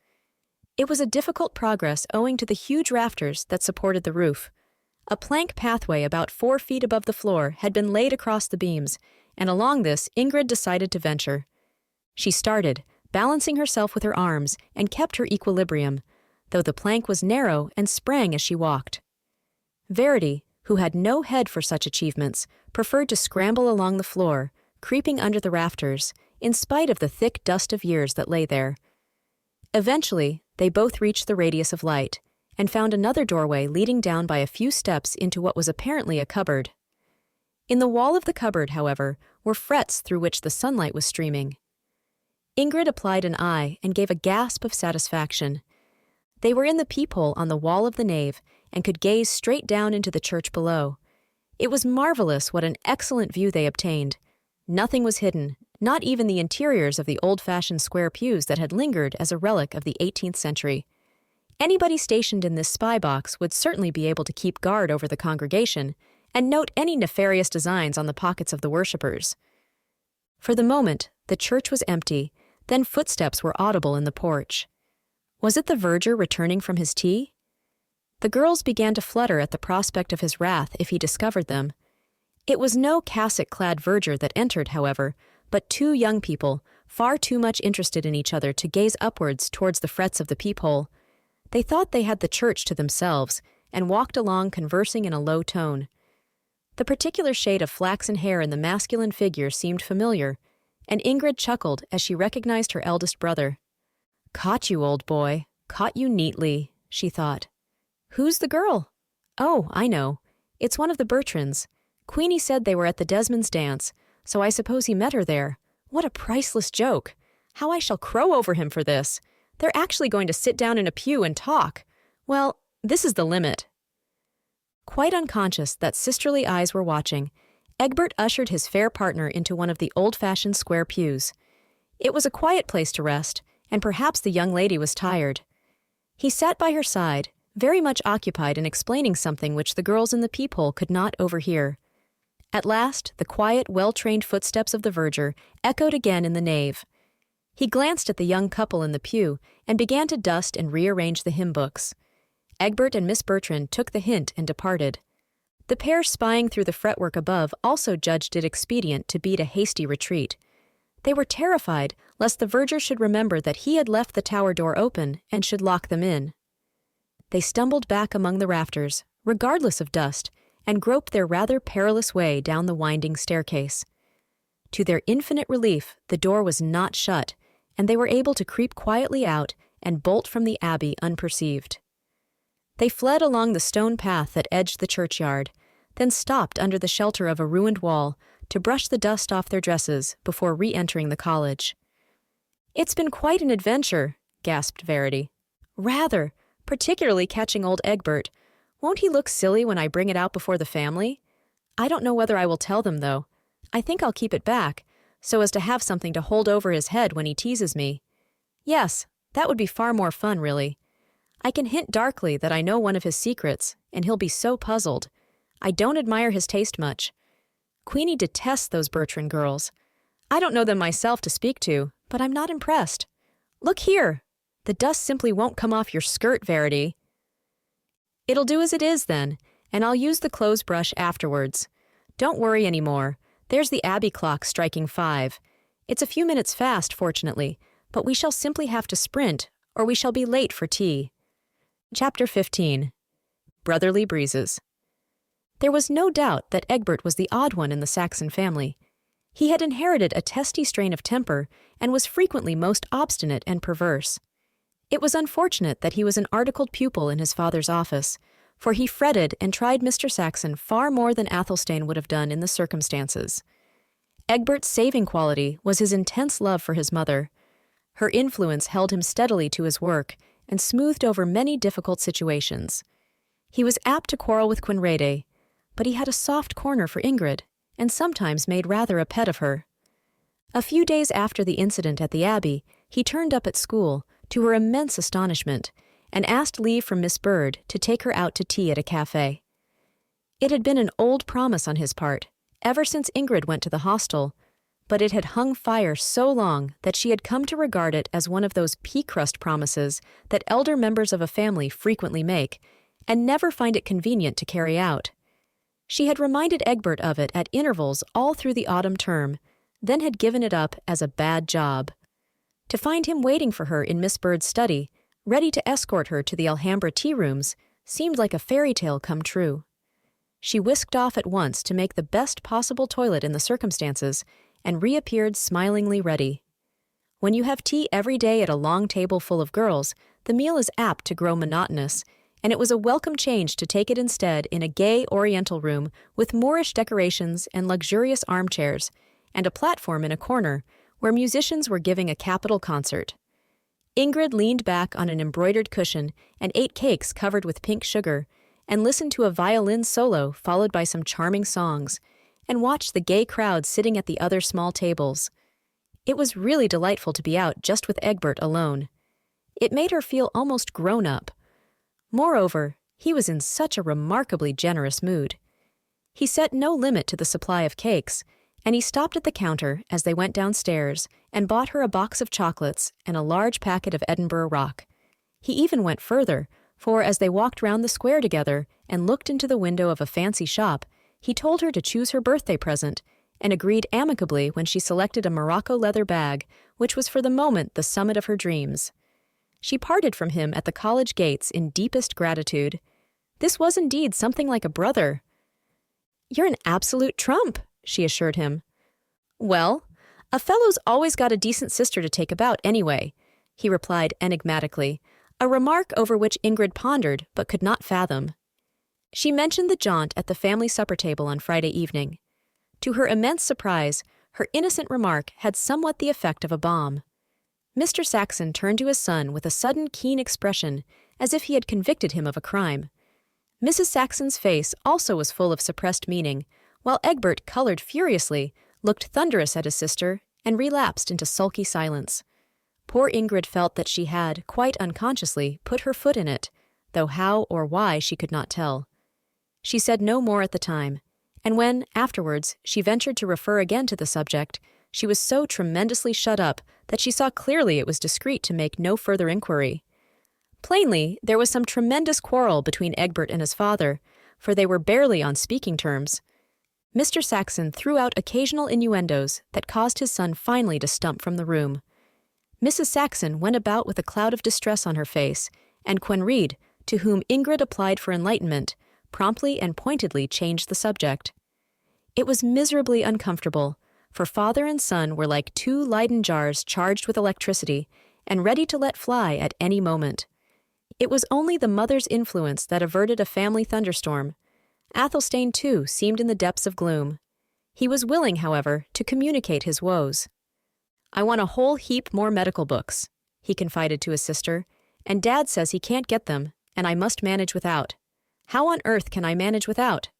It was a difficult progress owing to the huge rafters that supported the roof. A plank pathway about 4 feet above the floor had been laid across the beams, and along this Ingrid decided to venture. She started, balancing herself with her arms, and kept her equilibrium, though the plank was narrow and sprang as she walked. Verity, who had no head for such achievements, preferred to scramble along the floor, creeping under the rafters, in spite of the thick dust of years that lay there. Eventually, they both reached the radius of light, and found another doorway leading down by a few steps into what was apparently a cupboard. In the wall of the cupboard, however, were frets through which the sunlight was streaming. Ingrid applied an eye and gave a gasp of satisfaction. They were in the peephole on the wall of the nave and could gaze straight down into the church below. It was marvelous what an excellent view they obtained. Nothing was hidden, not even the interiors of the old-fashioned square pews that had lingered as a relic of the 18th century. Anybody stationed in this spy box would certainly be able to keep guard over the congregation and note any nefarious designs on the pockets of the worshippers. For the moment, the church was empty, then footsteps were audible in the porch. Was it the verger returning from his tea? The girls began to flutter at the prospect of his wrath if he discovered them. It was no cassock-clad verger that entered, however, but 2 young people, far too much interested in each other to gaze upwards towards the frets of the peephole. They thought they had the church to themselves, and walked along conversing in a low tone. The The particular shade of flaxen hair in the masculine figure seemed familiar, and Ingrid chuckled as she recognized her eldest brother. "Caught you, old boy. Caught you neatly," she thought. "Who's the girl?" "Oh, I know. It's one of the Bertrands. Queenie said they were at the Desmonds' dance, so I suppose he met her there. What a priceless joke! How I shall crow over him for this! They're actually going to sit down in a pew and talk. Well, this is the limit." Quite unconscious that sisterly eyes were watching, Egbert ushered his fair partner into one of the old-fashioned square pews. It was a quiet place to rest, and perhaps the young lady was tired. He sat by her side, very much occupied in explaining something which the girls in the peephole could not overhear. At last, the quiet, well-trained footsteps of the verger echoed again in the nave. He glanced at the young couple in the pew and began to dust and rearrange the hymn books. Egbert and Miss Bertrand took the hint and departed. The pair spying through the fretwork above also judged it expedient to beat a hasty retreat. They were terrified lest the verger should remember that he had left the tower door open and should lock them in. They stumbled back among the rafters, regardless of dust, and groped their rather perilous way down the winding staircase. To their infinite relief, the door was not shut, and they were able to creep quietly out and bolt from the abbey unperceived. They fled along the stone path that edged the churchyard, then stopped under the shelter of a ruined wall to brush the dust off their dresses before re-entering the college. "It's been quite an adventure," gasped Verity. "Rather, particularly catching old Egbert. Won't he look silly when I bring it out before the family? I don't know whether I will tell them, though. I think I'll keep it back, so as to have something to hold over his head when he teases me. Yes, that would be far more fun, really. I can hint darkly that I know one of his secrets, and he'll be so puzzled. I don't admire his taste much. Queenie detests those Bertrand girls. I don't know them myself to speak to, but I'm not impressed. Look here! The dust simply won't come off your skirt, Verity." "It'll do as it is, then, and I'll use the clothes brush afterwards. Don't worry any more. There's the Abbey clock striking 5. It's a few minutes fast, fortunately, but we shall simply have to sprint, or we shall be late for tea." Chapter 15. Brotherly Breezes. There was no doubt that Egbert was the odd one in the Saxon family. He had inherited a testy strain of temper and was frequently most obstinate and perverse. It was unfortunate that he was an articled pupil in his father's office, for he fretted and tried Mr. Saxon far more than Athelstane would have done in the circumstances. Egbert's saving quality was his intense love for his mother. Her influence held him steadily to his work and smoothed over many difficult situations. He was apt to quarrel with Quinrede, but he had a soft corner for Ingrid, and sometimes made rather a pet of her. A few days after the incident at the Abbey, he turned up at school, to her immense astonishment, and asked leave from Miss Bird to take her out to tea at a cafe. It had been an old promise on his part, ever since Ingrid went to the hostel, but it had hung fire so long that she had come to regard it as one of those pea-crust promises that elder members of a family frequently make, and never find it convenient to carry out. She had reminded Egbert of it at intervals all through the autumn term, then had given it up as a bad job. To find him waiting for her in Miss Bird's study, ready to escort her to the Alhambra tea-rooms, seemed like a fairy tale come true. She whisked off at once to make the best possible toilet in the circumstances, and reappeared smilingly ready. When you have tea every day at a long table full of girls, the meal is apt to grow monotonous, and it was a welcome change to take it instead in a gay oriental room with Moorish decorations and luxurious armchairs, and a platform in a corner, where musicians were giving a capital concert. Ingrid leaned back on an embroidered cushion and ate cakes covered with pink sugar, and listened to a violin solo followed by some charming songs, and watched the gay crowd sitting at the other small tables. It was really delightful to be out just with Egbert alone. It made her feel almost grown up. Moreover, he was in such a remarkably generous mood. He set no limit to the supply of cakes, and he stopped at the counter as they went downstairs and bought her a box of chocolates and a large packet of Edinburgh Rock. He even went further, for as they walked round the square together and looked into the window of a fancy shop, he told her to choose her birthday present, and agreed amicably when she selected a Morocco leather bag, which was for the moment the summit of her dreams. She parted from him at the college gates in deepest gratitude. This was indeed something like a brother. You're an absolute trump, she assured him. Well, a fellow's always got a decent sister to take about anyway, he replied enigmatically, a remark over which Ingrid pondered but could not fathom. She mentioned the jaunt at the family supper table on Friday evening. To her immense surprise, her innocent remark had somewhat the effect of a bomb. Mr. Saxon turned to his son with a sudden keen expression, as if he had convicted him of a crime. Mrs. Saxon's face also was full of suppressed meaning, while Egbert colored furiously, looked thunderous at his sister, and relapsed into sulky silence. Poor Ingrid felt that she had, quite unconsciously, put her foot in it, though how or why she could not tell. She said no more at the time, and when, afterwards, she ventured to refer again to the subject, she was so tremendously shut up that she saw clearly it was discreet to make no further inquiry. Plainly, there was some tremendous quarrel between Egbert and his father, for they were barely on speaking terms. Mr. Saxon threw out occasional innuendos that caused his son finally to stump from the room. Mrs. Saxon went about with a cloud of distress on her face, and Quenried, to whom Ingrid applied for enlightenment, promptly and pointedly changed the subject. It was miserably uncomfortable, for father and son were like two Leyden jars charged with electricity and ready to let fly at any moment. It was only the mother's influence that averted a family thunderstorm. Athelstane, too, seemed in the depths of gloom. He was willing, however, to communicate his woes. "I want a whole heap more medical books," he confided to his sister, "and Dad says he can't get them, and I must manage without. How on earth can I manage without?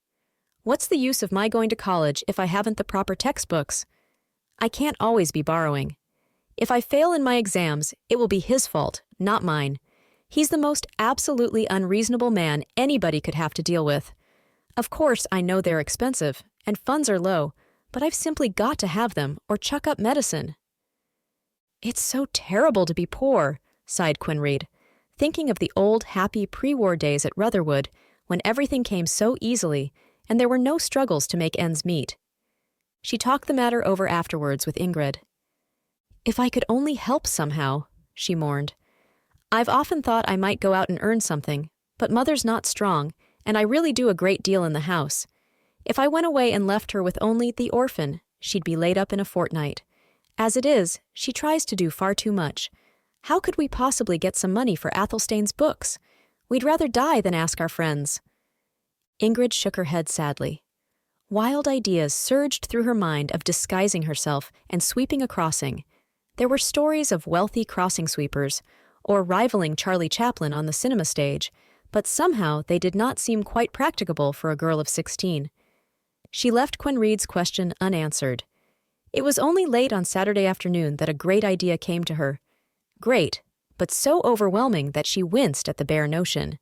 What's the use of my going to college if I haven't the proper textbooks? I can't always be borrowing. If I fail in my exams, it will be his fault, not mine. He's the most absolutely unreasonable man anybody could have to deal with. Of course, I know they're expensive, and funds are low, but I've simply got to have them or chuck up medicine." "It's so terrible to be poor," sighed Quenried, thinking of the old, happy pre-war days at Rutherwood, when everything came so easily, and there were no struggles to make ends meet. She talked the matter over afterwards with Ingrid. "If I could only help somehow," she mourned. "I've often thought I might go out and earn something, but Mother's not strong, and I really do a great deal in the house. If I went away and left her with only the orphan, she'd be laid up in a fortnight. As it is, she tries to do far too much. How could we possibly get some money for Athelstane's books? We'd rather die than ask our friends." Ingrid shook her head sadly. Wild ideas surged through her mind of disguising herself and sweeping a crossing. There were stories of wealthy crossing sweepers, or rivaling Charlie Chaplin on the cinema stage, but somehow they did not seem quite practicable for a girl of 16. She left Quenried's question unanswered. It was only late on Saturday afternoon that a great idea came to her. Great, but so overwhelming that she winced at the bare notion.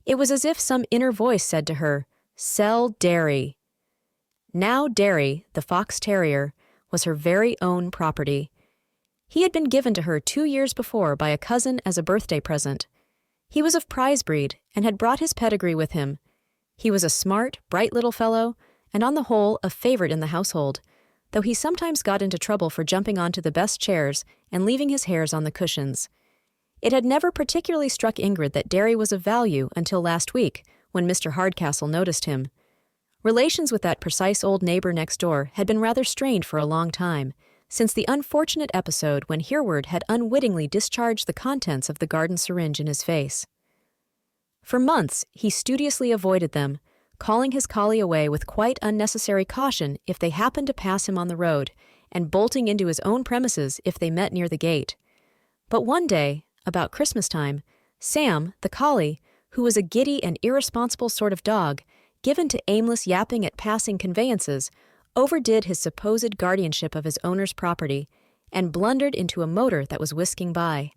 It was as if some inner voice said to her, "Sell Derry." Now Derry, the fox terrier, was her very own property. He had been given to her 2 years before by a cousin as a birthday present. He was of prize breed and had brought his pedigree with him. He was a smart, bright little fellow, and on the whole a favorite in the household, though he sometimes got into trouble for jumping onto the best chairs and leaving his hairs on the cushions. It had never particularly struck Ingrid that Derry was of value until last week, when Mr. Hardcastle noticed him. Relations with that precise old neighbor next door had been rather strained for a long time, since the unfortunate episode when Hereward had unwittingly discharged the contents of the garden syringe in his face. For months, he studiously avoided them, calling his collie away with quite unnecessary caution if they happened to pass him on the road, and bolting into his own premises if they met near the gate. But one day, about Christmas time, Sam, the collie, who was a giddy and irresponsible sort of dog, given to aimless yapping at passing conveyances, overdid his supposed guardianship of his owner's property, and blundered into a motor that was whisking by.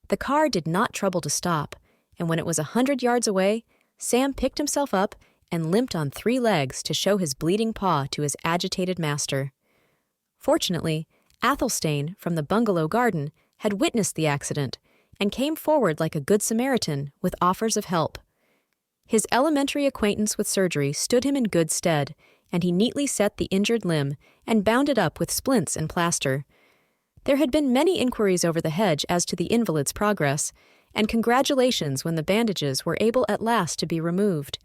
The car did not trouble to stop, and when it was 100 yards away, Sam picked himself up and limped on 3 legs to show his bleeding paw to his agitated master. Fortunately, Athelstane, from the bungalow garden, had witnessed the accident, and came forward like a good Samaritan with offers of help. His elementary acquaintance with surgery stood him in good stead, and he neatly set the injured limb and bound it up with splints and plaster. There had been many inquiries over the hedge as to the invalid's progress, and congratulations when the bandages were able at last to be removed.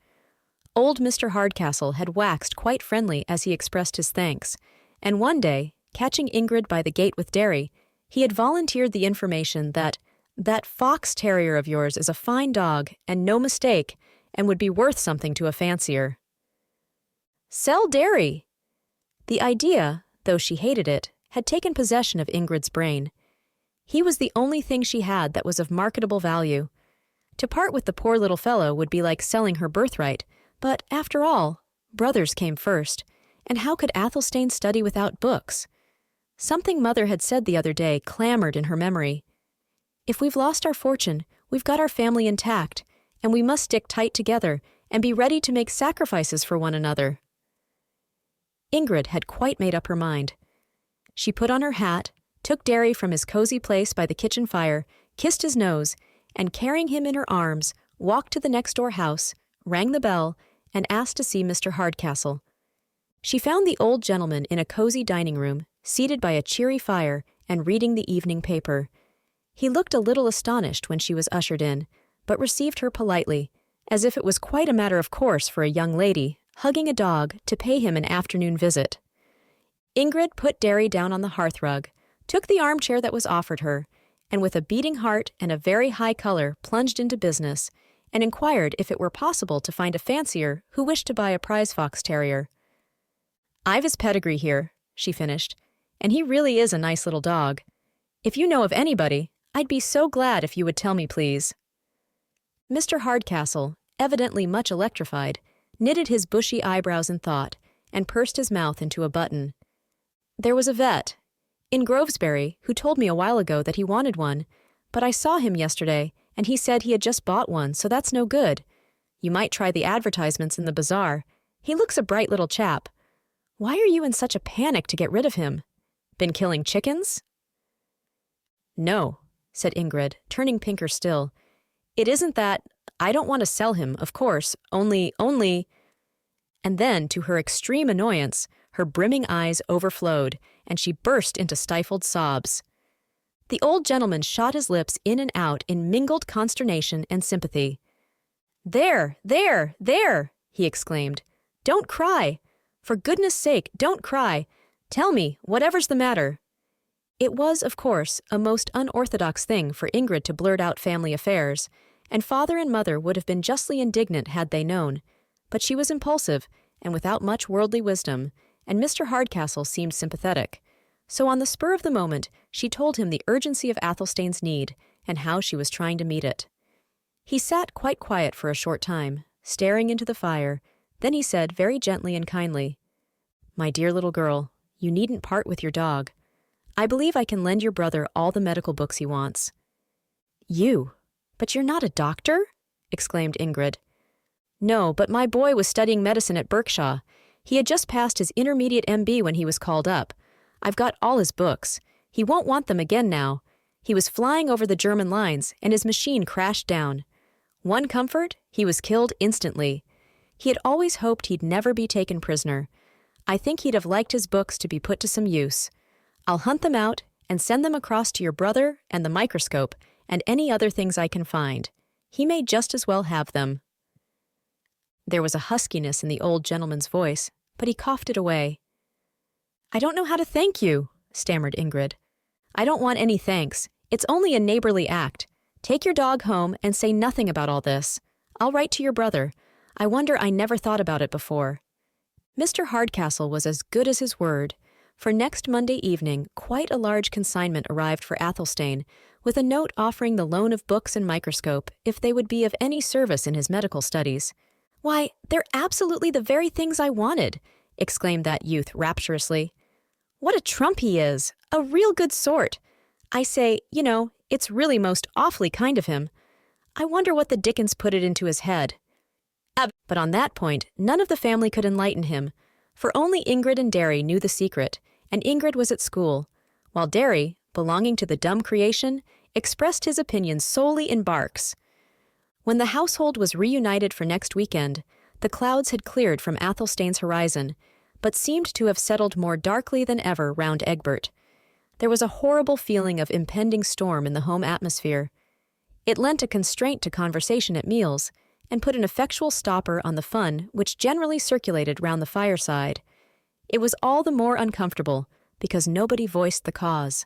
Old Mr. Hardcastle had waxed quite friendly as he expressed his thanks, and one day, catching Ingrid by the gate with Derry, he had volunteered the information that fox terrier of yours is a fine dog and no mistake and would be worth something to a fancier. Sell Derry! The idea, though she hated it, had taken possession of Ingrid's brain. He was the only thing she had that was of marketable value. To part with the poor little fellow would be like selling her birthright, but after all, brothers came first, and how could Athelstane study without books? Something Mother had said the other day clamored in her memory. If we've lost our fortune, we've got our family intact, and we must stick tight together and be ready to make sacrifices for one another. Ingrid had quite made up her mind. She put on her hat, took Derry from his cozy place by the kitchen fire, kissed his nose, and carrying him in her arms, walked to the next-door house, rang the bell, and asked to see Mr. Hardcastle. She found the old gentleman in a cozy dining room, seated by a cheery fire and reading the evening paper. He looked a little astonished when she was ushered in, but received her politely, as if it was quite a matter of course for a young lady, hugging a dog, to pay him an afternoon visit. Ingrid put Derry down on the hearthrug, took the armchair that was offered her, and with a beating heart and a very high color plunged into business, and inquired if it were possible to find a fancier who wished to buy a prize fox terrier. "I've his pedigree here," she finished, "and he really is a nice little dog. If you know of anybody, I'd be so glad if you would tell me, please." Mr. Hardcastle, evidently much electrified, knitted his bushy eyebrows in thought, and pursed his mouth into a button. "There was a vet in Grovesbury who told me a while ago that he wanted one, but I saw him yesterday, and he said he had just bought one, so that's no good. You might try the advertisements in the bazaar. He looks a bright little chap. Why are you in such a panic to get rid of him? Been killing chickens?" "No," said Ingrid, turning pinker still. "It isn't that. I don't want to sell him, of course, only... And then, to her extreme annoyance, her brimming eyes overflowed, and she burst into stifled sobs. The old gentleman shot his lips in and out in mingled consternation and sympathy. There, he exclaimed. "Don't cry. For goodness' sake, don't cry. Tell me, whatever's the matter." It was, of course, a most unorthodox thing for Ingrid to blurt out family affairs, and father and mother would have been justly indignant had they known. But she was impulsive, and without much worldly wisdom, and Mr. Hardcastle seemed sympathetic. So on the spur of the moment, she told him the urgency of Athelstane's need, and how she was trying to meet it. He sat quite quiet for a short time, staring into the fire. Then he said very gently and kindly, "My dear little girl, you needn't part with your dog. I believe I can lend your brother all the medical books he wants." "You? But you're not a doctor?" exclaimed Ingrid. "No, but my boy was studying medicine at Berkshaw. He had just passed his intermediate MB when he was called up. I've got all his books. He won't want them again now. He was flying over the German lines, and his machine crashed down. One comfort, he was killed instantly. He had always hoped he'd never be taken prisoner. I think he'd have liked his books to be put to some use. I'll hunt them out and send them across to your brother and the microscope and any other things I can find. He may just as well have them." There was a huskiness in the old gentleman's voice, but he coughed it away. "I don't know how to thank you," stammered Ingrid. "I don't want any thanks. It's only a neighborly act. Take your dog home and say nothing about all this. I'll write to your brother. I wonder I never thought about it before." Mr. Hardcastle was as good as his word, for next Monday evening quite a large consignment arrived for Athelstane, with a note offering the loan of books and microscope if they would be of any service in his medical studies. "Why, they're absolutely the very things I wanted," exclaimed that youth rapturously. "What a trump he is! A real good sort! I say, it's really most awfully kind of him. I wonder what the dickens put it into his head." But on that point, none of the family could enlighten him, for only Ingrid and Derry knew the secret, and Ingrid was at school, while Derry, belonging to the dumb creation, expressed his opinions solely in barks. When the household was reunited for next weekend, the clouds had cleared from Athelstane's horizon, but seemed to have settled more darkly than ever round Egbert. There was a horrible feeling of impending storm in the home atmosphere. It lent a constraint to conversation at meals, and put an effectual stopper on the fun which generally circulated round the fireside. It was all the more uncomfortable because nobody voiced the cause.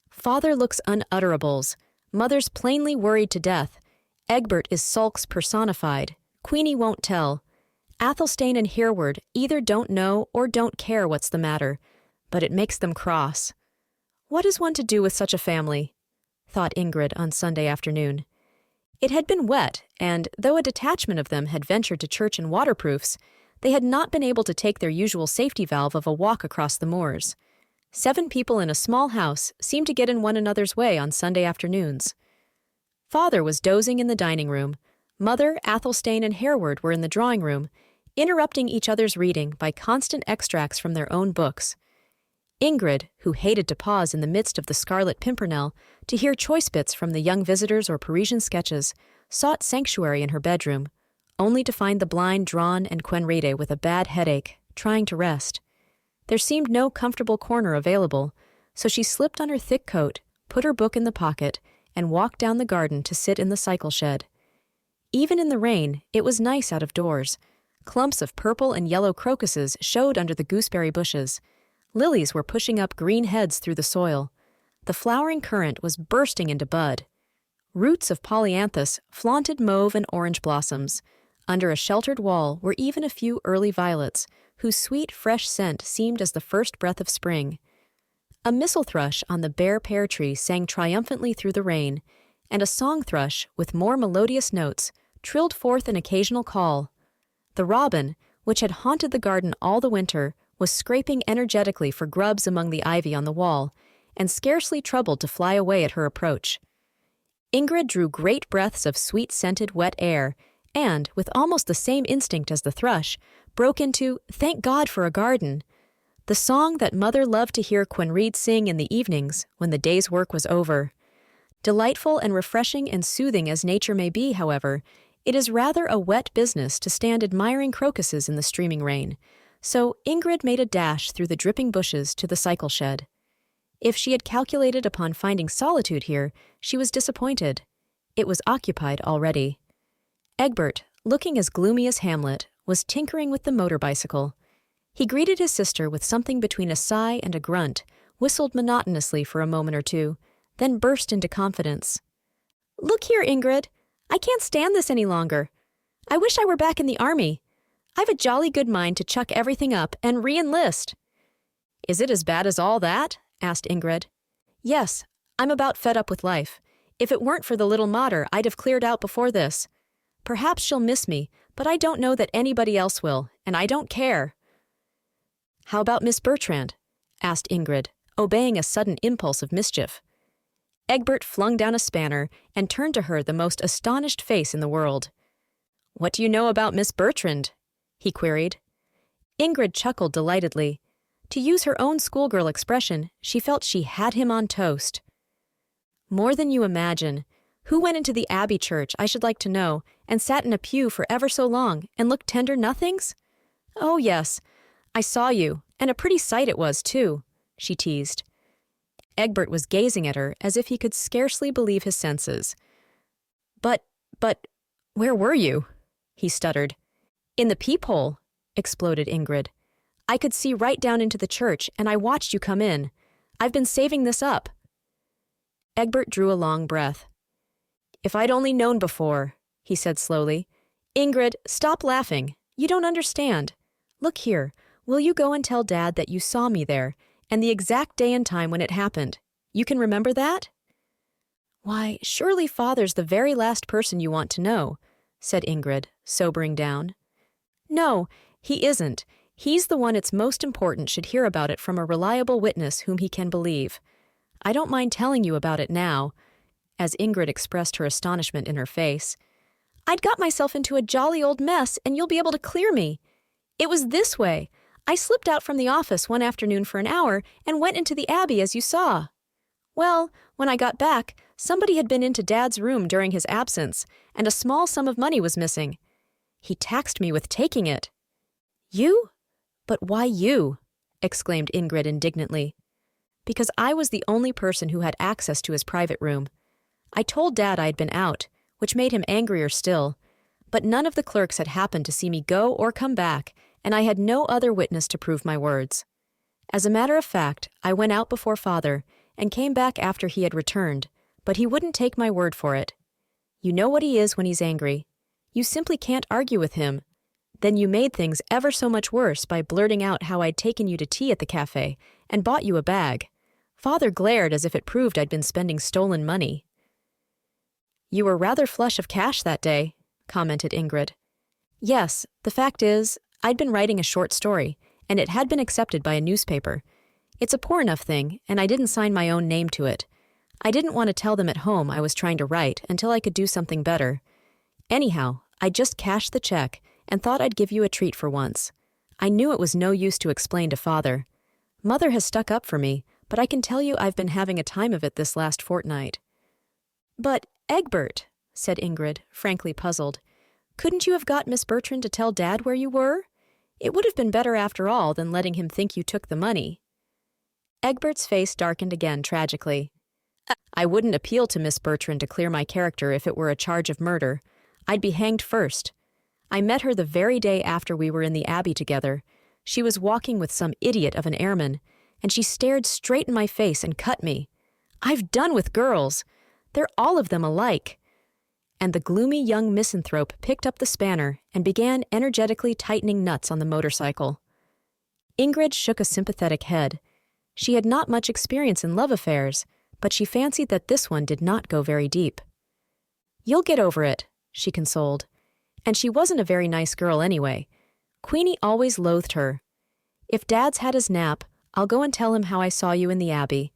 Father looks unuterables, mother's plainly worried to death, Egbert is sulks personified, Queenie won't tell. Athelstane and Hereward either don't know or don't care what's the matter, but it makes them cross. What is one to do with such a family? Thought Ingrid on Sunday afternoon. It had been wet, and though a detachment of them had ventured to church in waterproofs, they had not been able to take their usual safety valve of a walk across the moors. 7 people in a small house seemed to get in one another's way on Sunday afternoons. Father was dozing in the dining room. Mother, Athelstane, and Hereward were in the drawing room, interrupting each other's reading by constant extracts from their own books. Ingrid, who hated to pause in the midst of the Scarlet Pimpernel to hear choice bits from the young visitors or Parisian sketches, sought sanctuary in her bedroom, only to find the blind drawn and Quenrede with a bad headache, trying to rest. There seemed no comfortable corner available, so she slipped on her thick coat, put her book in the pocket, and walked down the garden to sit in the cycle shed. Even in the rain, it was nice out of doors. Clumps of purple and yellow crocuses showed under the gooseberry bushes. Lilies were pushing up green heads through the soil. The flowering currant was bursting into bud. Roots of polyanthus flaunted mauve and orange blossoms. Under a sheltered wall were even a few early violets, whose sweet, fresh scent seemed as the first breath of spring. A missel thrush on the bare pear tree sang triumphantly through the rain, and a song thrush, with more melodious notes, trilled forth an occasional call. The robin, which had haunted the garden all the winter, was scraping energetically for grubs among the ivy on the wall, and scarcely troubled to fly away at her approach. Ingrid drew great breaths of sweet-scented wet air, and, with almost the same instinct as the thrush, broke into "Thank God for a Garden," the song that mother loved to hear Quenrede sing in the evenings when the day's work was over. Delightful and refreshing and soothing as nature may be, however, it is rather a wet business to stand admiring crocuses in the streaming rain, so Ingrid made a dash through the dripping bushes to the cycle shed. If she had calculated upon finding solitude here, she was disappointed. It was occupied already. Egbert, looking as gloomy as Hamlet, was tinkering with the motor bicycle. He greeted his sister with something between a sigh and a grunt, whistled monotonously for a moment or two, then burst into confidence. "Look here, Ingrid. I can't stand this any longer. I wish I were back in the army. I've a jolly good mind to chuck everything up and re-enlist." "Is it as bad as all that?" asked Ingrid. "Yes, I'm about fed up with life. If it weren't for the little mater, I'd have cleared out before this. Perhaps she'll miss me, but I don't know that anybody else will, and I don't care." "How about Miss Bertrand?" asked Ingrid, obeying a sudden impulse of mischief. Egbert flung down a spanner and turned to her the most astonished face in the world. "What do you know about Miss Bertrand?" he queried. Ingrid chuckled delightedly. To use her own schoolgirl expression, she felt she had him on toast. "More than you imagine. Who went into the Abbey Church, I should like to know, and sat in a pew for ever so long, and looked tender nothings? Oh, yes, I saw you, and a pretty sight it was, too," she teased. Egbert was gazing at her as if he could scarcely believe his senses. But, where were you?" he stuttered. "In the peephole," exploded Ingrid. "I could see right down into the church, and I watched you come in. I've been saving this up." Egbert drew a long breath. "If I'd only known before," he said slowly. "Ingrid, stop laughing. You don't understand. Look here, will you go and tell Dad that you saw me there, and the exact day and time when it happened? You can remember that?" "Why, surely Father's the very last person you want to know," said Ingrid, sobering down. "No, he isn't. He's the one it's most important should hear about it from a reliable witness whom he can believe. I don't mind telling you about it now," as Ingrid expressed her astonishment in her face. "I'd got myself into a jolly old mess, and you'll be able to clear me. It was this way. I slipped out from the office one afternoon for an hour and went into the Abbey as you saw. Well, when I got back, somebody had been into Dad's room during his absence, and a small sum of money was missing. He taxed me with taking it." "You? But why you?" exclaimed Ingrid indignantly. "Because I was the only person who had access to his private room. I told Dad I had been out, which made him angrier still. But none of the clerks had happened to see me go or come back, and I had no other witness to prove my words. As a matter of fact, I went out before Father and came back after he had returned, but he wouldn't take my word for it. You know what he is when he's angry. You simply can't argue with him. Then you made things ever so much worse by blurting out how I'd taken you to tea at the cafe and bought you a bag. Father glared as if it proved I'd been spending stolen money. You were rather flush of cash that day, commented Ingrid. Yes, the fact is, I'd been writing a short story, and it had been accepted by a newspaper. It's a poor enough thing, and I didn't sign my own name to it. I didn't want to tell them at home I was trying to write until I could do something better. Anyhow, I just cashed the check and thought I'd give you a treat for once. I knew it was no use to explain to Father. Mother has stuck up for me, but I can tell you I've been having a time of it this last fortnight. But, Egbert, said Ingrid, frankly puzzled, couldn't you have got Miss Bertrand to tell Dad where you were? It would have been better after all than letting him think you took the money. Egbert's face darkened again tragically. I wouldn't appeal to Miss Bertrand to clear my character if it were a charge of murder. I'd be hanged first. I met her the very day after we were in the Abbey together. She was walking with some idiot of an airman, and she stared straight in my face and cut me. I've done with girls. They're all of them alike. And the gloomy young misanthrope picked up the spanner and began energetically tightening nuts on the motorcycle. Ingrid shook a sympathetic head. She had not much experience in love affairs, but she fancied that this one did not go very deep. You'll get over it, she consoled. And she wasn't a very nice girl anyway. Queenie always loathed her. If Dad's had his nap, I'll go and tell him how I saw you in the Abbey.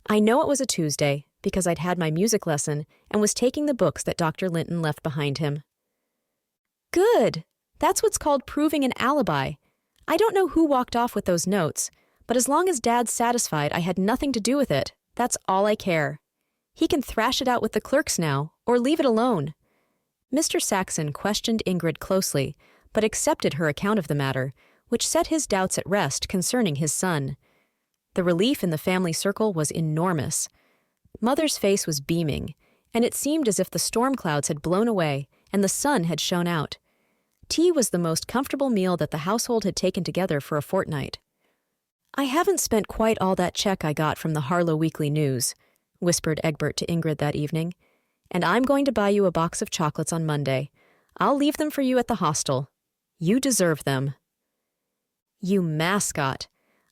I know it was a Tuesday, because I'd had my music lesson and was taking the books that Dr. Linton left behind him. Good! That's what's called proving an alibi. I don't know who walked off with those notes, but as long as Dad's satisfied I had nothing to do with it, that's all I care. He can thrash it out with the clerks now, or leave it alone. Mr. Saxon questioned Ingrid closely, but accepted her account of the matter, which set his doubts at rest concerning his son. The relief in the family circle was enormous. Mother's face was beaming, and it seemed as if the storm clouds had blown away and the sun had shone out. Tea was the most comfortable meal that the household had taken together for a fortnight. I haven't spent quite all that check I got from the Harlow Weekly News, whispered Egbert to Ingrid that evening, and I'm going to buy you a box of chocolates on Monday. I'll leave them for you at the hostel. You deserve them. You mascot.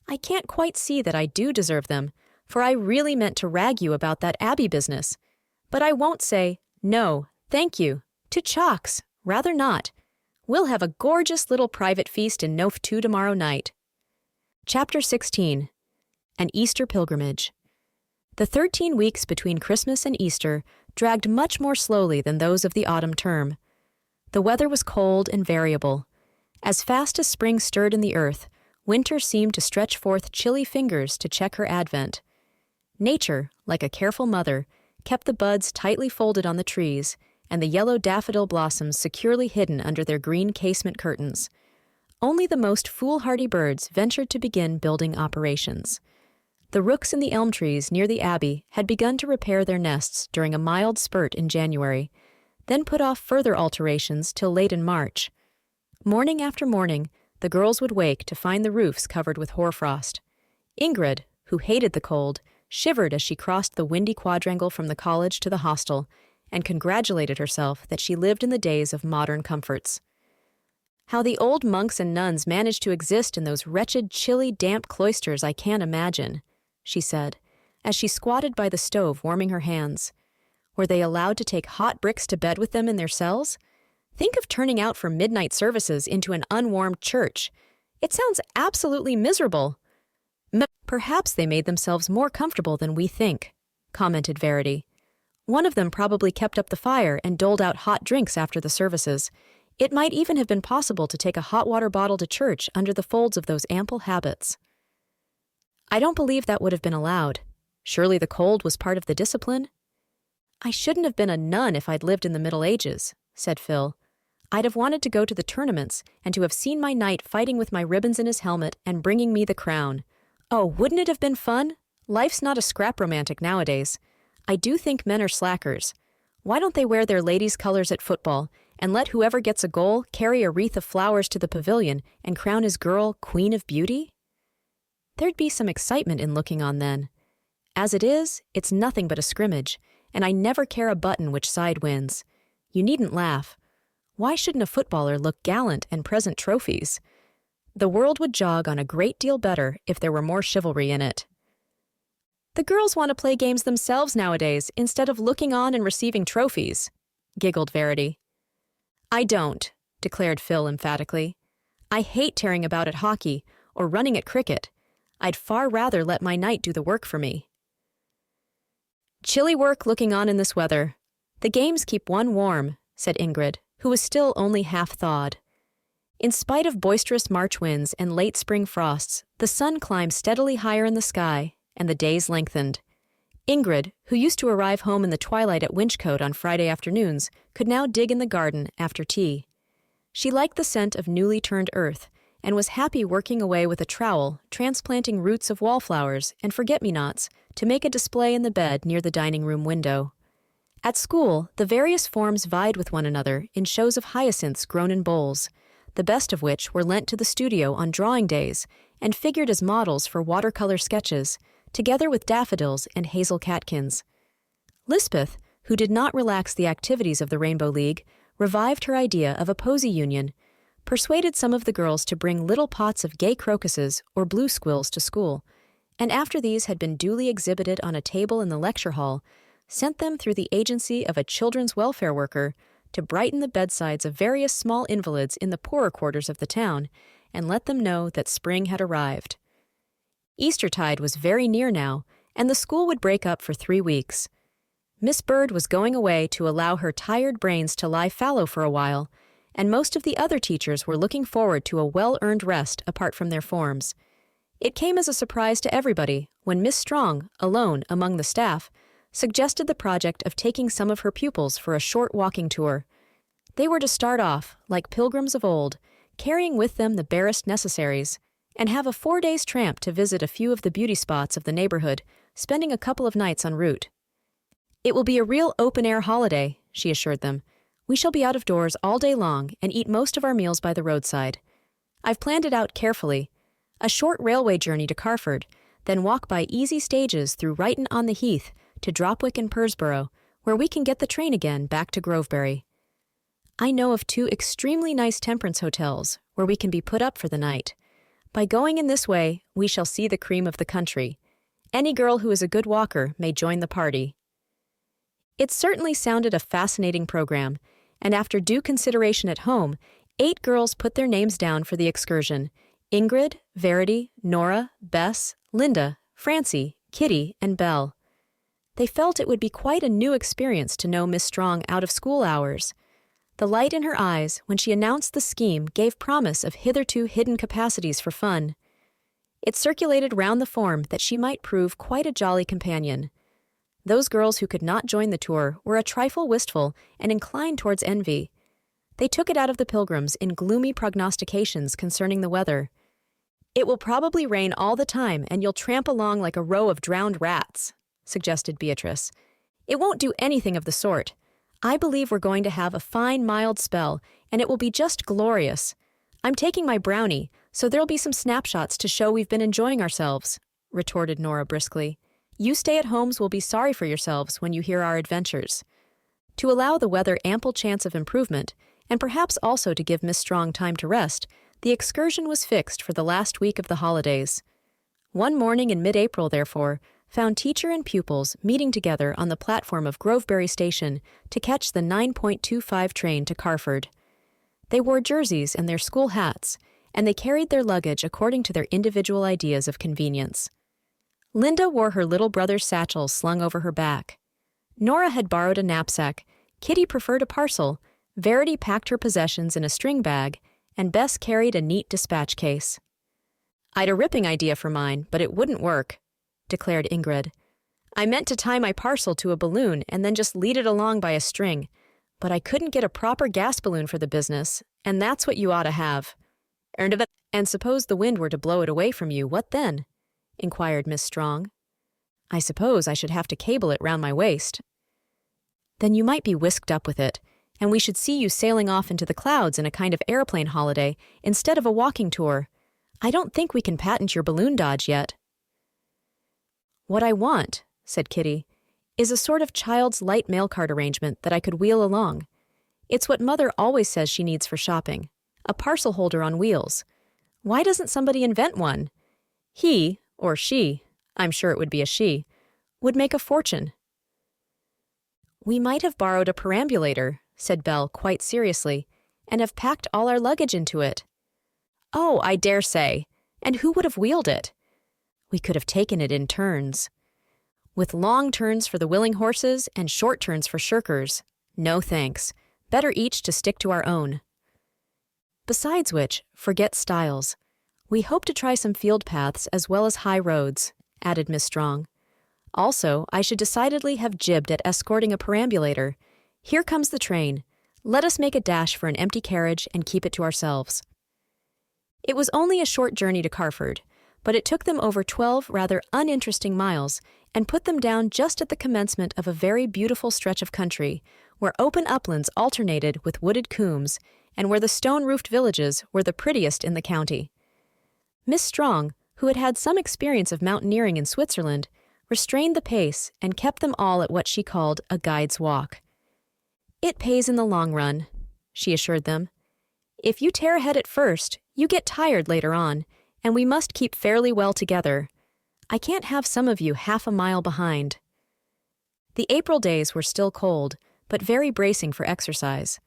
I can't quite see that I do deserve them, for I really meant to rag you about that Abbey business. But I won't say, no, thank you, to Chalks, rather not. We'll have a gorgeous little private feast in Nof 2 tomorrow night. Chapter 16. An Easter Pilgrimage. The 13 weeks between Christmas and Easter dragged much more slowly than those of the autumn term. The weather was cold and variable. As fast as spring stirred in the earth, winter seemed to stretch forth chilly fingers to check her advent. Nature, like a careful mother, kept the buds tightly folded on the trees and the yellow daffodil blossoms securely hidden under their green casement curtains. Only the most foolhardy birds ventured to begin building operations. The rooks in the elm trees near the Abbey had begun to repair their nests during a mild spurt in January, then put off further alterations till late in March. Morning after morning, the girls would wake to find the roofs covered with hoarfrost. Ingrid, who hated the cold, shivered as she crossed the windy quadrangle from the college to the hostel, and congratulated herself that she lived in the days of modern comforts. How the old monks and nuns managed to exist in those wretched, chilly, damp cloisters I can't imagine, she said, as she squatted by the stove warming her hands. Were they allowed to take hot bricks to bed with them in their cells? Think of turning out for midnight services into an unwarmed church. It sounds absolutely miserable. Perhaps they made themselves more comfortable than we think, commented Verity. One of them probably kept up the fire and doled out hot drinks after the services. It might even have been possible to take a hot water bottle to church under the folds of those ample habits. I don't believe that would have been allowed. Surely the cold was part of the discipline? I shouldn't have been a nun if I'd lived in the Middle Ages, said Phil. I'd have wanted to go to the tournaments and to have seen my knight fighting with my ribbons in his helmet and bringing me the crown. Oh, wouldn't it have been fun? Life's not a scrap romantic nowadays. I do think men are slackers. Why don't they wear their ladies' colors at football and let whoever gets a goal carry a wreath of flowers to the pavilion and crown his girl Queen of Beauty? There'd be some excitement in looking on then. As it is, it's nothing but a scrimmage, and I never care a button which side wins. You needn't laugh. Why shouldn't a footballer look gallant and present trophies? The world would jog on a great deal better if there were more chivalry in it. The girls want to play games themselves nowadays instead of looking on and receiving trophies, giggled Verity. I don't, declared Phil emphatically. I hate tearing about at hockey or running at cricket. I'd far rather let my knight do the work for me. Chilly work looking on in this weather. The games keep one warm, said Ingrid, who was still only half-thawed. In spite of boisterous March winds and late spring frosts, the sun climbed steadily higher in the sky, and the days lengthened. Ingrid, who used to arrive home in the twilight at Winchcote on Friday afternoons, could now dig in the garden after tea. She liked the scent of newly turned earth, and was happy working away with a trowel, transplanting roots of wallflowers and forget-me-nots to make a display in the bed near the dining-room window. At school, the various forms vied with one another in shows of hyacinths grown in bowls, the best of which were lent to the studio on drawing days and figured as models for watercolor sketches, together with daffodils and hazel catkins. Lisbeth, who did not relax the activities of the Rainbow League, revived her idea of a posy union, persuaded some of the girls to bring little pots of gay crocuses or blue squills to school, and after these had been duly exhibited on a table in the lecture hall, sent them through the agency of a children's welfare worker to brighten the bedsides of various small invalids in the poorer quarters of the town and let them know that spring had arrived. Eastertide was very near now, and the school would break up for 3 weeks. Miss Bird was going away to allow her tired brains to lie fallow for a while, and most of the other teachers were looking forward to a well-earned rest apart from their forms. It came as a surprise to everybody when Miss Strong, alone among the staff, suggested the project of taking some of her pupils for a short walking tour. They were to start off, like pilgrims of old, carrying with them the barest necessaries, and have a 4 days' tramp to visit a few of the beauty spots of the neighborhood, spending a couple of nights en route. It will be a real open-air holiday, she assured them. We shall be out of doors all day long and eat most of our meals by the roadside. I've planned it out carefully. A short railway journey to Carford, then walk by easy stages through Righton-on-the-Heath to Dropwick and Pursborough, where we can get the train again back to Grovebury. I know of 2 extremely nice temperance hotels where we can be put up for the night. By going in this way, we shall see the cream of the country. Any girl who is a good walker may join the party. It certainly sounded a fascinating program, and after due consideration at home, 8 girls put their names down for the excursion: Ingrid, Verity, Nora, Bess, Linda, Francie, Kitty, and Belle. They felt it would be quite a new experience to know Miss Strong out of school hours. The light in her eyes when she announced the scheme gave promise of hitherto hidden capacities for fun. It circulated round the form that she might prove quite a jolly companion. Those girls who could not join the tour were a trifle wistful and inclined towards envy. They took it out of the pilgrims in gloomy prognostications concerning the weather. "It will probably rain all the time, and you'll tramp along like a row of drowned rats," suggested Beatrice. "It won't do anything of the sort. I believe we're going to have a fine, mild spell, and it will be just glorious. I'm taking my brownie, so there'll be some snapshots to show we've been enjoying ourselves," retorted Nora briskly. "You stay-at-homes will be sorry for yourselves when you hear our adventures." To allow the weather ample chance of improvement, and perhaps also to give Miss Strong time to rest, the excursion was fixed for the last week of the holidays. One morning in mid-April, therefore, found teacher and pupils meeting together on the platform of Grovebury Station to catch the 9.25 train to Carford. They wore jerseys and their school hats, and they carried their luggage according to their individual ideas of convenience. Linda wore her little brother's satchel slung over her back. Nora had borrowed a knapsack, Kitty preferred a parcel, Verity packed her possessions in a string bag, and Bess carried a neat dispatch case. "I'd a ripping idea for mine, but it wouldn't work," declared Ingrid. "I meant to tie my parcel to a balloon and then just lead it along by a string, but I couldn't get a proper gas balloon for the business, and that's what you ought to have. And suppose the wind were to blow it away from you, what then?" inquired Miss Strong. "I suppose I should have to cable it round my waist." "Then you might be whisked up with it, and we should see you sailing off into the clouds in a kind of airplane holiday instead of a walking tour. I don't think we can patent your balloon dodge yet." "What I want," said Kitty, "is a sort of child's light mail cart arrangement that I could wheel along. It's what Mother always says she needs for shopping, a parcel holder on wheels. Why doesn't somebody invent one? He, or she, I'm sure it would be a she, would make a fortune." "We might have borrowed a perambulator," said Belle quite seriously, "and have packed all our luggage into it." "Oh, I dare say. And who would have wheeled it?" "We could have taken it in turns." "With long turns for the willing horses and short turns for shirkers. No thanks. Better each to stick to our own." "Besides which, forget stiles. We hope to try some field paths as well as high roads," added Miss Strong. "Also, I should decidedly have jibbed at escorting a perambulator. Here comes the train. Let us make a dash for an empty carriage and keep it to ourselves." It was only a short journey to Carford, but it took them over 12 rather uninteresting miles and put them down just at the commencement of a very beautiful stretch of country, where open uplands alternated with wooded coombes, and where the stone-roofed villages were the prettiest in the county. Miss Strong, who had had some experience of mountaineering in Switzerland, restrained the pace and kept them all at what she called a guide's walk. "It pays in the long run," she assured them. "If you tear ahead at first, you get tired later on, and we must keep fairly well together. I can't have some of you half a mile behind." The April days were still cold, but very bracing for exercise.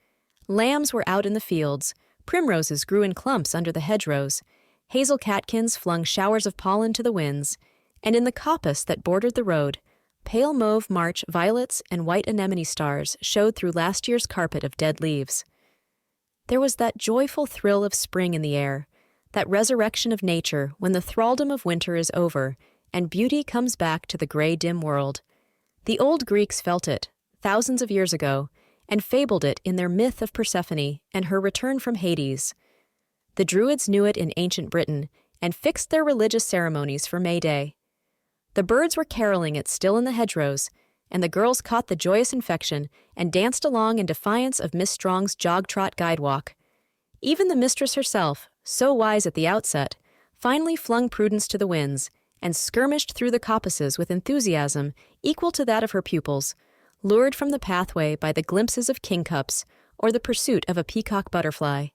Lambs were out in the fields, primroses grew in clumps under the hedgerows, hazel catkins flung showers of pollen to the winds, and in the coppice that bordered the road, pale mauve March violets and white anemone stars showed through last year's carpet of dead leaves. There was that joyful thrill of spring in the air, that resurrection of nature when the thraldom of winter is over and beauty comes back to the gray, dim world. The old Greeks felt it, thousands of years ago, and fabled it in their myth of Persephone and her return from Hades. The Druids knew it in ancient Britain and fixed their religious ceremonies for May Day. The birds were caroling it still in the hedgerows, and the girls caught the joyous infection and danced along in defiance of Miss Strong's jog-trot guide-walk. Even the mistress herself, so wise at the outset, finally flung prudence to the winds and skirmished through the coppices with enthusiasm equal to that of her pupils, lured from the pathway by the glimpses of kingcups or the pursuit of a peacock butterfly.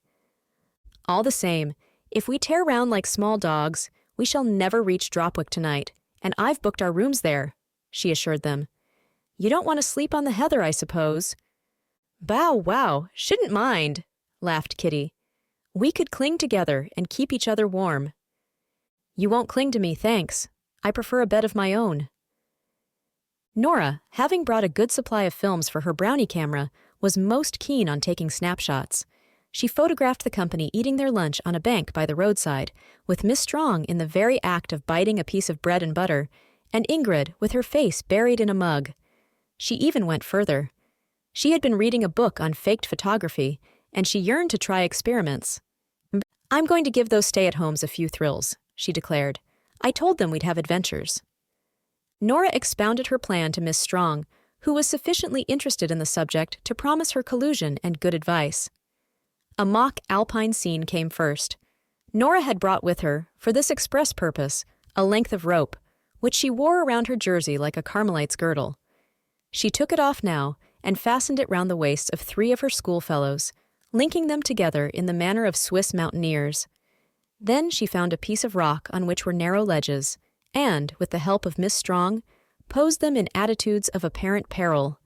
All the same, if we tear round like small dogs, we shall never reach Dropwick tonight, and I've booked our rooms there, she assured them. You don't want to sleep on the heather, I suppose? Bow wow, shouldn't mind, laughed Kitty. We could cling together and keep each other warm. You won't cling to me, thanks. I prefer a bed of my own. Nora, having brought a good supply of films for her brownie camera, was most keen on taking snapshots. She photographed the company eating their lunch on a bank by the roadside, with Miss Strong in the very act of biting a piece of bread and butter, and Ingrid with her face buried in a mug. She even went further. She had been reading a book on faked photography, and she yearned to try experiments. I'm going to give those stay-at-homes a few thrills, she declared. I told them we'd have adventures. Nora expounded her plan to Miss Strong, who was sufficiently interested in the subject to promise her collusion and good advice. A mock alpine scene came first. Nora had brought with her, for this express purpose, a length of rope, which she wore around her jersey like a Carmelite's girdle. She took it off now and fastened it round the waists of 3 of her schoolfellows, linking them together in the manner of Swiss mountaineers. Then she found a piece of rock on which were narrow ledges, and, with the help of Miss Strong, posed them in attitudes of apparent peril.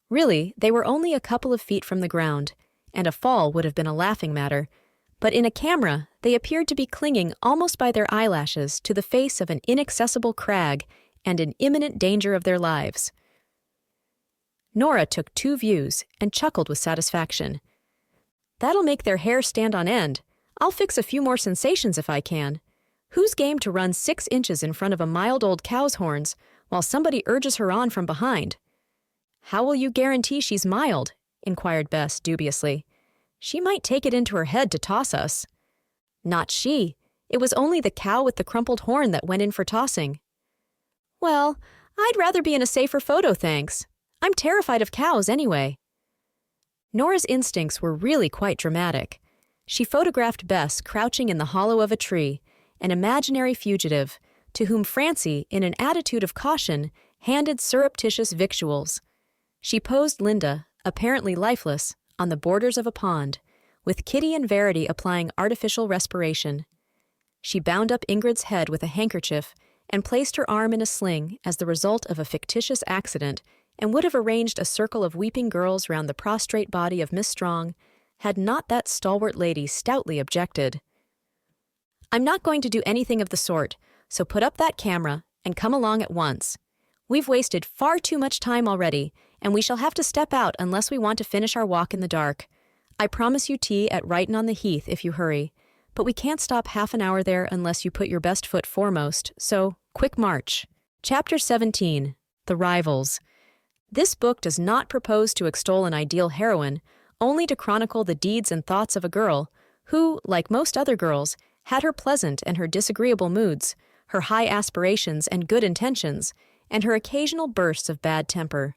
Really, they were only a couple of feet from the ground, and a fall would have been a laughing matter, but in a camera they appeared to be clinging almost by their eyelashes to the face of an inaccessible crag and in imminent danger of their lives. Nora took 2 views and chuckled with satisfaction. That'll make their hair stand on end. I'll fix a few more sensations if I can. Who's game to run 6 inches in front of a mild old cow's horns while somebody urges her on from behind? How will you guarantee she's mild? Inquired Bess dubiously. She might take it into her head to toss us. Not she. It was only the cow with the crumpled horn that went in for tossing. Well, I'd rather be in a safer photo, thanks. I'm terrified of cows anyway. Nora's instincts were really quite dramatic. She photographed Bess crouching in the hollow of a tree, an imaginary fugitive, to whom Francie, in an attitude of caution, handed surreptitious victuals. She posed Linda, apparently lifeless, on the borders of a pond, with Kitty and Verity applying artificial respiration. She bound up Ingrid's head with a handkerchief and placed her arm in a sling as the result of a fictitious accident, and would have arranged a circle of weeping girls round the prostrate body of Miss Strong had not that stalwart lady stoutly objected. "I'm not going to do anything of the sort, so put up that camera and come along at once. We've wasted far too much time already, and we shall have to step out unless we want to finish our walk in the dark. I promise you tea at Righton-on-the-Heath if you hurry, but we can't stop half an hour there unless you put your best foot foremost, so quick march." Chapter 17. The Rivals. This book does not propose to extol an ideal heroine, only to chronicle the deeds and thoughts of a girl who, like most other girls, had her pleasant and her disagreeable moods, her high aspirations and good intentions, and her occasional bursts of bad temper.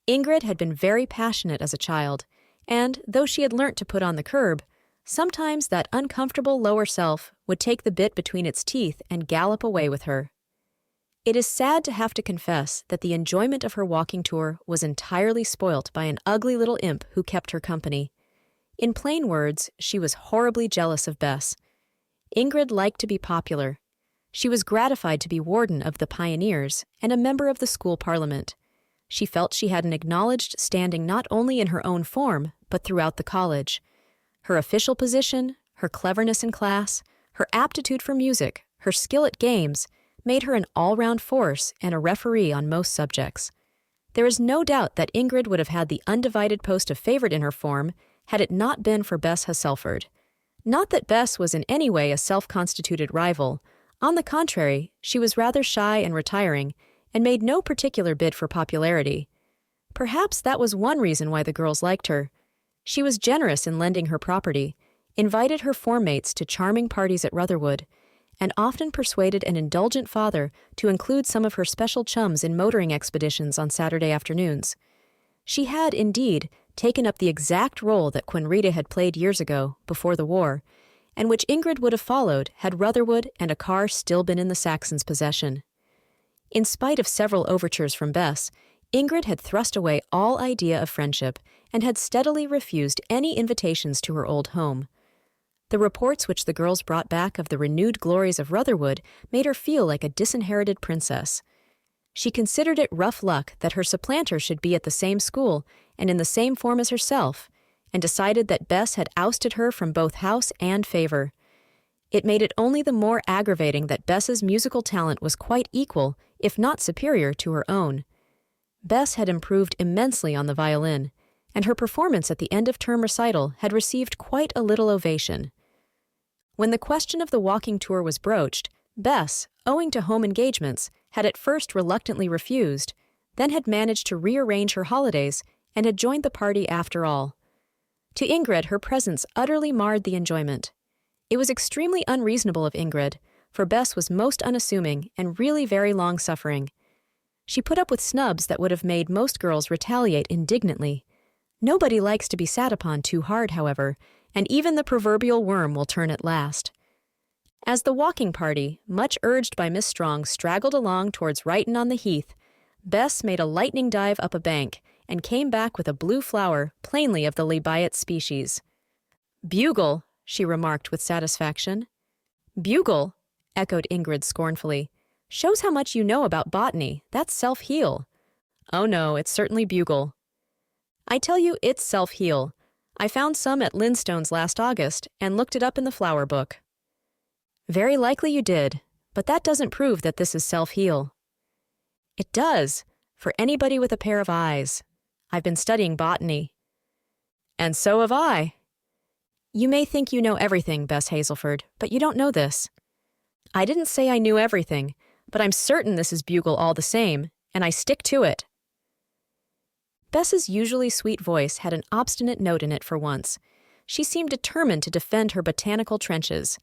Ingrid had been very passionate as a child, and, though she had learnt to put on the curb, sometimes that uncomfortable lower self would take the bit between its teeth and gallop away with her. It is sad to have to confess that the enjoyment of her walking tour was entirely spoilt by an ugly little imp who kept her company. In plain words, she was horribly jealous of Bess. Ingrid liked to be popular. She was gratified to be warden of the Pioneers and a member of the school parliament. She felt she had an acknowledged standing not only in her own form, but throughout the college. Her official position, her cleverness in class, her aptitude for music, her skill at games, made her an all-round force and a referee on most subjects. There is no doubt that Ingrid would have had the undivided post of favorite in her form had it not been for Bess Hasselford. Not that Bess was in any way a self-constituted rival. On the contrary, she was rather shy and retiring, and made no particular bid for popularity. Perhaps that was one reason why the girls liked her. She was generous in lending her property, invited her form mates to charming parties at Rutherwood, and often persuaded an indulgent father to include some of her special chums in motoring expeditions on Saturday afternoons. She had, indeed, taken up the exact role that Quinrita had played years ago, before the war, and which Ingrid would have followed had Rutherwood and a car still been in the Saxons' possession. In spite of several overtures from Bess, Ingrid had thrust away all idea of friendship and had steadily refused any invitations to her old home. The reports which the girls brought back of the renewed glories of Rutherwood made her feel like a disinherited princess. She considered it rough luck that her supplanter should be at the same school and in the same form as herself, and decided that Bess had ousted her from both house and favor. It made it only the more aggravating that Bess's musical talent was quite equal, if not superior, to her own. Bess had improved immensely on the violin, and her performance at the end-of-term recital had received quite a little ovation. When the question of the walking tour was broached, Bess, owing to home engagements, had at first reluctantly refused, then had managed to rearrange her holidays, and had joined the party after all. To Ingrid, her presence utterly marred the enjoyment. It was extremely unreasonable of Ingrid, for Bess was most unassuming and really very long-suffering. She put up with snubs that would have made most girls retaliate indignantly. Nobody likes to be sat upon too hard, however, and even the proverbial worm will turn at last. As the walking party, much urged by Miss Strong, straggled along towards Righton-on-the-Heath, Bess made a lightning dive up a bank and came back with a blue flower, plainly of the Lebiot species. "Bugle," she remarked with satisfaction. "Bugle," echoed Ingrid scornfully. "Shows how much you know about botany. That's self-heal." "Oh no, it's certainly bugle." "I tell you, it's self-heal. I found some at Lindstone's last August and looked it up in the flower book." "Very likely you did, but that doesn't prove that this is self-heal." "It does, for anybody with a pair of eyes. I've been studying botany." "And so have I." "You may think you know everything, Bess Hazelford, but you don't know this." "I didn't say I knew everything, but I'm certain this is bugle all the same, and I stick to it." Bess's usually sweet voice had an obstinate note in it for once. She seemed determined to defend her botanical trenches.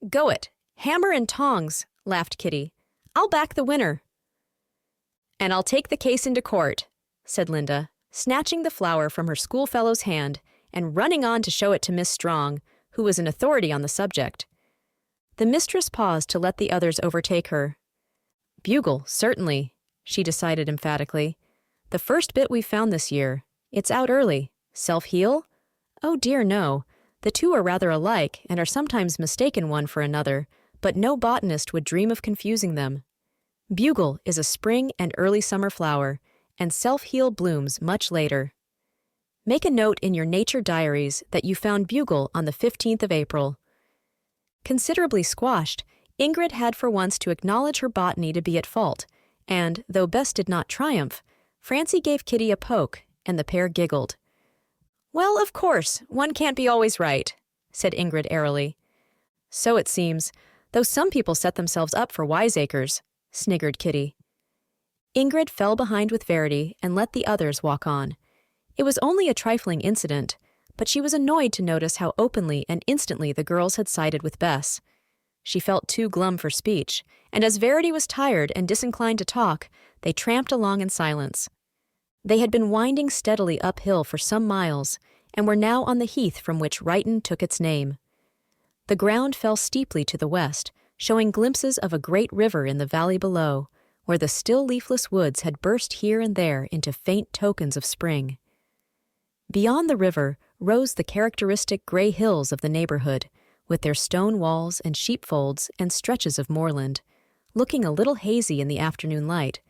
"Go it! Hammer and tongs!" laughed Kitty. "I'll back the winner." "And I'll take the case into court," said Linda, snatching the flower from her schoolfellow's hand and running on to show it to Miss Strong, who was an authority on the subject. The mistress paused to let the others overtake her. "Bugle, certainly," she decided emphatically. "The first bit we've found this year. It's out early. Self-heal? Oh dear, no. The two are rather alike and are sometimes mistaken one for another, but no botanist would dream of confusing them. Bugle is a spring and early summer flower, and self-heal blooms much later. Make a note in your nature diaries that you found bugle on the 15th of April. Considerably squashed, Ingrid had for once to acknowledge her botany to be at fault, and, though Bess did not triumph, Francie gave Kitty a poke, and the pair giggled. "Well, of course, one can't be always right," said Ingrid airily. "So it seems, though some people set themselves up for wiseacres," sniggered Kitty. Ingrid fell behind with Verity and let the others walk on. It was only a trifling incident, but she was annoyed to notice how openly and instantly the girls had sided with Bess. She felt too glum for speech, and as Verity was tired and disinclined to talk, they tramped along in silence. They had been winding steadily uphill for some miles, and were now on the heath from which Ryton took its name. The ground fell steeply to the west, showing glimpses of a great river in the valley below, where the still leafless woods had burst here and there into faint tokens of spring. Beyond the river rose the characteristic gray hills of the neighborhood, with their stone walls and sheepfolds and stretches of moorland, looking a little hazy in the afternoon light,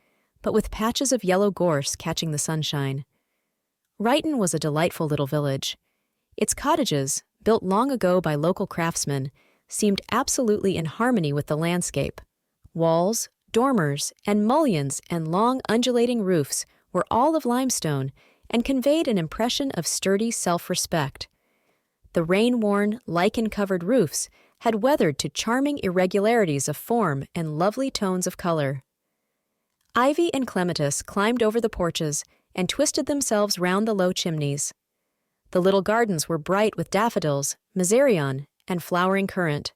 but with patches of yellow gorse catching the sunshine. Ryton was a delightful little village. Its cottages, built long ago by local craftsmen, seemed absolutely in harmony with the landscape. Walls, dormers, and mullions and long undulating roofs were all of limestone and conveyed an impression of sturdy self-respect. The rain-worn, lichen-covered roofs had weathered to charming irregularities of form and lovely tones of color. Ivy and clematis climbed over the porches and twisted themselves round the low chimneys. The little gardens were bright with daffodils, mezereon, and flowering currant.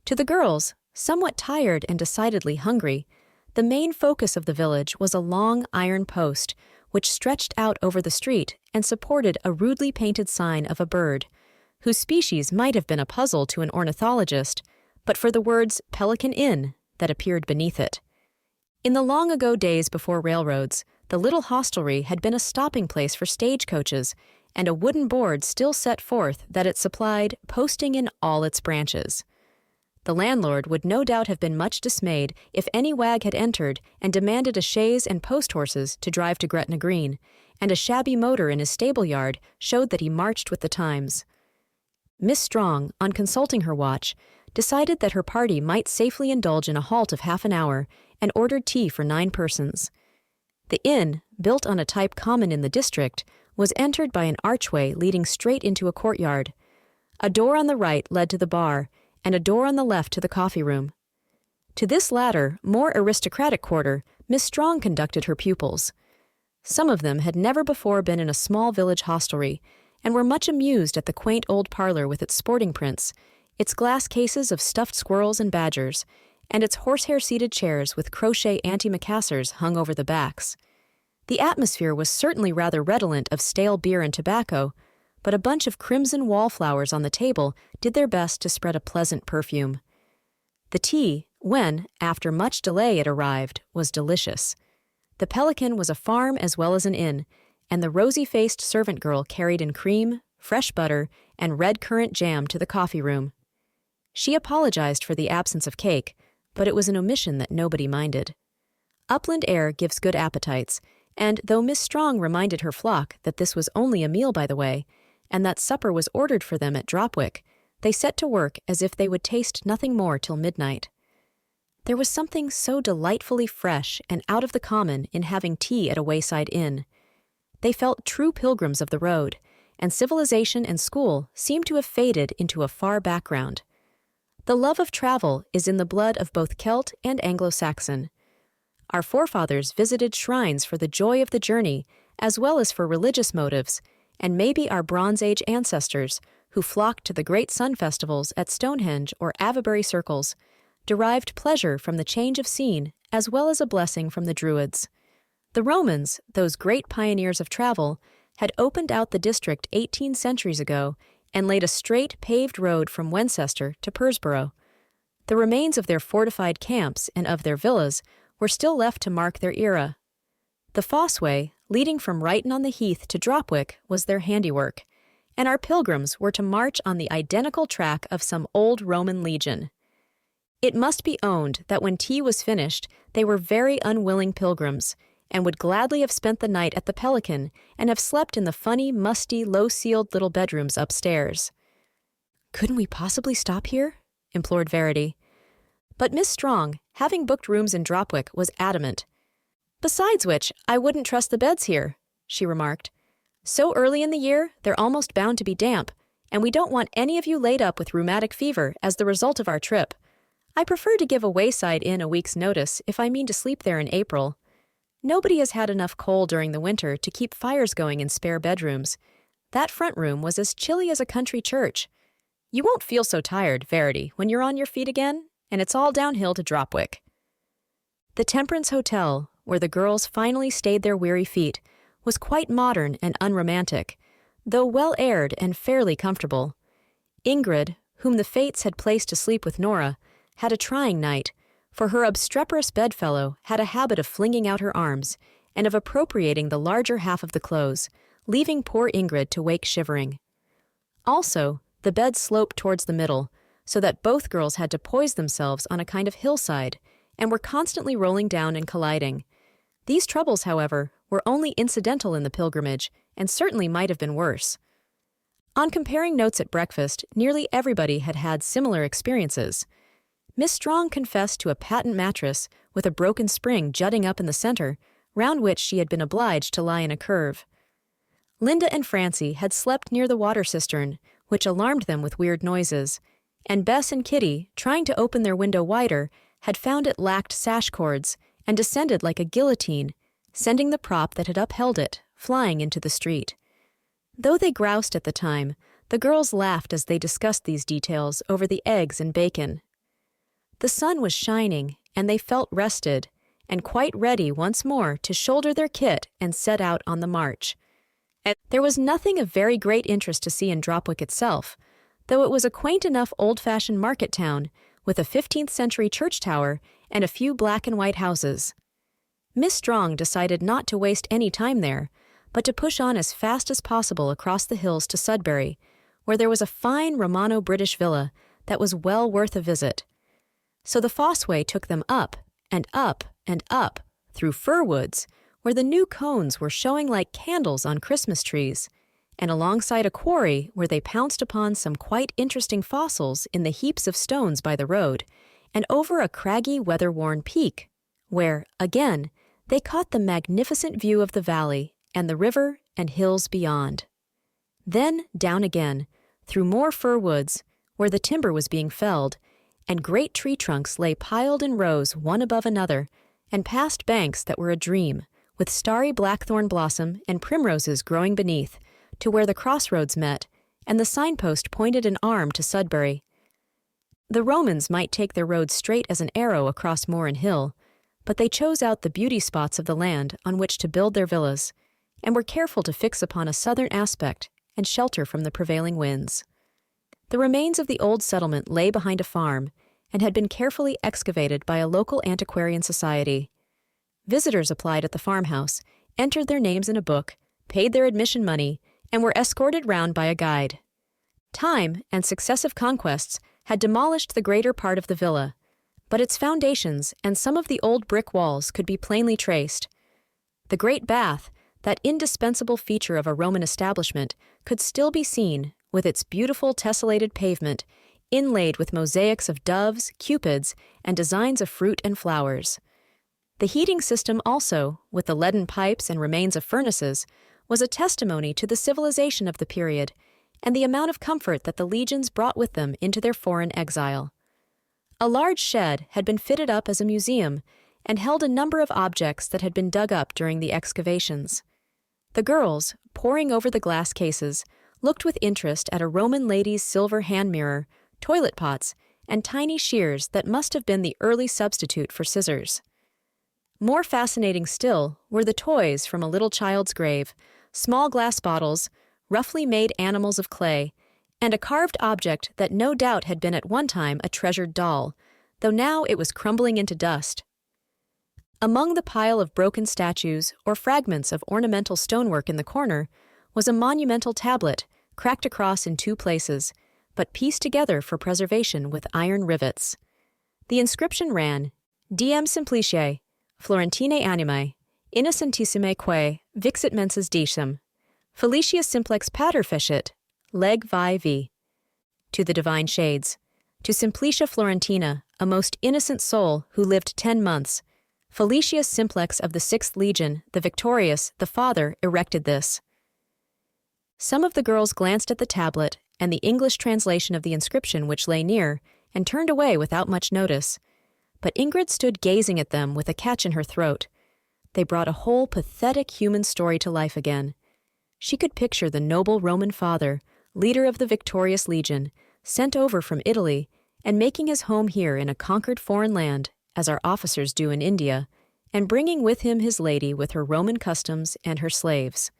To the girls, somewhat tired and decidedly hungry, the main focus of the village was a long iron post which stretched out over the street and supported a rudely painted sign of a bird, whose species might have been a puzzle to an ornithologist, but for the words Pelican Inn that appeared beneath it. In the long-ago days before railroads, the little hostelry had been a stopping place for stagecoaches, and a wooden board still set forth that it supplied posting in all its branches. The landlord would no doubt have been much dismayed if any wag had entered and demanded a chaise and post-horses to drive to Gretna Green, and a shabby motor in his stable-yard showed that he marched with the times. Miss Strong, on consulting her watch, decided that her party might safely indulge in a halt of half an hour, and ordered tea for 9 persons. The inn, built on a type common in the district, was entered by an archway leading straight into a courtyard. A door on the right led to the bar, and a door on the left to the coffee room. To this latter, more aristocratic quarter, Miss Strong conducted her pupils. Some of them had never before been in a small village hostelry, and were much amused at the quaint old parlor with its sporting prints, its glass cases of stuffed squirrels and badgers, and its horsehair-seated chairs with crochet antimacassars hung over the backs. The atmosphere was certainly rather redolent of stale beer and tobacco, but a bunch of crimson wallflowers on the table did their best to spread a pleasant perfume. The tea, when, after much delay, it arrived, was delicious. The Pelican was a farm as well as an inn, and the rosy-faced servant girl carried in cream, fresh butter, and red currant jam to the coffee room. She apologized for the absence of cake, but it was an omission that nobody minded. Upland air gives good appetites, and though Miss Strong reminded her flock that this was only a meal by the way, and that supper was ordered for them at Dropwick, they set to work as if they would taste nothing more till midnight. There was something so delightfully fresh and out of the common in having tea at a wayside inn. They felt true pilgrims of the road, and civilization and school seemed to have faded into a far background. The love of travel is in the blood of both Celt and Anglo-Saxon. Our forefathers visited shrines for the joy of the journey, as well as for religious motives, and maybe our Bronze Age ancestors, who flocked to the great sun festivals at Stonehenge or Avebury circles, derived pleasure from the change of scene as well as a blessing from the Druids. The Romans, those great pioneers of travel, had opened out the district 18 centuries ago and laid a straight paved road from Winchester to Pursborough. The remains of their fortified camps and of their villas were still left to mark their era. The Fossway, leading from Righton-on-the-Heath to Dropwick, was their handiwork, and our pilgrims were to march on the identical track of some old Roman legion. It must be owned that when tea was finished, they were very unwilling pilgrims, and would gladly have spent the night at the Pelican and have slept in the funny, musty, low-ceiled little bedrooms upstairs. "Couldn't we possibly stop here?" implored Verity. But Miss Strong, having booked rooms in Dropwick, was adamant. "Besides which, I wouldn't trust the beds here," she remarked. "So early in the year, they're almost bound to be damp, and we don't want any of you laid up with rheumatic fever as the result of our trip. I prefer to give a wayside inn a week's notice if I mean to sleep there in April. Nobody has had enough coal during the winter to keep fires going in spare bedrooms. That front room was as chilly as a country church. You won't feel so tired, Verity, when you're on your feet again, and it's all downhill to Dropwick." The Temperance Hotel, where the girls finally stayed their weary feet, was quite modern and unromantic, though well-aired and fairly comfortable. Ingrid, whom the fates had placed to sleep with Nora, had a trying night, for her obstreperous bedfellow had a habit of flinging out her arms and of appropriating the larger half of the clothes, leaving poor Ingrid to wake shivering. Also, the bed sloped towards the middle, so that both girls had to poise themselves on a kind of hillside, and were constantly rolling down and colliding. These troubles, however, were only incidental in the pilgrimage, and certainly might have been worse. On comparing notes at breakfast, nearly everybody had had similar experiences. Miss Strong confessed to a patent mattress with a broken spring jutting up in the center, round which she had been obliged to lie in a curve. Linda and Francie had slept near the water cistern, which alarmed them with weird noises, and Bess and Kitty, trying to open their window wider, had found it lacked sash cords and descended like a guillotine, sending the prop that had upheld it flying into the street. Though they groused at the time, the girls laughed as they discussed these details over the eggs and bacon. The sun was shining, and they felt rested, and quite ready once more to shoulder their kit and set out on the march. And there was nothing of very great interest to see in Dropwick itself, though it was a quaint enough old-fashioned market town, with a 15th-century church tower and a few black and white houses. Miss Strong decided not to waste any time there, but to push on as fast as possible across the hills to Sudbury, where there was a fine Romano-British villa that was well worth a visit. So the Fossway took them up and up and up through fir woods, where the new cones were showing like candles on Christmas trees, and alongside a quarry where they pounced upon some quite interesting fossils in the heaps of stones by the road, and over a craggy, weather-worn peak, where, again, they caught the magnificent view of the valley and the river and hills beyond. Then down again, through more fir woods, where the timber was being felled, and great tree trunks lay piled in rows one above another, and past banks that were a dream, with starry blackthorn blossom and primroses growing beneath, to where the crossroads met, and the signpost pointed an arm to Sudbury. The Romans might take their road straight as an arrow across moor and hill, but they chose out the beauty spots of the land on which to build their villas, and were careful to fix upon a southern aspect and shelter from the prevailing winds. The remains of the old settlement lay behind a farm, and had been carefully excavated by a local antiquarian society. Visitors applied at the farmhouse, entered their names in a book, paid their admission money, and were escorted round by a guide. Time and successive conquests had demolished the greater part of the villa, but its foundations and some of the old brick walls could be plainly traced. The great bath, that indispensable feature of a Roman establishment, could still be seen, with its beautiful tessellated pavement, inlaid with mosaics of doves, cupids, and designs of fruit and flowers. The heating system also, with the leaden pipes and remains of furnaces, was a testimony to the civilization of the period, and the amount of comfort that the legions brought with them into their foreign exile. A large shed had been fitted up as a museum, and held a number of objects that had been dug up during the excavations. The girls, poring over the glass cases, looked with interest at a Roman lady's silver hand mirror, toilet pots, and tiny shears that must have been the early substitute for scissors. More fascinating still were the toys from a little child's grave, small glass bottles, roughly made animals of clay, and a carved object that no doubt had been at one time a treasured doll, though now it was crumbling into dust. Among the pile of broken statues or fragments of ornamental stonework in the corner was a monumental tablet, cracked across in two places, but pieced together for preservation with iron rivets. The inscription ran, Diem Simpliciae, Florentinae Animae, Innocentissime quae vixit mensis decem, Felicia simplex pater fecit, leg vi vi. To the divine shades, to Simplicia Florentina, a most innocent soul who lived 10 months, Felicia simplex of the 6th Legion, the victorious, the father, erected this. Some of the girls glanced at the tablet and the English translation of the inscription which lay near, and turned away without much notice. But Ingrid stood gazing at them with a catch in her throat. They brought a whole pathetic human story to life again. She could picture the noble Roman father, leader of the victorious legion, sent over from Italy, and making his home here in a conquered foreign land, as our officers do in India, and bringing with him his lady with her Roman customs and her slaves.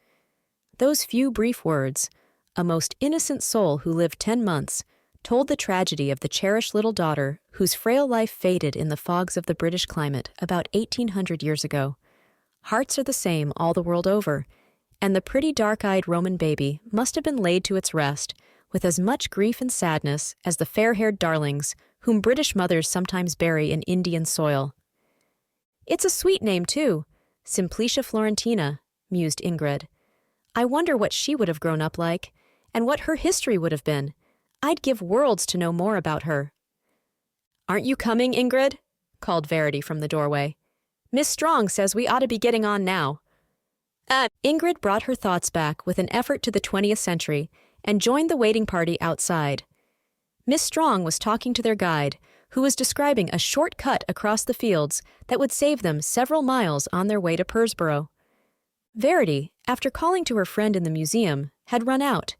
Those few brief words, a most innocent soul who lived 10 months, told the tragedy of the cherished little daughter whose frail life faded in the fogs of the British climate about 1800 years ago. Hearts are the same all the world over, and the pretty dark-eyed Roman baby must have been laid to its rest with as much grief and sadness as the fair-haired darlings whom British mothers sometimes bury in Indian soil. It's a sweet name, too, Simplicia Florentina, mused Ingrid. I wonder what she would have grown up like, and what her history would have been. I'd give worlds to know more about her. Aren't you coming, Ingrid? Called Verity from the doorway. Miss Strong says we ought to be getting on now. Ingrid brought her thoughts back with an effort to the 20th century and joined the waiting party outside. Miss Strong was talking to their guide, who was describing a short cut across the fields that would save them several miles on their way to Pursborough. Verity, after calling to her friend in the museum, had run out.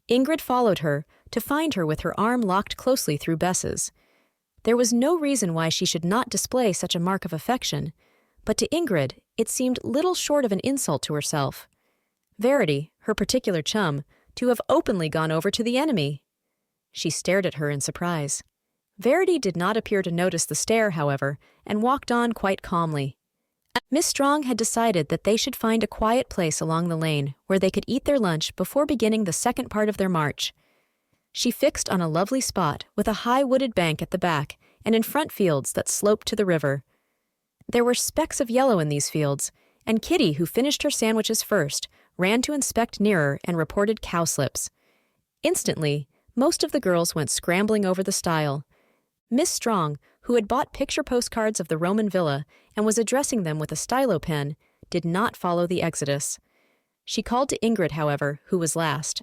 Ingrid followed her, to find her with her arm locked closely through Bess's. There was no reason why she should not display such a mark of affection, but to Ingrid it seemed little short of an insult to herself. Verity, her particular chum, to have openly gone over to the enemy. She stared at her in surprise. Verity did not appear to notice the stare, however, and walked on quite calmly. Miss Strong had decided that they should find a quiet place along the lane where they could eat their lunch before beginning the second part of their march. She fixed on a lovely spot with a high wooded bank at the back and in front fields that sloped to the river. There were specks of yellow in these fields, and Kitty, who finished her sandwiches first, ran to inspect nearer and reported cowslips. Instantly, most of the girls went scrambling over the stile. Miss Strong, who had bought picture postcards of the Roman villa and was addressing them with a stylo pen, did not follow the exodus. She called to Ingrid, however, who was last.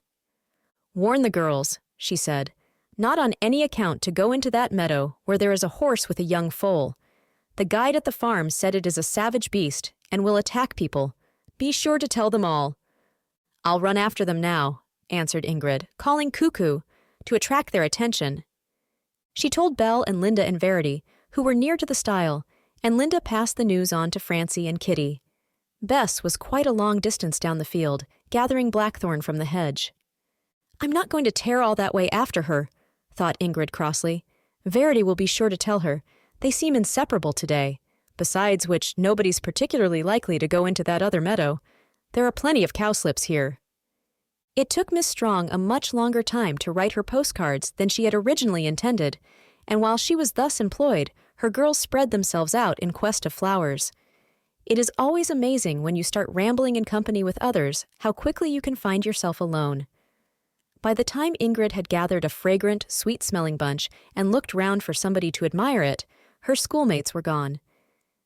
Warn the girls, she said, not on any account to go into that meadow where there is a horse with a young foal. The guide at the farm said it is a savage beast and will attack people. Be sure to tell them all. I'll run after them now, answered Ingrid, calling Cuckoo to attract their attention. She told Belle and Linda and Verity, who were near to the stile, and Linda passed the news on to Francie and Kitty. Bess was quite a long distance down the field, gathering blackthorn from the hedge. I'm not going to tear all that way after her, thought Ingrid crossly. Verity will be sure to tell her. They seem inseparable today. Besides which, nobody's particularly likely to go into that other meadow. There are plenty of cowslips here. It took Miss Strong a much longer time to write her postcards than she had originally intended, and while she was thus employed, her girls spread themselves out in quest of flowers. It is always amazing when you start rambling in company with others how quickly you can find yourself alone. By the time Ingrid had gathered a fragrant, sweet-smelling bunch and looked round for somebody to admire it, her schoolmates were gone.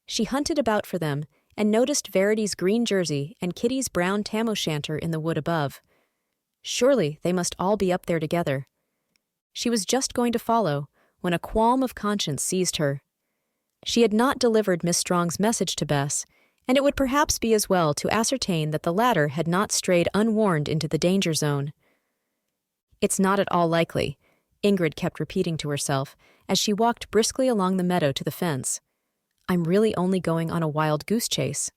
She hunted about for them and noticed Verity's green jersey and Kitty's brown tam-o'-shanter in the wood above. Surely they must all be up there together. She was just going to follow when a qualm of conscience seized her. She had not delivered Miss Strong's message to Bess, and it would perhaps be as well to ascertain that the latter had not strayed unwarned into the danger zone. It's not at all likely, Ingrid kept repeating to herself as she walked briskly along the meadow to the fence. I'm really only going on a wild goose chase.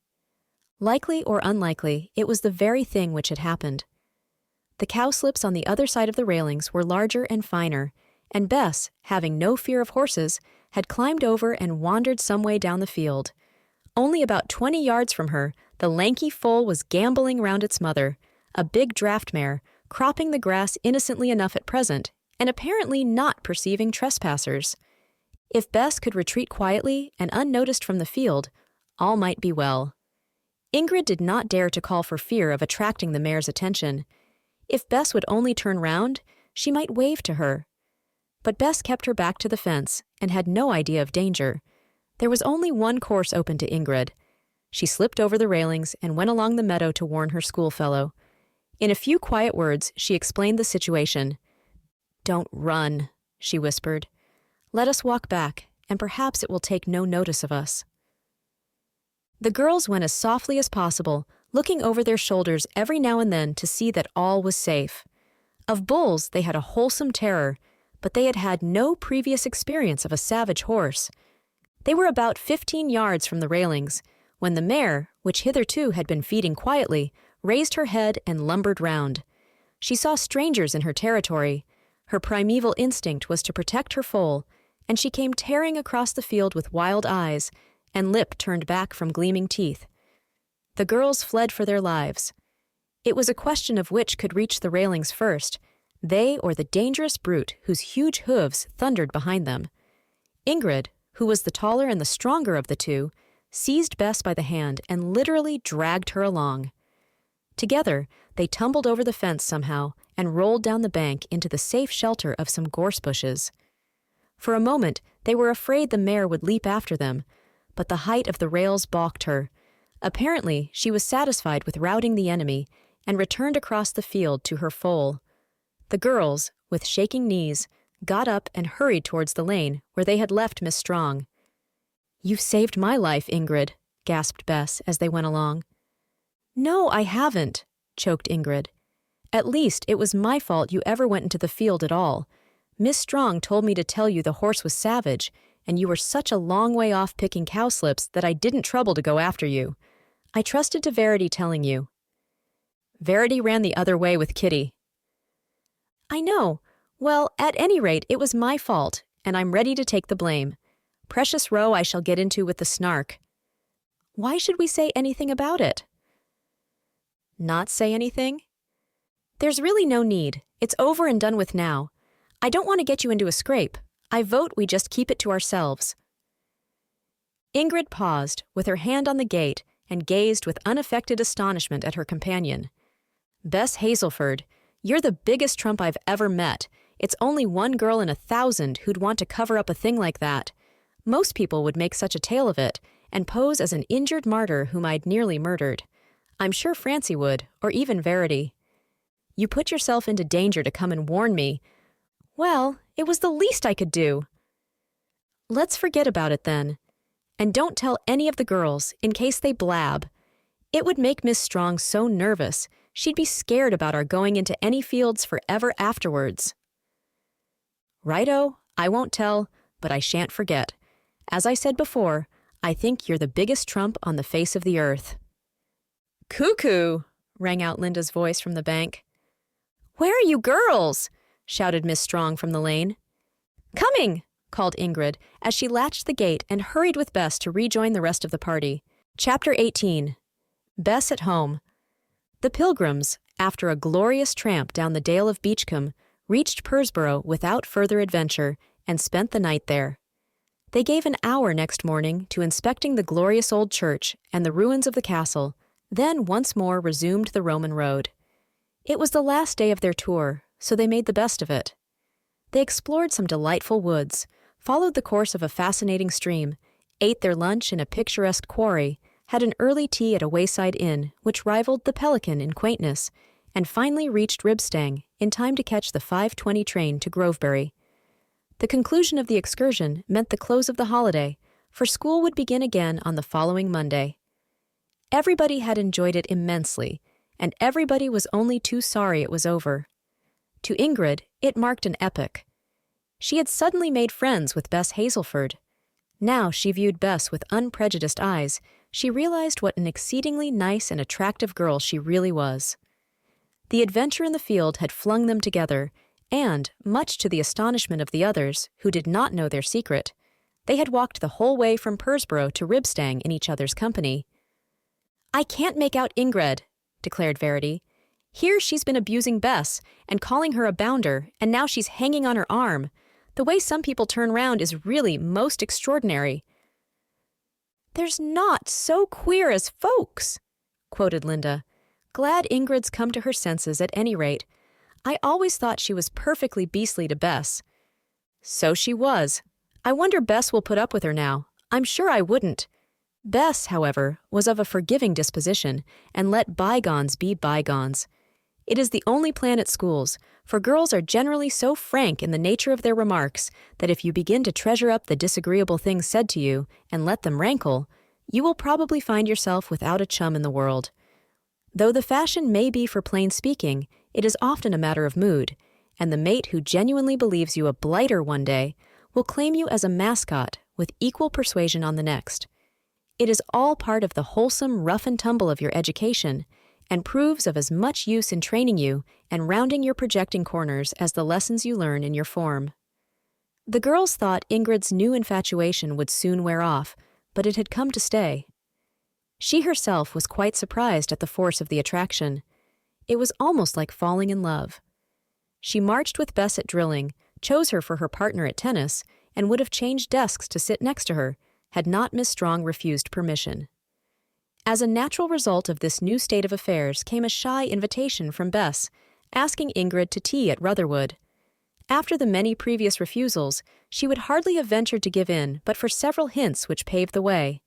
Likely or unlikely, it was the very thing which had happened. The cowslips on the other side of the railings were larger and finer, and Bess, having no fear of horses, had climbed over and wandered some way down the field. Only about 20 yards from her, the lanky foal was gamboling round its mother, a big draft mare, cropping the grass innocently enough at present, and apparently not perceiving trespassers. If Bess could retreat quietly and unnoticed from the field, all might be well. Ingrid did not dare to call for fear of attracting the mare's attention. If Bess would only turn round, she might wave to her. But Bess kept her back to the fence and had no idea of danger. There was only one course open to Ingrid. She slipped over the railings and went along the meadow to warn her schoolfellow. In a few quiet words, she explained the situation. "Don't run," she whispered. "Let us walk back, and perhaps it will take no notice of us." The girls went as softly as possible, looking over their shoulders every now and then to see that all was safe. Of bulls they had a wholesome terror, but they had had no previous experience of a savage horse. They were about 15 yards from the railings, when the mare, which hitherto had been feeding quietly, raised her head and lumbered round. She saw strangers in her territory. Her primeval instinct was to protect her foal, and she came tearing across the field with wild eyes, and lip turned back from gleaming teeth. The girls fled for their lives. It was a question of which could reach the railings first, they or the dangerous brute whose huge hooves thundered behind them. Ingrid, who was the taller and the stronger of the two, seized Bess by the hand and literally dragged her along. Together, they tumbled over the fence somehow and rolled down the bank into the safe shelter of some gorse bushes. For a moment, they were afraid the mare would leap after them, but the height of the rails balked her. Apparently, she was satisfied with routing the enemy and returned across the field to her foal. The girls, with shaking knees, got up and hurried towards the lane where they had left Miss Strong. "You've saved my life, Ingrid," gasped Bess as they went along. "No, I haven't," choked Ingrid. "At least, it was my fault you ever went into the field at all. Miss Strong told me to tell you the horse was savage, and you were such a long way off picking cowslips that I didn't trouble to go after you. I trusted to Verity telling you." "Verity ran the other way with Kitty." "I know. Well, at any rate, it was my fault, and I'm ready to take the blame. Precious row I shall get into with the Snark." "Why should we say anything about it?" "Not say anything?" "There's really no need. It's over and done with now. I don't want to get you into a scrape. I vote we just keep it to ourselves." Ingrid paused, with her hand on the gate, and gazed with unaffected astonishment at her companion. "Bess Hazelford, you're the biggest trump I've ever met. It's only one girl in 1,000 who'd want to cover up a thing like that. Most people would make such a tale of it, and pose as an injured martyr whom I'd nearly murdered. I'm sure Francie would, or even Verity. You put yourself into danger to come and warn me. Well, it was the least I could do." "Let's forget about it then. And don't tell any of the girls, in case they blab. It would make Miss Strong so nervous, she'd be scared about our going into any fields forever afterwards." "Righto, I won't tell, but I shan't forget. As I said before, I think you're the biggest trump on the face of the earth." "Cuckoo!" rang out Linda's voice from the bank. "Where are you girls?" shouted Miss Strong from the lane. "Coming!" called Ingrid as she latched the gate and hurried with Bess to rejoin the rest of the party. Chapter 18. Bess at Home. The Pilgrims, after a glorious tramp down the Dale of Beachcombe, reached Pursborough without further adventure and spent the night there. They gave an hour next morning to inspecting the glorious old church and the ruins of the castle, then once more resumed the Roman road. It was the last day of their tour, so they made the best of it. They explored some delightful woods, followed the course of a fascinating stream, ate their lunch in a picturesque quarry, had an early tea at a wayside inn which rivaled the Pelican in quaintness, and finally reached Ribstang in time to catch the 5:20 train to Grovebury. The conclusion of the excursion meant the close of the holiday, for school would begin again on the following Monday. Everybody had enjoyed it immensely, and everybody was only too sorry it was over. To Ingrid, it marked an epoch. She had suddenly made friends with Bess Hazelford. Now she viewed Bess with unprejudiced eyes. She realized what an exceedingly nice and attractive girl she really was. The adventure in the field had flung them together, and, much to the astonishment of the others, who did not know their secret, they had walked the whole way from Pursborough to Ribstang in each other's company. "I can't make out Ingrid," declared Verity. "Here she's been abusing Bess and calling her a bounder, and now she's hanging on her arm. The way some people turn round is really most extraordinary." "There's naught so queer as folks," quoted Linda. "Glad Ingrid's come to her senses at any rate. I always thought she was perfectly beastly to Bess." "So she was. I wonder Bess will put up with her now. I'm sure I wouldn't." Bess, however, was of a forgiving disposition and let bygones be bygones. It is the only plan at schools, for girls are generally so frank in the nature of their remarks that if you begin to treasure up the disagreeable things said to you and let them rankle, you will probably find yourself without a chum in the world. Though the fashion may be for plain speaking, it is often a matter of mood, and the mate who genuinely believes you a blighter one day will claim you as a mascot with equal persuasion on the next. It is all part of the wholesome rough and tumble of your education, and proves of as much use in training you and rounding your projecting corners as the lessons you learn in your form. The girls thought Ingrid's new infatuation would soon wear off, but it had come to stay. She herself was quite surprised at the force of the attraction. It was almost like falling in love. She marched with Bess at drilling, chose her for her partner at tennis, and would have changed desks to sit next to her, had not Miss Strong refused permission. As a natural result of this new state of affairs came a shy invitation from Bess, asking Ingrid to tea at Rutherwood. After the many previous refusals, she would hardly have ventured to give in but for several hints which paved the way.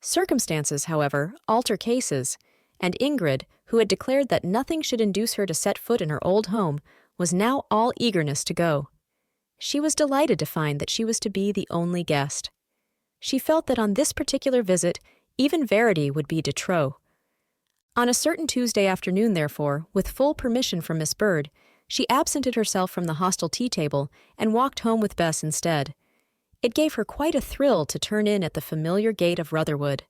Circumstances, however, alter cases, and Ingrid, who had declared that nothing should induce her to set foot in her old home, was now all eagerness to go. She was delighted to find that she was to be the only guest. She felt that on this particular visit, even Verity would be de trop. On a certain Tuesday afternoon, therefore, with full permission from Miss Bird, she absented herself from the hostel tea-table and walked home with Bess instead. It gave her quite a thrill to turn in at the familiar gate of Rutherwood.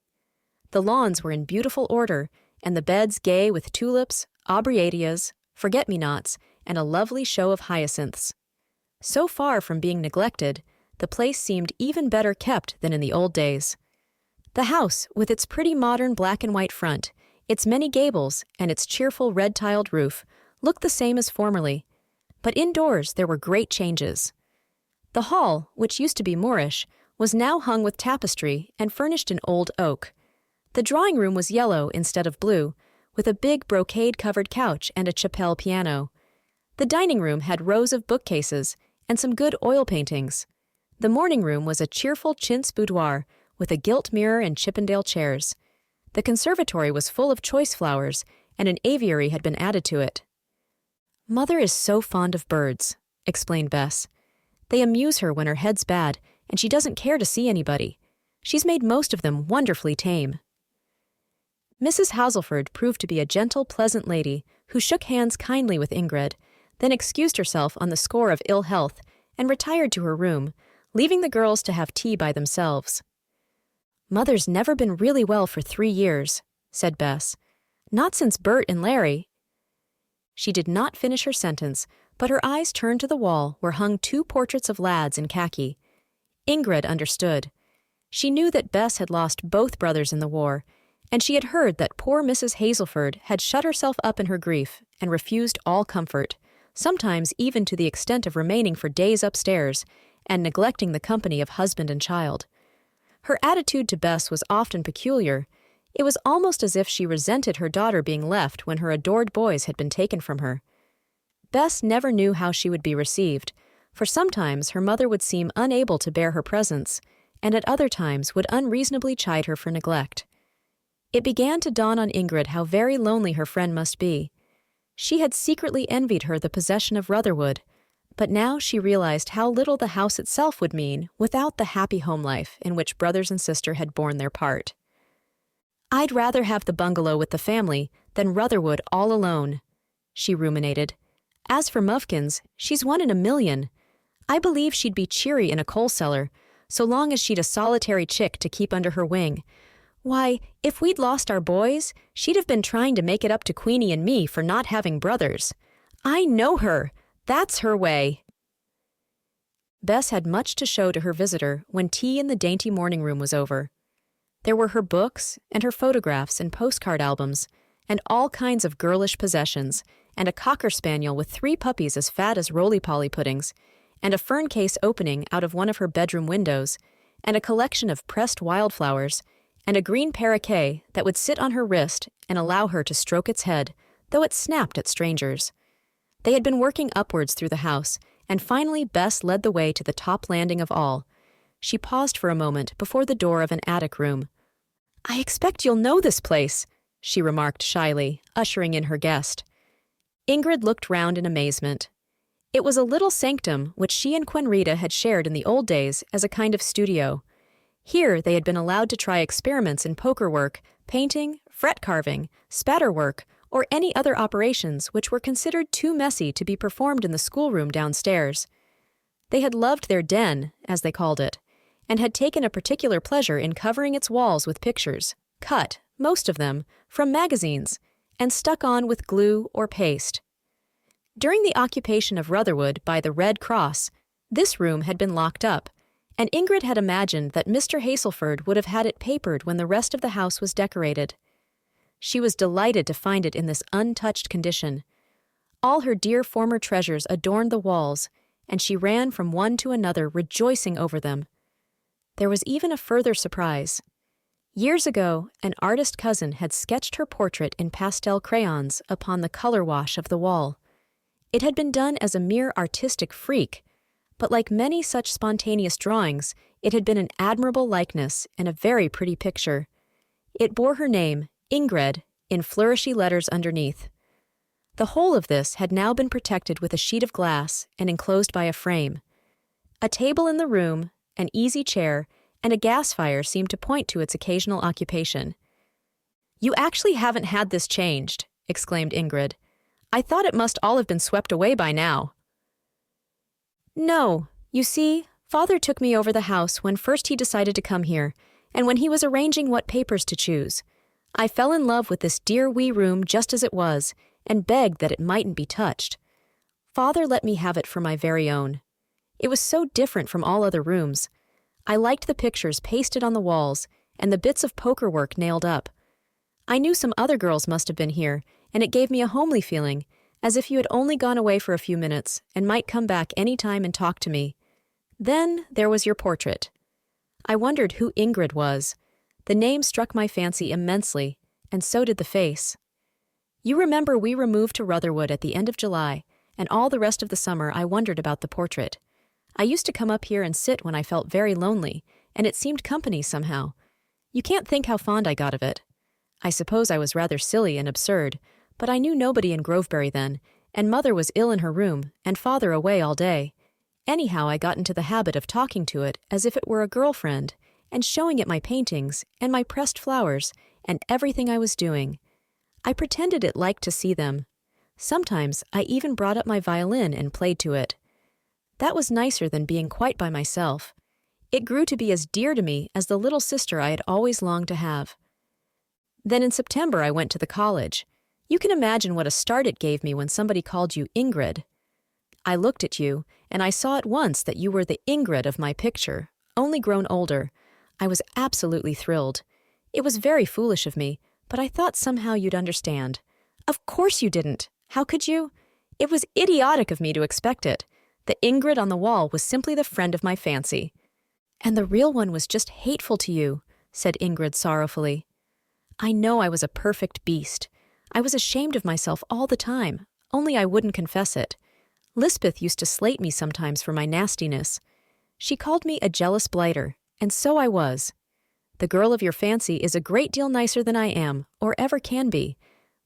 The lawns were in beautiful order, and the beds gay with tulips, aubrietas, forget-me-nots, and a lovely show of hyacinths. So far from being neglected, the place seemed even better kept than in the old days. The house, with its pretty modern black and white front, its many gables, and its cheerful red-tiled roof, looked the same as formerly, but indoors there were great changes. The hall, which used to be Moorish, was now hung with tapestry and furnished in old oak. The drawing-room was yellow instead of blue, with a big brocade-covered couch and a Chapelle piano. The dining-room had rows of bookcases and some good oil paintings. The morning-room was a cheerful chintz boudoir with a gilt mirror and Chippendale chairs. The conservatory was full of choice flowers, and an aviary had been added to it. "Mother is so fond of birds," explained Bess. "They amuse her when her head's bad, and she doesn't care to see anybody. She's made most of them wonderfully tame." Mrs. Houselford proved to be a gentle, pleasant lady who shook hands kindly with Ingrid, then excused herself on the score of ill health and retired to her room, leaving the girls to have tea by themselves. "Mother's never been really well for 3 years," said Bess. "Not since Bert and Larry." She did not finish her sentence, but her eyes turned to the wall where hung 2 portraits of lads in khaki. Ingrid understood. She knew that Bess had lost both brothers in the war, and she had heard that poor Mrs. Hazelford had shut herself up in her grief and refused all comfort, sometimes even to the extent of remaining for days upstairs and neglecting the company of husband and child. Her attitude to Bess was often peculiar. It was almost as if she resented her daughter being left when her adored boys had been taken from her. Bess never knew how she would be received, for sometimes her mother would seem unable to bear her presence, and at other times would unreasonably chide her for neglect. It began to dawn on Ingrid how very lonely her friend must be. She had secretly envied her the possession of Rutherwood, but now she realized how little the house itself would mean without the happy home life in which brothers and sister had borne their part. "I'd rather have the bungalow with the family than Rutherwood all alone," she ruminated. "As for Mufkins, she's 1 in a million. I believe she'd be cheery in a coal cellar, so long as she'd a solitary chick to keep under her wing. Why, if we'd lost our boys, she'd have been trying to make it up to Queenie and me for not having brothers. I know her. That's her way. Bess had much to show to her visitor when tea in the dainty morning room was over. There were her books, and her photographs and postcard albums, and all kinds of girlish possessions, and a cocker spaniel with 3 puppies as fat as roly-poly puddings, and a fern case opening out of one of her bedroom windows, and a collection of pressed wildflowers, and a green paraquet that would sit on her wrist and allow her to stroke its head, though it snapped at strangers. They had been working upwards through the house, and finally Bess led the way to the top landing of all. She paused for a moment before the door of an attic room. "I expect you'll know this place," she remarked shyly, ushering in her guest. Ingrid looked round in amazement. It was a little sanctum which she and Quenrita had shared in the old days as a kind of studio. Here they had been allowed to try experiments in poker work, painting, fret carving, spatter work, or any other operations which were considered too messy to be performed in the schoolroom downstairs. They had loved their den, as they called it, and had taken a particular pleasure in covering its walls with pictures, cut, most of them, from magazines, and stuck on with glue or paste. During the occupation of Rutherwood by the Red Cross, this room had been locked up, and Ingrid had imagined that Mr. Hazelford would have had it papered when the rest of the house was decorated. She was delighted to find it in this untouched condition. All her dear former treasures adorned the walls, and she ran from one to another rejoicing over them. There was even a further surprise. Years ago, an artist cousin had sketched her portrait in pastel crayons upon the color wash of the wall. It had been done as a mere artistic freak, but like many such spontaneous drawings, it had been an admirable likeness and a very pretty picture. It bore her name, Ingrid, in flourishy letters underneath. The whole of this had now been protected with a sheet of glass and enclosed by a frame. A table in the room, an easy chair, and a gas fire seemed to point to its occasional occupation. "You actually haven't had this changed," exclaimed Ingrid. "I thought it must all have been swept away by now." "No. You see, Father took me over the house when first he decided to come here, and when he was arranging what papers to choose. I fell in love with this dear wee room just as it was, and begged that it mightn't be touched. Father let me have it for my very own. It was so different from all other rooms. I liked the pictures pasted on the walls, and the bits of poker work nailed up. I knew some other girls must have been here, and it gave me a homely feeling, as if you had only gone away for a few minutes and might come back any time and talk to me. Then there was your portrait. I wondered who Ingrid was. The name struck my fancy immensely, and so did the face. You remember we removed to Rutherwood at the end of July, and all the rest of the summer I wondered about the portrait. I used to come up here and sit when I felt very lonely, and it seemed company somehow. You can't think how fond I got of it. I suppose I was rather silly and absurd, but I knew nobody in Groveberry then, and Mother was ill in her room, and Father away all day. Anyhow, I got into the habit of talking to it as if it were a girlfriend, and showing it my paintings, and my pressed flowers, and everything I was doing. I pretended it liked to see them. Sometimes I even brought up my violin and played to it. That was nicer than being quite by myself. It grew to be as dear to me as the little sister I had always longed to have. Then in September I went to the college. You can imagine what a start it gave me when somebody called you Ingrid. I looked at you, and I saw at once that you were the Ingrid of my picture, only grown older. I was absolutely thrilled. It was very foolish of me, but I thought somehow you'd understand. Of course you didn't. How could you? It was idiotic of me to expect it. The Ingrid on the wall was simply the friend of my fancy. And the real one was just hateful to you, said Ingrid sorrowfully. I know I was a perfect beast. I was ashamed of myself all the time, only I wouldn't confess it. Lisbeth used to slate me sometimes for my nastiness. She called me a jealous blighter, and so I was. The girl of your fancy is a great deal nicer than I am, or ever can be,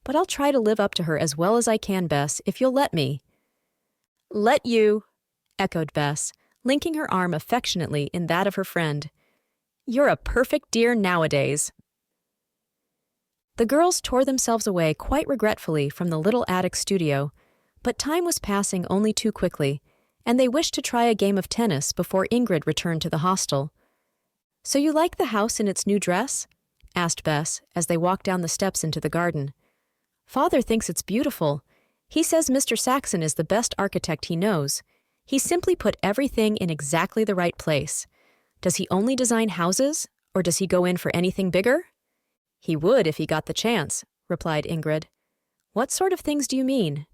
but I'll try to live up to her as well as I can, Bess, if you'll let me. Let you, echoed Bess, linking her arm affectionately in that of her friend. You're a perfect dear nowadays. The girls tore themselves away quite regretfully from the little attic studio, but time was passing only too quickly, and they wished to try a game of tennis before Ingrid returned to the hostel. "So you like the house in its new dress?" asked Bess as they walked down the steps into the garden. "Father thinks it's beautiful. He says Mr. Saxon is the best architect he knows. He simply put everything in exactly the right place. Does he only design houses, or does he go in for anything bigger?" "He would if he got the chance," replied Ingrid. "What sort of things do you mean?"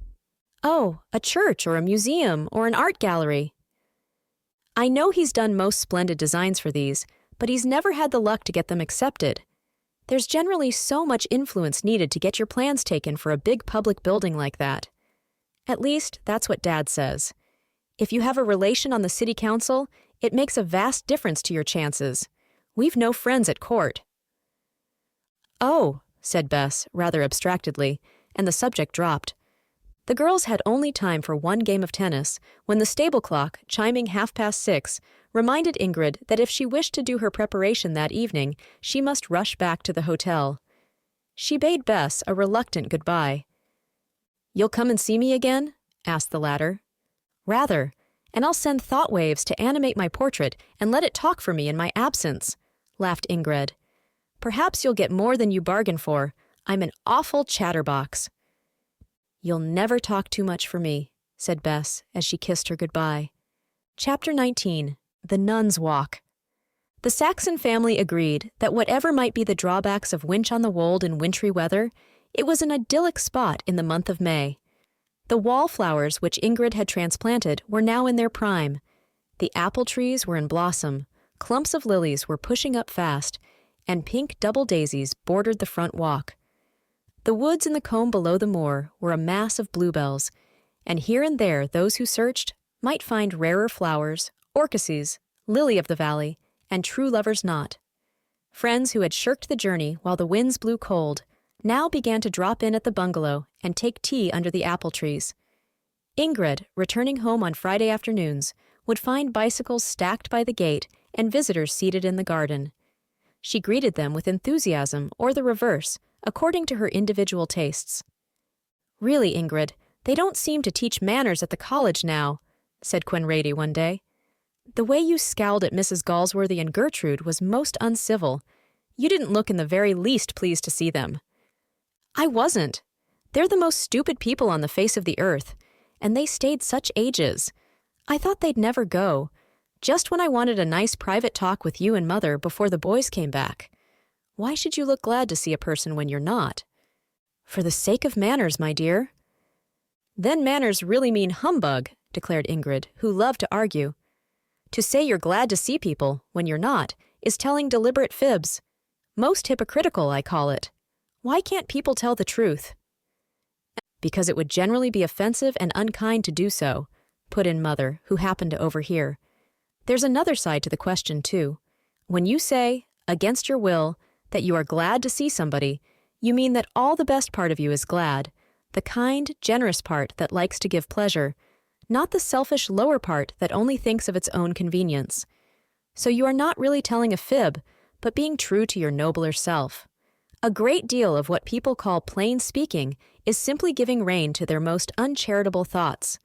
"Oh, a church or a museum or an art gallery." "I know he's done most splendid designs for these, but he's never had the luck to get them accepted. There's generally so much influence needed to get your plans taken for a big public building like that. At least, that's what Dad says. If you have a relation on the city council, it makes a vast difference to your chances. We've no friends at court." "Oh," said Bess, rather abstractedly, and the subject dropped. The girls had only time for one game of tennis when the stable clock, chiming 6:30, reminded Ingrid that if she wished to do her preparation that evening, she must rush back to the hotel. She bade Bess a reluctant goodbye. "You'll come and see me again?" asked the latter. "Rather, and I'll send thought waves to animate my portrait and let it talk for me in my absence," laughed Ingrid. "Perhaps you'll get more than you bargain for. I'm an awful chatterbox." "You'll never talk too much for me," said Bess as she kissed her goodbye. Chapter 19. The Nun's Walk. The Saxon family agreed that whatever might be the drawbacks of Winch on the Wold in wintry weather, it was an idyllic spot in the month of May. The wallflowers which Ingrid had transplanted were now in their prime. The apple trees were in blossom, clumps of lilies were pushing up fast, and pink double daisies bordered the front walk. The woods in the combe below the moor were a mass of bluebells, and here and there those who searched might find rarer flowers, orchises, lily of the valley, and true lover's knot. Friends who had shirked the journey while the winds blew cold now began to drop in at the bungalow and take tea under the apple trees. Ingrid, returning home on Friday afternoons, would find bicycles stacked by the gate and visitors seated in the garden. She greeted them with enthusiasm or the reverse, according to her individual tastes. "Really, Ingrid, they don't seem to teach manners at the college now," said Quenrady one day. "The way you scowled at Mrs. Galsworthy and Gertrude was most uncivil. You didn't look in the very least pleased to see them." "I wasn't. They're the most stupid people on the face of the earth, and they stayed such ages. I thought they'd never go, just when I wanted a nice private talk with you and Mother before the boys came back. Why should you look glad to see a person when you're not?" "For the sake of manners, my dear." "Then manners really mean humbug," declared Ingrid, who loved to argue. "To say you're glad to see people when you're not is telling deliberate fibs. Most hypocritical, I call it. Why can't people tell the truth?" "Because it would generally be offensive and unkind to do so," put in Mother, who happened to overhear. "There's another side to the question, too. When you say, against your will, that you are glad to see somebody, you mean that all the best part of you is glad, the kind, generous part that likes to give pleasure, not the selfish lower part that only thinks of its own convenience. So you are not really telling a fib, but being true to your nobler self. A great deal of what people call plain speaking is simply giving rein to their most uncharitable thoughts.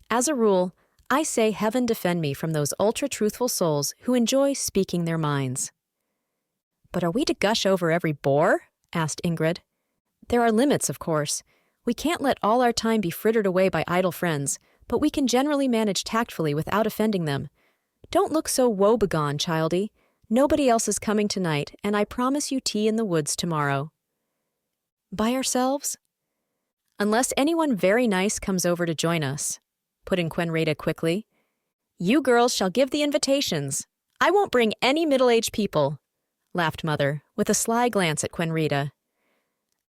As a rule, I say heaven defend me from those ultra-truthful souls who enjoy speaking their minds." "But are we to gush over every bore?" asked Ingrid. "There are limits, of course. We can't let all our time be frittered away by idle friends, but we can generally manage tactfully without offending them. Don't look so woebegone, childie. Nobody else is coming tonight, and I promise you tea in the woods tomorrow." "By ourselves?" "Unless anyone very nice comes over to join us," put in Quenrada quickly. "You girls shall give the invitations. I won't bring any middle-aged people," laughed Mother, with a sly glance at Quenrada.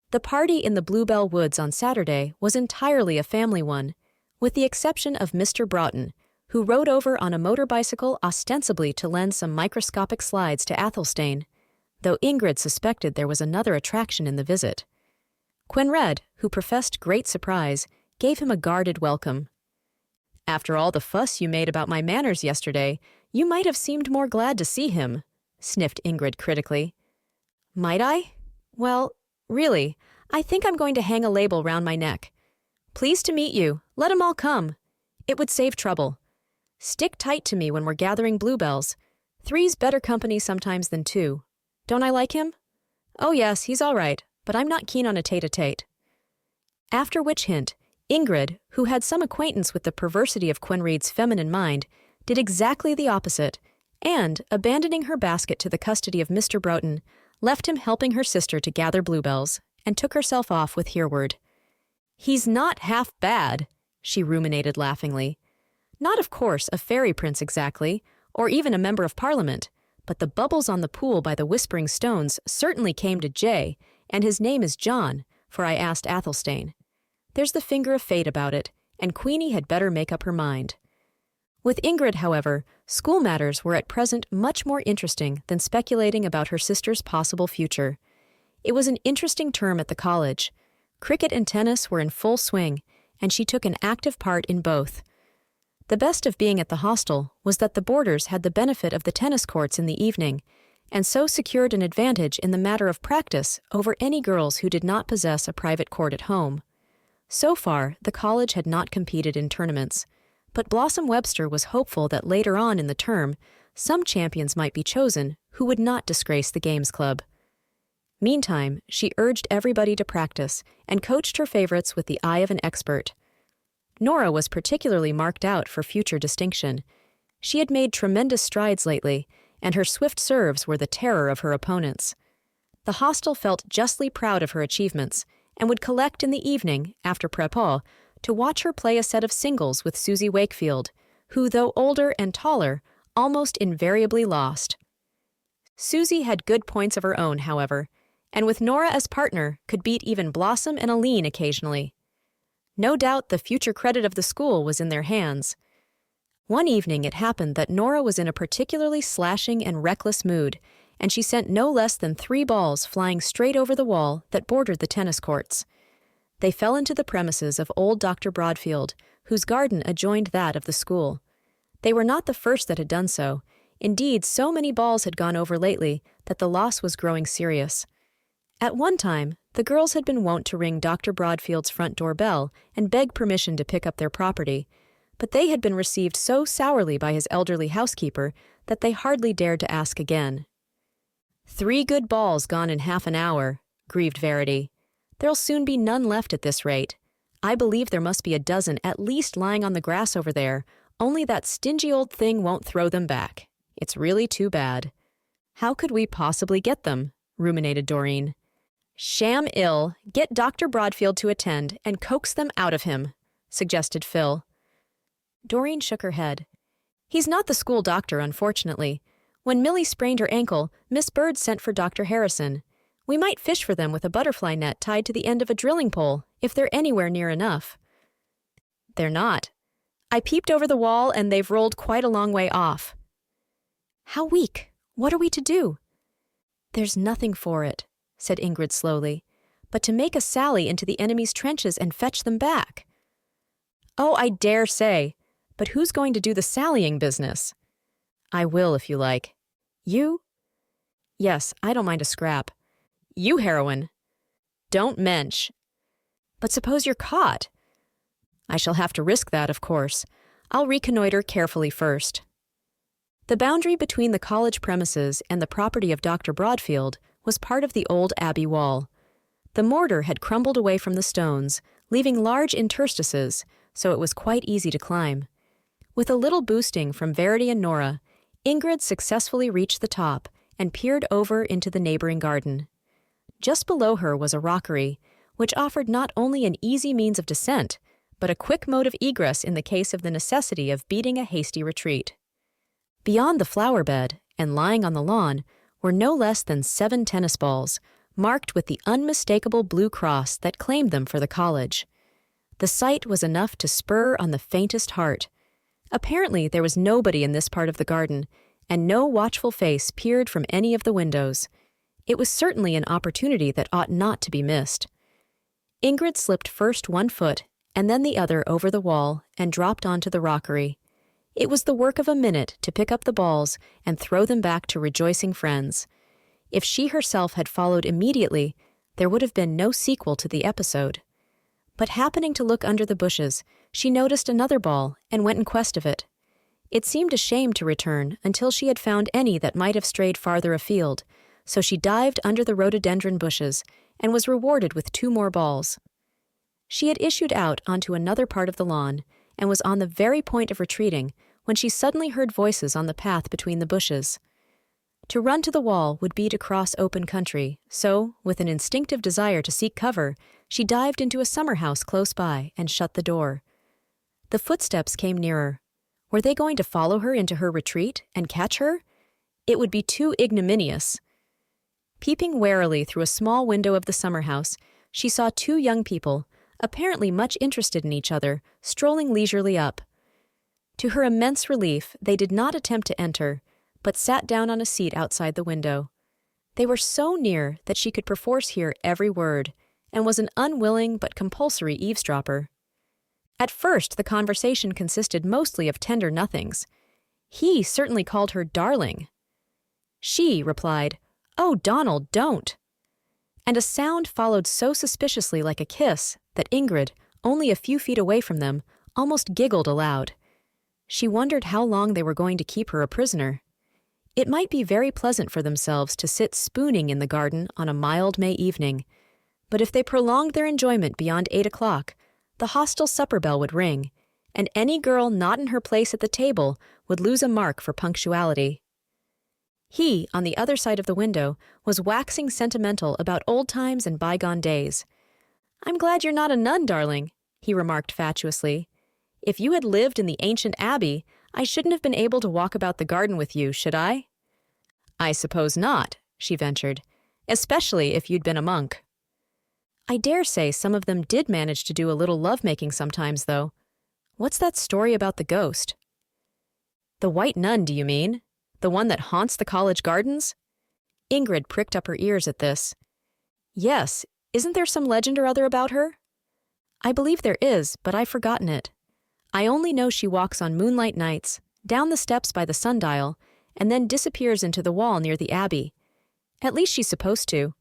The party in the Bluebell Woods on Saturday was entirely a family one, with the exception of Mr. Broughton, who rode over on a motor bicycle ostensibly to lend some microscopic slides to Athelstane, though Ingrid suspected there was another attraction in the visit. Quenred, who professed great surprise, gave him a guarded welcome. "After all the fuss you made about my manners yesterday, you might have seemed more glad to see him," sniffed Ingrid critically. "Might I? Well, really, I think I'm going to hang a label round my neck. Pleased to meet you. Let 'em all come. It would save trouble. Stick tight to me when we're gathering bluebells. Three's better company sometimes than two. Don't I like him? Oh yes, he's all right, but I'm not keen on a tete-a-tete. After which hint, Ingrid, who had some acquaintance with the perversity of Quenread's feminine mind, did exactly the opposite, and, abandoning her basket to the custody of Mr. Broughton, left him helping her sister to gather bluebells, and took herself off with Hereward. He's not half bad, she ruminated laughingly. Not, of course, a fairy prince exactly, or even a member of Parliament, but the bubbles on the pool by the Whispering Stones certainly came to J, and his name is John, for I asked Athelstane. There's the finger of fate about it, and Queenie had better make up her mind. With Ingrid, however, school matters were at present much more interesting than speculating about her sister's possible future. It was an interesting term at the college. Cricket and tennis were in full swing, and she took an active part in both. The best of being at the hostel was that the boarders had the benefit of the tennis courts in the evening, and so secured an advantage in the matter of practice over any girls who did not possess a private court at home. So far, the college had not competed in tournaments, but Blossom Webster was hopeful that later on in the term, some champions might be chosen who would not disgrace the Games Club. Meantime, she urged everybody to practice and coached her favorites with the eye of an expert. Nora was particularly marked out for future distinction. She had made tremendous strides lately, and her swift serves were the terror of her opponents. The hostel felt justly proud of her achievements, and would collect in the evening, after prépa, to watch her play a set of singles with Susie Wakefield, who, though older and taller, almost invariably lost. Susie had good points of her own, however, and with Nora as partner, could beat even Blossom and Aline occasionally. No doubt the future credit of the school was in their hands. One evening it happened that Nora was in a particularly slashing and reckless mood, and she sent no less than 3 balls flying straight over the wall that bordered the tennis courts. They fell into the premises of old Dr. Broadfield, whose garden adjoined that of the school. They were not the first that had done so. Indeed, so many balls had gone over lately that the loss was growing serious. At one time, the girls had been wont to ring Dr. Broadfield's front door bell and beg permission to pick up their property, but they had been received so sourly by his elderly housekeeper that they hardly dared to ask again. 3 good balls gone in half an hour, grieved Verity. There'll soon be none left at this rate. I believe there must be a dozen at least lying on the grass over there, only that stingy old thing won't throw them back. It's really too bad. How could we possibly get them? Ruminated Doreen. Sham ill, get Dr. Broadfield to attend and coax them out of him, suggested Phil. Doreen shook her head. He's not the school doctor, unfortunately. When Millie sprained her ankle, Miss Bird sent for Dr. Harrison. We might fish for them with a butterfly net tied to the end of a drilling pole, if they're anywhere near enough. They're not. I peeped over the wall and they've rolled quite a long way off. How weak! What are we to do? There's nothing for it, said Ingrid slowly, but to make a sally into the enemy's trenches and fetch them back. Oh, I dare say, but who's going to do the sallying business? I will, if you like. You? Yes, I don't mind a scrap. You, heroine. Don't mensch. But suppose you're caught? I shall have to risk that, of course. I'll reconnoiter carefully first. The boundary between the college premises and the property of Dr. Broadfield was part of the old abbey wall. The mortar had crumbled away from the stones, leaving large interstices, so it was quite easy to climb. With a little boosting from Verity and Nora, Ingrid successfully reached the top and peered over into the neighboring garden. Just below her was a rockery, which offered not only an easy means of descent, but a quick mode of egress in the case of the necessity of beating a hasty retreat. Beyond the flower bed, and lying on the lawn, were no less than 7 tennis balls, marked with the unmistakable blue cross that claimed them for the college. The sight was enough to spur on the faintest heart. Apparently there was nobody in this part of the garden, and no watchful face peered from any of the windows. It was certainly an opportunity that ought not to be missed. Ingrid slipped first one foot and then the other over the wall and dropped onto the rockery. It was the work of a minute to pick up the balls and throw them back to rejoicing friends. If she herself had followed immediately, there would have been no sequel to the episode. But happening to look under the bushes, she noticed another ball and went in quest of it. It seemed a shame to return until she had found any that might have strayed farther afield, so she dived under the rhododendron bushes and was rewarded with 2 more balls. She had issued out onto another part of the lawn and was on the very point of retreating when she suddenly heard voices on the path between the bushes. To run to the wall would be to cross open country, so, with an instinctive desire to seek cover, she dived into a summer house close by and shut the door. The footsteps came nearer. Were they going to follow her into her retreat and catch her? It would be too ignominious. Peeping warily through a small window of the summer house, she saw 2 young people, apparently much interested in each other, strolling leisurely up. To her immense relief, they did not attempt to enter, but sat down on a seat outside the window. They were so near that she could perforce hear every word, and was an unwilling but compulsory eavesdropper. At first, the conversation consisted mostly of tender nothings. He certainly called her darling. She replied, "Oh, Donald, don't!" And a sound followed so suspiciously like a kiss that Ingrid, only a few feet away from them, almost giggled aloud. She wondered how long they were going to keep her a prisoner. It might be very pleasant for themselves to sit spooning in the garden on a mild May evening, but if they prolonged their enjoyment beyond 8 o'clock, the hostel supper bell would ring, and any girl not in her place at the table would lose a mark for punctuality. He, on the other side of the window, was waxing sentimental about old times and bygone days. "I'm glad you're not a nun, darling," he remarked fatuously. "If you had lived in the ancient abbey, I shouldn't have been able to walk about the garden with you, should I?" "I suppose not," she ventured, "especially if you'd been a monk." "I dare say some of them did manage to do a little love-making sometimes, though. What's that story about the ghost?" "The white nun, do you mean? The one that haunts the college gardens?" Ingrid pricked up her ears at this. "Yes, isn't there some legend or other about her?" "I believe there is, but I've forgotten it. I only know she walks on moonlight nights, down the steps by the sundial, and then disappears into the wall near the abbey. At least she's supposed to.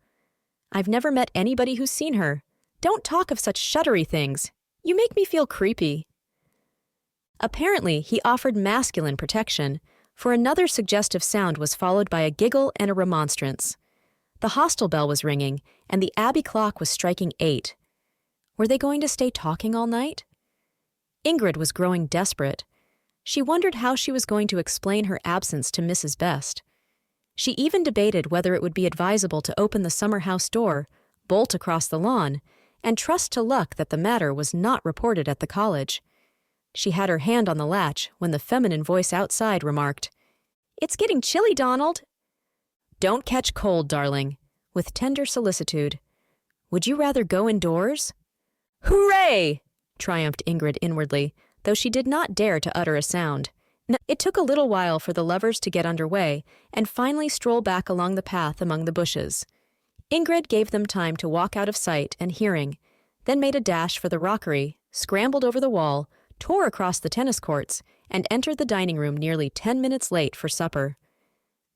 I've never met anybody who's seen her. Don't talk of such shuddery things. You make me feel creepy." Apparently, he offered masculine protection, for another suggestive sound was followed by a giggle and a remonstrance. The hostel bell was ringing, and the abbey clock was striking 8. Were they going to stay talking all night? Ingrid was growing desperate. She wondered how she was going to explain her absence to Mrs. Best. She even debated whether it would be advisable to open the summer house door, bolt across the lawn, and trust to luck that the matter was not reported at the college. She had her hand on the latch when the feminine voice outside remarked, "It's getting chilly, Donald." "Don't catch cold, darling," with tender solicitude. "Would you rather go indoors?" "Hooray!" triumphed Ingrid inwardly, though she did not dare to utter a sound. It took a little while for the lovers to get under way and finally stroll back along the path among the bushes. Ingrid gave them time to walk out of sight and hearing, then made a dash for the rockery, scrambled over the wall, tore across the tennis courts, and entered the dining room nearly 10 minutes late for supper.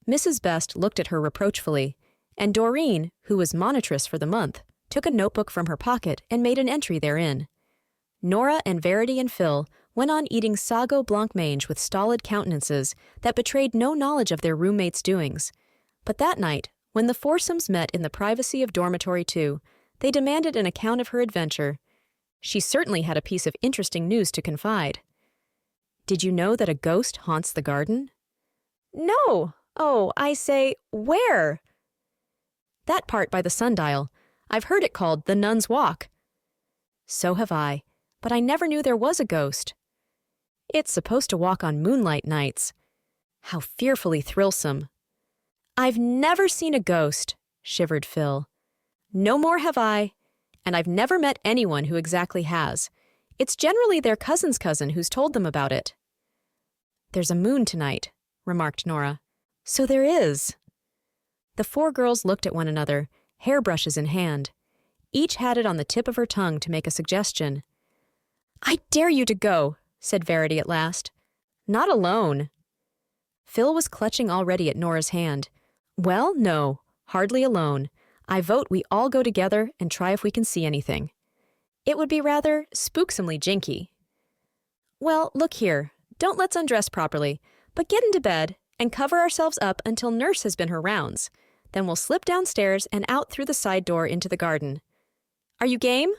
Mrs. Best looked at her reproachfully, and Doreen, who was monitress for the month, took a notebook from her pocket and made an entry therein. Nora and Verity and Phil went on eating sago blancmange with stolid countenances that betrayed no knowledge of their roommates' doings. But that night, when the foursomes met in the privacy of Dormitory 2, they demanded an account of her adventure. She certainly had a piece of interesting news to confide. "Did you know that a ghost haunts the garden?" "No. Oh, I say, where?" "That part by the sundial. I've heard it called the Nun's Walk." "So have I, but I never knew there was a ghost." "It's supposed to walk on moonlight nights." "How fearfully thrillsome." "I've never seen a ghost," shivered Phil. "No more have I, and I've never met anyone who exactly has. It's generally their cousin's cousin who's told them about it." "There's a moon tonight," remarked Nora. "So there is." The 4 girls looked at one another, hairbrushes in hand. Each had it on the tip of her tongue to make a suggestion. "I dare you to go," said Verity at last. "Not alone." Phil was clutching already at Nora's hand. "Well, no, hardly alone. I vote we all go together and try if we can see anything. It would be rather spooksomely jinky." "Well, look here. Don't let's undress properly, but get into bed and cover ourselves up until Nurse has been her rounds. Then we'll slip downstairs and out through the side door into the garden. Are you game?"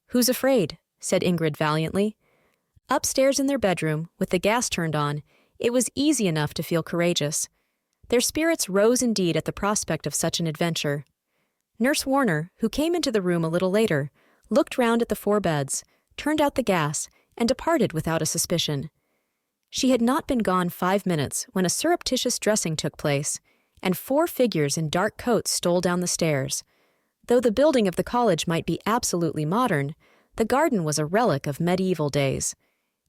"Who's afraid?" said Ingrid valiantly. Upstairs in their bedroom, with the gas turned on, it was easy enough to feel courageous. Their spirits rose indeed at the prospect of such an adventure. Nurse Warner, who came into the room a little later, looked round at the 4 beds, turned out the gas, and departed without a suspicion. She had not been gone 5 minutes when a surreptitious dressing took place, and 4 figures in dark coats stole down the stairs. Though the building of the college might be absolutely modern, the garden was a relic of medieval days.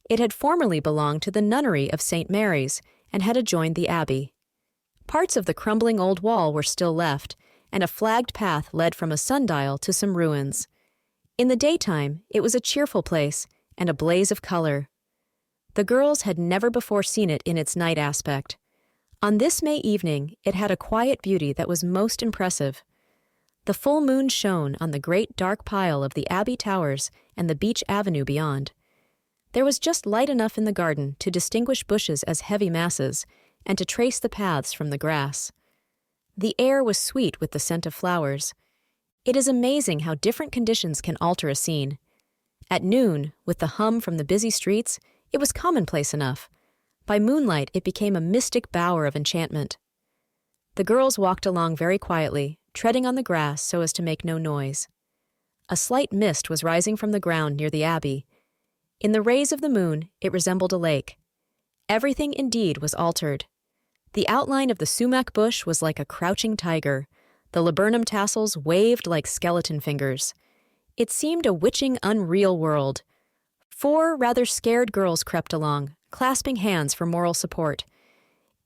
It had formerly belonged to the nunnery of St. Mary's and had adjoined the abbey. Parts of the crumbling old wall were still left, and a flagged path led from a sundial to some ruins. In the daytime, it was a cheerful place and a blaze of color. The girls had never before seen it in its night aspect. On this May evening, it had a quiet beauty that was most impressive. The full moon shone on the great dark pile of the Abbey towers and the beech avenue beyond. There was just light enough in the garden to distinguish bushes as heavy masses and to trace the paths from the grass. The air was sweet with the scent of flowers. It is amazing how different conditions can alter a scene. At noon, with the hum from the busy streets, it was commonplace enough. By moonlight, it became a mystic bower of enchantment. The girls walked along very quietly, treading on the grass so as to make no noise. A slight mist was rising from the ground near the abbey. In the rays of the moon, it resembled a lake. Everything indeed was altered. The outline of the sumac bush was like a crouching tiger. The laburnum tassels waved like skeleton fingers. It seemed a witching, unreal world. 4 rather scared girls crept along, clasping hands for moral support.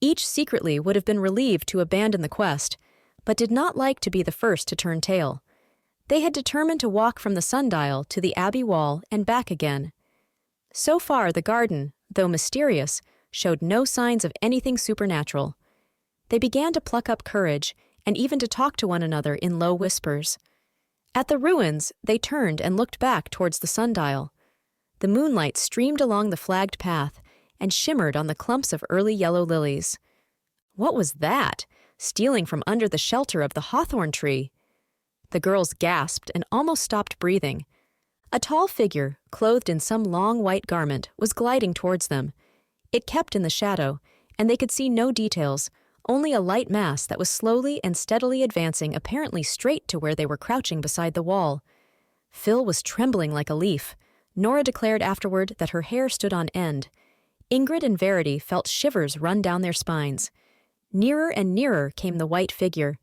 Each secretly would have been relieved to abandon the quest, but did not like to be the first to turn tail. They had determined to walk from the sundial to the abbey wall and back again. So far, the garden, though mysterious, showed no signs of anything supernatural. They began to pluck up courage and even to talk to one another in low whispers. At the ruins, they turned and looked back towards the sundial. The moonlight streamed along the flagged path and shimmered on the clumps of early yellow lilies. What was that, stealing from under the shelter of the hawthorn tree? The girls gasped and almost stopped breathing. A tall figure, clothed in some long white garment, was gliding towards them. It kept in the shadow, and they could see no details, only a light mass that was slowly and steadily advancing apparently straight to where they were crouching beside the wall. Phil was trembling like a leaf. Nora declared afterward that her hair stood on end. Ingrid and Verity felt shivers run down their spines. Nearer and nearer came the white figure.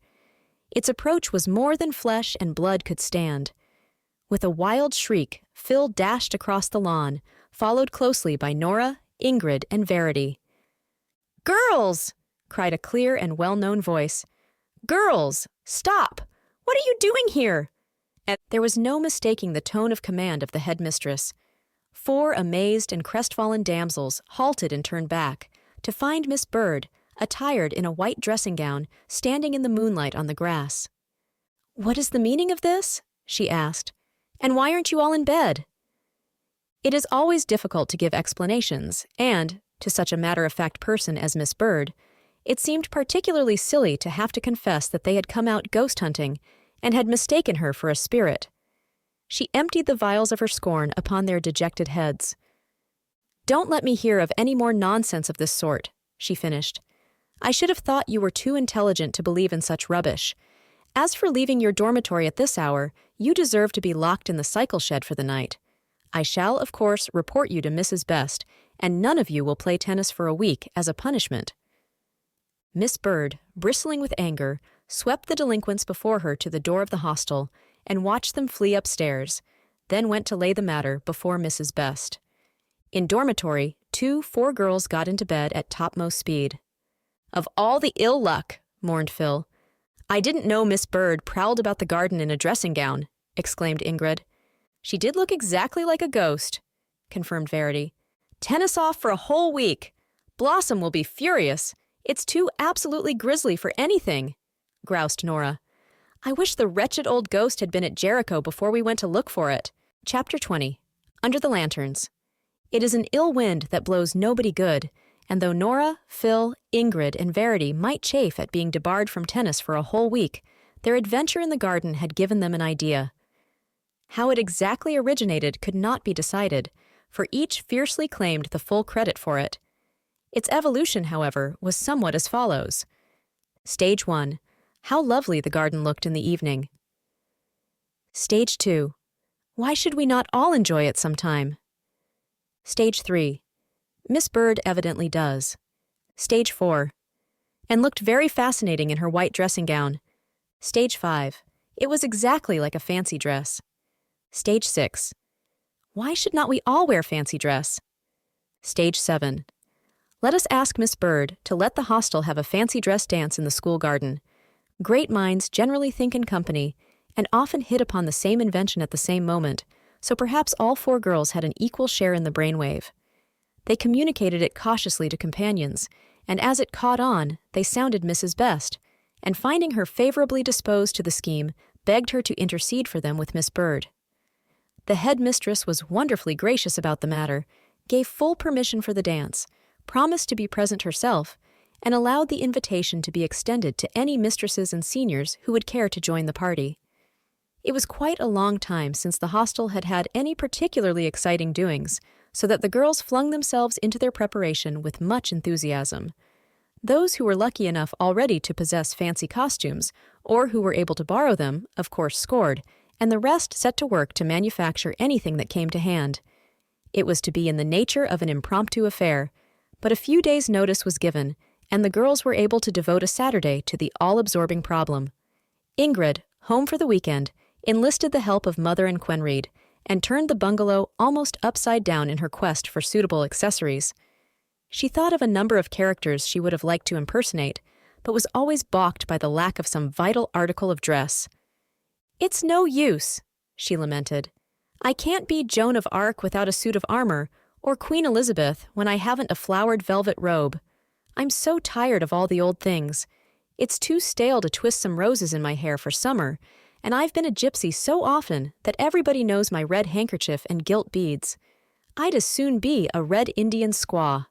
Its approach was more than flesh and blood could stand. With a wild shriek, Phil dashed across the lawn, followed closely by Nora, Ingrid, and Verity. "Girls!" cried a clear and well-known voice. "Girls! Stop! What are you doing here?" And there was no mistaking the tone of command of the headmistress. 4 amazed and crestfallen damsels halted and turned back, to find Miss Bird, attired in a white dressing gown, standing in the moonlight on the grass. "What is the meaning of this?" she asked. "And why aren't you all in bed?" It is always difficult to give explanations, and, to such a matter-of-fact person as Miss Bird, it seemed particularly silly to have to confess that they had come out ghost hunting and had mistaken her for a spirit. She emptied the vials of her scorn upon their dejected heads. "Don't let me hear of any more nonsense of this sort," she finished. "I should have thought you were too intelligent to believe in such rubbish. As for leaving your dormitory at this hour, you deserve to be locked in the cycle shed for the night. I shall, of course, report you to Mrs. Best, and none of you will play tennis for a week as a punishment." Miss Bird, bristling with anger, swept the delinquents before her to the door of the hostel and watched them flee upstairs, then went to lay the matter before Mrs. Best. In dormitory, 4 girls got into bed at topmost speed. "Of all the ill luck," mourned Phil. "I didn't know Miss Bird prowled about the garden in a dressing gown," exclaimed Ingrid. "She did look exactly like a ghost," confirmed Verity. "Tennis off for a whole week. Blossom will be furious. It's too absolutely grisly for anything," groused Nora. "I wish the wretched old ghost had been at Jericho before we went to look for it." Chapter 20. Under the Lanterns. It is an ill wind that blows nobody good, and though Nora, Phil, Ingrid, and Verity might chafe at being debarred from tennis for a whole week, their adventure in the garden had given them an idea. How it exactly originated could not be decided, for each fiercely claimed the full credit for it. Its evolution, however, was somewhat as follows. Stage 1. How lovely the garden looked in the evening. Stage 2. Why should we not all enjoy it sometime? Stage 3. Miss Bird evidently does. Stage 4. And looked very fascinating in her white dressing gown. Stage 5. It was exactly like a fancy dress. Stage 6. Why should not we all wear fancy dress? Stage 7. Let us ask Miss Bird to let the hostel have a fancy dress dance in the school garden. Great minds generally think in company, and often hit upon the same invention at the same moment, so perhaps all 4 girls had an equal share in the brainwave. They communicated it cautiously to companions, and as it caught on, they sounded Mrs. Best, and finding her favorably disposed to the scheme, begged her to intercede for them with Miss Bird. The headmistress was wonderfully gracious about the matter, gave full permission for the dance, promised to be present herself, and allowed the invitation to be extended to any mistresses and seniors who would care to join the party. It was quite a long time since the hostel had had any particularly exciting doings, so that the girls flung themselves into their preparation with much enthusiasm. Those who were lucky enough already to possess fancy costumes, or who were able to borrow them, of course scored, and the rest set to work to manufacture anything that came to hand. It was to be in the nature of an impromptu affair, but a few days' notice was given, and the girls were able to devote a Saturday to the all-absorbing problem. Ingrid, home for the weekend, enlisted the help of Mother and Quenried, and turned the bungalow almost upside down in her quest for suitable accessories. She thought of a number of characters she would have liked to impersonate, but was always balked by the lack of some vital article of dress. "It's no use," she lamented. "I can't be Joan of Arc without a suit of armor, or Queen Elizabeth when I haven't a flowered velvet robe. I'm so tired of all the old things. It's too stale to twist some roses in my hair for summer, and I've been a gypsy so often that everybody knows my red handkerchief and gilt beads. I'd as soon be a red Indian squaw."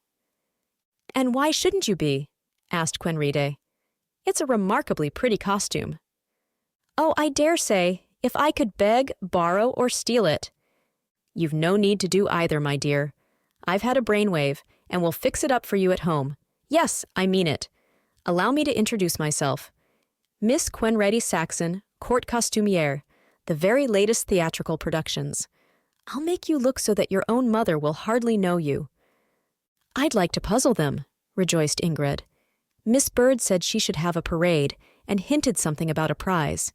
"And why shouldn't you be?" asked Quenride. "It's a remarkably pretty costume." "Oh, I dare say, if I could beg, borrow, or steal it." "You've no need to do either, my dear. I've had a brainwave, and will fix it up for you at home. Yes, I mean it. Allow me to introduce myself. Miss Quenride Saxon, court costumière, the very latest theatrical productions. I'll make you look so that your own mother will hardly know you." "I'd like to puzzle them," rejoiced Ingrid. "Miss Bird said she should have a parade, and hinted something about a prize.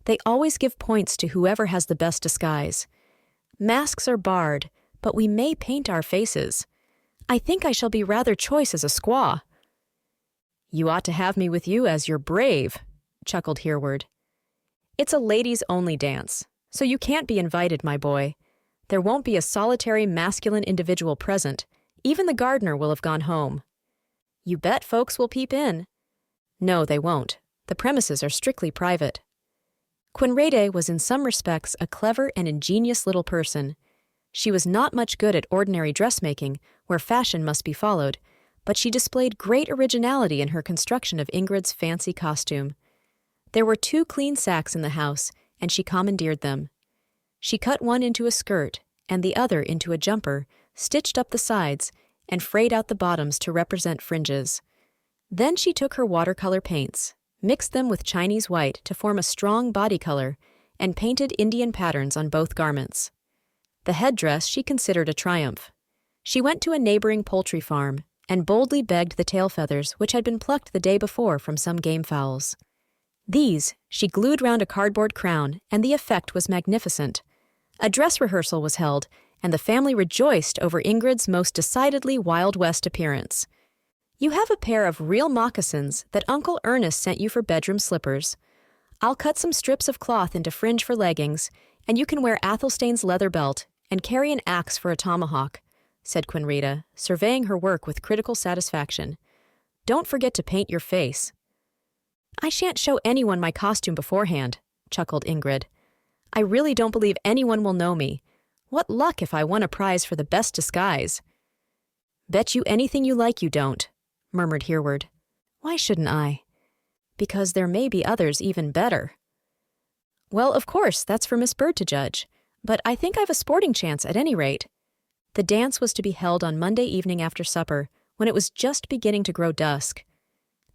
They always give points to whoever has the best disguise. Masks are barred, but we may paint our faces. I think I shall be rather choice as a squaw." "You ought to have me with you as your brave," chuckled Hereward. "It's a ladies-only dance, so you can't be invited, my boy. There won't be a solitary masculine individual present. Even the gardener will have gone home." "You bet folks will peep in." "No, they won't. The premises are strictly private." Quenrade was in some respects a clever and ingenious little person. She was not much good at ordinary dressmaking, where fashion must be followed, but she displayed great originality in her construction of Ingrid's fancy costume. There were 2 clean sacks in the house, and she commandeered them. She cut one into a skirt, and the other into a jumper, stitched up the sides, and frayed out the bottoms to represent fringes. Then she took her watercolor paints, mixed them with Chinese white to form a strong body color, and painted Indian patterns on both garments. The headdress she considered a triumph. She went to a neighboring poultry farm, and boldly begged the tail feathers which had been plucked the day before from some game fowls. These she glued round a cardboard crown, and the effect was magnificent. A dress rehearsal was held, and the family rejoiced over Ingrid's most decidedly Wild West appearance. "You have a pair of real moccasins that Uncle Ernest sent you for bedroom slippers. I'll cut some strips of cloth into fringe for leggings, and you can wear Athelstane's leather belt and carry an axe for a tomahawk," said Quenrida, surveying her work with critical satisfaction. "Don't forget to paint your face." "I shan't show anyone my costume beforehand," chuckled Ingrid. "I really don't believe anyone will know me. What luck if I won a prize for the best disguise. Bet you anything you like you don't, murmured Hereward. Why shouldn't I? Because there may be others even better. Well, of course, that's for Miss Bird to judge, but I think I've a sporting chance at any rate. The dance was to be held on Monday evening after supper, when it was just beginning to grow dusk.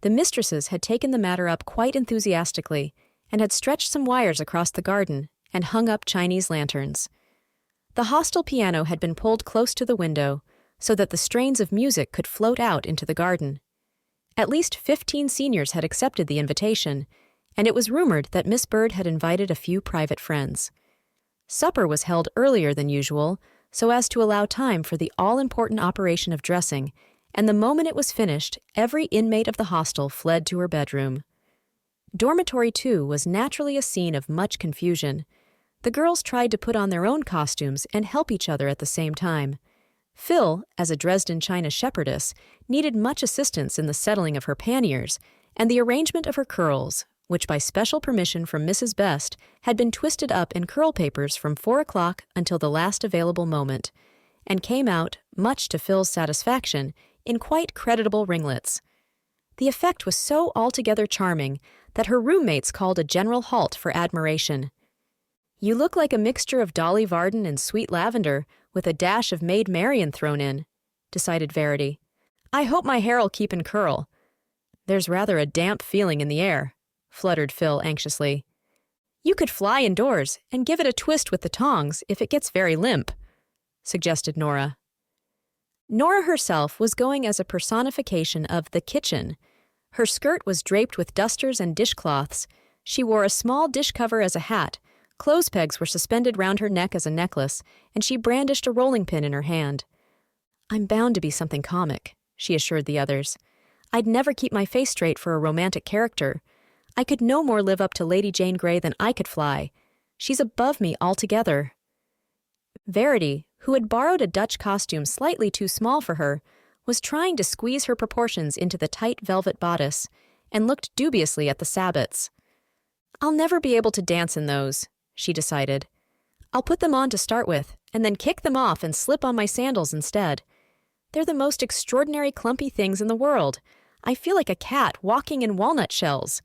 The mistresses had taken the matter up quite enthusiastically, and had stretched some wires across the garden and hung up Chinese lanterns. The hostel piano had been pulled close to the window, so that the strains of music could float out into the garden. At least 15 seniors had accepted the invitation, and it was rumored that Miss Bird had invited a few private friends. Supper was held earlier than usual, so as to allow time for the all-important operation of dressing, and the moment it was finished, every inmate of the hostel fled to her bedroom. Dormitory 2 was naturally a scene of much confusion. The girls tried to put on their own costumes and help each other at the same time. Phil, as a Dresden china shepherdess, needed much assistance in the settling of her panniers and the arrangement of her curls, which by special permission from Mrs. Best had been twisted up in curl papers from 4 o'clock until the last available moment, and came out, much to Phil's satisfaction, in quite creditable ringlets. The effect was so altogether charming that her roommates called a general halt for admiration. "You look like a mixture of Dolly Varden and Sweet Lavender, with a dash of Maid Marian thrown in," decided Verity. "I hope my hair'll keep in curl." "There's rather a damp feeling in the air," fluttered Phil anxiously. "You could fly indoors and give it a twist with the tongs if it gets very limp," suggested Nora. Nora herself was going as a personification of the kitchen. Her skirt was draped with dusters and dishcloths. She wore a small dish cover as a hat. Clothes pegs were suspended round her neck as a necklace, and she brandished a rolling pin in her hand. "I'm bound to be something comic," she assured the others. "I'd never keep my face straight for a romantic character. I could no more live up to Lady Jane Grey than I could fly. She's above me altogether." Verity, who had borrowed a Dutch costume slightly too small for her, was trying to squeeze her proportions into the tight velvet bodice, and looked dubiously at the sabots. "I'll never be able to dance in those," she decided. "I'll put them on to start with, and then kick them off and slip on my sandals instead. They're the most extraordinary clumpy things in the world. I feel like a cat walking in walnut shells."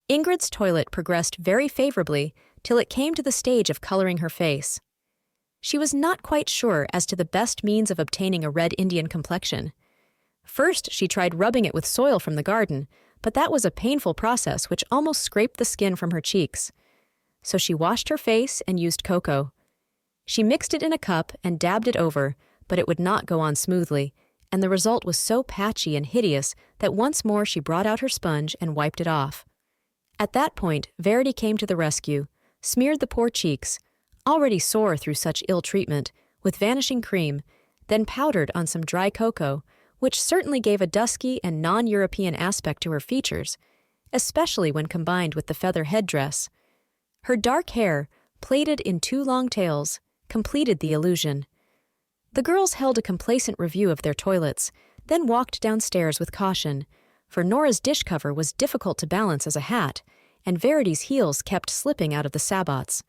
Ingrid's toilet progressed very favorably till it came to the stage of coloring her face. She was not quite sure as to the best means of obtaining a red Indian complexion. First, she tried rubbing it with soil from the garden, but that was a painful process which almost scraped the skin from her cheeks. So she washed her face and used cocoa. She mixed it in a cup and dabbed it over, but it would not go on smoothly, and the result was so patchy and hideous that once more she brought out her sponge and wiped it off. At that point, Verity came to the rescue, smeared the poor cheeks, already sore through such ill treatment, with vanishing cream, then powdered on some dry cocoa, which certainly gave a dusky and non-European aspect to her features, especially when combined with the feather headdress. Her dark hair, plaited in 2 long tails, completed the illusion. The girls held a complacent review of their toilets, then walked downstairs with caution, for Nora's dish cover was difficult to balance as a hat, and Verity's heels kept slipping out of the sabots.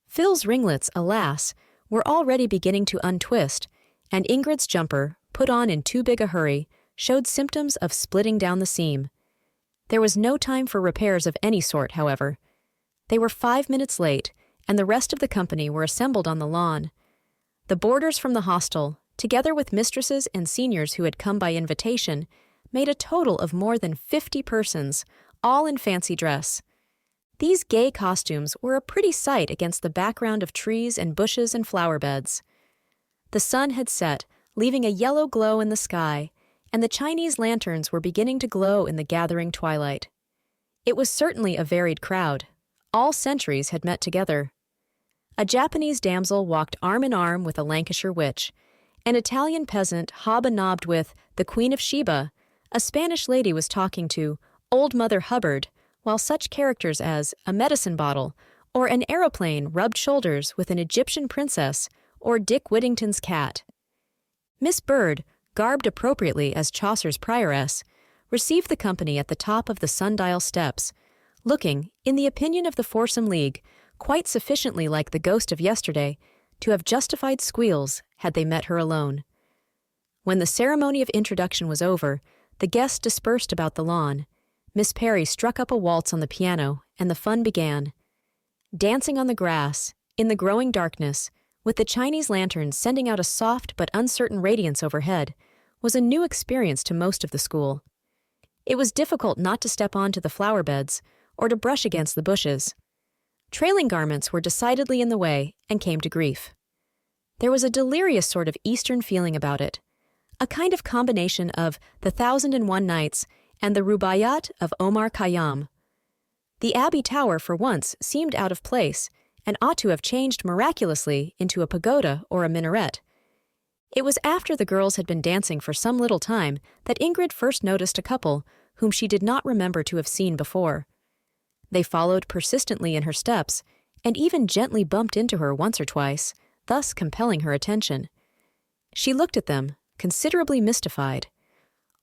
Phil's ringlets, alas, were already beginning to untwist, and Ingrid's jumper, put on in too big a hurry, showed symptoms of splitting down the seam. There was no time for repairs of any sort, however. They were 5 minutes late, and the rest of the company were assembled on the lawn. The boarders from the hostel, together with mistresses and seniors who had come by invitation, made a total of more than 50 persons, all in fancy dress. These gay costumes were a pretty sight against the background of trees and bushes and flower beds. The sun had set, leaving a yellow glow in the sky, and the Chinese lanterns were beginning to glow in the gathering twilight. It was certainly a varied crowd. All centuries had met together. A Japanese damsel walked arm in arm with a Lancashire witch. An Italian peasant hob-a-nobbed with the Queen of Sheba. A Spanish lady was talking to Old Mother Hubbard, while such characters as a medicine bottle or an aeroplane rubbed shoulders with an Egyptian princess or Dick Whittington's cat. Miss Bird, garbed appropriately as Chaucer's prioress, received the company at the top of the sundial steps, looking, in the opinion of the Foursome League, quite sufficiently like the ghost of yesterday to have justified squeals had they met her alone. When the ceremony of introduction was over, the guests dispersed about the lawn. Miss Perry struck up a waltz on the piano, and the fun began. Dancing on the grass, in the growing darkness, with the Chinese lanterns sending out a soft but uncertain radiance overhead, was a new experience to most of the school. It was difficult not to step onto the flower beds or to brush against the bushes. Trailing garments were decidedly in the way and came to grief. There was a delirious sort of Eastern feeling about it, a kind of combination of The 1001 Nights and the Rubaiyat of Omar Khayyam. The Abbey Tower for once seemed out of place and ought to have changed miraculously into a pagoda or a minaret. It was after the girls had been dancing for some little time that Ingrid first noticed a couple whom she did not remember to have seen before. They followed persistently in her steps and even gently bumped into her once or twice, thus compelling her attention. She looked at them, considerably mystified.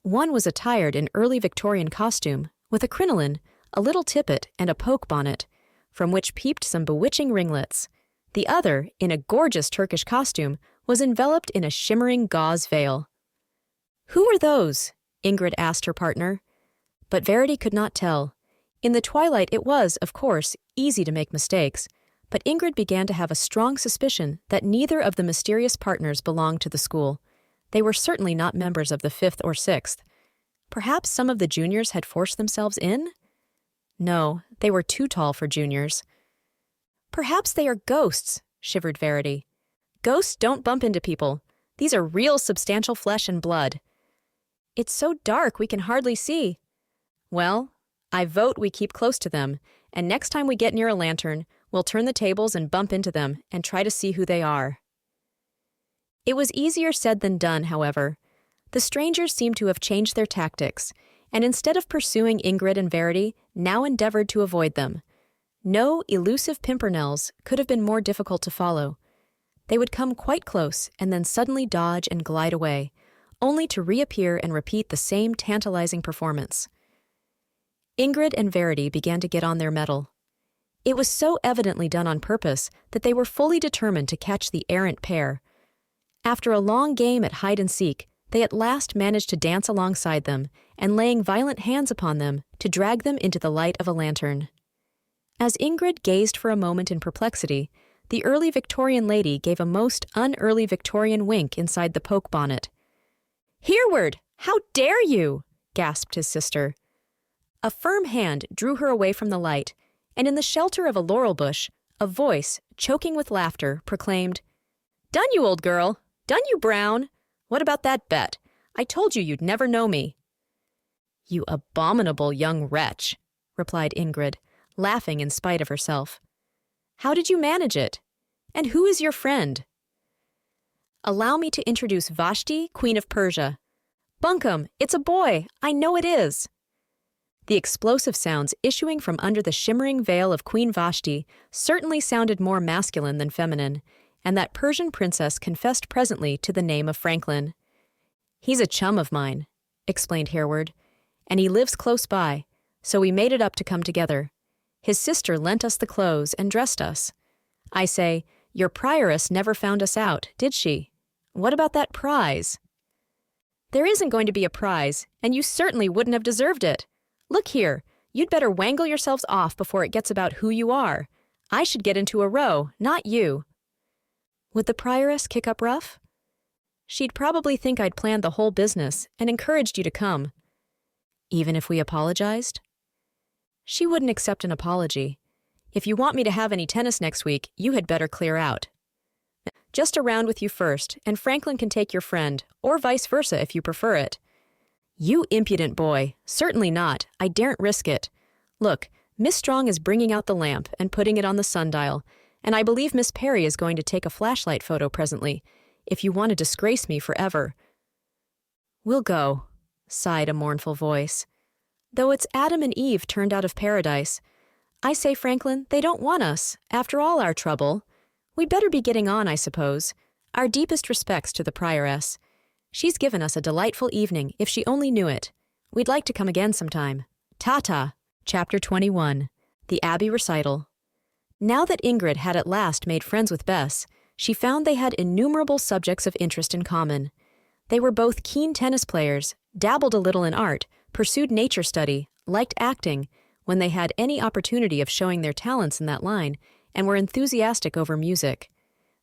One was attired in early Victorian costume, with a crinoline, a little tippet, and a poke bonnet, from which peeped some bewitching ringlets. The other, in a gorgeous Turkish costume, was enveloped in a shimmering gauze veil. "Who are those?" Ingrid asked her partner. But Verity could not tell. In the twilight it was, of course, easy to make mistakes, but Ingrid began to have a strong suspicion that neither of the mysterious partners belonged to the school. They were certainly not members of the 5th or 6th. Perhaps some of the juniors had forced themselves in? No, they were too tall for juniors. "Perhaps they are ghosts," shivered Verity. "Ghosts don't bump into people. These are real substantial flesh and blood." "It's so dark we can hardly see." "Well, I vote we keep close to them, and next time we get near a lantern, we'll turn the tables and bump into them and try to see who they are." It was easier said than done, however. The strangers seemed to have changed their tactics, and instead of pursuing Ingrid and Verity, now endeavored to avoid them. No elusive pimpernels could have been more difficult to follow. They would come quite close and then suddenly dodge and glide away, only to reappear and repeat the same tantalizing performance. Ingrid and Verity began to get on their mettle. It was so evidently done on purpose that they were fully determined to catch the errant pair. After a long game at hide-and-seek, they at last managed to dance alongside them, and laying violent hands upon them, to drag them into the light of a lantern. As Ingrid gazed for a moment in perplexity, the early Victorian lady gave a most un-early Victorian wink inside the poke bonnet. "Hereward! How dare you!" gasped his sister. A firm hand drew her away from the light, and in the shelter of a laurel bush, a voice, choking with laughter, proclaimed, "Done you, old girl! Done you, Brown! What about that bet? I told you you'd never know me." "You abominable young wretch," replied Ingrid, laughing in spite of herself. "How did you manage it? And who is your friend?" "Allow me to introduce Vashti, Queen of Persia." "Bunkum, it's a boy! I know it is!" The explosive sounds issuing from under the shimmering veil of Queen Vashti certainly sounded more masculine than feminine, and that Persian princess confessed presently to the name of Franklin. "He's a chum of mine," explained Hereward, "and he lives close by, so we made it up to come together. His sister lent us the clothes and dressed us. I say, your prioress never found us out, did she? What about that prize?" "There isn't going to be a prize, and you certainly wouldn't have deserved it. Look here, you'd better wangle yourselves off before it gets about who you are. I should get into a row, not you." Would the prioress kick up rough? "She'd probably think I'd planned the whole business and encouraged you to come." "Even if we apologized?" "She wouldn't accept an apology. If you want me to have any tennis next week, you had better clear out. Just a round with you first, and Franklin can take your friend, or vice versa if you prefer it." "You impudent boy. Certainly not. I daren't risk it. Look, Miss Strong is bringing out the lamp and putting it on the sundial, and I believe Miss Perry is going to take a flashlight photo presently, if you want to disgrace me forever." "We'll go," sighed a mournful voice. "Though it's Adam and Eve turned out of paradise. I say, Franklin, they don't want us, after all our trouble. We'd better be getting on, I suppose. Our deepest respects to the prioress. She's given us a delightful evening, if she only knew it. We'd like to come again sometime. Ta-ta." Chapter 21. The Abbey Recital. Now that Ingrid had at last made friends with Bess, she found they had innumerable subjects of interest in common. They were both keen tennis players, dabbled a little in art, pursued nature study, liked acting, when they had any opportunity of showing their talents in that line, and were enthusiastic over music.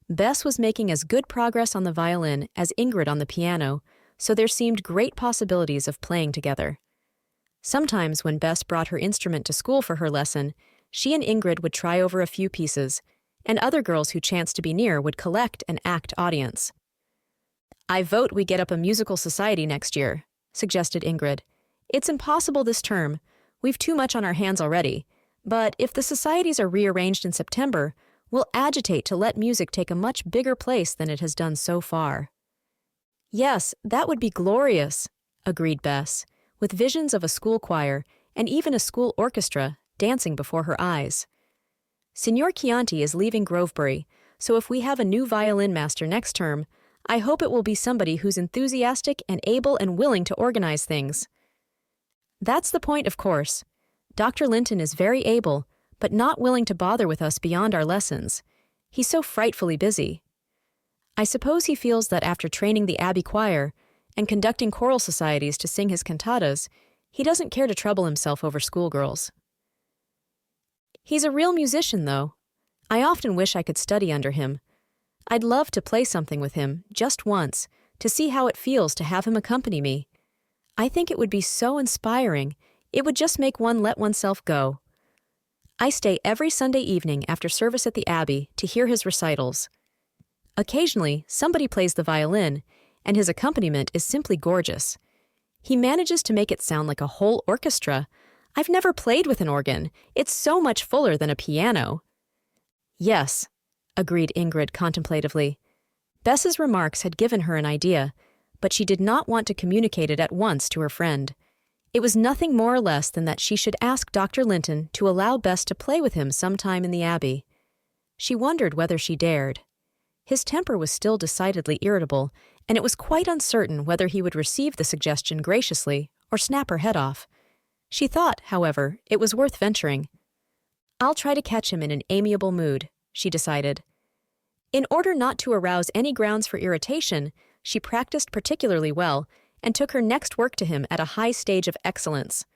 Bess was making as good progress on the violin as Ingrid on the piano, so there seemed great possibilities of playing together. Sometimes when Bess brought her instrument to school for her lesson, she and Ingrid would try over a few pieces, and other girls who chanced to be near would collect and act audience. "I vote we get up a musical society next year," suggested Ingrid. "It's impossible this term. We've too much on our hands already. But if the societies are rearranged in September, we'll agitate to let music take a much bigger place than it has done so far." "Yes, that would be glorious," agreed Bess, with visions of a school choir and even a school orchestra dancing before her eyes. "Signor Chianti is leaving Grovebury, so if we have a new violin master next term, I hope it will be somebody who's enthusiastic and able and willing to organize things." "That's the point, of course. Dr. Linton is very able, but not willing to bother with us beyond our lessons. He's so frightfully busy. I suppose he feels that after training the Abbey Choir and conducting choral societies to sing his cantatas, he doesn't care to trouble himself over schoolgirls. He's a real musician, though. I often wish I could study under him. I'd love to play something with him, just once, to see how it feels to have him accompany me. I think it would be so inspiring. It would just make one let oneself go. I stay every Sunday evening after service at the Abbey to hear his recitals. Occasionally, somebody plays the violin, and his accompaniment is simply gorgeous. He manages to make it sound like a whole orchestra. I've never played with an organ. It's so much fuller than a piano." "Yes," agreed Ingrid contemplatively. Bess's remarks had given her an idea, but she did not want to communicate it at once to her friend. It was nothing more or less than that she should ask Dr. Linton to allow Bess to play with him sometime in the Abbey. She wondered whether she dared. His temper was still decidedly irritable, and it was quite uncertain whether he would receive the suggestion graciously or snap her head off. She thought, however, it was worth venturing. "I'll try to catch him in an amiable mood," she decided. In order not to arouse any grounds for irritation, she practiced particularly well and took her next work to him at a high stage of excellence.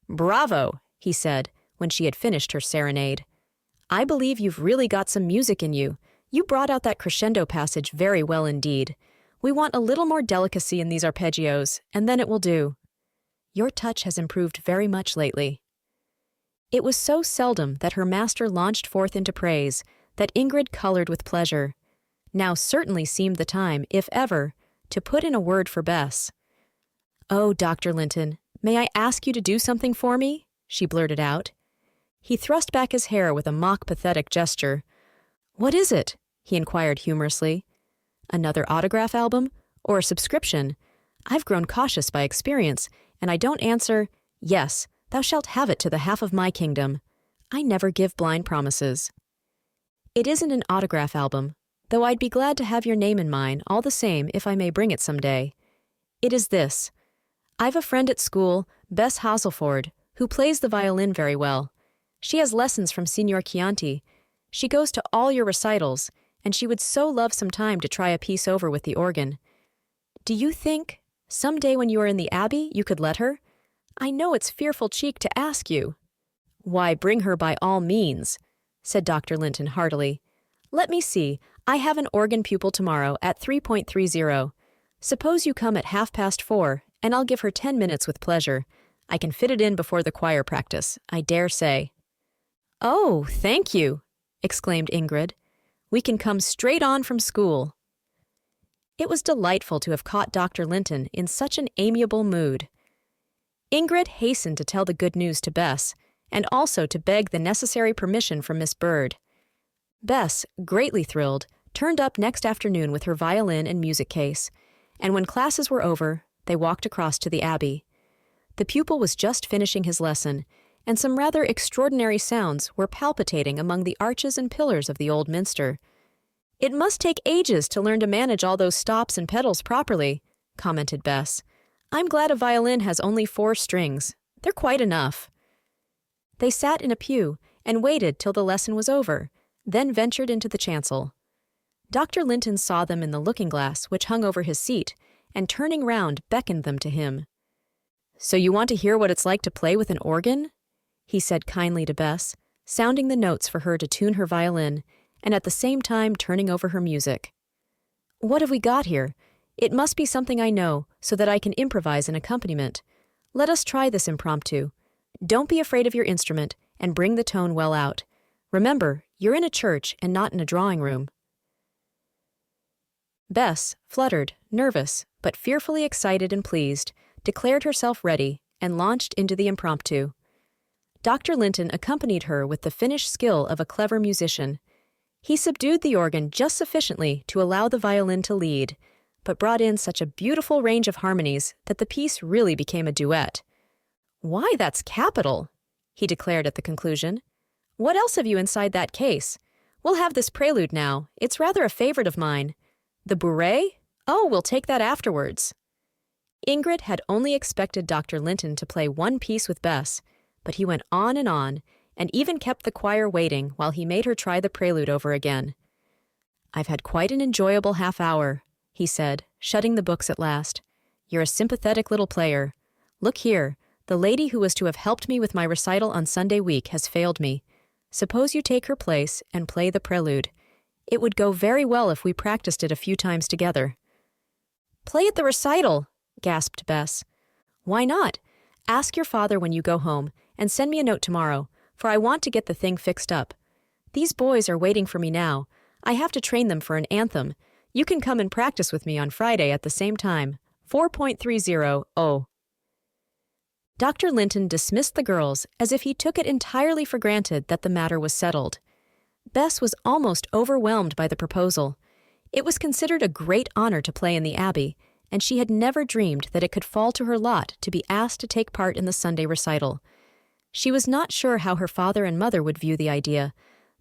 "Bravo," he said, when she had finished her serenade. "I believe you've really got some music in you. You brought out that crescendo passage very well indeed. We want a little more delicacy in these arpeggios, and then it will do. Your touch has improved very much lately." It was so seldom that her master launched forth into praise that Ingrid colored with pleasure. Now certainly seemed the time, if ever, to put in a word for Bess. "Oh, Dr. Linton, may I ask you to do something for me?" she blurted out. He thrust back his hair with a mock-pathetic gesture. "What is it?" he inquired humorously. "Another autograph album? Or a subscription? I've grown cautious by experience, and I don't answer, 'Yes, thou shalt have it to the half of my kingdom.' I never give blind promises." "It isn't an autograph album, though I'd be glad to have your name in mine all the same if I may bring it some day. It is this. I've a friend at school, Bess Hasselford, who plays the violin very well. She has lessons from Signor Chianti. She goes to all your recitals, and she would so love some time to try a piece over with the organ. Do you think, some day when you are in the Abbey, you could let her? I know it's fearful cheek to ask you." "Why, bring her by all means," said Dr. Linton heartily. "Let me see, I have an organ pupil tomorrow at 3.30. Suppose you come at 4:30, and I'll give her 10 minutes with pleasure. I can fit it in before the choir practice, I dare say." "Oh, thank you," exclaimed Ingrid. "We can come straight on from school." It was delightful to have caught Dr. Linton in such an amiable mood. Ingrid hastened to tell the good news to Bess, and also to beg the necessary permission from Miss Bird. Bess, greatly thrilled, turned up next afternoon with her violin and music case, and when classes were over, they walked across to the Abbey. The pupil was just finishing his lesson, and some rather extraordinary sounds were palpitating among the arches and pillars of the old minster. "It must take ages to learn to manage all those stops and pedals properly," commented Bess. "I'm glad a violin has only 4 strings. They're quite enough." They sat in a pew and waited till the lesson was over, then ventured into the chancel. Dr. Linton saw them in the looking-glass which hung over his seat, and turning round beckoned them to him. "So you want to hear what it's like to play with an organ?" he said kindly to Bess, sounding the notes for her to tune her violin, and at the same time turning over her music. "What have we got here? It must be something I know, so that I can improvise an accompaniment. Let us try this impromptu. Don't be afraid of your instrument, and bring the tone well out. Remember, you're in a church and not in a drawing room." Bess, fluttered, nervous, but fearfully excited and pleased, declared herself ready and launched into the impromptu. Dr. Linton accompanied her with the finished skill of a clever musician. He subdued the organ just sufficiently to allow the violin to lead, but brought in such a beautiful range of harmonies that the piece really became a duet. "Why, that's capital!" he declared at the conclusion. "What else have you inside that case? We'll have this prelude now. It's rather a favorite of mine. The bourrée? Oh, we'll take that afterwards." Ingrid had only expected Dr. Linton to play one piece with Bess, but he went on, and even kept the choir waiting while he made her try the prelude over again. "I've had quite an enjoyable half-hour," he said, shutting the books at last. "You're a sympathetic little player. Look here, the lady who was to have helped me with my recital on Sunday week has failed me. Suppose you take her place and play the prelude. It would go very well if we practiced it a few times together." "Play at the recital," gasped Bess. "Why not? Ask your father when you go home, and send me a note tomorrow, for I want to get the thing fixed up. These boys are waiting for me now. I have to train them for an anthem. You can come and practice with me on Friday at the same time. 4.30. Dr. Linton dismissed the girls as if he took it entirely for granted that the matter was settled. Bess was almost overwhelmed by the proposal. It was considered a great honor to play in the Abbey, and she had never dreamed that it could fall to her lot to be asked to take part in the Sunday recital. She was not sure how her father and mother would view the idea,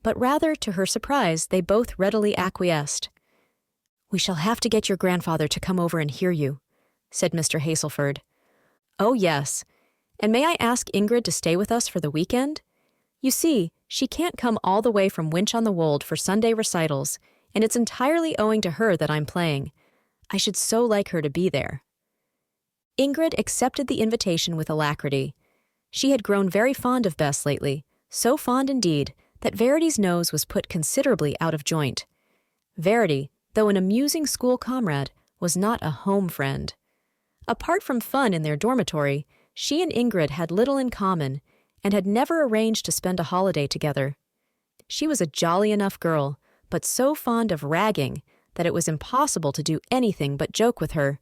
but rather, to her surprise, they both readily acquiesced. "We shall have to get your grandfather to come over and hear you," said Mr. Hazelford. "Oh, yes. And may I ask Ingrid to stay with us for the weekend? You see, she can't come all the way from Winch-on-the-Wold for Sunday recitals, and it's entirely owing to her that I'm playing. I should so like her to be there." Ingrid accepted the invitation with alacrity. She had grown very fond of Bess lately, so fond indeed that Verity's nose was put considerably out of joint. Verity, though an amusing school comrade, was not a home friend. Apart from fun in their dormitory, she and Ingrid had little in common, and had never arranged to spend a holiday together. She was a jolly enough girl, but so fond of ragging that it was impossible to do anything but joke with her.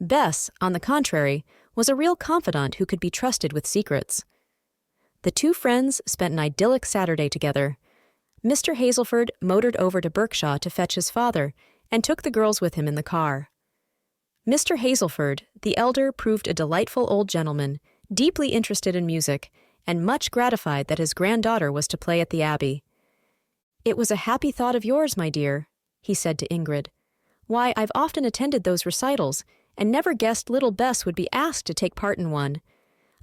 Bess, on the contrary, was a real confidant who could be trusted with secrets. The two friends spent an idyllic Saturday together. Mr. Hazelford motored over to Berkshaw to fetch his father, and took the girls with him in the car. Mr. Hazelford, the elder, proved a delightful old gentleman, deeply interested in music, and much gratified that his granddaughter was to play at the Abbey. "It was a happy thought of yours, my dear," he said to Ingrid. "Why, I've often attended those recitals, and never guessed little Bess would be asked to take part in one.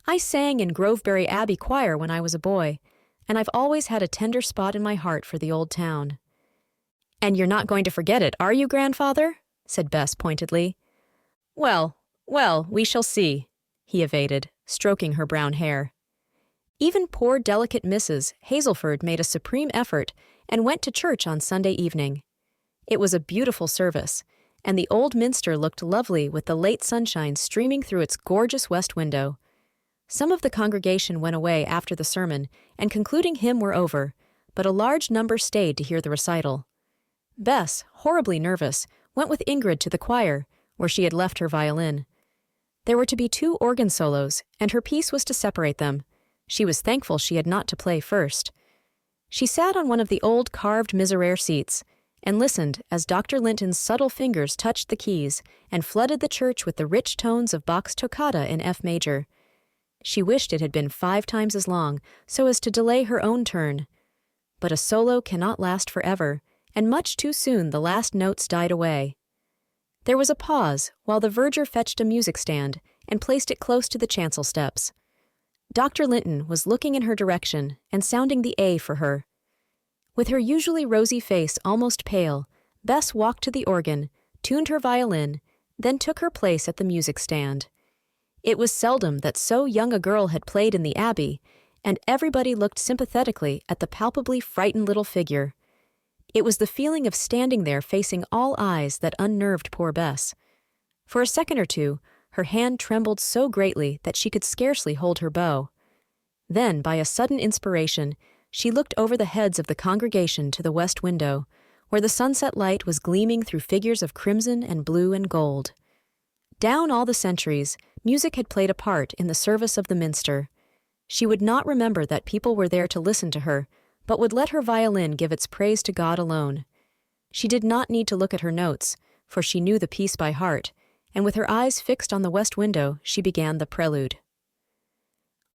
I sang in Grovebury Abbey choir when I was a boy, and I've always had a tender spot in my heart for the old town." "And you're not going to forget it, are you, grandfather?" said Bess pointedly. Well, we shall see," he evaded, stroking her brown hair. Even poor delicate Mrs. Hazelford made a supreme effort and went to church on Sunday evening. It was a beautiful service, and the old minster looked lovely with the late sunshine streaming through its gorgeous west window. Some of the congregation went away after the sermon, and concluding hymn were over, but a large number stayed to hear the recital. Bess, horribly nervous, went with Ingrid to the choir, where she had left her violin. There were to be 2 organ solos, and her piece was to separate them. She was thankful she had not to play first. She sat on one of the old carved miserere seats, and listened as Dr. Linton's subtle fingers touched the keys and flooded the church with the rich tones of Bach's toccata in F major. She wished it had been 5 times as long, so as to delay her own turn. But a solo cannot last forever, and much too soon the last notes died away. There was a pause while the verger fetched a music stand and placed it close to the chancel steps. Dr. Linton was looking in her direction and sounding the A for her. With her usually rosy face almost pale, Bess walked to the organ, tuned her violin, then took her place at the music stand. It was seldom that so young a girl had played in the Abbey, and everybody looked sympathetically at the palpably frightened little figure. It was the feeling of standing there facing all eyes that unnerved poor Bess. For a second or two, her hand trembled so greatly that she could scarcely hold her bow. Then, by a sudden inspiration, she looked over the heads of the congregation to the west window, where the sunset light was gleaming through figures of crimson and blue and gold. Down all the centuries, music had played a part in the service of the minster. She would not remember that people were there to listen to her, but would let her violin give its praise to God alone. She did not need to look at her notes, for she knew the piece by heart, and with her eyes fixed on the west window, she began the prelude.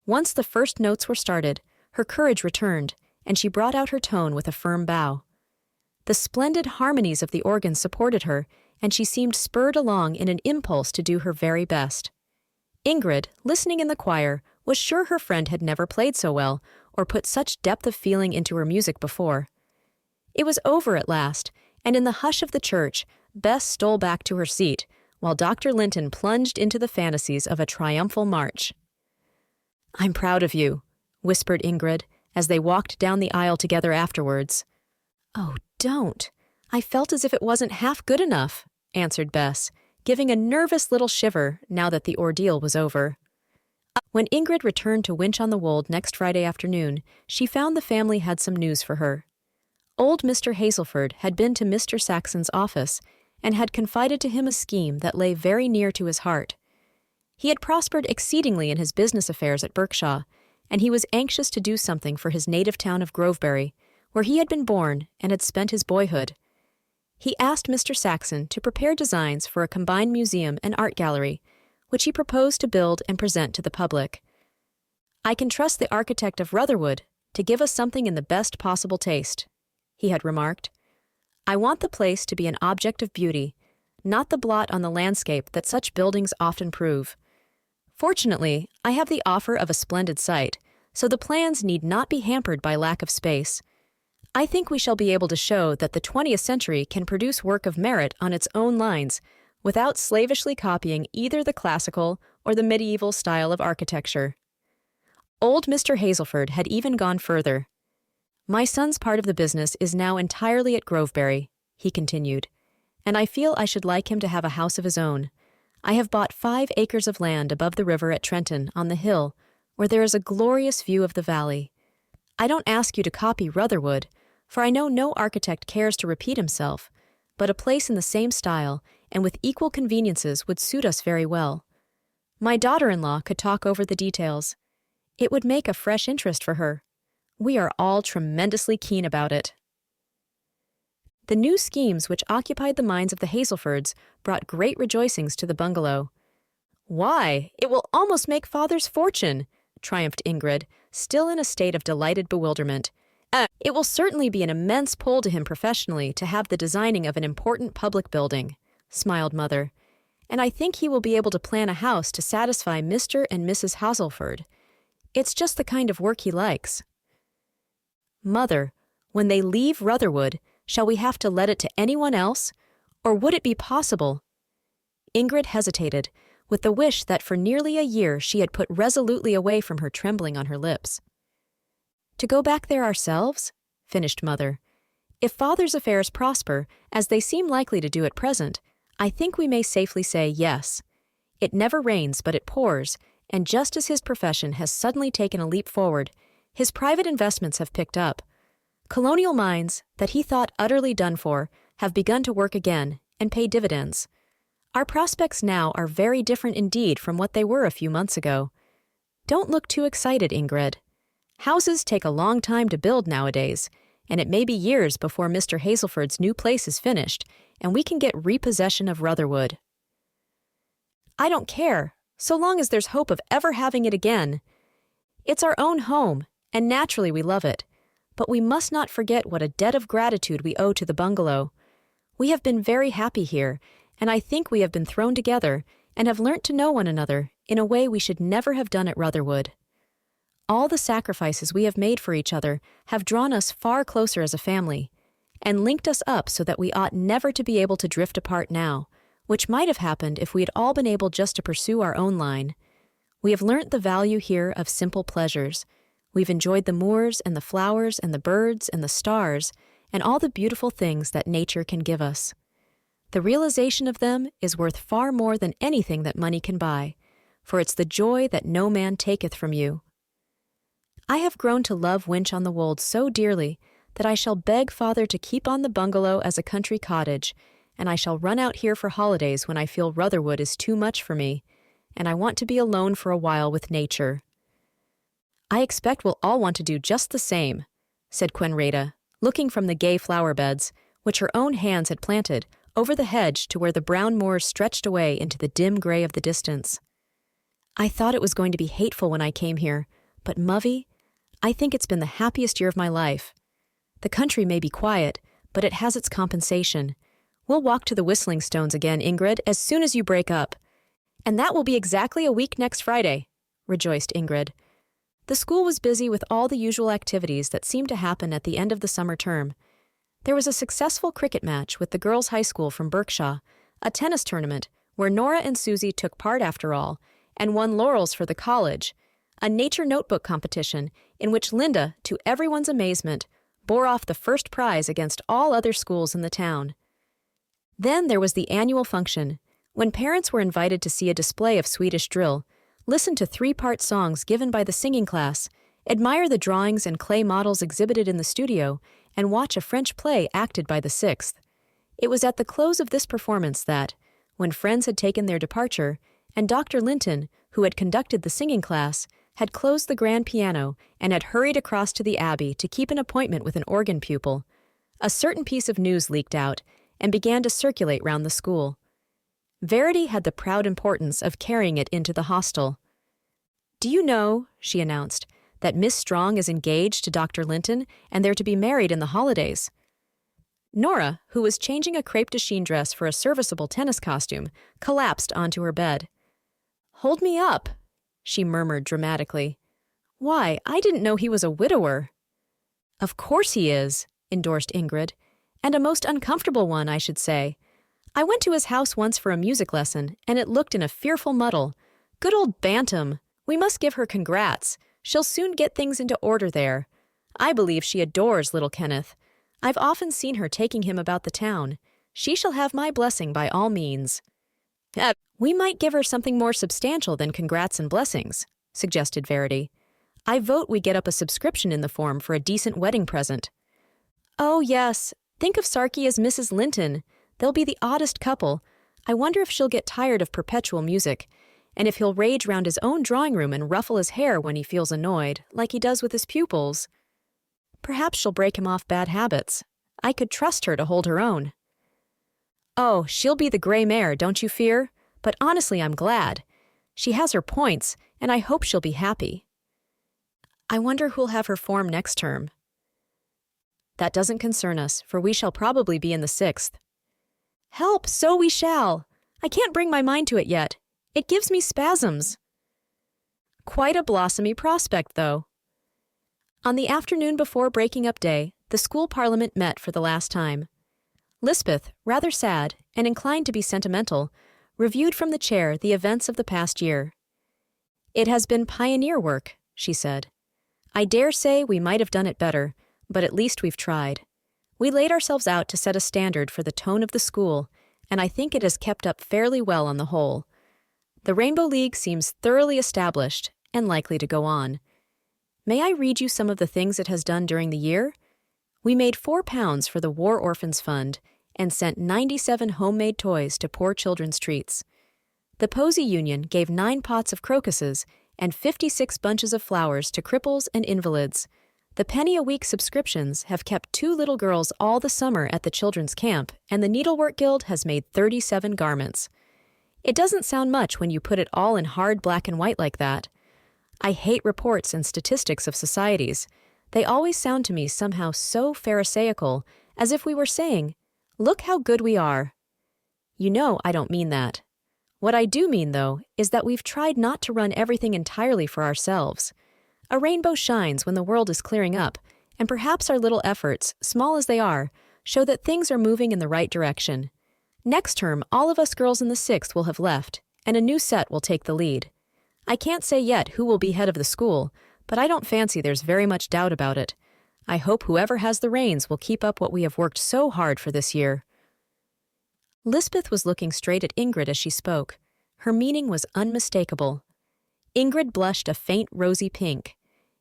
Once the first notes were started, her courage returned, and she brought out her tone with a firm bow. The splendid harmonies of the organ supported her, and she seemed spurred along in an impulse to do her very best. Ingrid, listening in the choir, was sure her friend had never played so well or put such depth of feeling into her music before. It was over at last, and in the hush of the church, Bess stole back to her seat, while Dr. Linton plunged into the fantasies of a triumphal march. "I'm proud of you," whispered Ingrid, as they walked down the aisle together afterwards. "Oh, don't. I felt as if it wasn't half good enough," answered Bess, giving a nervous little shiver now that the ordeal was over. When Ingrid returned to Winch on the Wold next Friday afternoon, she found the family had some news for her. Old Mr. Hazelford had been to Mr. Saxon's office and had confided to him a scheme that lay very near to his heart. He had prospered exceedingly in his business affairs at Berkshaw, and he was anxious to do something for his native town of Grovebury, where he had been born and had spent his boyhood. He asked Mr. Saxon to prepare designs for a combined museum and art gallery, which he proposed to build and present to the public. "I can trust the architect of Rutherwood to give us something in the best possible taste," he had remarked. "I want the place to be an object of beauty, not the blot on the landscape that such buildings often prove. Fortunately, I have the offer of a splendid site, so the plans need not be hampered by lack of space. I think we shall be able to show that the 20th century can produce work of merit on its own lines, without slavishly copying either the classical or the medieval style of architecture." Old Mr. Hazelford had even gone further. "My son's part of the business is now entirely at Grovebury," he continued, "and I feel I should like him to have a house of his own. I have bought 5 acres of land above the river at Trenton, on the hill, where there is a glorious view of the valley. I don't ask you to copy Rutherwood, for I know no architect cares to repeat himself, but a place in the same style and with equal conveniences would suit us very well. My daughter-in-law could talk over the details. It would make a fresh interest for her. We are all tremendously keen about it." The new schemes which occupied the minds of the Hazelfords brought great rejoicings to the bungalow. "Why, it will almost make Father's fortune," triumphed Ingrid, still in a state of delighted bewilderment. "It will certainly be an immense pull to him professionally to have the designing of an important public building," smiled Mother, "and I think he will be able to plan a house to satisfy Mr. and Mrs. Hazelford. It's just the kind of work he likes." "Mother, when they leave Rutherwood, shall we have to let it to anyone else, or would it be possible?" Ingrid hesitated, with the wish that for nearly a year she had put resolutely away from her trembling on her lips. "To go back there ourselves?" finished Mother. "If Father's affairs prosper, as they seem likely to do at present, I think we may safely say yes. It never rains, but it pours, and just as his profession has suddenly taken a leap forward, his private investments have picked up. Colonial mines, that he thought utterly done for, have begun to work again and pay dividends. Our prospects now are very different indeed from what they were a few months ago. Don't look too excited, Ingrid. Houses take a long time to build nowadays, and it may be years before Mr. Hazelford's new place is finished, and we can get repossession of Rutherwood." "I don't care, so long as there's hope of ever having it again. It's our own home, and naturally we love it, but we must not forget what a debt of gratitude we owe to the bungalow. We have been very happy here, and I think we have been thrown together and have learnt to know one another in a way we should never have done at Rutherwood. All the sacrifices we have made for each other have drawn us far closer as a family, and linked us up so that we ought never to be able to drift apart now, which might have happened if we had all been able just to pursue our own line. We have learnt the value here of simple pleasures. We've enjoyed the moors and the flowers and the birds and the stars and all the beautiful things that nature can give us. The realization of them is worth far more than anything that money can buy, for it's the joy that no man taketh from you. I have grown to love Winch on the Wold so dearly that I shall beg father to keep on the bungalow as a country cottage, and I shall run out here for holidays when I feel Rutherwood is too much for me, and I want to be alone for a while with nature. I expect we'll all want to do just the same, said Quenrada, looking from the gay flower beds, which her own hands had planted, over the hedge to where the brown moors stretched away into the dim gray of the distance. I thought it was going to be hateful when I came here, but Movie, I think it's been the happiest year of my life. The country may be quiet, but it has its compensation. We'll walk to the Whistling Stones again, Ingrid, as soon as you break up. And that will be exactly a week next Friday, rejoiced Ingrid. The school was busy with all the usual activities that seemed to happen at the end of the summer term. There was a successful cricket match with the girls' high school from Berkshaw, a tennis tournament where Nora and Susie took part after all, and won laurels for the college, a nature notebook competition in which Linda, to everyone's amazement, bore off the first prize against all other schools in the town. Then there was the annual function, when parents were invited to see a display of Swedish drill, listen to 3-part songs given by the singing class, admire the drawings and clay models exhibited in the studio, and watch a French play acted by the 6th. It was at the close of this performance that, when friends had taken their departure, and Dr. Linton, who had conducted the singing class, had closed the grand piano and had hurried across to the Abbey to keep an appointment with an organ pupil, a certain piece of news leaked out and began to circulate round the school. Verity had the proud importance of carrying it into the hostel. "Do you know," she announced, "that Miss Strong is engaged to Dr. Linton and they're to be married in the holidays?" Nora, who was changing a crepe de chine dress for a serviceable tennis costume, collapsed onto her bed. "Hold me up," she murmured dramatically. "Why, I didn't know he was a widower." "Of course he is," endorsed Ingrid, "and a most uncomfortable one, I should say. I went to his house once for a music lesson, and it looked in a fearful muddle. Good old Bantam! We must give her congrats. She'll soon get things into order there. I believe she adores little Kenneth. I've often seen her taking him about the town. She shall have my blessing by all means." "We might give her something more substantial than congrats and blessings," suggested Verity. "I vote we get up a subscription in the form for a decent wedding present." "Oh, yes. Think of Sarky as Mrs. Linton. They'll be the oddest couple. I wonder if she'll get tired of perpetual music, and if he'll rage round his own drawing room and ruffle his hair when he feels annoyed, like he does with his pupils. Perhaps she'll break him off bad habits. I could trust her to hold her own." "Oh, she'll be the gray mare, don't you fear? But honestly, I'm glad. She has her points, and I hope she'll be happy." "I wonder who'll have her form next term." "That doesn't concern us, for we shall probably be in the 6th. "Help, so we shall! I can't bring my mind to it yet. It gives me spasms." Quite a blossomy prospect, though. On the afternoon before breaking up day, the school parliament met for the last time. Lisbeth, rather sad and inclined to be sentimental, reviewed from the chair the events of the past year. "It has been pioneer work," she said. "I dare say we might have done it better, but at least we've tried. We laid ourselves out to set a standard for the tone of the school, and I think it has kept up fairly well on the whole. The Rainbow League seems thoroughly established and likely to go on. May I read you some of the things it has done during the year? We made £4 for the War Orphans Fund and sent 97 homemade toys to poor children's treats. The Posy Union gave 9 pots of crocuses and 56 bunches of flowers to cripples and invalids. The penny-a-week subscriptions have kept 2 little girls all the summer at the children's camp, and the Needlework Guild has made 37 garments. It doesn't sound much when you put it all in hard black and white like that. I hate reports and statistics of societies. They always sound to me somehow so pharisaical, as if we were saying, 'Look how good we are.' You know I don't mean that. What I do mean, though, is that we've tried not to run everything entirely for ourselves. A rainbow shines when the world is clearing up, and perhaps our little efforts, small as they are, show that things are moving in the right direction. Next term, all of us girls in the 6th will have left, and a new set will take the lead. I can't say yet who will be head of the school, but I don't fancy there's very much doubt about it. I hope whoever has the reins will keep up what we have worked so hard for this year." Lisbeth was looking straight at Ingrid as she spoke. Her meaning was unmistakable. Ingrid blushed a faint rosy pink.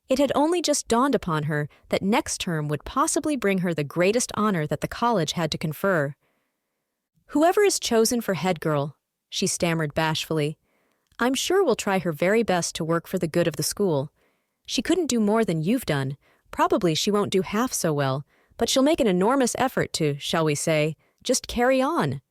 It had only just dawned upon her that next term would possibly bring her the greatest honor that the college had to confer. "Whoever is chosen for head girl," she stammered bashfully, "I'm sure will try her very best to work for the good of the school. She couldn't do more than you've done. Probably she won't do half so well, but she'll make an enormous effort to, shall we say, just carry on."